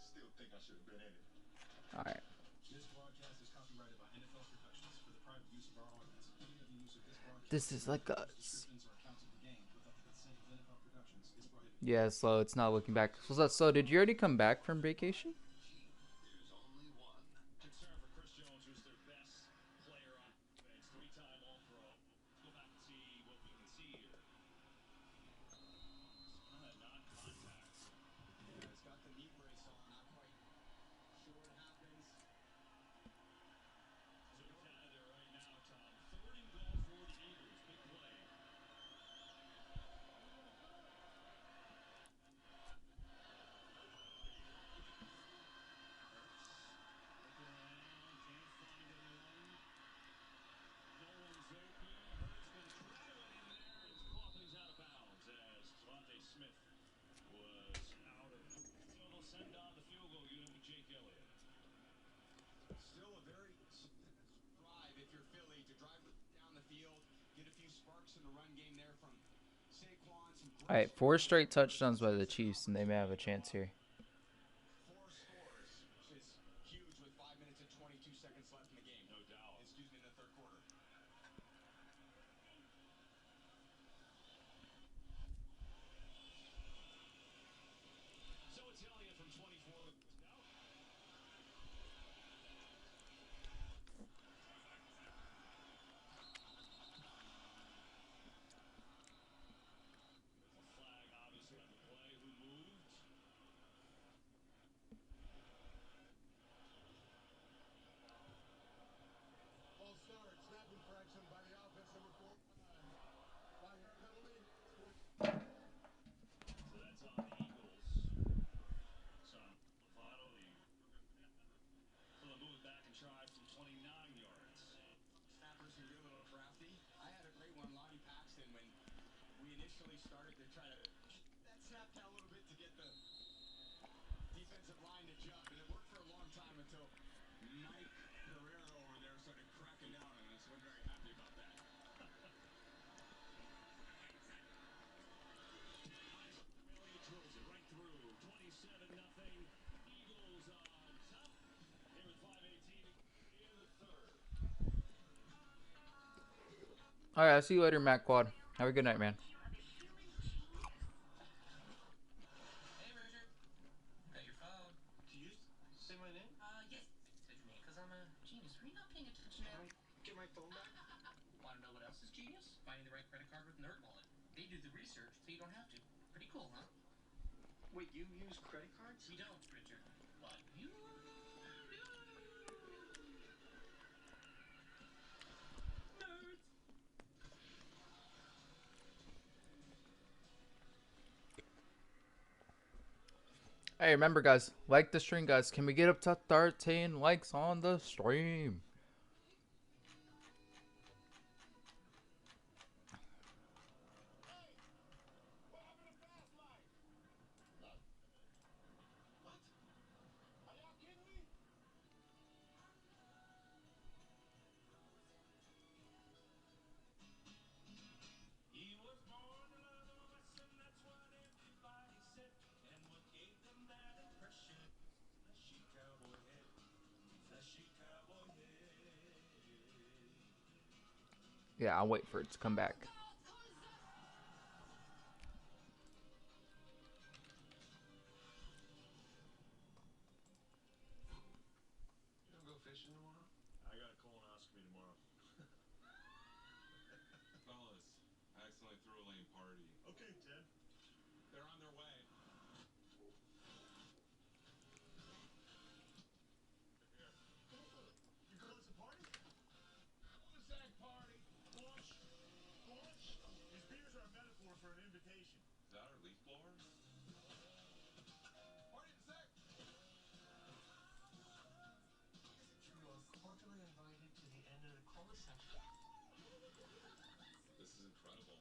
Still think I should have been in it. All right. This broadcast is copyrighted by NFL Productions for the private use of our audience. Any other use of this broadcast, This is like us. descriptions or accounts of the game without the consent of NFL Productions is prohibited. Yeah, slow. It's not looking back. So did you already come back from vacation? There's only one. Concern for Chris Jones, who's their best player on offense, 3-time All-Pro. Let's go back and see what we can see here. It's kind of non-contact. Yeah, he's got the knee brace on, not quite sure what happens. So he's out of there right now, Tom. 3rd and goal for the Eagles. Big play. Smith was out of it. So they'll send down the field goal unit with Jake Elliott. Still a very drive if you're Philly to drive down the field, get a few sparks in the run game there from Saquon. All right, 4 straight touchdowns by the Chiefs, and they may have a chance here. 4 scores, which is huge with seconds left in the game. No doubt. Excuse me, in the third quarter. So it's Elliott from 24. There's a flag, obviously, on the play. Who moved? False start. Snap infraction by the offense, number 4. Flag penalty. So that's on the Eagles. Son Lovato, so they'll move it back and try from 29 yards. Snappers can be a little crafty. I had a great one, Lonnie Paxton, when we initially started to try to that snap down a little bit to get the defensive line to jump, and it worked for a long time until Mike Pereira over there started cracking down on us. We're very happy about that. Elliott drills it right through. 27-0. Eagles on top. Here with 5:18 in the third. All right, I'll see you later, Matt Quad. Have a good night, man. Hey, Roger. Got your phone. Do you say my name? Yes. Said your name because I'm a genius. Are you not paying attention now? Get my phone back? Want to know what else is genius? Finding the right credit card with NerdWallet. They do the research so you don't have to. Pretty cool, huh? Wait, you use credit cards? We don't, Richard. But you do. Nerds. Hey, remember, guys, like the stream, guys. Can we get up to 13 likes on the stream? He was born to love a Western, that's what everybody said. And what gave them that impression? Fleshy cowboy head. Fleshy cowboy head. Yeah, I'll wait for it to come back. You don't go fishing tomorrow? I got a colonoscopy tomorrow. Fellas, I accidentally threw a lame party. Okay, Ted. They're on their way. You close the party? Cul-de-sac party. Bush. Bush. These beers are a metaphor for an invitation. Is that our leaf blower? Party at the sack. You are cordially invited to the end of the cul-de-sac. This is incredible.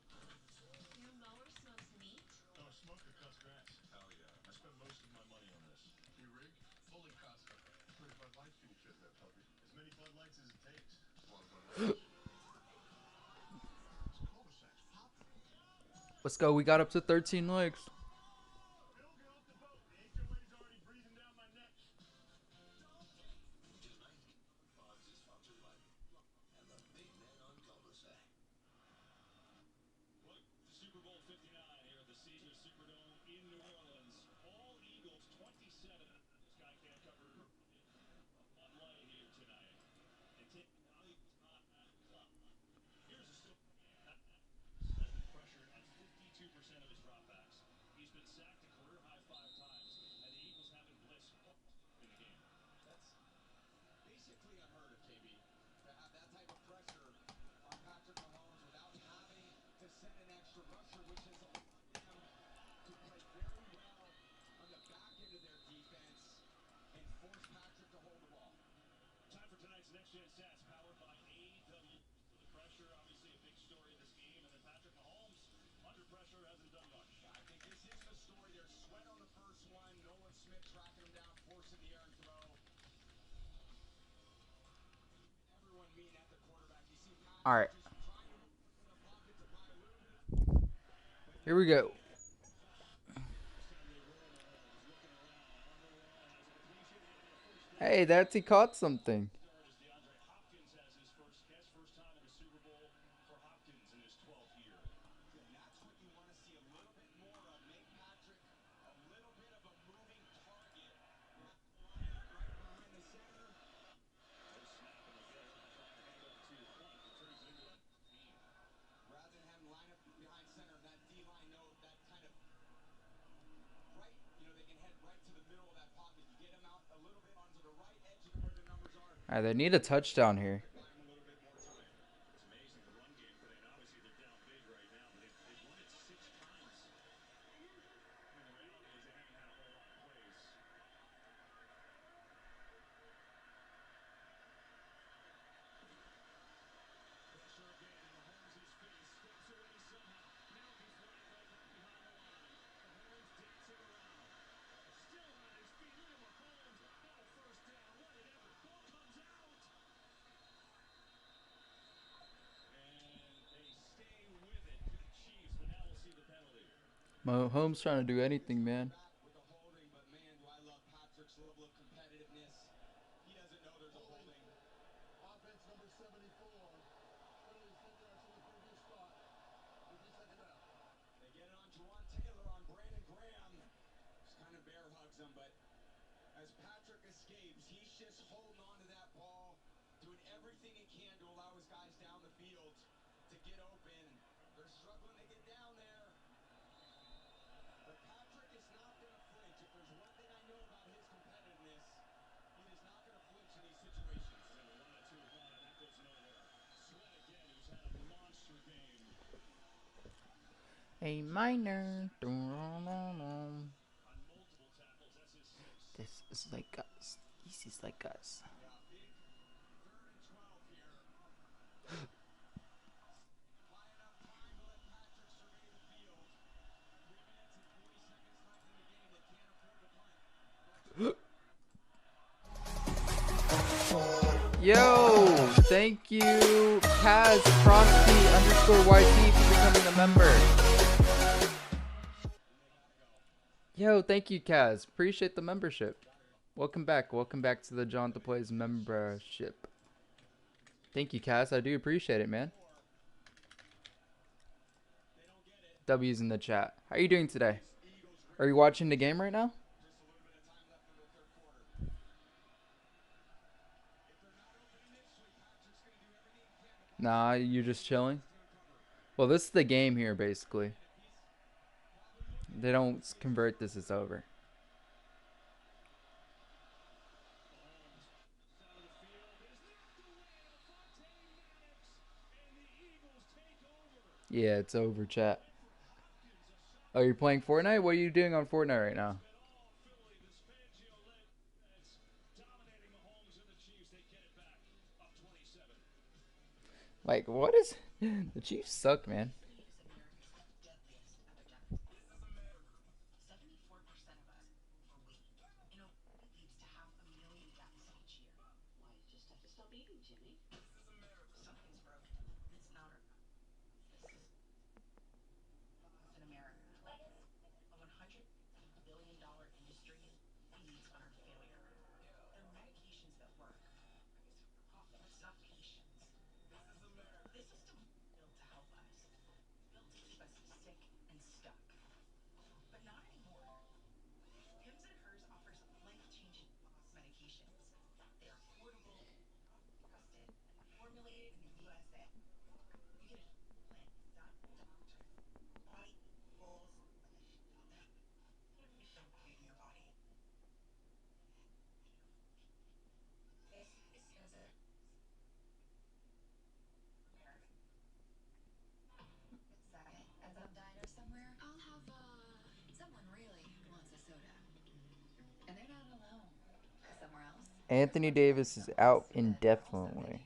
Your mower smokes meat? Oh, a smoker cuts grass. Hell yeah. I spent most of my money on this. Your rig? Fully custom. 25 lights you can fit in that puppy. As many Bud Lights as it takes. Let's go. We got up to 13 likes. Bill, get off the boat. The HOA's already breathing down my neck. Tonight, Fox is sponsored by and the big men on cul-de-sac. Look, the Super Bowl 59 here at the Caesars Superdome in New Orleans. All Eagles 27. Sky can't cover on light here tonight. And take value not at club. Here's a story. Has been pressured at 52% of his dropbacks. He's been sacked a career high 5 times, and the Eagles haven't blitzed in the game. That's basically unheard of, KB. To have that type of pressure on Patrick Mahomes without having to send an extra rusher, which has allowed them to play very well on the back end of their defense and force Patrick to hold the ball. Time for tonight's Next Gen Stats, powered by AW. So the pressure, obviously a big story in this game, and then Patrick Mahomes, under pressure, hasn't done much. I think this is the story. There's sweat on the first one. Nolan Smith tracking him down, forcing the errant throw. Everyone mean at the quarterback. You see Patrick All right. just trying to move in the pocket to buy a little bit. Here we go. Hey, that's he caught something. Alright, they need a touchdown here. Mahomes trying to do anything, man. As Patrick escapes, he's just holding on to that ball, doing everything he can to allow his guys down the field to get open. They're struggling to get down there. But Patrick is not going to flinch. If there's one thing I know about his competitiveness, he is not going to flinch in these situations. And then run it too hard, and that goes nowhere. Sweat again, who's had a monster game. A minor. This is like us. This is like us. Yo, thank you, Kaz Frosty_YT for becoming a member. Yo, thank you, Kaz. Appreciate the membership. Welcome back. Welcome back to the John the Plays membership. Thank you, Kaz. I do appreciate it, man. W's in the chat. How are you doing today? Are you watching the game right now? Nah, you're just chilling? Well, this is the game here, basically. They don't convert this, it's over. Yeah, it's over, chat. Oh, you're playing Fortnite? What are you doing on Fortnite right now? Like, what is... The Chiefs suck, man. Anthony Davis is out indefinitely.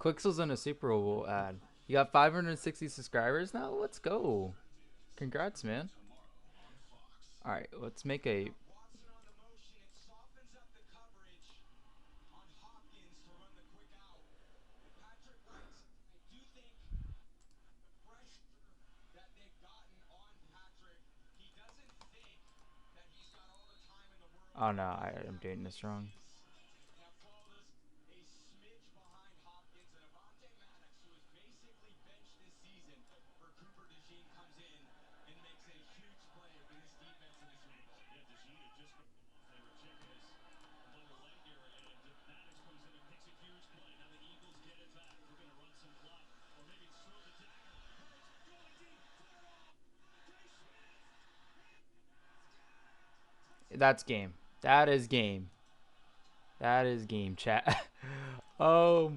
Clix was in a Superbowl ad. You got 560 subscribers now? Let's go. Congrats, man. Alright, let's make a... Oh no, I'm doing this wrong. That's game. That is game. That is game, chat. Oh.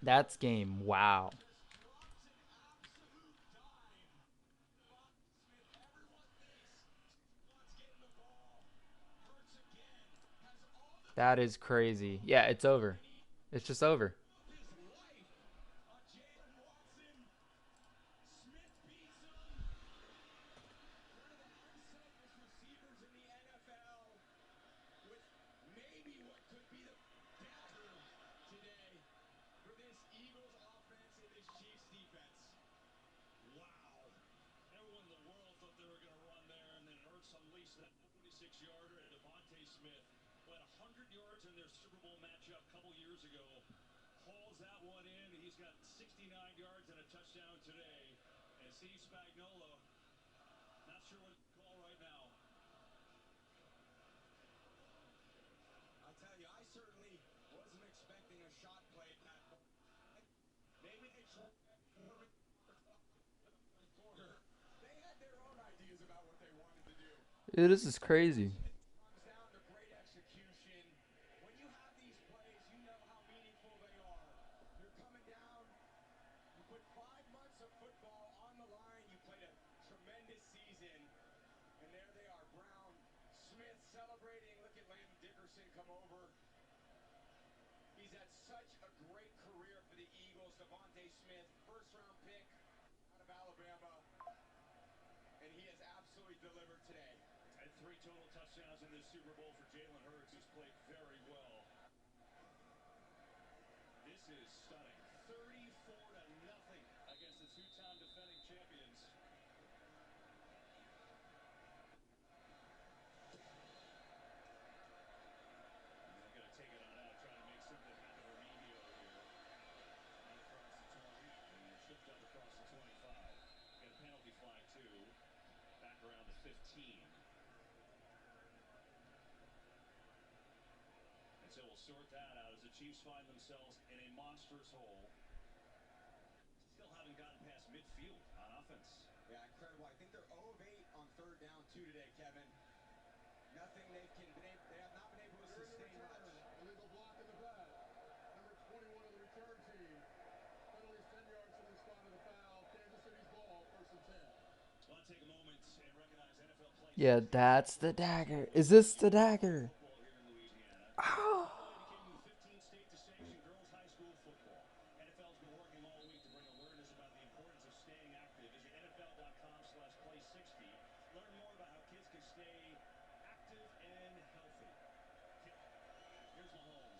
That's game. Wow. That is crazy. Yeah, it's over. It's just over. Smith, who had 100 yards in their Super Bowl matchup a couple years ago, hauls that one in. He's got 69 yards and a touchdown today. And Steve Spagnuolo, not sure what to call right now. I'll tell you, I certainly wasn't expecting a shot play at that point. Maybe they tried quarter. They had their own ideas about what they wanted to do. Yeah, this is crazy. Come over. He's had such a great career for the Eagles. Devontae Smith, first-round pick out of Alabama, and he has absolutely delivered today. And 3 total touchdowns in this Super Bowl for Jalen Hurts, who's played very well. This is stunning. 34-0 against the two-time defending champions. Take it on out, trying to make something happen for Remigio here. And across the 20, and tripped up across the 25. Got a penalty flag, too. Back around the 15. And so we'll sort that out as the Chiefs find themselves in a monstrous hole. Still haven't gotten past midfield on offense. Yeah, incredible. I think they're 0 of 8 on 3rd down, 2 today, Kevin. Nothing they have not been able to sustain much. Illegal block in the back. Number 21 of the return team. Penalties 10 yards from the spot of the foul. Kansas City's ball, 1st and 10. Well, I'll take a moment and recognize NFL players. Yeah, that's the dagger. Is this the dagger? Oh. NFL's been working all week to bring awareness about the importance of staying active. Visit NFL.com/play60. Learn more about how kids can stay active and healthy. Here's Mahomes.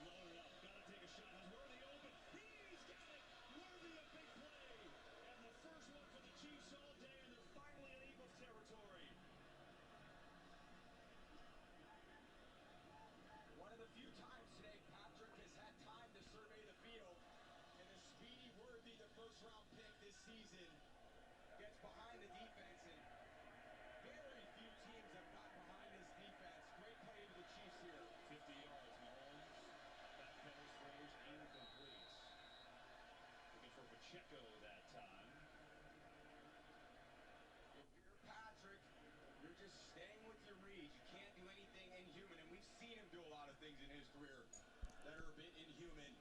Loaded up. Got to take a shot. Has Worthy open. He's got it. Worthy a big play. And the first one for the Chiefs all day, and they're finally in Eagles territory. One of the few times today Patrick has had time to survey the field, and the speedy Worthy, the first-round pick this season, gets behind the defense, and very few teams have gotten behind this defense. Great play into the Chiefs here. 50 yards, Mahomes. Backpedals, throws, incomplete. Looking for Pacheco that time. If you're Patrick, you're just staying with your read. You can't do anything inhuman, and we've seen him do a lot of things in his career that are a bit inhuman.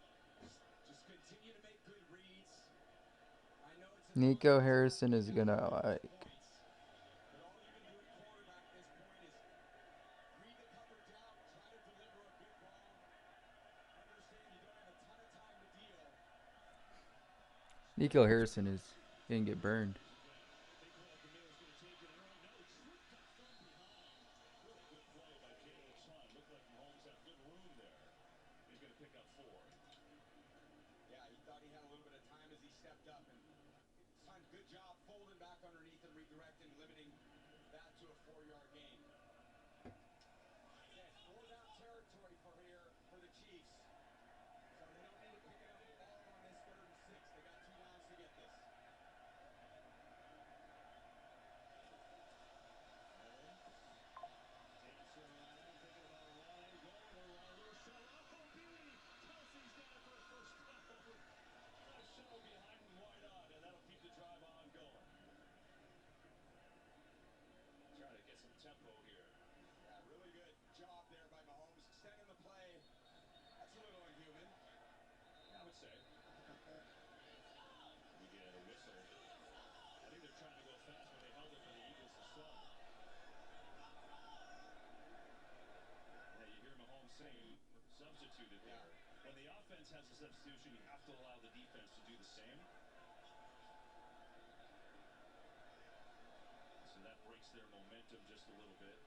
Nico Harrison is gonna like. Nico Harrison is gonna get burned. Yeah, he thought he had a little bit of time as he stepped up, and time, good job folding back underneath and redirecting, limiting that to a 4-yard gain. That's it. 4-down territory for here for the Chiefs. So they don't need to pick it up all on this 3rd and 6. They got 2 downs to get this. Trying to get some tempo here. Yeah, really good job there by Mahomes, extending the play. That's a little unhuman. Yeah, I would say. We get a whistle. I think they're trying to go fast, but they held it for the Eagles to sub. Yeah, you hear Mahomes saying substituted there. When the offense has a substitution, you have to allow the defense to do the same. So that breaks their momentum just a little bit.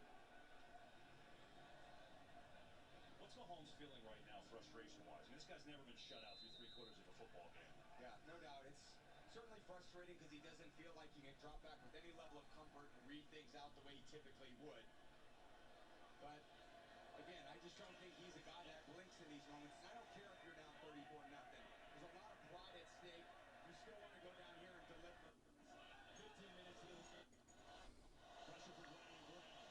What's Mahomes feeling right now, frustration-wise? I mean, this guy's never been shut out through 3/4 of a football game. Yeah, no doubt. It's certainly frustrating because he doesn't feel like he can drop back with any level of comfort and read things out the way he typically would. But again, I just don't think he's a guy that blinks in these moments. And I don't care if you're down 34-0. There's a lot of pride at stake. You still want to go down here and deliver. 15 minutes into the game. Pressure from Brandon Graham.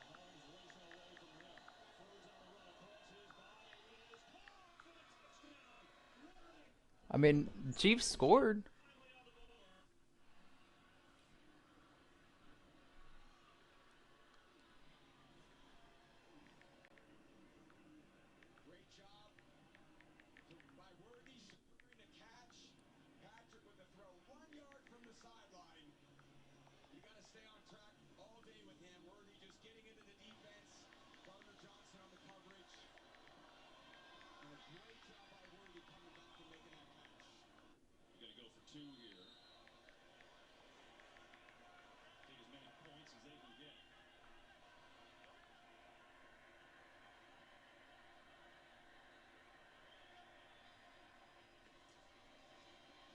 Mahomes racing away from him. Throws on a run across his body. Is caught for the touchdown. I mean, Chiefs scored. Great job by Worthy securing the catch. Patrick with the throw 1 yard from the sideline. You got to stay on track all day with him. Worthy just getting into the defense. Gardner Johnson on the coverage. And a great job by Worthy coming back and making that catch. You're going to go for 2 here. Take as many points as they can get.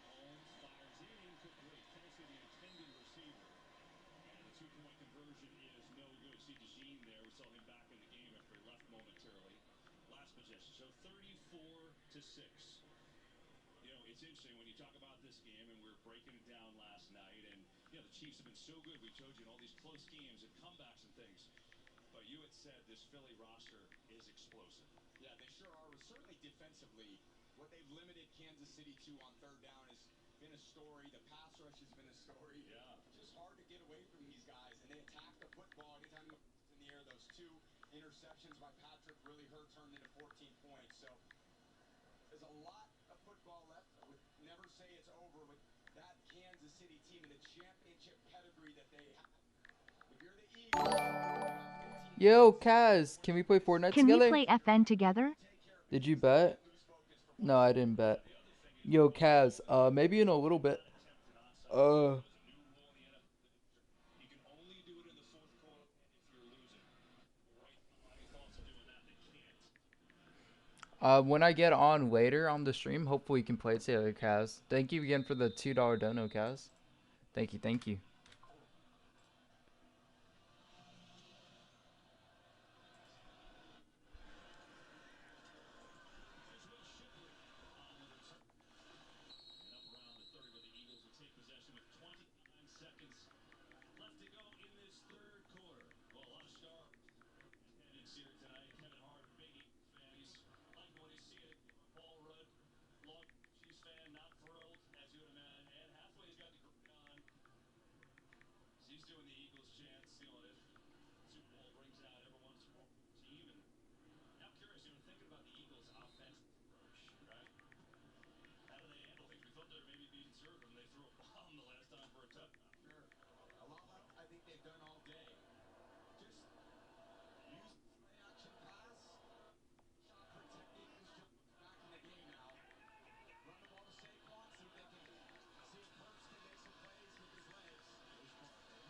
Mahomes fires in quickly. Kelsey, the intended receiver. And the 2-point conversion is no good. See DeJean there. We saw him back in the game after he left momentarily. Last possession. So 34-6. You know, it's interesting when you talk about this game, and we were breaking it down last night, and, you know, the Chiefs have been so good. We showed you in all these close games and comebacks and things. But you had said this Philly roster is explosive. Yeah, they sure are. Certainly defensively, what they've limited Kansas City to on 3rd down has been a story. The pass rush has been a story. Yeah. Just hard to get away from these guys, and they attack the football anytime it's in the air. Those 2 interceptions by Patrick really hurt, turned into 14 points. So there's a lot of football left. I would never say it's over with that Kansas City team and the championship pedigree that they have. If you're the Eagles, Yo, Kaz, can we play Fortnite Can together? we play FN together? Did you bet? No, I didn't bet. Yo, Kaz, maybe in a little bit. When I get on later on the stream, hopefully you can play together, Kaz. Thank you again for the $2 dono, Kaz. Thank you, thank you. they've done all day. Just use play action pass. Shot protecting Chris Jones back in the game now. Run the ball to Saquon, see if they can see if Hurts can make some plays with his legs. There's Barkley.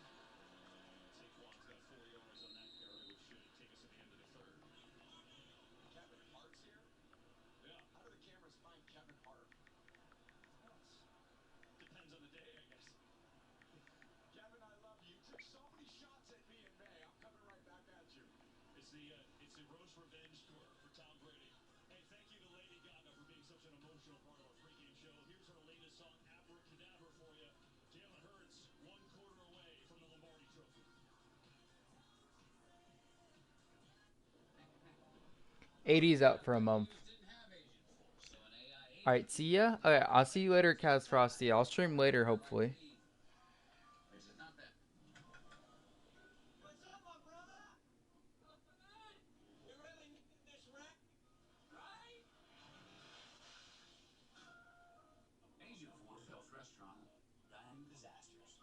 Saquon's got 4 yards on that carry, which should take us to the end of the third. Kevin Hart's here? Yeah. How do the cameras find Kevin Hart? Well, depends on the day, I guess. Kevin, I love you. You took so many shots at me in May. I'm coming right back at you. It's the roast revenge tour for Tom Brady. Hey, thank you to Lady Gaga for being such an emotional part of our pregame show. Here's her latest song, Abracadabra, for you. Jalen Hurts, 1 quarter away from the Lombardi Trophy. 80's out for a month. All right, see ya. Okay, I'll see you later, Kaz Frosty. I'll stream later, hopefully. What's up, my brother? We really needed this rack, right? Asian Four Restaurant, dining disasters.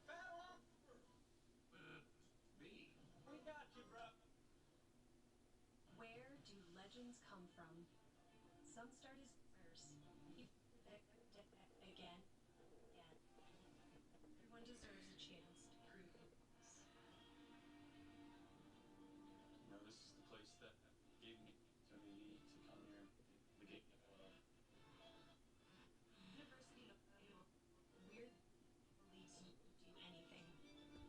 Battle offer. B. We got you, bro. Where do legends come from? Some start as dreamers. Again. Everyone deserves a chance to prove themselves. You know, this is the place that gave me the opportunity to come here. The game that I love. University of we're believes you can do anything.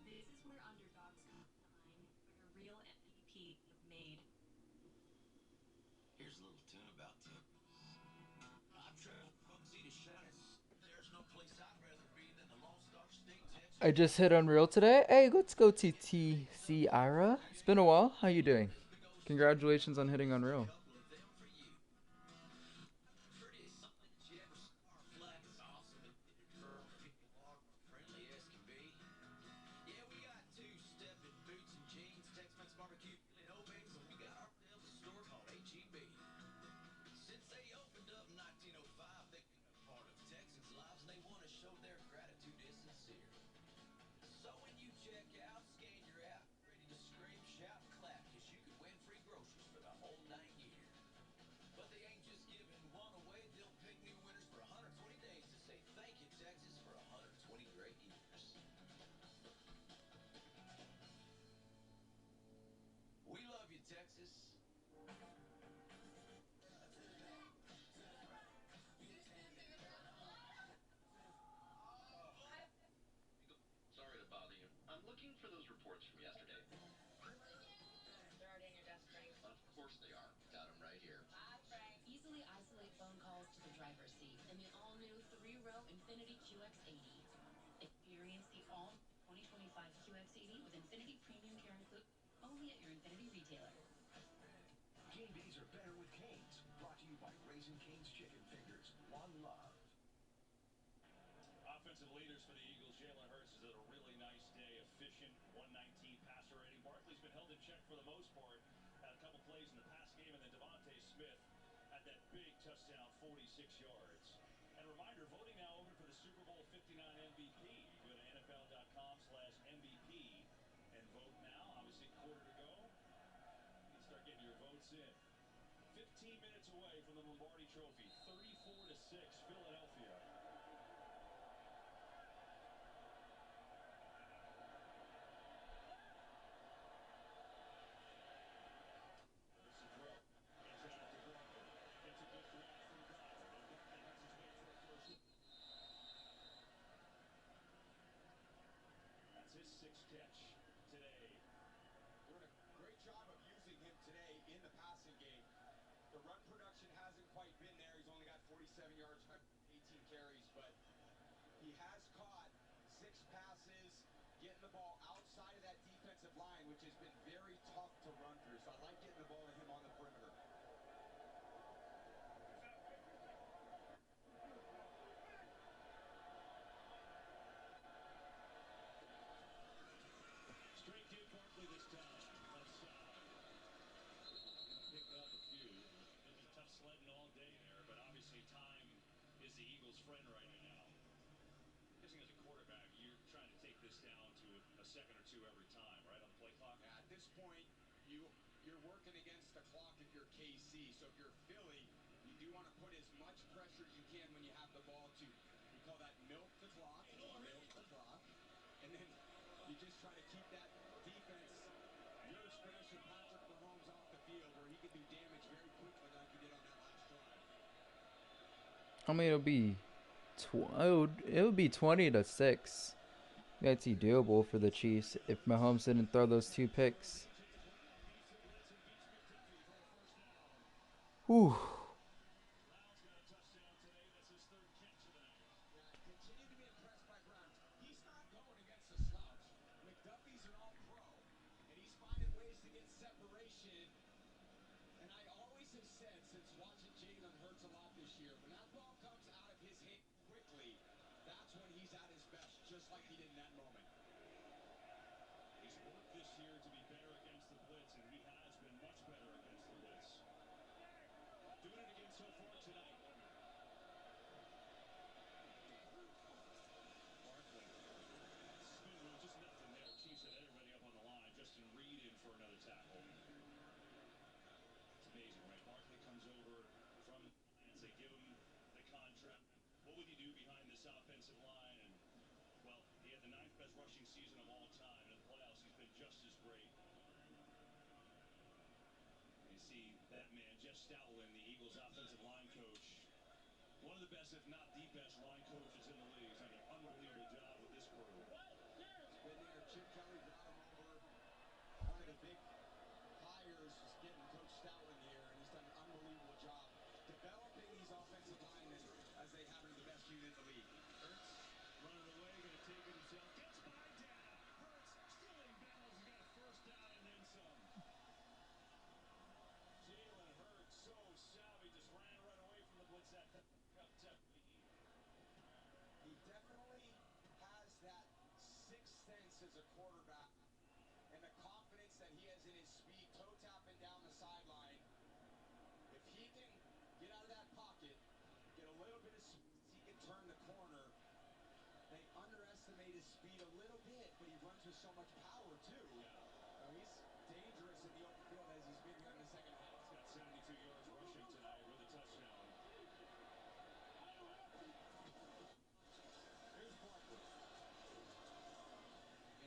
This is where underdogs come to shine, where real MVP made. Here's a little tune about you. I've traveled from sea to shining. There's no place I'd rather be than the Lone Star State, Texas. I just hit Unreal today. Hey, let's go TTC Ira. It's been a while. How you doing? Congratulations on hitting Unreal. Yeah, we got two-stepping boots and jeans, Tex-Mex barbecue, and Obey's, and we got ourselves a store called H-E-B. Since they opened up in 1905, they've been a part of Texans' lives, and they want to show their gratitude is sincere. So when you check out, scan your app, ready to scream, shout, and clap, because you could win free groceries for the whole 9 years. But they ain't just giving one away, they'll pick new winners for 120 days to say thank you, Texas, for 120 great years. We love you, Texas. Sorry to bother you. I'm looking for those reports from yesterday. They're already in your desk, Frank. Of course they are. Got them right here. Bye, Frank. Easily isolate phone calls to the driver's seat in the all-new 3-row Infiniti QX80. Experience the all-new 2025 QX80 with Infiniti Premium Care included only at your Infiniti retailer. G&B's are better with Cane's. Brought to you by Raising Cane's Chicken Fingers. One love. Offensive leaders for the Eagles. Jalen Hurts has had a really nice day. Efficient, 119 passer rating. Barkley's been held in check for the most part. Had a couple plays in the pass game, and then Devontae Smith had that big touchdown, 46 yards. And a reminder, voting now open for the Super Bowl 59 MVP. Go to NFL.com/MVP and vote now. Obviously, quarter to go. You can start getting your votes in. 15 minutes away from the Lombardi Trophy. 34-6, Philadelphia. That's his 6th catch today. Doing a great job of using him today in the passing game. The run production hasn't quite been there. He's only got 47 yards, 18 carries, but he has caught 6 passes, getting the ball outside of that defensive line, which has been very tough to run through. So I like getting the ball to him on the perimeter. Straight to Barkley this time. Left side. Picked up a few. It'll be tough sledding all day there, but obviously time is the Eagles' friend right now. I'm guessing as a quarterback, you're trying to take this down to a second or two every time, right, on the play clock. At this point, you're working against the clock if you're KC. So if you're Philly, you do want to put as much pressure as you can when you have the ball too. We call that milk the clock, and then you just try to keep that defense, your expression, Patrick Mahomes off the field where he can do damage very quickly like he did on that last drive. I mean, it would be 20-6. That's doable for the Chiefs if Mahomes didn't throw those 2 picks. Whew. Continue to be impressed by Brown. He's not going against a slouch. McDuffie's an all-pro, and he's finding ways to get separation. And I always have said, since watching Jalen Hurts a lot this year, when that ball comes out of his hand quickly, that's when he's at his best, just like he did in that moment. He's worked this year to be better against the blitz, and he has been much better against the blitz. Doing it again so far tonight. Barkley. Spin move, just nothing there. Chiefs had everybody up on the line. Justin Reed in for another tackle. It's amazing, right? Barkley comes over from the Lions. They give him the contract. What would you do behind this offensive line? And, well, he had the 9th best rushing season of all time. In the playoffs, he's been just as great. You see that man, Jeff Stoutland, the Eagles offensive line coach. One of the best, if not the best, line coaches in the league. He's done an unbelievable job with this crew. He's been there. Chip Kelly brought him over. One of the big hires was getting Coach Stoutland here, and he's done an unbelievable job developing these offensive linemen as they have into the best unit in the league. Hurts running away, going to take it himself. Gets by down. Hurts still in bounds. He's got a first down and then some. Jalen Hurts, so savvy, just ran right away from the blitz that time. He definitely has that sixth sense as a quarterback and the confidence that he has in his speed, toe tapping down the sideline. If he can get out of that pocket, get a little bit of speed, he can turn the corner. They underestimate his speed a little bit, but he runs with so much power too. He's dangerous in the open field as he's been here in the second half. He's got 72 yards rushing tonight with a touchdown. Here's Barkley.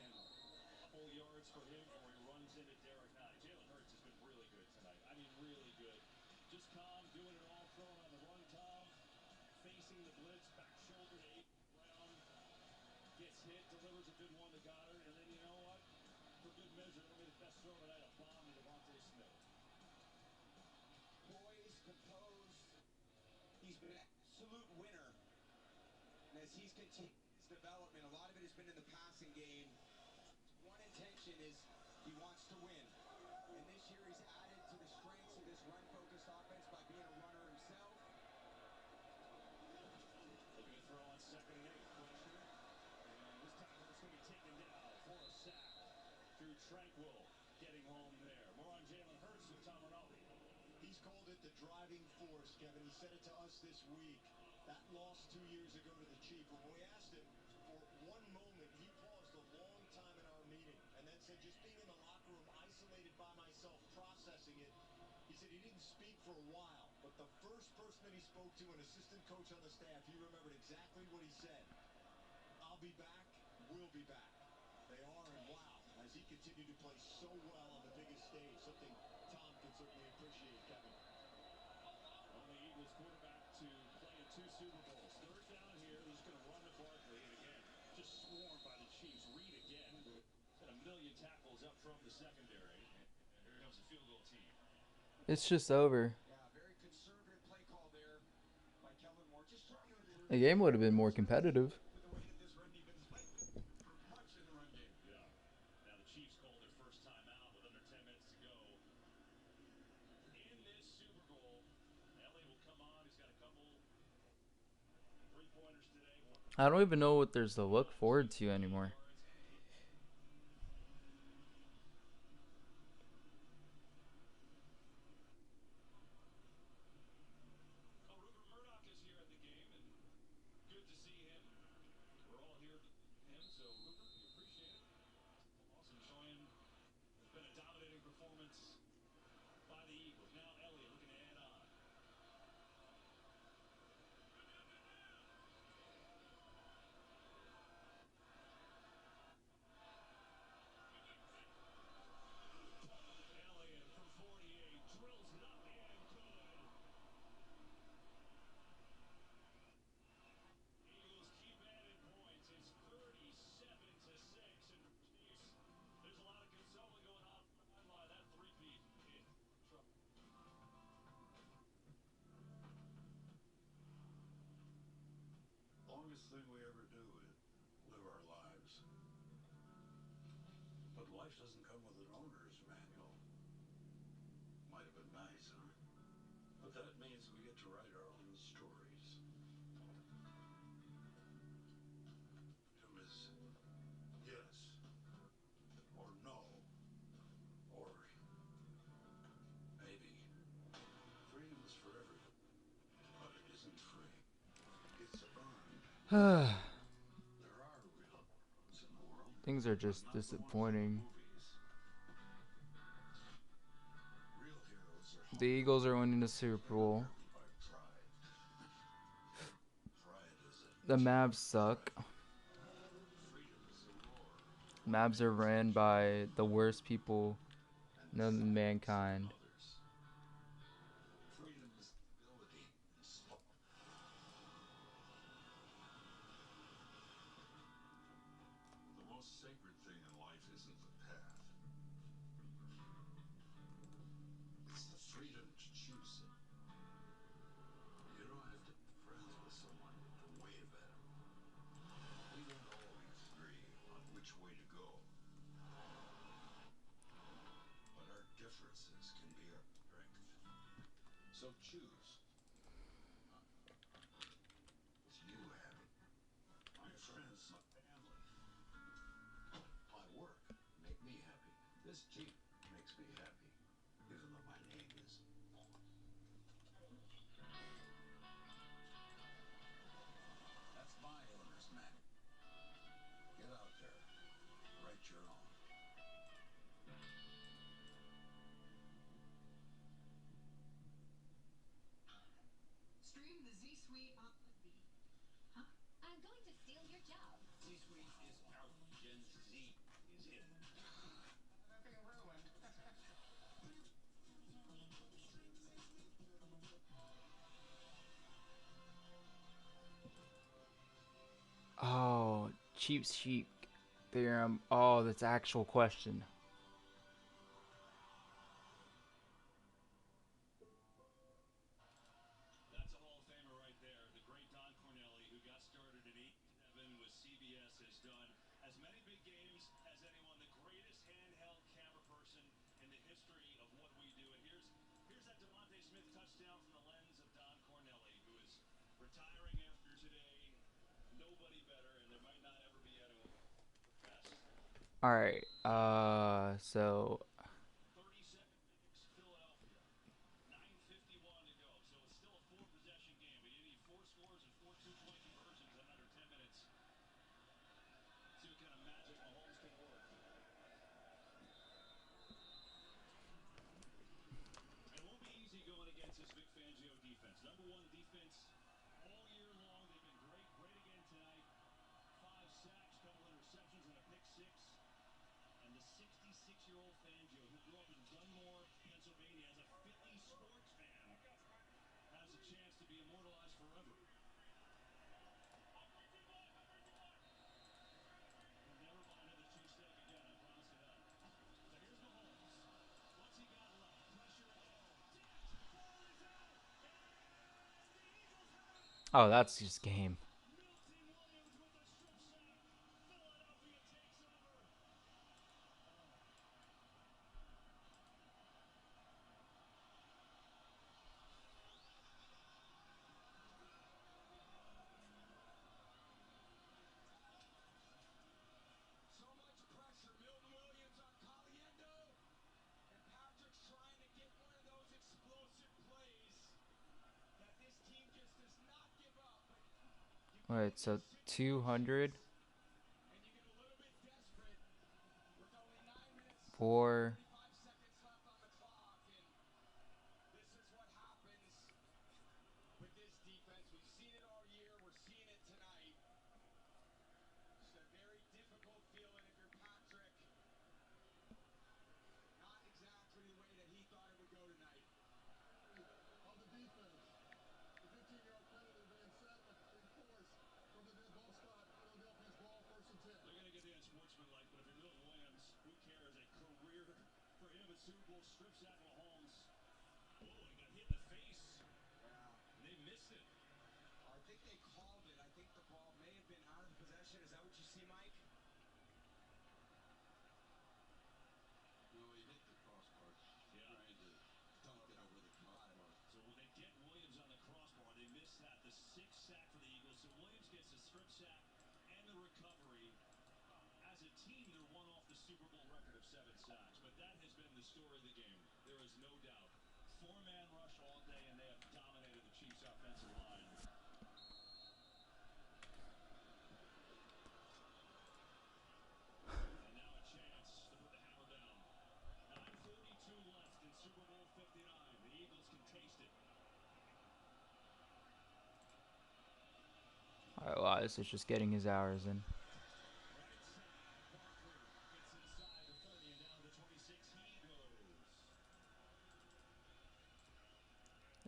And a couple yards for him before he runs into Derek Nunn. Jalen Hurts has been really good tonight. I mean, really good. Just calm, doing it all, throwing on the run, Tom. Facing the blitz, back shoulder to A. Brown. Gets hit, delivers a good one to Goddard, and then you know what? For good measure, that'll be the best throw tonight, a bomb to Devontae Smith. Poised, composed. He's been an absolute winner. And as he's continued his development, a lot of it has been in the passing game. One intention is he wants to win. And this year he's added to the strengths of this run-focused offense by being a runner himself. Looking to throw on 2nd and 8. Pressure. And this time it's going to be taken down for a sack through Tranquil. Getting home there. More on Jalen Hurts with Tom Rinaldi. He's called it the driving force, Kevin. He said it to us this week. That loss 2 years ago to the Chiefs. When we asked him for one moment, he paused a long time in our meeting and then said, just being in the locker room, isolated by myself, processing it. He said he didn't speak for a while, but the first person that he spoke to, an assistant coach on the staff, he remembered exactly what he said. I'll be back, we'll be back. They are, and wow, as he continued to play so well on the biggest stage, something Tom can certainly appreciate, Kevin. Only Eagles quarterback to play in 2 Super Bowls. 3rd down here, they're just going to run to Barkley, and again, just swarmed by the Chiefs. Reed again, had a million tackles up from the secondary, and here comes the field goal team. It's just over. Yeah, very conservative play call there by Kellen Moore. Just trying to The game would have been more competitive. with the way that this run defense played for much in the run game. Yeah. Now the Chiefs called their first time out with under 10 minutes to go. In this Super Bowl, LA will come on. He's got a couple 3-pointers today. I don't even know what there's to look forward to anymore. Rupert Murdoch is here at the game, and good to see him. We're all here to him, so Rupert, we appreciate it. longest thing we ever do is live our lives. But life doesn't come with an owner's manual. Might have been nice, huh? But that means we get to write our own stories. Freedom is yes, or no, or maybe. Freedom is for everyone, but it isn't free. It's earned. There are real heroes in the world. Things are just disappointing. Real heroes are The Eagles are winning the Super Bowl. by pride. Pride is a The Mavs suck. freedom is a roar. Mavs are ran by the worst people known to mankind. Freedom is ability. The most sacred thing in life isn't the path. It's the freedom to choose it. You don't have to be friends with someone to wave at them. We don't always agree on which way to go. But our differences can be our strength. So choose. Is you happy? My friends, my family, my work make me happy. This Jeep makes me happy, even though my name is. That's my owner's manual. Get out there, write your own. Stream the Z Suite on the Z. Huh? I'm going to steal your job. Z Suite is out. Gen Z is in. Nothing ruined. Oh, cheap sheep theorem. Oh, that's actual question. That's a Hall of Famer right there. The great Don Cornelli, who got started in '87 with CBS, has done as many big games as anyone. The greatest handheld camera person in the history of what we do. And here's that DeVonta Smith touchdown from the lens of Don Cornelli, who is retiring after today. Nobody better, and there might not ever be anyone best. All right. So 37 picks, Philadelphia. 9:51 to go, so it's still a four-possession game, but you need 4 scores and 4 two-point conversions in under 10 minutes. See what kind of magic Mahomes can work. It won't be easy going against this Vic Fangio defense. Number 1 defense all year long. They've been great, great again tonight. 5 sacks, couple interceptions, and a pick 6. And the 66-year-old Fangio, who grew up in Dunmore, Pennsylvania, as a Philly sports fan, has a chance to be immortalized forever. He'll never buy another cheesesteak again, I promise you that. So here's Mahomes. What's he got left? Pressure ahead. Ball is out. oh, that's just game. Milton Williams with a strip sack. Philadelphia takes over. So much pressure. Milton Williams on Caliendo. And Patrick's trying to get one of those explosive plays that this team just does not give up. But All right, so 200 and you get a little bit desperate with only 9 minutes, for 45 seconds left on the clock. And this is what happens with this defense. We've seen it all year. We're seeing it tonight. Just a very difficult feeling if you're Patrick. Not exactly the way that he thought it would go tonight. On the defense, the 15-yard penalty being set enforced from the dead ball spot. Philadelphia's ball, 1st and 10. They're going to get the unsportsmanlike, but if you're Milton Williams, who cares? A career for him at Super Bowl, strip sack Mahomes. Oh, and he got hit in the face. Yeah. And they missed it. I think they called it. I think the ball may have been out of the possession. Is that what you see, Mike? No, he hit the crossbar. Trying to dunk it over the crossbar. So when they get Williams on the crossbar, they miss that. The 6th sack for the Eagles. So Williams gets the strip sack and the recovery. As a team, they're one off the Super Bowl record of 7 sacks. But that has been the story of the game. There is no doubt. 4-man rush all day, and they have dominated the Chiefs' offensive line. And now a chance to put the hammer down. 9:42 left in Super Bowl 59. The Eagles can taste it. Alright, well, this is just getting his hours in. Right side, Barkley gets inside the 30 and down to the 26. He goes.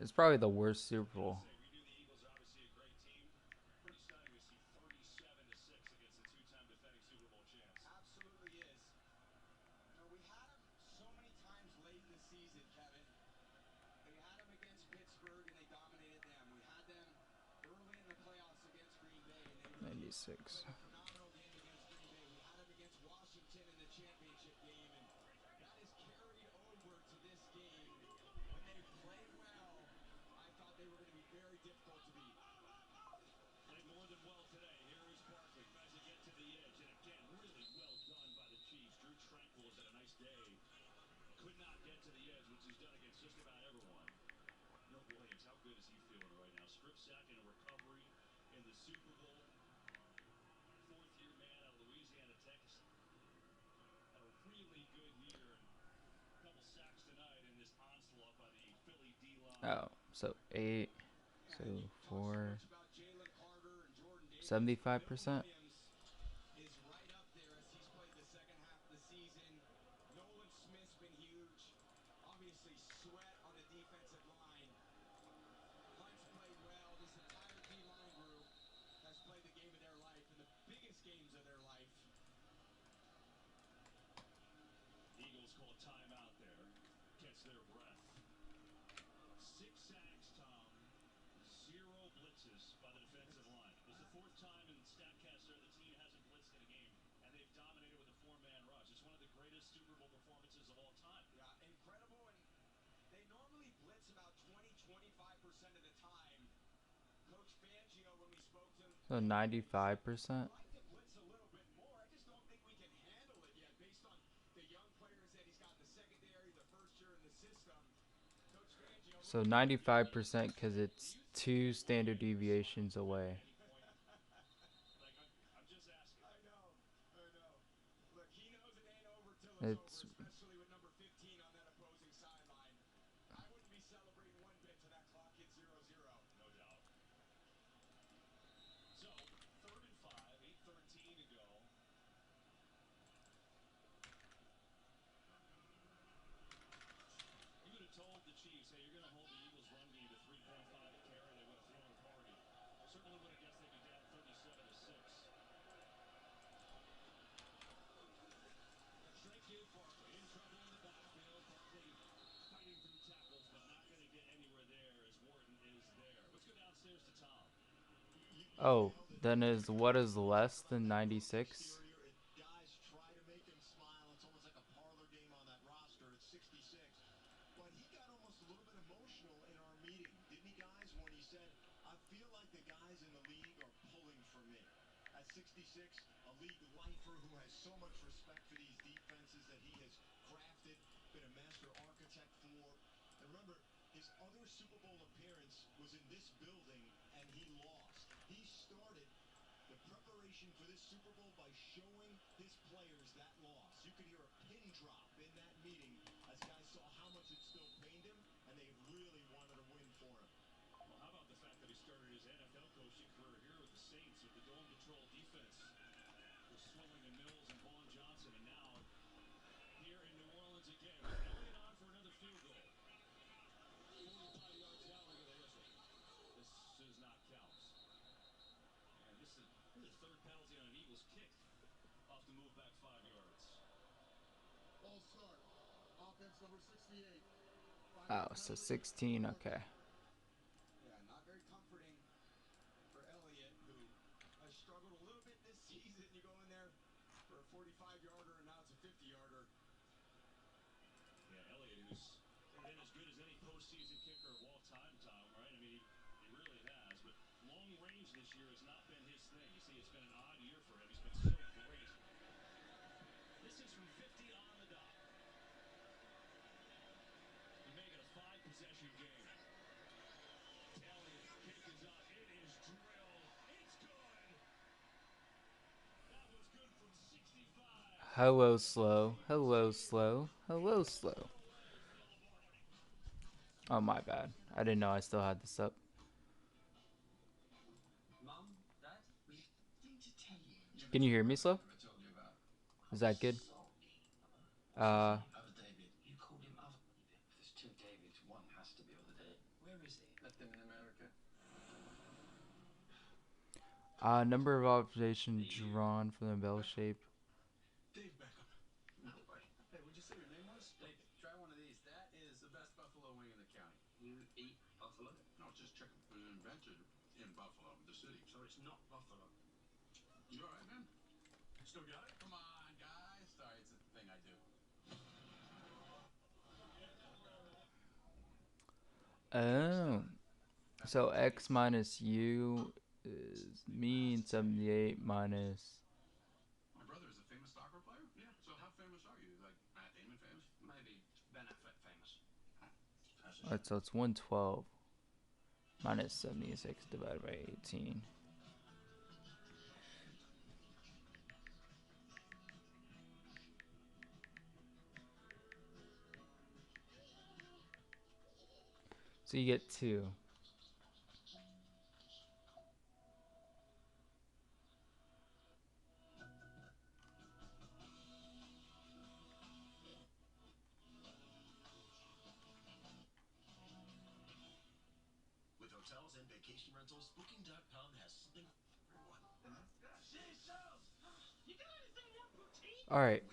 It's probably the worst Super Bowl. We knew the Eagles are obviously a great team. Pretty stunning to see 37-6 against the 2-time defending Super Bowl champs. Absolutely is. You know, we had them so many times late in the season, Kevin. We had them against Pittsburgh, and they dominated them. We had them early in the playoffs against Green Bay, and they really 96. played a phenomenal game against Green Bay. We had them against Washington in the championship game, and that is carried over to this game. When they play well, I thought they were going to be very difficult to beat. Played more than well today. Here is Barkley. Tries to get to the edge. And again, really well done by the Chiefs. Drew Tranquill has had a nice day. Could not get to the edge, which he's done against just about everyone. No Williams, how good is he feeling right now? Strip sack and a recovery in the Super Bowl. 4th-year man out of Louisiana Tech. Had a really good year. And a couple sacks tonight in this onslaught by the Philly D-line. Oh, so 8. So 4. About Jalen Carter and Jordan Davis. 75%. Is right up there as he's played the second half of the season. Nolan Smith's been huge. Obviously, Sweat on the defensive line. Hunt's played well. This entire D-line group has played the game of their life and the biggest games of their life. Eagles call a timeout there. Catch their breath. 6 sacks, Tom. 0 blitzes by the defensive line. This is the 4th time in StatCast the team hasn't blitzed in a game, and they've dominated with a 4-man rush. It's one of the greatest Super Bowl performances of all time. Yeah, incredible, and they normally blitz about 20-25% of the time. Coach Fangio, when we spoke to him, So 95%. like to blitz a little bit more. I just don't think we can handle it yet based on the young players that he's got in the secondary, the first year in the system. Coach Fangio. So 95% because it's 2 standard deviations away. I'm just asking. I know. Look, he knows it ain't over till It's over, especially with number 15 on that opposing sideline. I wouldn't be celebrating one bit till that clock hit 0-0. No doubt. So, 3rd and 5, 8:13 to go. You would have told the Chiefs, hey, you're going to hold the Eagles' run game to 3.5 a carry. They would have thrown a party. Certainly would have guessed they'd be down 37-6. Straight give Barkley in trouble in the backfield. Barkley fighting through tackles, but not going to get anywhere there as Wharton is there. Let's go downstairs to Tom. Oh, then what is less than 96? Guys try to make him smile. It's almost like a parlor game on that roster at 66. But he got almost a little bit emotional in our meeting, didn't he, guys, when he said, I feel like the guys in the league are pulling for me. At 66, a league lifer who has so much respect for these defenses that he has crafted, been a master architect for. And remember, his other Super Bowl appearance was in this building, and he lost. He started the preparation for this Super Bowl by showing his players that loss. You could hear a pin drop in that meeting as guys saw how much it still pained him, and they really wanted to win for him. Well, how about the fact that he started his NFL coaching career here with the Saints with the dome control defense with Swilling and Mills and Vaughn Johnson, and now here in New Orleans again with Elliott on for another field goal. 45 yards out. Look at the whistle. This is not counts. And this is the 3rd penalty on an Eagles kick off the move back 5 yards. Ball start. Offense number 68. Oh, so 16, okay. Yeah, not very comforting for Elliott, who been as good as any postseason kicker of all time, Tom, right? I mean, he really has. But long range this year has not been his thing. You see, it's been an odd year for him. He's been so great. This is from 50 on the dot. To make it a 5-possession game. Taillian, kick is up. It is drilled. It's good. That was good from 65. Hello, slow. Hello, slow. Hello, slow. Oh, my bad. I didn't know I still had this up. Can you hear me, slow? Is that good? Other David. You called him Other David. If there's two Davids, one has to be Other David. Where is he? Left him in America. Number of observations drawn from the bell shape. Dave Beckham. No way. Hey, what'd you say your name was? David, try one of these. That is the best buffalo wing in the county. You eat buffalo? No, it's just chicken. It was invented in Buffalo, the city. So it's not buffalo. You all right, man? Still got it? Come on, guys. Sorry, it's a thing I do. Oh. So X minus U is mean 78 minus. My brother is a famous soccer player? Yeah. So how famous are you? Like Matt Damon famous? Maybe Ben Affleck famous. Alright, so it's 112 minus 76 divided by 18. So you get 2. With hotels and vacation rentals, Booking.com has something for everyone. You got anything more boutique? Alright.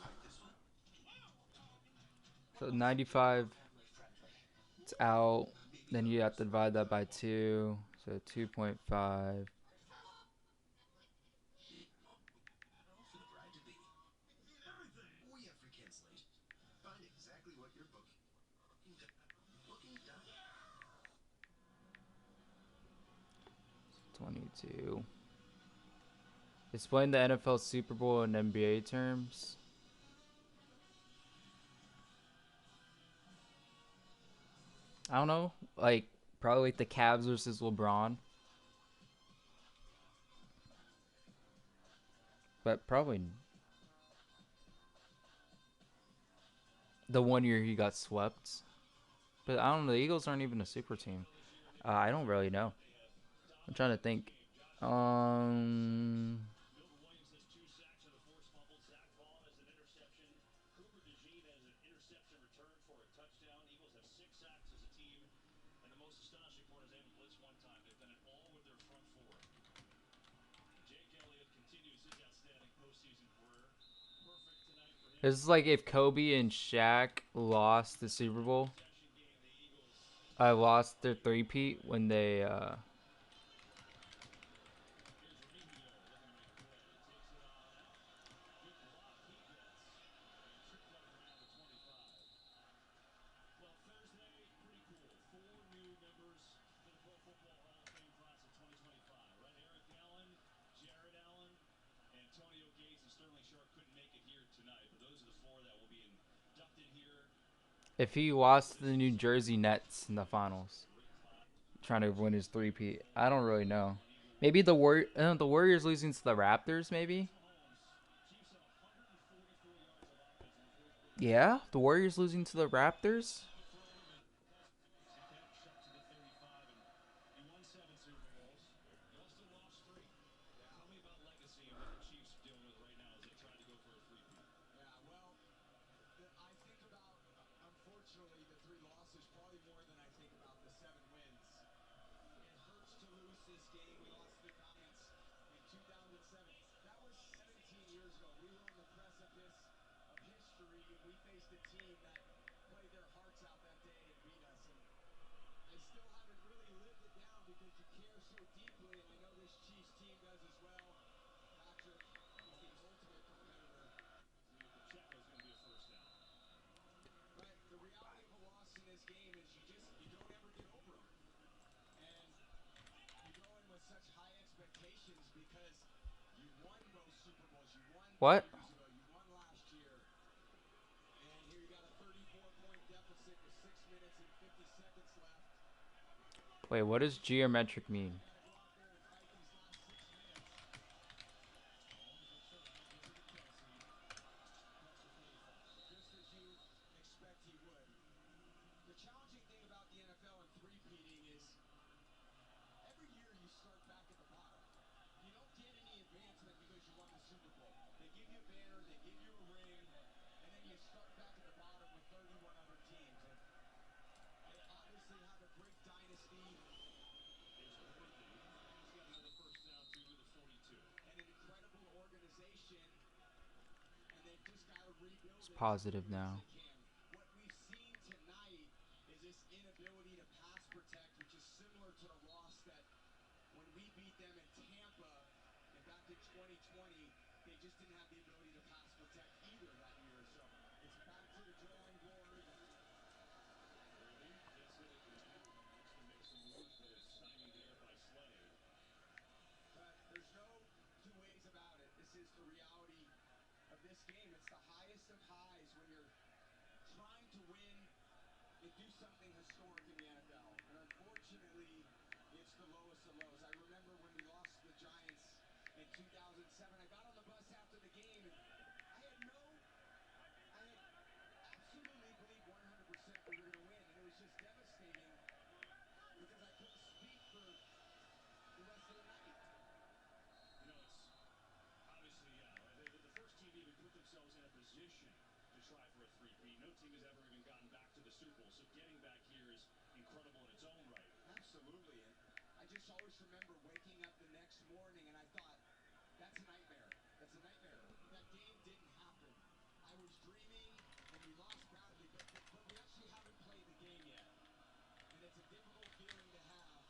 Like this one? So 95, it's out. Then you have to divide that by 2. So 2.5. Awfully proud to be. Everything. We have free cancellation. Find exactly what you're booking. Booking.com. 22. Explain the NFL Super Bowl in NBA terms. I don't know. Like, probably like the Cavs versus LeBron. But probably the one year he got swept. But I don't know. The Eagles aren't even a super team. I don't really know. I'm trying to think. This is like if Kobe and Shaq lost the Super Bowl. I lost their three-peat when they if he lost to the New Jersey Nets in the finals, trying to win his three-peat. I don't really know. Maybe the Warriors losing to the Raptors, maybe? Yeah, the Warriors losing to the Raptors? I think about, unfortunately, the 3 losses probably more than I think about the 7 wins. It hurts to lose this game. We lost to the Giants in 2007. That was 17 years ago. We were on the precipice of history, and we faced a team that played their hearts out that day and beat us. And I still haven't really lived it down because you care so deeply, and I know this Chiefs team does as well. Patrick is the ultimate competitor. such high expectations because you won both Super Bowls. You won 2 What? years ago. You won last year. And here you got a 34-point deficit with 6 minutes and 50 seconds left. Wait, what does geometric mean? Just as you expect he would. The challenging thing about the NFL and three-peating is every year you start back at the bottom. You don't get any advancement because you won the Super Bowl. They give you a banner, they give you a ring, and then you start back at the bottom with 31 other teams. And they obviously have a great dynasty. And an incredible organization. And they've just got to rebuild It's it positive as now. they can. What we've seen tonight is this inability to pass protect, which is similar to the loss that when we beat them in Tampa and back in 2020, they just didn't have the ability to pass protect either that year. So it's back to the drawing board. But there's no two ways about it. This is the reality of this game. It's the highest of highs when you're trying to win and do something historic in the NFL. And unfortunately, it's the lowest of lows. I remember when we lost the Giants in 2007. I got on the bus after the game, and I had absolutely believed 100% we were going to win. And it was just devastating because I couldn't speak for the rest of the night. Obviously, yeah. The first team even put themselves in a position to try for a three-peat. No team has ever even gotten back to the Super Bowl, so getting back here is incredible in its own right. Absolutely, and I just always remember waking up the next morning and I thought, that's a nightmare. That's a nightmare. That game didn't happen. I was dreaming and we lost badly, but we actually haven't played the game yet. And it's a difficult feeling to have.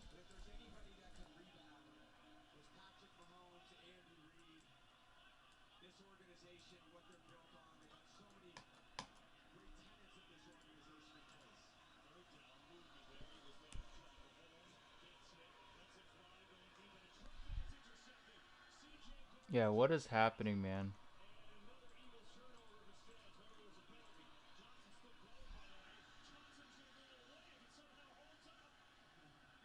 But if there's anybody that can rebound, it's Patrick Mahomes, Andy Reid, this organization, what they're built on. They got so many great tenets of this organization in place. Third down movement there. Eagles may have tried the horn. Gets hit. Gets it fly going deep into traffic. It's intercepted. CJ Barkley. Yeah, what is happening, man? And another Eagles turnover if it stands. Maybe there was a penalty. Johnson's still going, by the way. Johnson's going to go away if it somehow holds up.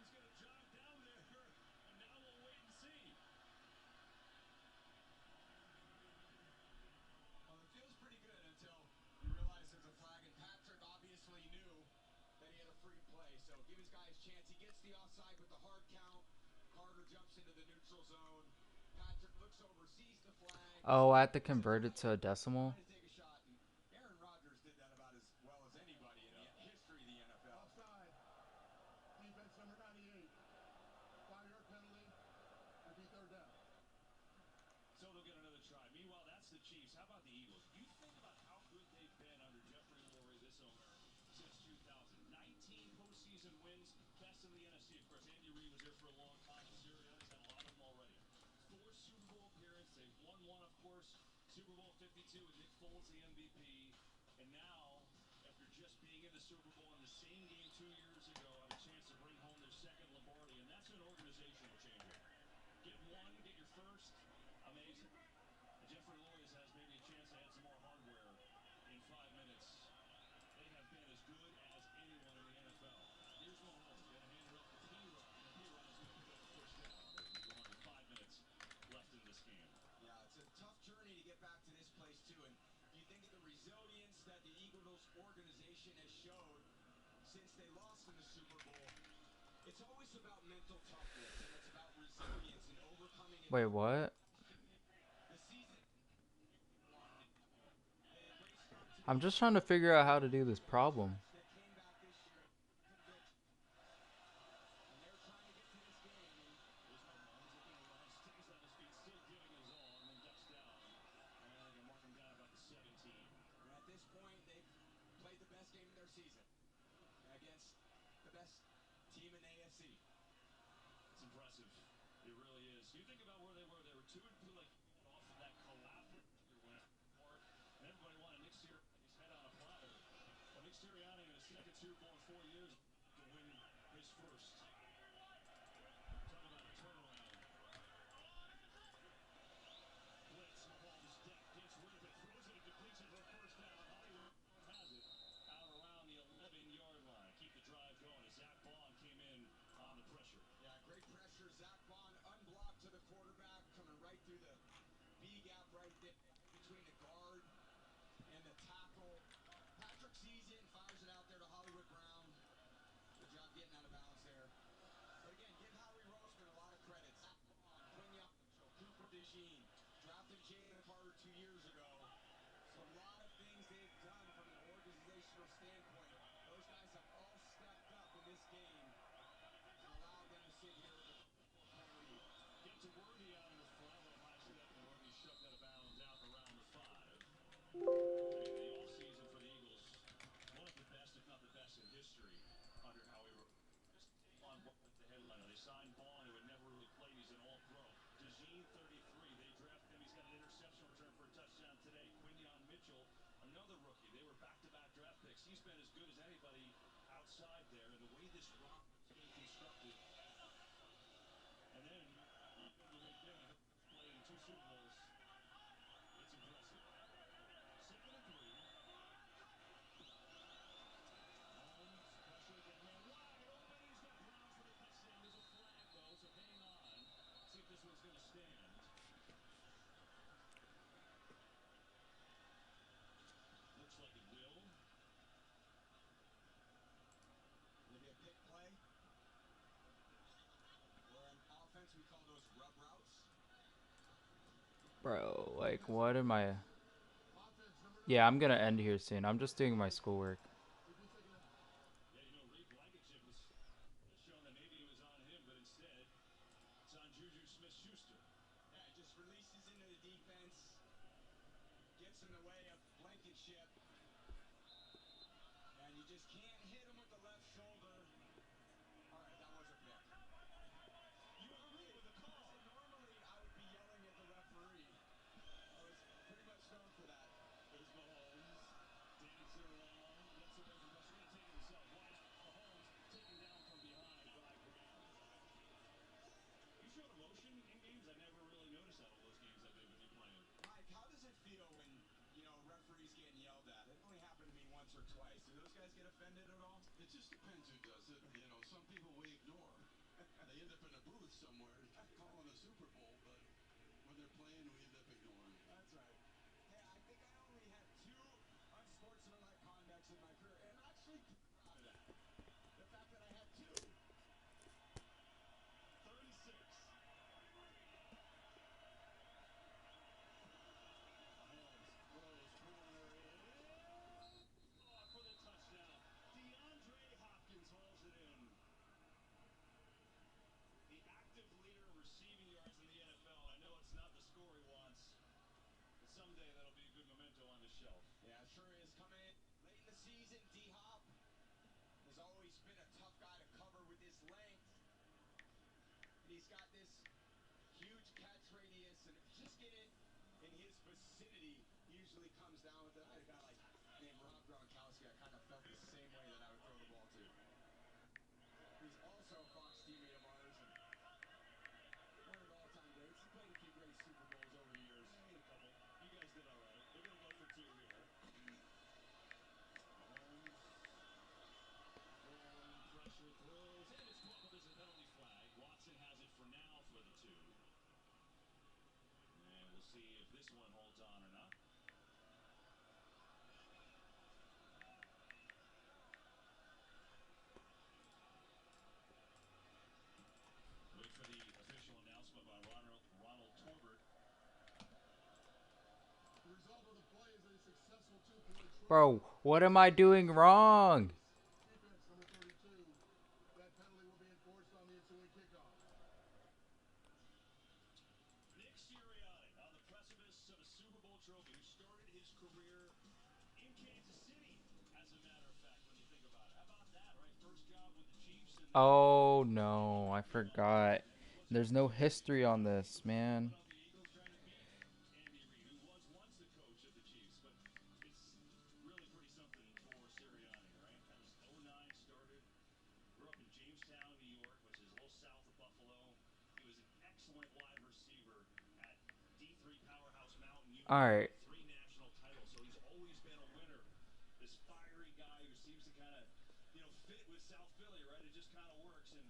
He's going to jog down there. And now we'll wait and see. Well, it feels pretty good until you realize there's a flag, and Patrick obviously knew that he had a free play, so give his guy his chance. He gets the offside with the hard count. Carter jumps into the neutral zone. Patrick looks over, sees the flag. Oh, I have to convert it to a decimal. Take a shot, and Aaron Rodgers did that about as well as anybody in the history of the NFL. Offside. Defense number 98. 5-yard penalty. Would be third down. So they'll get another try. Meanwhile, that's the Chiefs. How about the Eagles? You think about how good they've been under Jeffrey Lurie, this owner, since 2000. 19 postseason wins, best in the NFC. Of course, Andy Reid was there for a long time. Sirianni's had a lot of them already. 4 Super Bowl appearances. They've won one, of course, Super Bowl 52 with Nick Foles, the MVP. And now, after just being in the Super Bowl in the same game 2 years ago, have a chance to bring home their second Lombardi. And that's an organizational changer. Get one, get your first. Amazing. And Jeffrey Lurie has maybe a chance to add some more hardware in 5 minutes. They have been as good as anyone in the NFL. Here's Mahomes. Going to hand it off to P-Rod. And P-Rod is going to pick up the first down. As we go under 5 minutes left in this game. Yeah, it's a tough journey to get back to this place, too. And you think of the resilience that the Eagles organization has showed since they lost in the Super Bowl. It's always about mental toughness, and it's about resilience and overcoming it. Wait, what? I'm just trying to figure out how to do this problem. At this point, they've played the best game of their season against the best team in the AFC. It's impressive. It really is. You think about where they were. They were 2-2, like off of that collaborative win. And everybody wanted Nick Sirianni's head on a platter. Well, Nick Sirianni in his second Super Bowl in 4 years to win his first. Talk bounds there. But again, give Howie Roseman a lot of credits. Quignon, Cooper DeJean, drafting Jalen Carter 2 years ago. So a lot of things they've done from an organizational standpoint. Those guys have all stepped up in this game and allowed them to sit here with a 4-point lead. Get to Worthy out in the front. A little high step, and Worthy shoved that bounds out around the 5. The offseason for the Eagles, one of the best, if not the best, in history under Howie Roseman. On what was the headliner? They signed Vaughn, who had never really played. He's an all-pro. DeJean, 33. They drafted him. He's got an interception return for a touchdown today. Quignon Mitchell, another rookie. They were back-to-back draft picks. He's been as good as anybody outside there. And the way this roster's been constructed. And then even when they've been, played in 2 Super Bowls, it's impressive. 2nd and 3. Mahomes, pressure, get man wide open. He's got Browns for the touchdown. There's a flag, though, so hang on. See if this one's going to stand. Looks like it will. Going to be a pick play. Or in offense, we call those rub routes. Bro, like, what am I? Yeah, I'm gonna end here soon. I'm just doing my schoolwork. Yeah, Reed Blankenship was shown that maybe it was on him, but instead it's on Juju Smith-Schuster. Yeah, just releases into the defense. Gets in the way of Blankenship. And you just can't hit him with the left shoulder. All right, that was a pick. You agree with the call. Normally, I would be yelling at the referee. I was pretty much known for that. There's Mahomes. Dancing around. Gets away from pressure. Going to take it himself. Watch Mahomes taken down from behind by Brown. You showed emotion in games? I never really noticed that all those games that big with you playing. Mike, how does it feel when, referees getting yelled at? It only happened to me once or twice. Do those guys get offended at all? It just depends who does it. Some people we ignore. They end up in a booth somewhere calling a Super Bowl, but when they're playing, we end up ignoring. That's right. Hey, I think I only had 2 unsportsmanlike conducts in my career, and I'm actually pretty proud of that. The fact that I had 2. 36. Mahomes throws corner in. For the touchdown. DeAndre Hopkins hauls it in. The active leader in receiving yards in the NFL. I know it's not the score he wants, but someday that'll be a good memento on his shelf. Yeah, sure is. Coming in late in the season, D-Hop has always been a tough guy to cover with his length. And he's got this huge catch radius, and just get it in his vicinity, he usually comes down with it. I had a guy like named Rob Gronkowski. I kind of felt the same way that I would throw the ball to. He's also a Fox teammate of ours, and one of the all-time greats. He played a few great Super Bowls over the years. A couple. You guys did all right. They're going to go for 2 here. Mahomes throwing, pressure, throws, and it's caught, but there's a penalty flag. Watson has it for now for the 2. And we'll see if this one holds on or not. Wait for the official announcement by Ronald Torbert. The result of the play is a successful 2-point try. Bro, what am I doing wrong? Defense number 32. That penalty will be enforced on the ensuing kickoff. Nick Sirianni on the precipice of a Super Bowl trophy, who started his career in Kansas City, as a matter of fact, when you think about it. How about that, right? First job with the Chiefs. And Oh no, I forgot. There's no history on this, man. the Eagles trying to beat Andy Reid, who was once the coach of the Chiefs. But it's really pretty something for Sirianni, right? That was 09 started. Grew up in Jamestown, New York, which is a little south of Buffalo. He was an excellent wide receiver at D3 powerhouse Mountain U. All right. 3 national titles, so he's always been a winner. This fiery guy who seems to kind of, fit with South Philly, right? It just kind of works, and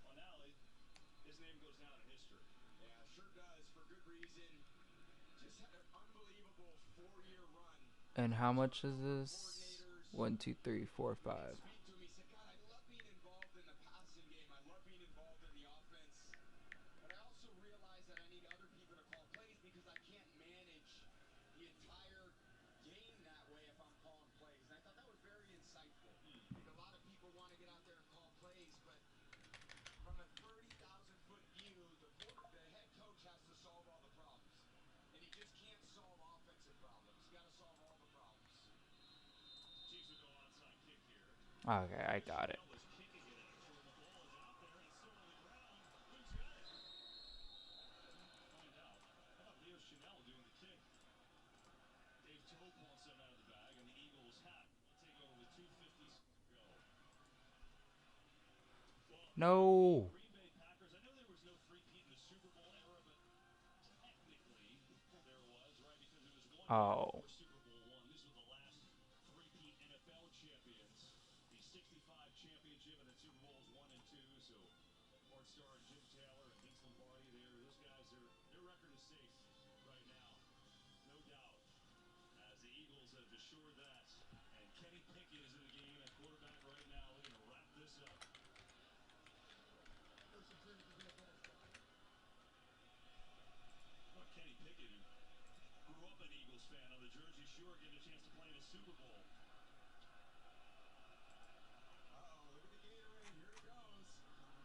well, now his name goes down in history. Yeah, sure does, for good reason. Just had an unbelievable 4-year run. And how much is this? 1, 2, 3, 4, 5. Speak to him. He said, God, I love being involved in the Okay, I got it. No. Oh. Uh-oh, look at the Gatorade. Here it goes.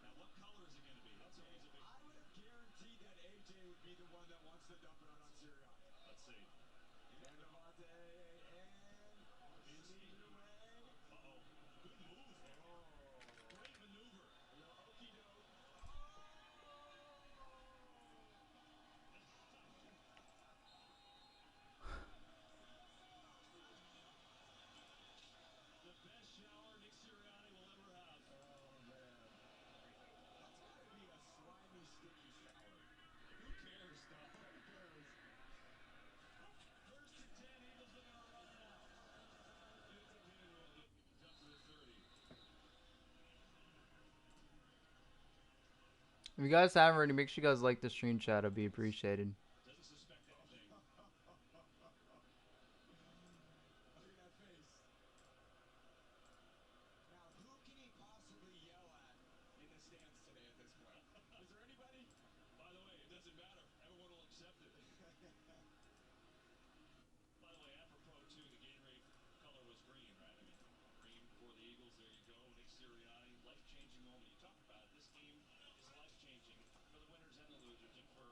Now, what color is it going to be? That's always a big... I would have guaranteed that AJ would be the one that wants to dump it out on Sirianni. Let's see. And Devontae, and sneak it away. Uh-oh. Good move. Oh. Great maneuver. A little okey doke. The best shower Nick Sirianni will ever have. Oh, man. That's got to be a slimy, sticky shower. Who cares, though? Who cares? First and 10, Eagles looking to run now. It's a pinwheel. It's up to the 30. If you guys haven't already, make sure you guys like the stream chat. It'd be appreciated. Doesn't suspect anything. Look at that face. Now, who can he possibly yell at in the stands today at this point? Is there anybody? By the way, it doesn't matter. Everyone will accept it. By the way, apropos, too, the Gatorade color was green, right? I mean, green for the Eagles. There you go. Nick Sirianni, life-changing moment. You talk about it. This game is life-changing for the winners and the losers. And for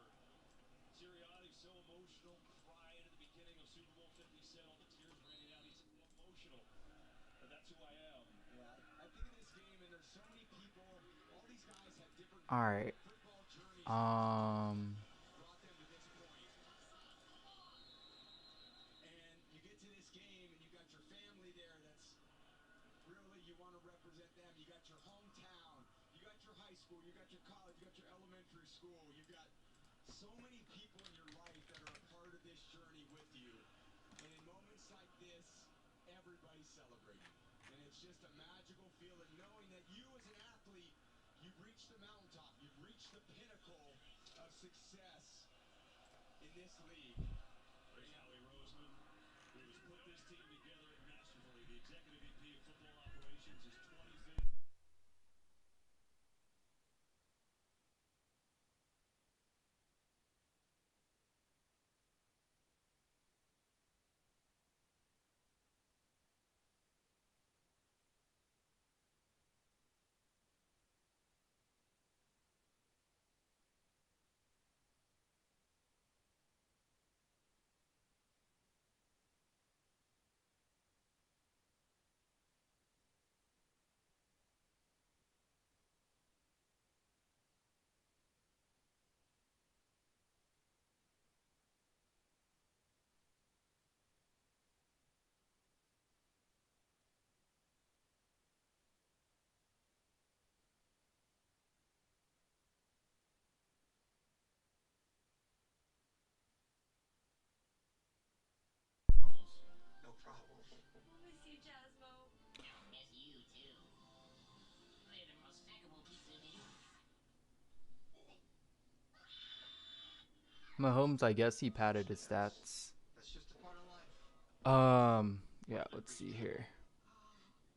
Sirianni, so emotional, cried at the beginning of Super Bowl 50, said all the tears raining down. He said, emotional. But that's who I am. Yeah, I think of this game, and there's so many people. All these guys have different All right. football journeys. Brought them to this point. And you get to this game, and you got your family there. That's really, you want to represent them. You got your hometown. You got your high school. You got your college. You got your elementary school. You got so many people in your life that are a part of this journey with you. And in moments like this, everybody's celebrating. And it's just a magical feeling knowing that you as an athlete, you've reached the mountaintop. You've reached the pinnacle of success in this league. There's Howie Roseman, who has put this team together masterfully. The executive VP of football operations is 25th. No problem. We'll miss you, Jasmo. I'll miss you too. Later, most snackable pizza baby. Mahomes, I guess he padded his stats. That's just a part of life. Yeah, let's see here.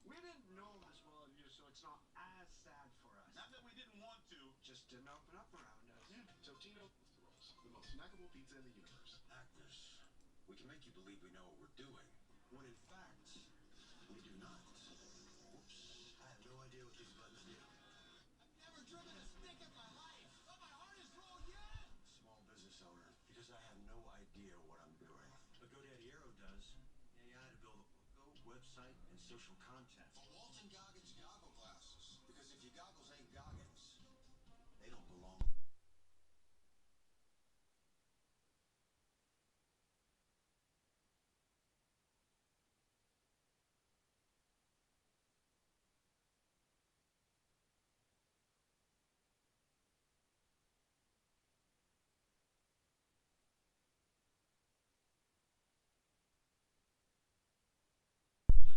We didn't know him as well as you, so it's not as sad for us. Not that we didn't want to. Just didn't open up around us. Yeah. Totino Rolls, the most snackable pizza in the universe. Actors, we can make you believe we know what we're doing, when in fact, we do not. Oops, I have no idea what these buttons do. I've never driven a stick in my life, but my heart is rolled yet. Small business owner, because I have no idea what I'm doing. But GoDaddy Aero does. AI to build a logo, website, and social content. For Walt find Goggins goggle glasses. Because if your goggles ain't Goggins, they don't belong.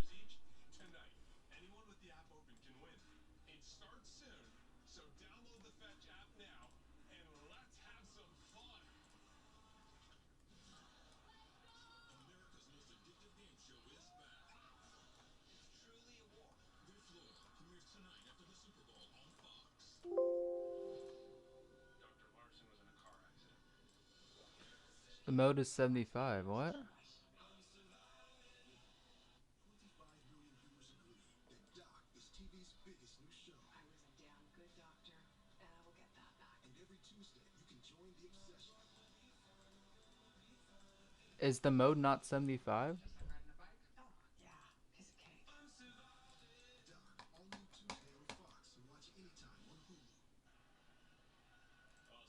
Each tonight. Anyone with the app open can win. It starts soon, so download the Fetch app now and let's have some fun. America's most addictive game show is back. It's truly a war. The Floor premieres tonight after the Super Bowl on Fox. Dr. Larson was in a car accident. The mode is 75. What? 25 million viewers agree that Doc is TV's biggest new show. I was a damn good doctor, and I will get that back. And every Tuesday, you can join the obsession. Is the mode not 75? Just like riding a bike? Oh, yeah. Piece of cake. Doc, all new Tuesday on Fox. And watch anytime on Hulu.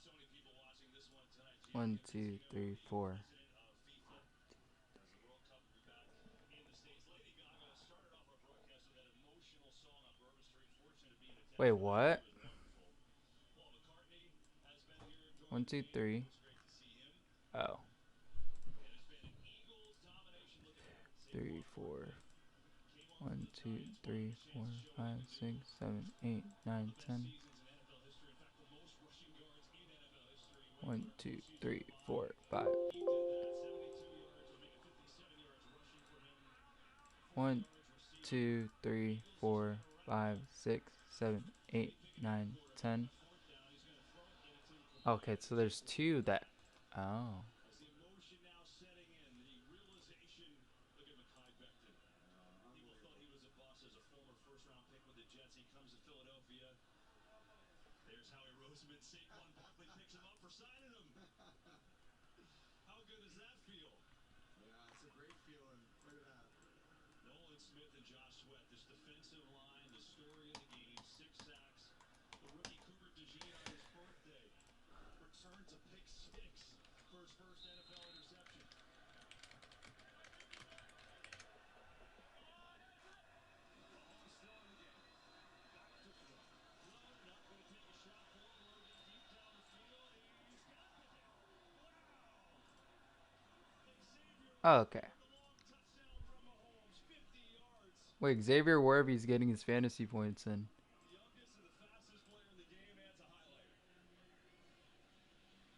So many people watching this one tonight. 1, 2, 3, 4. President of FIFA. As the World Cup will be back in the States. Lady Gaga started off our broadcast with that emotional song on Bourbon Street. Fortunate to be in attendance. Wait, what? It was wonderful. Paul McCartney has been here. 1, 2, 3. It's great to see him. Oh. It has been an Eagles domination. Look at that. 3, 4. 1, 2, 3, 4, 5, 6, 7, 8, 9, 10. 1, 2, 3, 4, 5. 1, 2, 3, 4, 5, 6, 7, 8, 9, 10. Okay, so there's two that. Oh. As the emotion now setting in, the realization. Look at Mekhi Becton. People thought he was a bust as a former first-round pick with the Jets. He comes to Philadelphia. There's Howie Roseman. Saquon Barkley picks him up for signing him. How good does that feel? Yeah, it's a great feeling. Look at that. Nolan Smith and Josh Sweat, this defensive line, the story of the game, 6 sacks. The rookie Cooper DeJean on his birthday returns a pick 6 for his first NFL interception. Mahomes still in the game. Back to throw. Love not going to take a shot forward. Deep down the field. He's got it. Wow. Oh, okay. Wait, Xavier Worthy's getting his fantasy points in. The youngest and the fastest player in the game adds a highlight.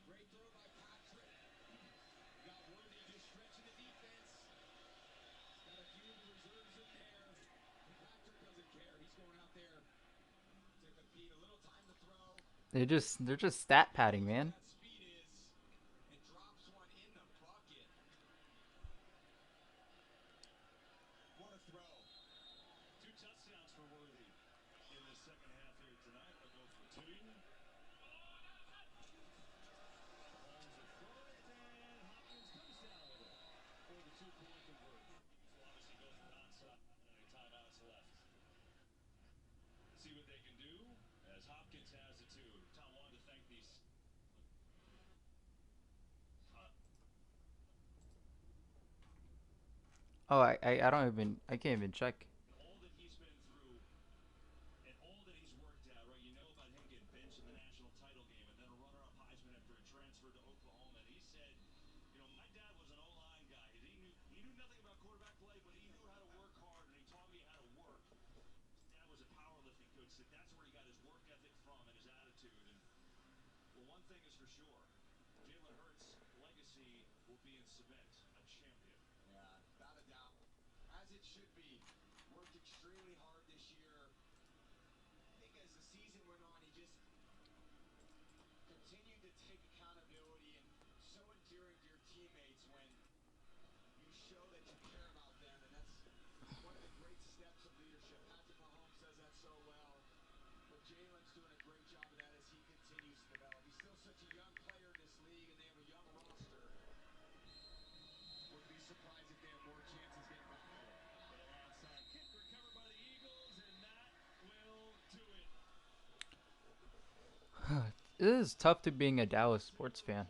Great throw by Patrick. Got Worthy just stretching the defense. He's got a few reserves in there. And Patrick doesn't care. He's going out there to compete. A little time to throw. They're just stat padding, man. That speed is. And drops one in the bucket. What a throw. 2 touchdowns for Worthy in the second half here tonight. They'll go for 2. Mahomes will throw it, and Hopkins comes down with it for the 2-point conversion. So obviously goes with onside, not any timeouts left. See what they can do as Hopkins has it too. Tom wanted to thank these. Oh, I can't even check. All that he's been through and all that he's worked at, right? You know about him getting benched in the national title game and then a runner-up Heisman after he transferred to Oklahoma. And he said, you know, my dad was an O-line guy. He knew nothing about quarterback play, but he knew how to work hard and he taught me how to work. His dad was a powerlifting coach. Said that's where he got his work ethic from and his attitude. And well, one thing is for sure, Jalen Hurts' legacy will be in cement, a champion. Yeah, without a doubt. As it should be. Worked extremely hard this year. I think as the season went on, he just continued to take accountability and so endearing to your teammates when you show that you care about them. And that's one of the great steps of leadership. Patrick Mahomes does that so well. But Jalen's doing a great job of that as he continues to develop. He's still such a young player in this league, and they have a young roster. Wouldn't be surprised if they have more chances getting back to it. But alongside kick recovered by the Eagles, and It is tough to being a Dallas sports fan.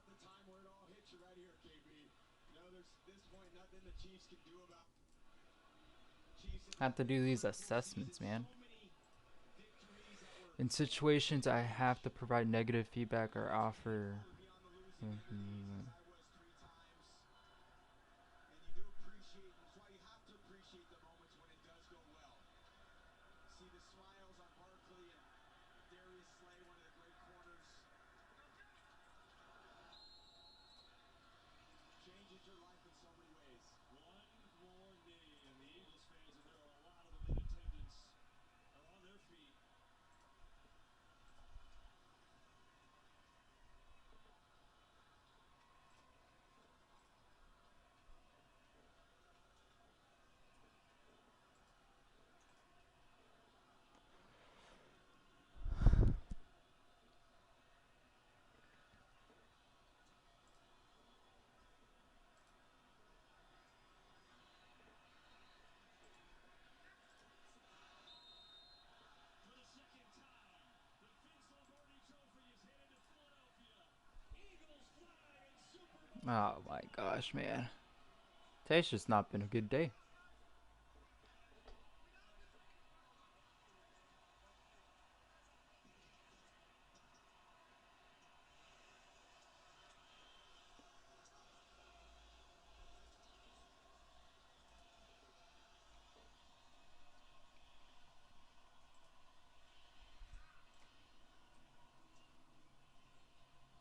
The time where it all hits you right here, KB. You know, there's this point nothing the Chiefs can do about. I have to do these assessments, man. In situations I have to provide negative feedback or offer. And you do appreciate, that's why you have to appreciate the moments when it does go well. See the smiles on Barkley and Darius Slay, one of the great corners. Changes your life in so many ways. One more knee, and the Eagles fans, and there are a lot of them in attendance, are on their feet. Oh my gosh, man. Today's just not been a good day.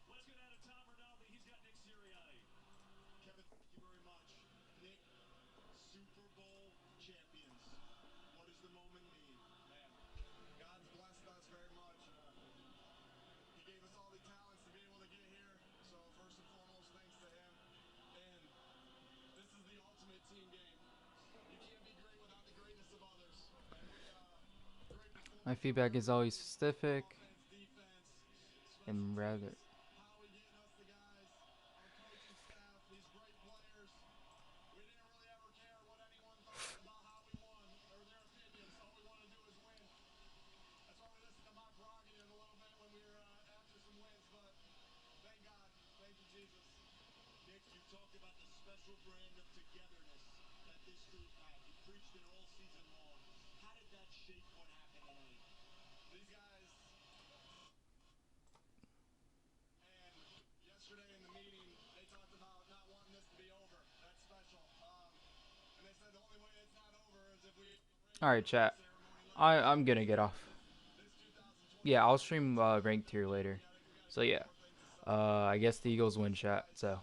Let's get out of Tom Rinaldi. He's got Nick Sirianni. Kevin, thank you very much. Nick, Super Bowl champions. What does the moment mean? Man, God's blessed us very much. He gave us all the talents to be able to get here. So first and foremost, thanks to him. And this is the ultimate team game. You can't be great without the greatness of others. And we, great performance. My feedback is always specific and rather. Howie getting us the guys, our coaching staff, these great players. We didn't really ever care what anyone thought about how we won or their opinions. All we want to do is win. That's why we listened to my prerogative a little bit when we were after some wins, but thank God. Thank you, Jesus. Nick, you talked about the special brand of togetherness that this group has. You preached it all season long. How did that shape what happened tonight? These guys, and yesterday in the meeting, they talked about not wanting this to be over. That's special. And they said the only way it's not over is if we. All right, chat. I'm gonna get off. Yeah, I'll stream ranked here later. So yeah, I guess the Eagles win, chat. So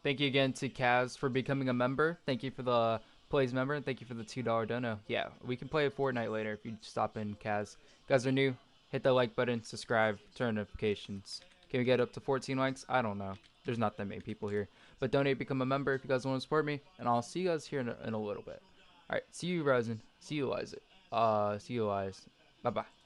thank you again to Kaz for becoming a member. Thank you for the plays member, and thank you for the $2 dono. Yeah, we can play Fortnite later if you stop in, Kaz. If you guys are new, hit the like button, subscribe, turn notifications. Can we get up to 14 likes? I don't know. There's not that many people here. But donate, become a member if you guys want to support me, and I'll see you guys here in a little bit. All right, see you, Rosen. See you, Liza. See you, Liza. Bye-bye.